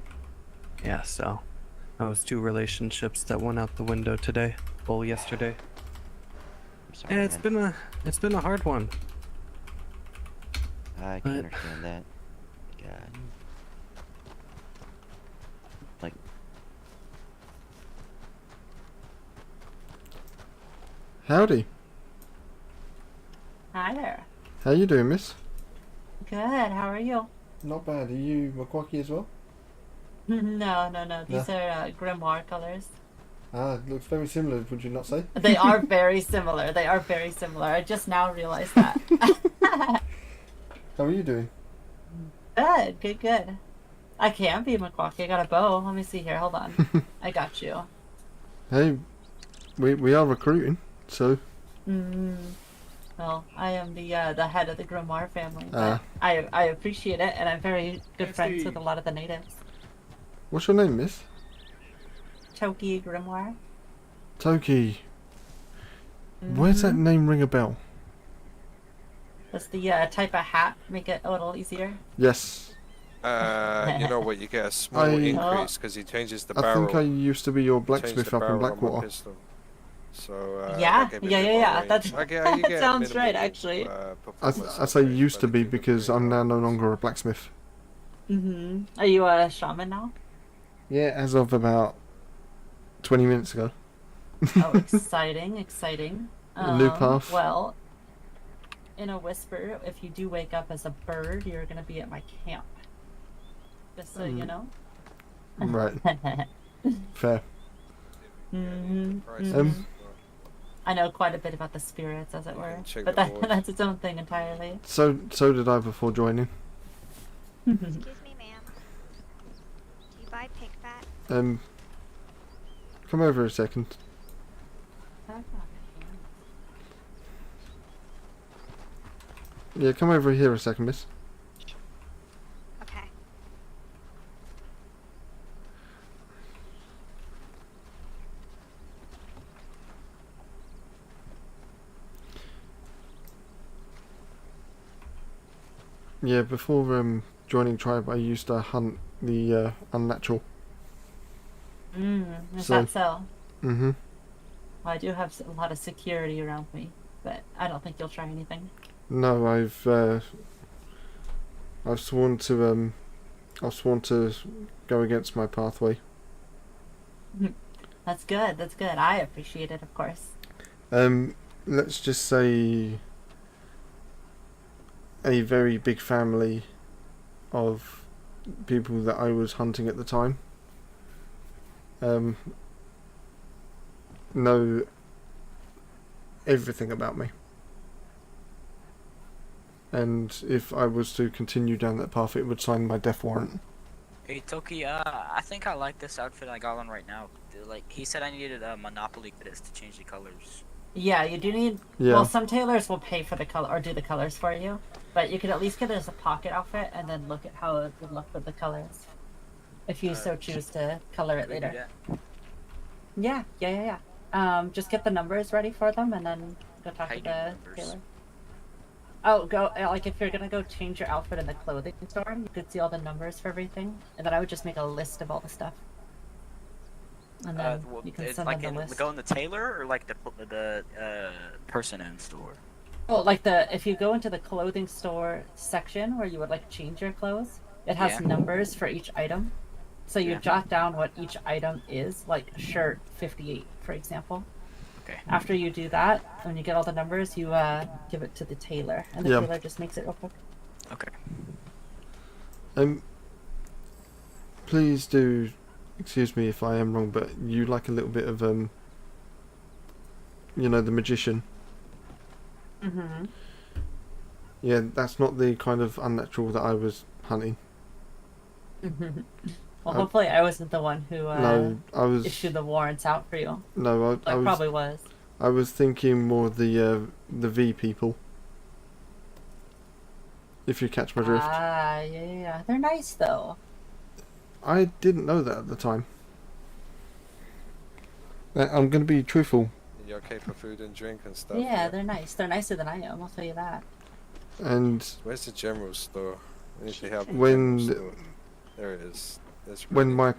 Speaker 9: Yeah, so that was 2 relationships that went out the window today. Well, yesterday.
Speaker 6: I'm sorry,
Speaker 9: Yeah,
Speaker 6: man.
Speaker 9: it's been a hard one.
Speaker 6: I can understand that. God. Like.
Speaker 2: Howdy.
Speaker 3: Hi there.
Speaker 2: How you doing, miss?
Speaker 3: Good. How are you?
Speaker 2: Not bad. Are you Makwaki as well?
Speaker 3: No. These are grimoire colors.
Speaker 2: Ah, it looks very similar, would you not say?
Speaker 3: They are very similar. I just now realized that.
Speaker 2: How are you doing?
Speaker 3: Good. I can be Makwaki. I got a bow. Let me see here. Hold on. I got you.
Speaker 2: Hey, we are recruiting, so...
Speaker 3: Well, I am the head of the grimoire family.
Speaker 2: Ah.
Speaker 3: But I appreciate it, and I'm very good friends with a lot of the natives.
Speaker 2: What's your name, miss?
Speaker 3: Toki Grimoire.
Speaker 2: Toki. Where's that name ring a bell?
Speaker 3: That's the type of hat. Make it a little easier.
Speaker 2: Yes.
Speaker 8: You know what? You get a small increase because he changes the barrel.
Speaker 2: I think I used to be your
Speaker 8: Changed
Speaker 2: blacksmith
Speaker 8: the
Speaker 2: up in
Speaker 8: barrel on my
Speaker 2: Blackwater.
Speaker 8: pistol. So
Speaker 3: Yeah.
Speaker 8: that gave me a bit more range.
Speaker 3: That's
Speaker 8: I get
Speaker 3: that
Speaker 8: minimal,
Speaker 3: sounds right, actually.
Speaker 2: I say used to be because I'm now no longer a blacksmith.
Speaker 3: Are you a shaman now?
Speaker 2: Yeah, as of about 20 minutes ago.
Speaker 3: Oh, exciting.
Speaker 2: New path.
Speaker 3: Well, in a whisper, if you do wake up as a bird, you're gonna be at my camp. Just so you know.
Speaker 2: Right. Fair.
Speaker 3: I know quite a bit about the spirits, as it were,
Speaker 8: check
Speaker 3: but
Speaker 8: the board.
Speaker 3: that's its own thing entirely.
Speaker 2: So did I before joining.
Speaker 14: Excuse me, ma'am. Do you buy pig fat?
Speaker 2: Come over a second. Yeah, come over here a second, miss.
Speaker 14: Okay.
Speaker 2: Yeah, before joining tribe, I used to hunt the unnatural.
Speaker 3: Is that so? Well, I do have a lot of security around me, but I don't think you'll try anything.
Speaker 2: No, I've sworn to go against my pathway.
Speaker 3: That's good. That's good. I appreciate it, of course.
Speaker 2: Let's just say a very big family of people that I was hunting at the time know everything about me. And if I was to continue down that path, it would sign my death warrant.
Speaker 4: Hey Toki, I think I like this outfit I got on right now. Like he said, I needed a Monopoly credits to change the colors.
Speaker 3: Yeah, you do need.
Speaker 2: Yeah.
Speaker 3: Well, some tailors will pay for the color or do the colors for you, but you could at least get it as a pocket outfit and then look at how it would look with the colors, if you so choose to color it later. Yeah. Just get the numbers ready for them and then go talk to the tailor. Oh, go like if you're gonna go change your outfit in the clothing store, you could see all the numbers for everything, and then I would just make a list of all the stuff. And then you can send
Speaker 4: like
Speaker 3: them the list.
Speaker 4: go in the tailor or like the person-owned store.
Speaker 3: Oh, like if you go into the clothing store section where you would like change your clothes, it has numbers for each item. So you jot down what each item is, like shirt 58, for example.
Speaker 4: Okay.
Speaker 3: After you do that, when you get all the numbers, you give it to the tailor, and the tailor just makes it real quick.
Speaker 4: Okay.
Speaker 2: Please do, excuse me if I am wrong, but you like a little bit of the magician.
Speaker 3: Mm-hmm.
Speaker 2: Yeah, that's not the kind of unnatural that I was hunting.
Speaker 3: Well, hopefully I wasn't the one who
Speaker 2: no, I was
Speaker 3: issued the warrants out for you.
Speaker 2: No, I
Speaker 3: probably was.
Speaker 2: I was thinking more the V people. If you catch my drift.
Speaker 3: Ah, yeah. They're nice though.
Speaker 2: I didn't know that at the time. I'm going to be truthful.
Speaker 8: You're okay for food and drink and stuff.
Speaker 3: Yeah, they're nice. They're nicer than I am, I'll tell you that.
Speaker 2: And
Speaker 8: where's the general store? I need to help.
Speaker 2: When
Speaker 8: there it is.
Speaker 2: When my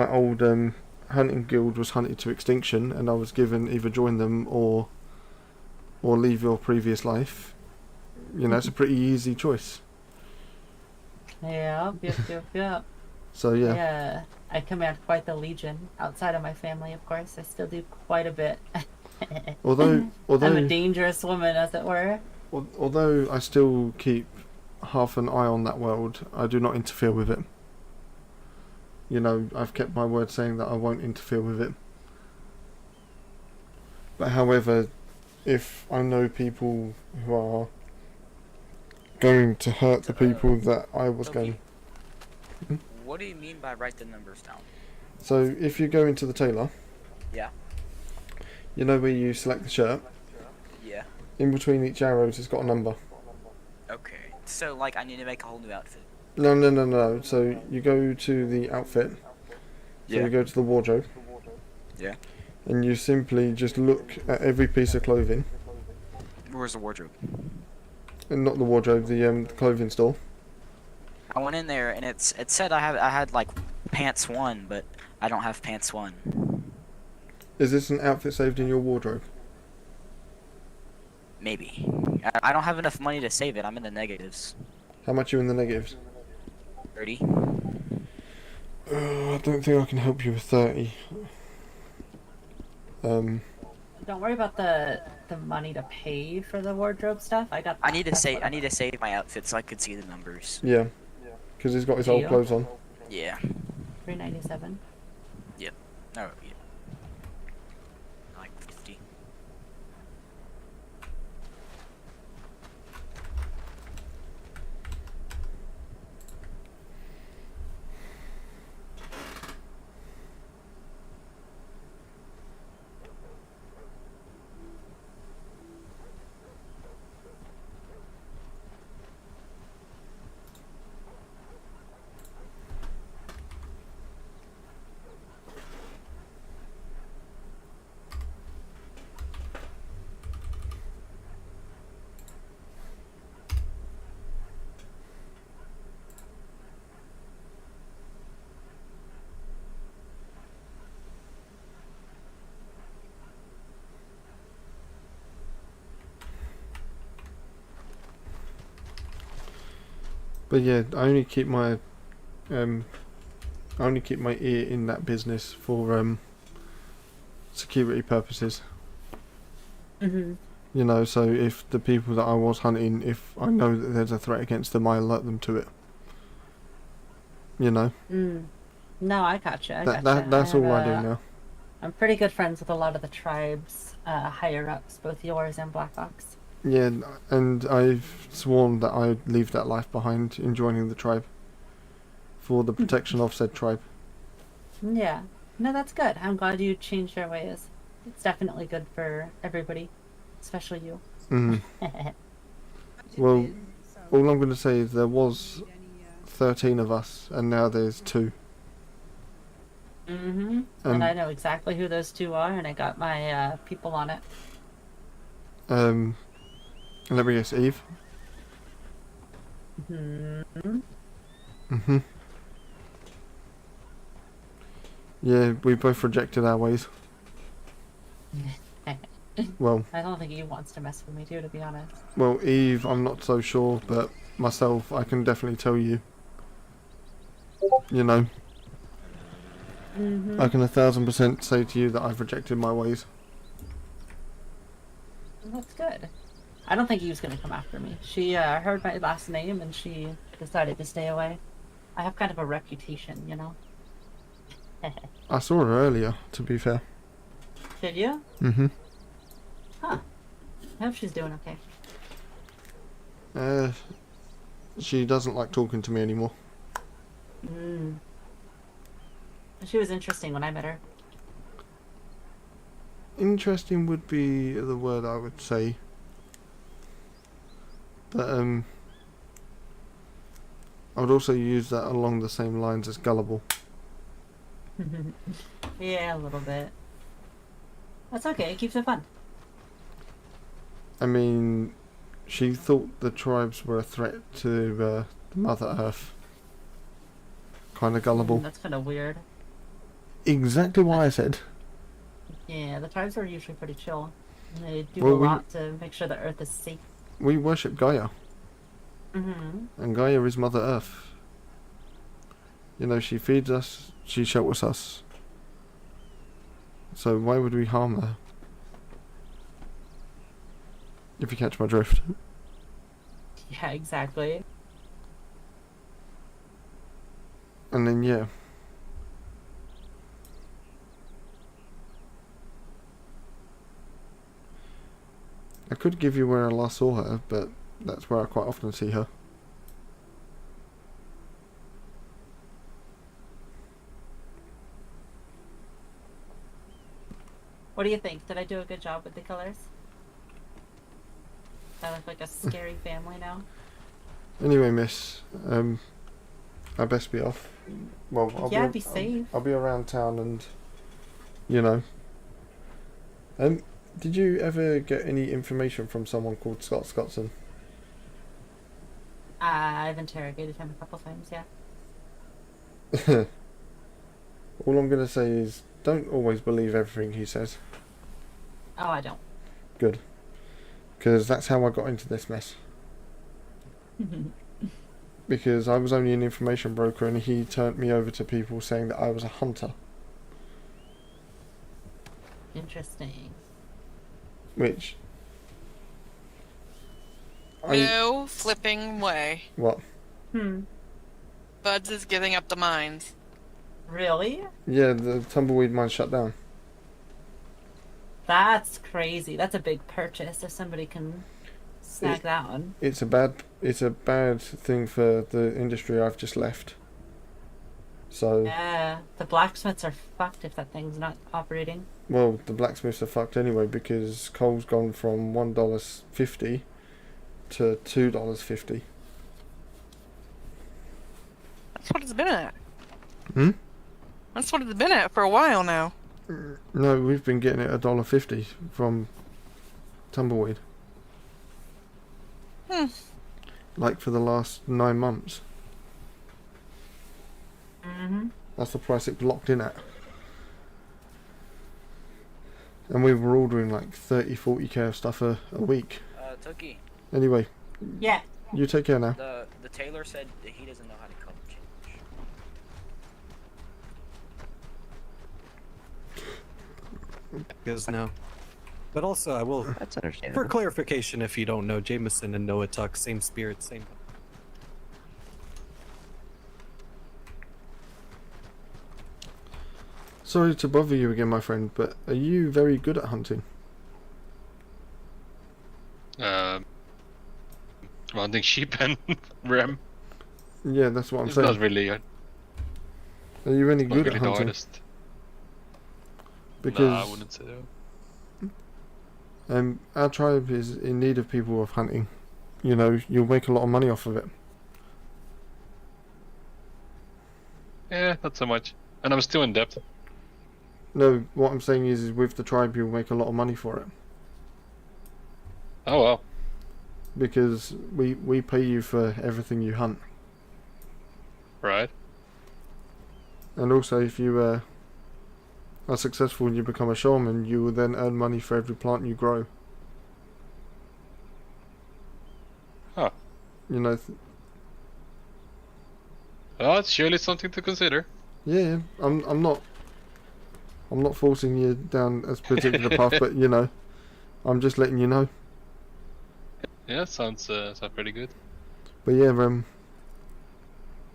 Speaker 2: old hunting guild was hunted to extinction, and I was given either join them or leave your previous life, it's a pretty easy choice.
Speaker 3: Yeah.
Speaker 2: So yeah.
Speaker 3: Yeah, I command quite the legion outside of my family, of course. I still do quite a bit.
Speaker 2: although
Speaker 3: I'm a dangerous woman, as it were.
Speaker 2: Although I still keep half an eye on that world, I do not interfere with it. I've kept my word saying that I won't interfere with it. But however, if I know people who are going to hurt the people that I was going...
Speaker 4: What do you mean by write the numbers down?
Speaker 2: So if you go into the tailor...
Speaker 4: Yeah.
Speaker 2: You know where you select the shirt?
Speaker 4: Yeah.
Speaker 2: In between each arrows it's got a number.
Speaker 4: Okay. So, like, I need to make a whole new outfit.
Speaker 2: No. So you go to the outfit. So you go to the wardrobe.
Speaker 4: Yeah.
Speaker 2: And you simply just look at every piece of clothing.
Speaker 4: Where's the wardrobe?
Speaker 2: And not the wardrobe, the clothing store.
Speaker 4: I went in there and it said I had like pants 1, but I don't have pants 1.
Speaker 2: Is this an outfit saved in your wardrobe?
Speaker 4: Maybe. I don't have enough money to save it. I'm in the negatives.
Speaker 2: How much are you in the negatives?
Speaker 4: 30.
Speaker 2: I don't think I can help you with 30.
Speaker 3: Don't worry about the money to pay for the wardrobe stuff. I need to
Speaker 4: save my outfit so I could see the numbers.
Speaker 2: Yeah. Because he's got his old clothes on.
Speaker 4: Yeah.
Speaker 3: $3.97.
Speaker 4: Yep. No. Yeah. Like 50.
Speaker 2: But yeah, I only keep my ear in that business for security purposes.
Speaker 3: Mhm.
Speaker 2: You know, so if the people that I was hunting, if I know that there's a threat against them, I alert them to it. You know.
Speaker 3: Mm. No, I gotcha. I
Speaker 2: That's
Speaker 3: gotcha.
Speaker 2: all I do now.
Speaker 3: I'm pretty good friends with a lot of the tribes higher ups, both yours and Black Ox.
Speaker 2: Yeah, and I've sworn that I'd leave that life behind in joining the tribe for the protection of said tribe.
Speaker 3: Yeah. No, that's good. I'm glad you changed your ways. It's definitely good for everybody, especially you.
Speaker 2: Mm. Well, all I'm going to say is there was 13 of us, and now there's 2.
Speaker 3: Mm-hmm. And I know exactly who those 2 are, and I got my people on it.
Speaker 2: Let me guess, Eve?
Speaker 3: Mm-hmm.
Speaker 2: Mm-hmm. Yeah, we both rejected our ways. Well,
Speaker 3: I don't think Eve wants to mess with me too, to be honest.
Speaker 2: well, Eve, I'm not so sure, but myself, I can definitely tell you. You know,
Speaker 3: Mm-hmm.
Speaker 2: I can 1000% say to you that I've rejected my ways.
Speaker 3: That's good. I don't think Eve's gonna come after me. She heard my last name and she decided to stay away. I have kind of a reputation, you know.
Speaker 2: I saw her earlier, to be fair.
Speaker 3: Did you?
Speaker 2: Mm-hmm.
Speaker 3: Huh. I hope she's doing okay.
Speaker 2: She doesn't like talking to me anymore.
Speaker 3: Mm. She was interesting when I met her.
Speaker 2: Interesting would be the word I would say. But I would also use that along the same lines as gullible.
Speaker 3: Yeah, a little bit. That's okay, it keeps it fun.
Speaker 2: I mean, she thought the tribes were a threat to Mother Earth. Kind of gullible.
Speaker 3: That's kind of weird.
Speaker 2: Exactly what I said.
Speaker 3: Yeah, the tribes are usually pretty chill. They do
Speaker 2: Well,
Speaker 3: a lot to make sure the Earth is safe.
Speaker 2: We worship Gaia.
Speaker 3: Mm-hmm.
Speaker 2: And Gaia is Mother Earth. You know, she feeds us, she shelters us. So why would we harm her? If you catch my drift.
Speaker 3: Yeah, exactly.
Speaker 2: And then, yeah. I could give you where I last saw her, but that's where I quite often see her.
Speaker 3: What do you think? Did I do a good job with the colors? I look like a scary family now.
Speaker 2: Anyway, miss, I best be off. Well, I'll
Speaker 3: be safe.
Speaker 2: I'll be around town and, you know. Did you ever get any information from someone called Scott Scottson?
Speaker 3: I've interrogated him a couple times, yeah.
Speaker 2: All I'm gonna say is, don't always believe everything he says.
Speaker 3: Oh, I don't.
Speaker 2: Good. Because that's how I got into this mess. Because I was only an information broker and he turned me over to people saying that I was a hunter.
Speaker 3: Interesting.
Speaker 2: Which...
Speaker 5: No flipping way.
Speaker 2: What?
Speaker 5: Buds is giving up the mines.
Speaker 3: Really?
Speaker 2: Yeah, the tumbleweed mine shut down.
Speaker 3: That's crazy. That's a big purchase if somebody can snag that one.
Speaker 2: It's a bad thing for the industry I've just left. So
Speaker 3: Yeah, the blacksmiths are fucked if that thing's not operating.
Speaker 2: well, the blacksmiths are fucked anyway because coal's gone from $1.50 to $2.50.
Speaker 5: That's what it's been at.
Speaker 2: Hmm?
Speaker 5: That's what it's been at for a while now.
Speaker 2: No, we've been getting it $1.50 from tumbleweed. Like for the last 9 months.
Speaker 3: Mm-hmm.
Speaker 2: That's the price it locked in at. And we were ordering like 30-40k of stuff a week.
Speaker 4: Tuki.
Speaker 2: Anyway.
Speaker 3: Yeah.
Speaker 2: You take care now.
Speaker 4: The Taylor said that he doesn't know how to color change.
Speaker 9: Because no. But also, I will.
Speaker 6: That's understandable.
Speaker 9: For clarification, if you don't know, Jameson and Noah talk same spirit, same.
Speaker 2: Sorry to bother you again, my friend, but are you very good at hunting?
Speaker 22: Hunting sheep and ram.
Speaker 2: Yeah, that's what I'm
Speaker 22: It's
Speaker 2: saying.
Speaker 22: not really.
Speaker 2: Are you any
Speaker 22: Not
Speaker 2: good
Speaker 22: really
Speaker 2: at
Speaker 22: the
Speaker 2: hunting?
Speaker 22: hardest.
Speaker 2: Because
Speaker 22: Nah, I wouldn't say so.
Speaker 2: our tribe is in need of people of hunting. You know, you'll make a lot of money off of it.
Speaker 22: Yeah, not so much. And I'm still in debt.
Speaker 2: No, what I'm saying is with the tribe you'll make a lot of money for it.
Speaker 22: Oh wow.
Speaker 2: Because we pay you for everything you hunt.
Speaker 22: Right.
Speaker 2: And also if you are successful and you become a shaman, you will then earn money for every plant you grow.
Speaker 22: Huh.
Speaker 2: You know,
Speaker 22: Well, it's surely something to consider.
Speaker 2: yeah, I'm not forcing you down a particular path, but you know, I'm just letting you know.
Speaker 22: Yeah, sounds pretty good.
Speaker 2: But yeah,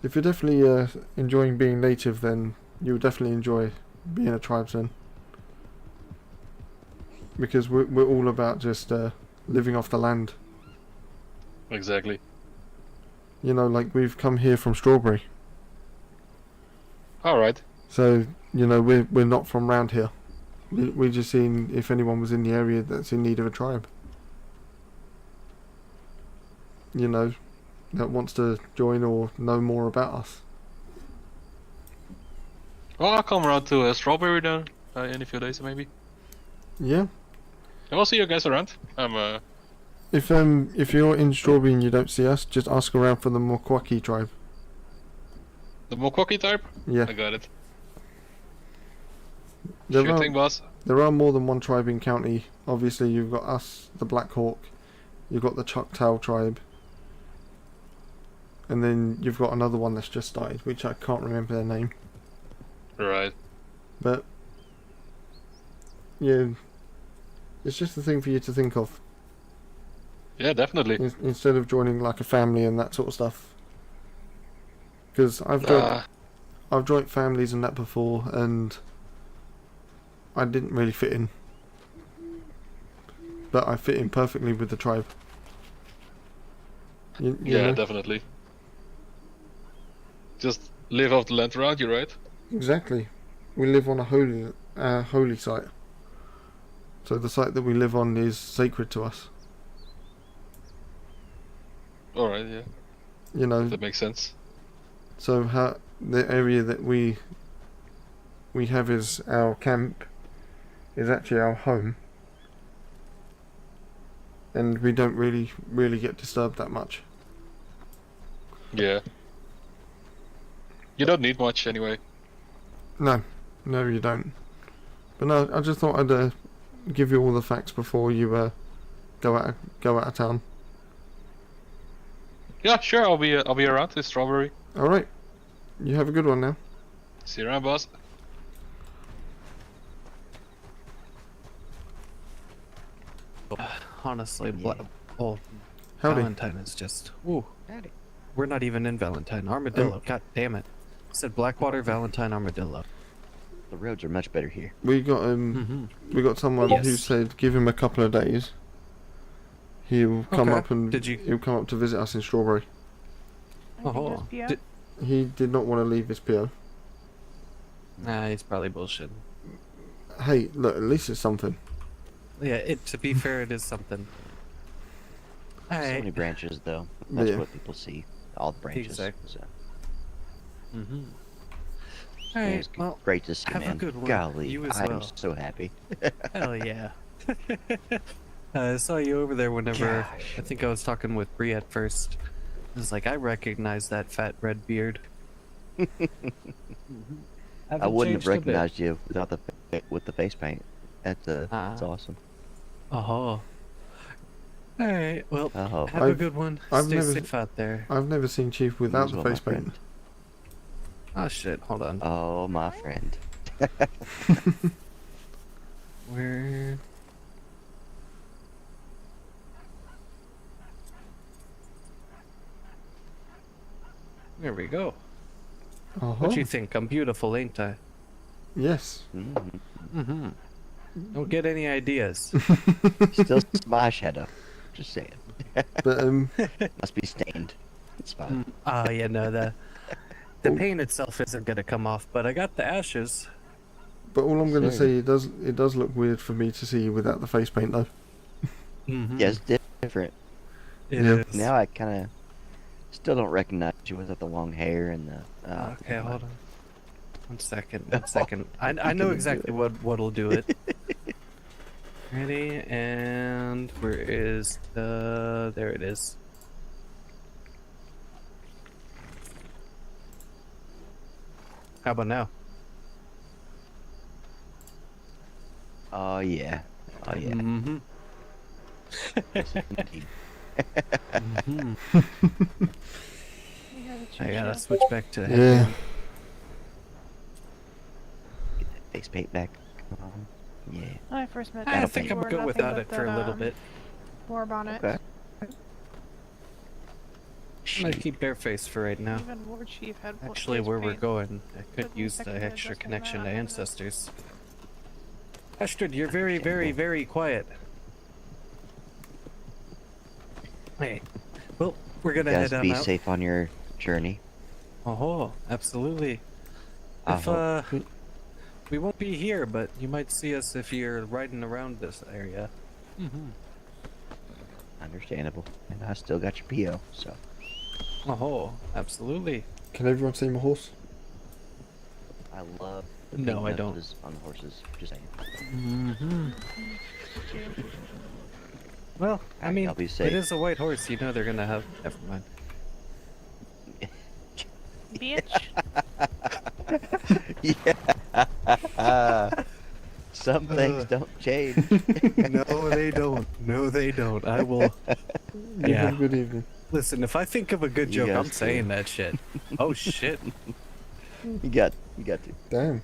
Speaker 2: if you're definitely enjoying being native, then you'll definitely enjoy being a tribesman. Because we're all about just living off the land.
Speaker 22: Exactly.
Speaker 2: You know, like we've come here from Strawberry.
Speaker 22: All right.
Speaker 2: So, you know, we're not from round here. We're just seeing if anyone was in the area that's in need of a tribe. You know, that wants to join or know more about us.
Speaker 22: Well, I'll come around to Strawberry then in a few days maybe.
Speaker 2: Yeah.
Speaker 22: And I'll see you guys around. I'm
Speaker 2: If you're in Strawberry and you don't see us, just ask around for the Mokwaki tribe.
Speaker 22: the Mokwaki type.
Speaker 2: Yeah.
Speaker 22: I got it.
Speaker 2: There
Speaker 22: Sure
Speaker 2: are,
Speaker 22: thing, boss.
Speaker 2: There are more than one tribe in county. Obviously, you've got us, the Black Hawk. You've got the Choctaw tribe. And then you've got another one that's just started, which I can't remember their name.
Speaker 22: Right.
Speaker 2: But yeah, it's just a thing for you to think of.
Speaker 22: Yeah, definitely.
Speaker 2: Instead of joining like a family and that sort of stuff. Because I've joined families and that before, and I didn't really fit in. But I fit in perfectly with the tribe. You
Speaker 22: Yeah,
Speaker 2: know?
Speaker 22: definitely. Just live off the land around you, right?
Speaker 2: Exactly. We live on a holy site. So the site that we live on is sacred to us.
Speaker 22: Alright, yeah.
Speaker 2: You know.
Speaker 22: That makes sense.
Speaker 2: So the area that we have is our camp, is actually our home. And we don't really get disturbed that much.
Speaker 22: Yeah. You don't need much anyway.
Speaker 2: No, you don't. But no, I just thought I'd give you all the facts before you go out of town.
Speaker 22: Yeah, sure. I'll be around this Strawberry.
Speaker 2: All right. You have a good one now.
Speaker 22: See you around, boss.
Speaker 9: Honestly,
Speaker 2: Howdy.
Speaker 9: Valentine is just. Ooh. We're not even in Valentine. Armadillo. God damn it. I said Blackwater, Valentine, Armadillo.
Speaker 6: The roads are much better here.
Speaker 2: We got we got someone who said give him a couple of days. He'll come
Speaker 9: Okay.
Speaker 2: up and he'll come up to visit us in Strawberry.
Speaker 9: Oh.
Speaker 2: He did not want to leave his PO.
Speaker 9: Nah, he's probably bullshit.
Speaker 2: Hey, look, at least it's something.
Speaker 9: Yeah, to be fair, it is something.
Speaker 6: So
Speaker 9: Alright.
Speaker 6: many branches, though. That's
Speaker 2: Yeah.
Speaker 6: what people see. All the branches.
Speaker 9: Exactly.
Speaker 6: So.
Speaker 9: Mm-hmm.
Speaker 6: It
Speaker 9: Alright,
Speaker 6: was
Speaker 9: well,
Speaker 6: great to see,
Speaker 9: have a
Speaker 6: man.
Speaker 9: good one.
Speaker 6: Golly,
Speaker 9: You as
Speaker 6: I'm
Speaker 9: well.
Speaker 6: so happy.
Speaker 9: Hell yeah. I saw you over there whenever I think I was talking with Bree at first. I was like, I recognize that fat red beard.
Speaker 6: I wouldn't have recognized you without with the face paint. That's awesome.
Speaker 9: Oh. Alright, well,
Speaker 6: Oh.
Speaker 9: have a good one. Stay
Speaker 2: never,
Speaker 9: safe out there.
Speaker 2: I've never seen Chief without
Speaker 6: as
Speaker 2: the
Speaker 6: well, my
Speaker 2: face paint.
Speaker 6: friend.
Speaker 9: Oh shit, hold on.
Speaker 6: Oh, my friend.
Speaker 9: Where... There we go. What you think? I'm beautiful, ain't I?
Speaker 2: Yes.
Speaker 9: Mm-hmm. Don't get any ideas.
Speaker 6: Still my shadow. Just saying.
Speaker 2: But
Speaker 6: must be stained. It's fine.
Speaker 9: Yeah, no, the paint itself isn't gonna come off, but I got the ashes.
Speaker 2: But all I'm going to
Speaker 6: Sure.
Speaker 2: say, it does look weird for me to see you without the face paint, though.
Speaker 6: Yeah, it's different.
Speaker 9: It is.
Speaker 6: Now I kind of still don't recognize you without the long hair and the.
Speaker 9: Okay, hold on. One second. I know exactly what'll do it. Ready, and where is the... There it is. How about now?
Speaker 6: Oh yeah. Oh yeah.
Speaker 9: Mm-hmm. I gotta switch back to
Speaker 2: Yeah.
Speaker 9: headband.
Speaker 6: Get that face paint back on. Yeah.
Speaker 11: When I first met
Speaker 9: I
Speaker 11: you,
Speaker 9: think
Speaker 11: you
Speaker 9: I'm
Speaker 11: wore
Speaker 9: good
Speaker 11: nothing
Speaker 9: without
Speaker 11: but
Speaker 9: it for a
Speaker 11: that,
Speaker 9: little bit.
Speaker 11: war bonnet.
Speaker 6: Okay.
Speaker 9: I'm gonna keep bareface for right now.
Speaker 11: Even War Chief had
Speaker 9: Actually,
Speaker 11: face
Speaker 9: where we're
Speaker 11: paint.
Speaker 9: going, I could
Speaker 11: Couldn't
Speaker 9: use the
Speaker 11: technically
Speaker 9: extra
Speaker 11: adjust
Speaker 9: connection to
Speaker 11: that.
Speaker 9: ancestors. Astrid, you're very, very, very quiet. Hey, well, we're gonna
Speaker 6: Guys,
Speaker 9: head on
Speaker 6: be
Speaker 9: out.
Speaker 6: safe on your journey.
Speaker 9: Oh, absolutely.
Speaker 6: I
Speaker 9: If
Speaker 6: hope.
Speaker 9: we won't be here, but you might see us if you're riding around this area. Mm-hmm.
Speaker 6: Understandable. And I still got your PO, so.
Speaker 9: Oh, absolutely.
Speaker 2: Can everyone see my horse?
Speaker 6: I love the
Speaker 9: No,
Speaker 6: pink
Speaker 9: I don't.
Speaker 6: noses on the horses. Just saying.
Speaker 9: Mm-hmm. Well, I mean,
Speaker 6: I'll be
Speaker 9: it
Speaker 6: safe.
Speaker 9: is a white horse. You know they're gonna have. Never mind.
Speaker 11: Bitch.
Speaker 6: Yeah. Some things don't change.
Speaker 9: No, they don't. No, they don't. I will.
Speaker 2: You have a good evening.
Speaker 9: Listen, if I think of a good
Speaker 6: You
Speaker 9: joke, I'm
Speaker 6: guys
Speaker 9: saying
Speaker 6: too.
Speaker 9: that shit. Oh shit.
Speaker 6: You got to.
Speaker 2: Damn.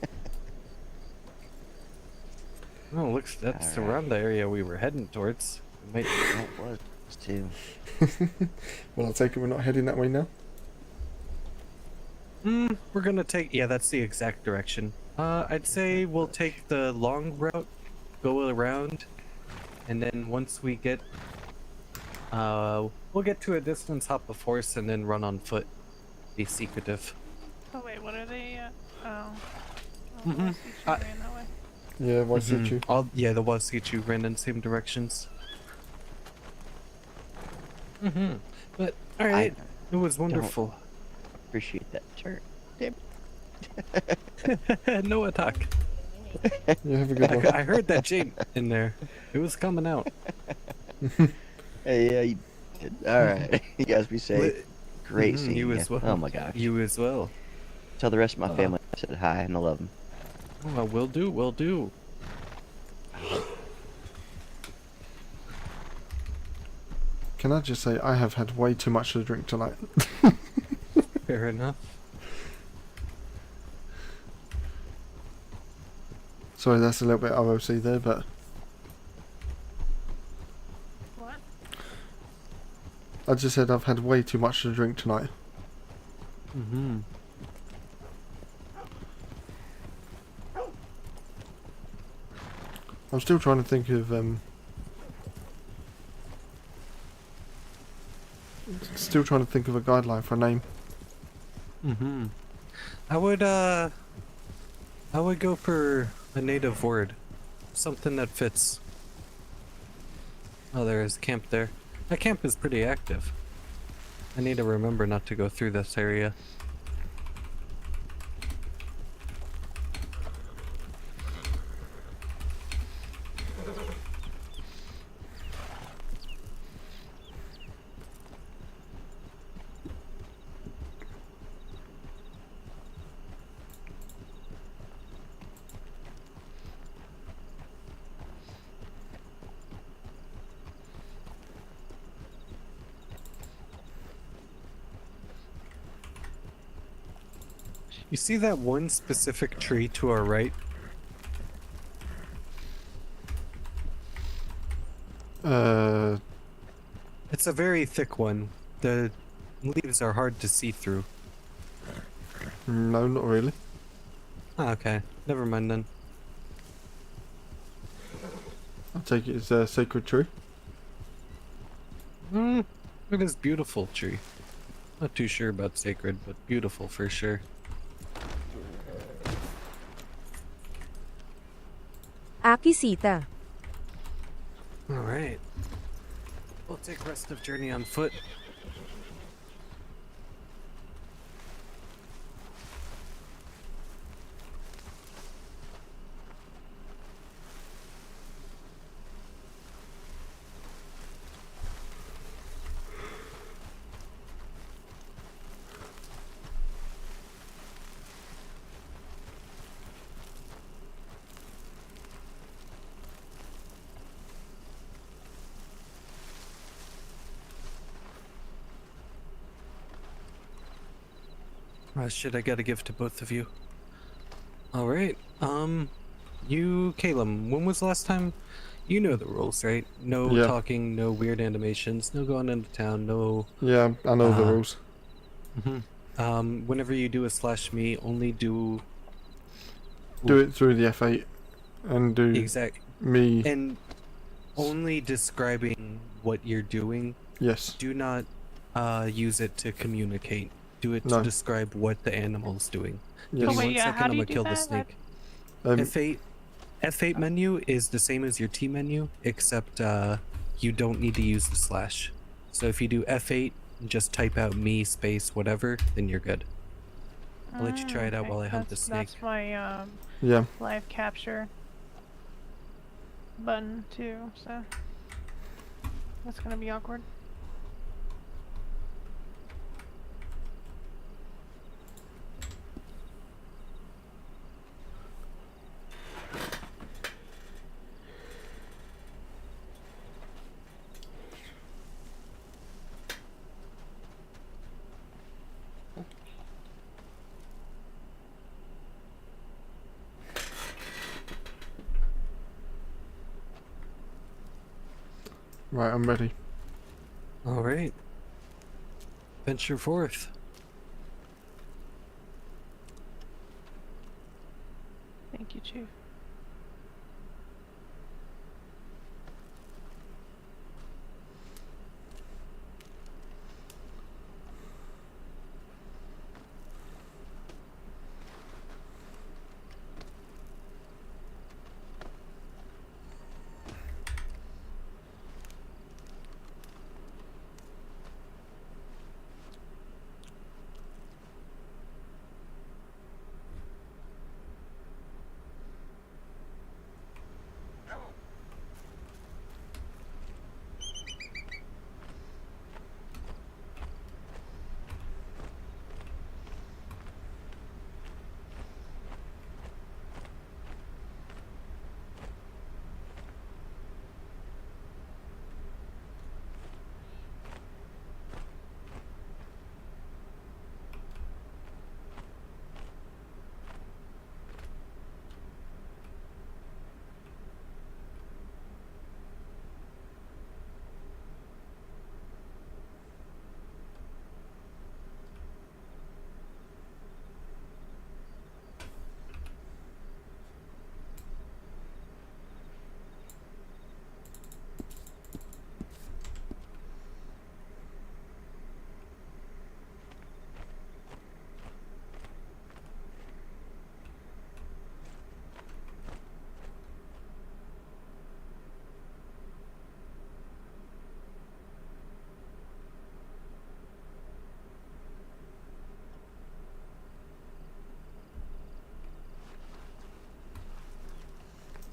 Speaker 9: Oh, looks that's
Speaker 6: Alright.
Speaker 9: around the area we were heading towards. We might...
Speaker 6: That was too.
Speaker 2: Well, I'll take it we're not heading that way now.
Speaker 9: We're gonna take. Yeah, that's the exact direction. I'd say we'll take the long route, go around, and then once we get, we'll get to a distance, hop a horse, and then run on foot. Be secretive.
Speaker 11: Oh wait, what are they? Oh.
Speaker 9: Mhm.
Speaker 11: Ran that way.
Speaker 2: Yeah, why suit you?
Speaker 9: Yeah, the Wasichu ran in the same directions. But alright, it was wonderful.
Speaker 6: Appreciate that turn. Damn
Speaker 9: No attack.
Speaker 2: You have a good one.
Speaker 9: I heard that Jane in there. It was coming out.
Speaker 6: Hey, yeah, you did. Alright. You guys be safe. Great seeing
Speaker 9: you
Speaker 6: you.
Speaker 9: as well.
Speaker 6: Oh my gosh.
Speaker 9: You as well.
Speaker 6: Tell the rest of my family I said hi and I love them.
Speaker 9: Oh, will do, will do.
Speaker 2: Can I just say I have had way too much to drink tonight?
Speaker 9: Fair enough.
Speaker 2: Sorry, that's a little bit ROC there, but
Speaker 11: What?
Speaker 2: I just said I've had way too much to drink tonight.
Speaker 9: Mm-hmm.
Speaker 2: I'm still trying to think of still trying to think of a guideline for a name.
Speaker 9: Mm-hmm. I would go for a native word. Something that fits. Oh, there is a camp there. That camp is pretty active. I need to remember not to go through this area. You see that one specific tree to our right? It's a very thick one. The leaves are hard to see through.
Speaker 2: No, not really.
Speaker 9: Ah, okay. Never mind then.
Speaker 2: I'll take it as a sacred tree.
Speaker 9: It is beautiful tree. Not too sure about sacred, but beautiful for sure.
Speaker 1: Akisita.
Speaker 9: Alright. We'll take rest of journey on foot. Shit, I gotta give to both of you. Alright, you, Caleb, when was the last time? You know the rules, right? No
Speaker 2: Yeah.
Speaker 9: talking, no weird animations, no going into town, no...
Speaker 2: Yeah, I know the rules.
Speaker 9: Whenever you do a slash me, only do...
Speaker 2: Do it through the F8 and do me.
Speaker 9: And only describing what you're doing.
Speaker 2: Yes.
Speaker 9: Do not use it to communicate. Do it to
Speaker 2: No.
Speaker 9: describe what the animal's doing.
Speaker 2: Yes.
Speaker 9: Give me
Speaker 11: Oh, wait,
Speaker 9: one
Speaker 11: yeah,
Speaker 9: second,
Speaker 11: how do
Speaker 9: I'm
Speaker 11: you
Speaker 9: gonna
Speaker 11: do
Speaker 9: kill the
Speaker 11: that?
Speaker 9: snake.
Speaker 2: Um,
Speaker 9: F8 menu is the same as your T menu, except you don't need to use the slash. So if you do F8 and just type out me space whatever, then you're good. I'll let you try it out
Speaker 11: Okay,
Speaker 9: while I hunt the snake.
Speaker 11: That's my
Speaker 2: Yeah.
Speaker 11: live capture button too, so that's gonna be awkward.
Speaker 2: Right, I'm ready.
Speaker 9: Alright. Venture forth.
Speaker 11: Thank you, Chief.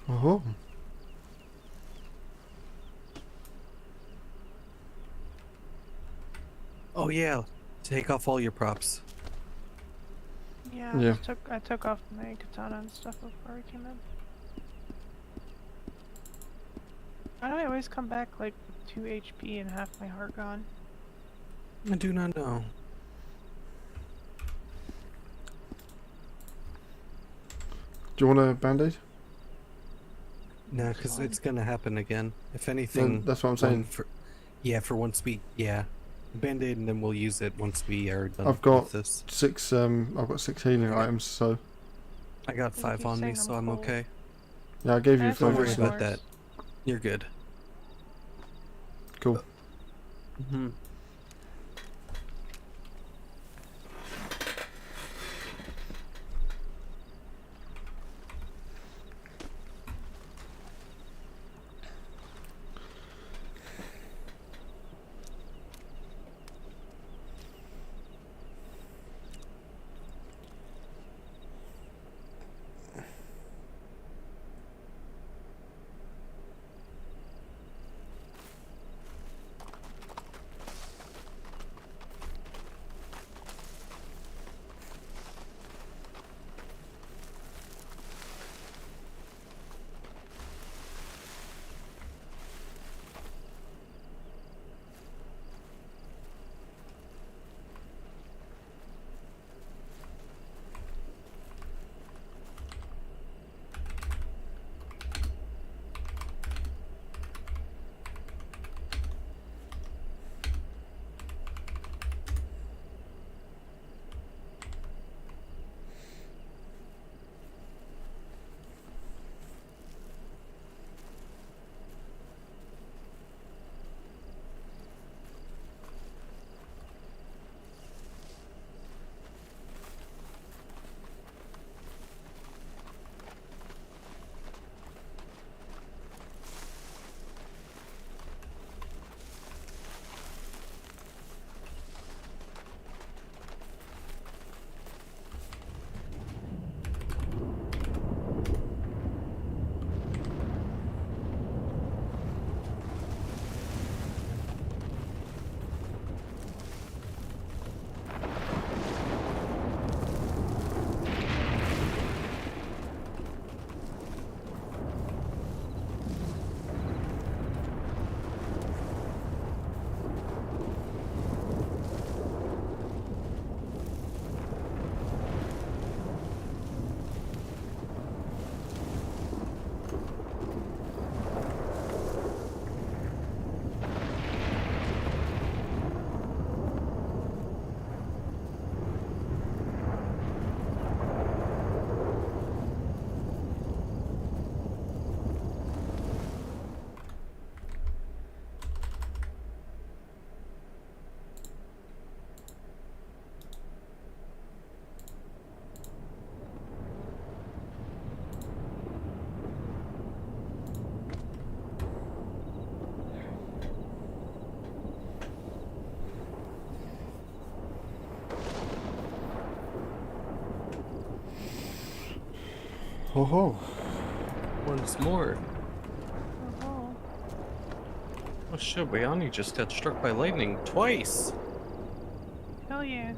Speaker 2: Oh.
Speaker 9: Oh yeah, take off all your props.
Speaker 11: Yeah,
Speaker 2: Yeah.
Speaker 11: I took off my katana and stuff before we came in. Why do I always come back like with 2 HP and half my heart gone?
Speaker 9: I do not know.
Speaker 2: Do you want a band-aid?
Speaker 9: No, because it's gonna happen again. If anything,
Speaker 2: that's what I'm saying.
Speaker 9: For once we Band-aid, and then we'll use it once we are done
Speaker 2: I've got
Speaker 9: with this.
Speaker 2: 6. I've got 6 healing items, so.
Speaker 9: I got 5 on me, so I'm okay.
Speaker 2: Yeah, I gave you 5.
Speaker 9: Don't worry
Speaker 2: actually.
Speaker 9: about that. You're good.
Speaker 2: Cool.
Speaker 9: Mm-hmm.
Speaker 2: Ho ho.
Speaker 9: Once more. Oh shit, Wayani just got struck by lightning twice.
Speaker 11: Hell yeah.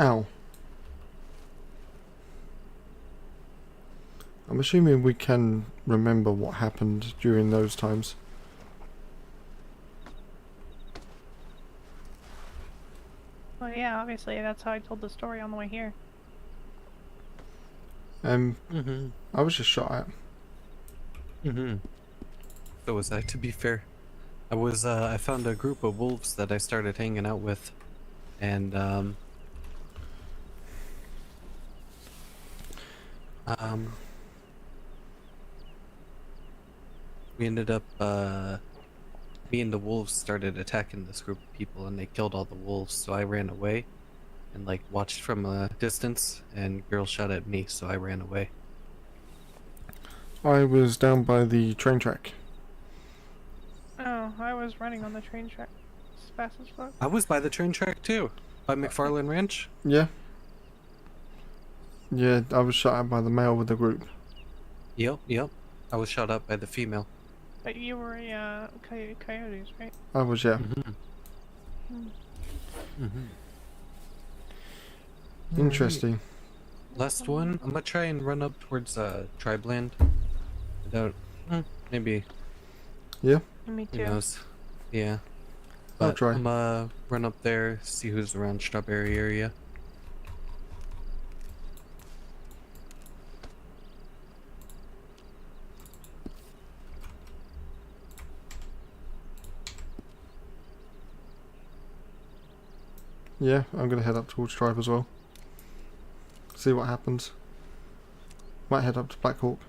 Speaker 2: Ow. I'm assuming we can remember what happened during those times.
Speaker 11: Well, yeah, obviously that's how I told the story on the way here.
Speaker 2: I was just shot at.
Speaker 9: So was I, to be fair. I found a group of wolves that I started hanging out with. And, we ended up, me and the wolves started attacking this group of people and they killed all the wolves, so I ran away and like watched from a distance and girls shot at me, so I ran away.
Speaker 2: I was down by the train track.
Speaker 11: Oh, I was running on the train track as fast as fuck.
Speaker 9: I was by the train track too, by McFarlane Ranch.
Speaker 2: Yeah. Yeah, I was shot at by the male with the group.
Speaker 9: Yep. I was shot up by the female.
Speaker 11: But you were a coyotes, right?
Speaker 2: I was, yeah. Interesting.
Speaker 9: Last one. I'm gonna try and run up towards Tribeland. Without, maybe.
Speaker 11: Me too.
Speaker 9: Who knows? Yeah.
Speaker 2: I'll
Speaker 9: But
Speaker 2: try.
Speaker 9: I'm gonna run up there, see who's around Strawberry area.
Speaker 2: Yeah, I'm gonna head up towards Tribe as well. See what happens. Might head up to Black Hawk.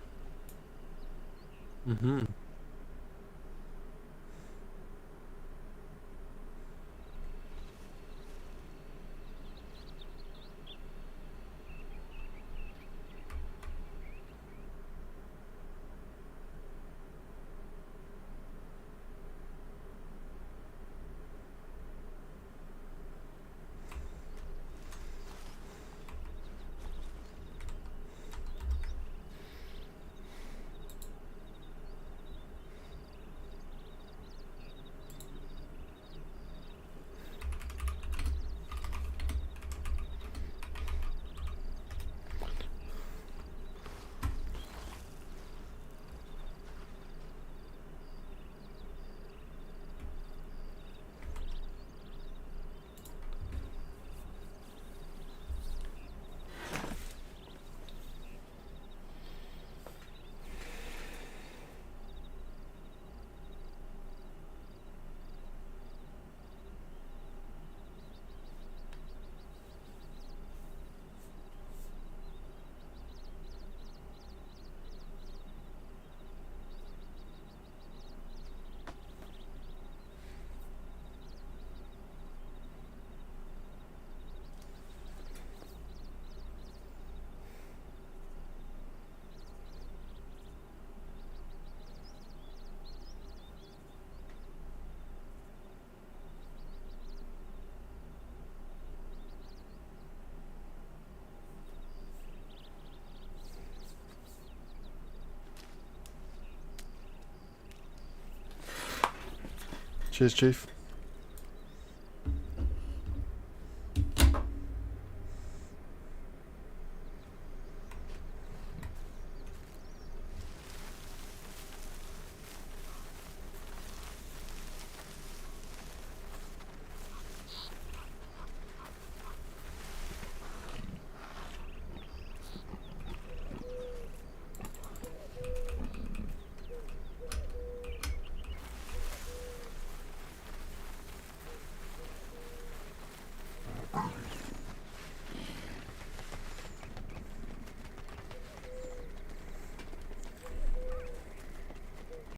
Speaker 2: Cheers, Chief.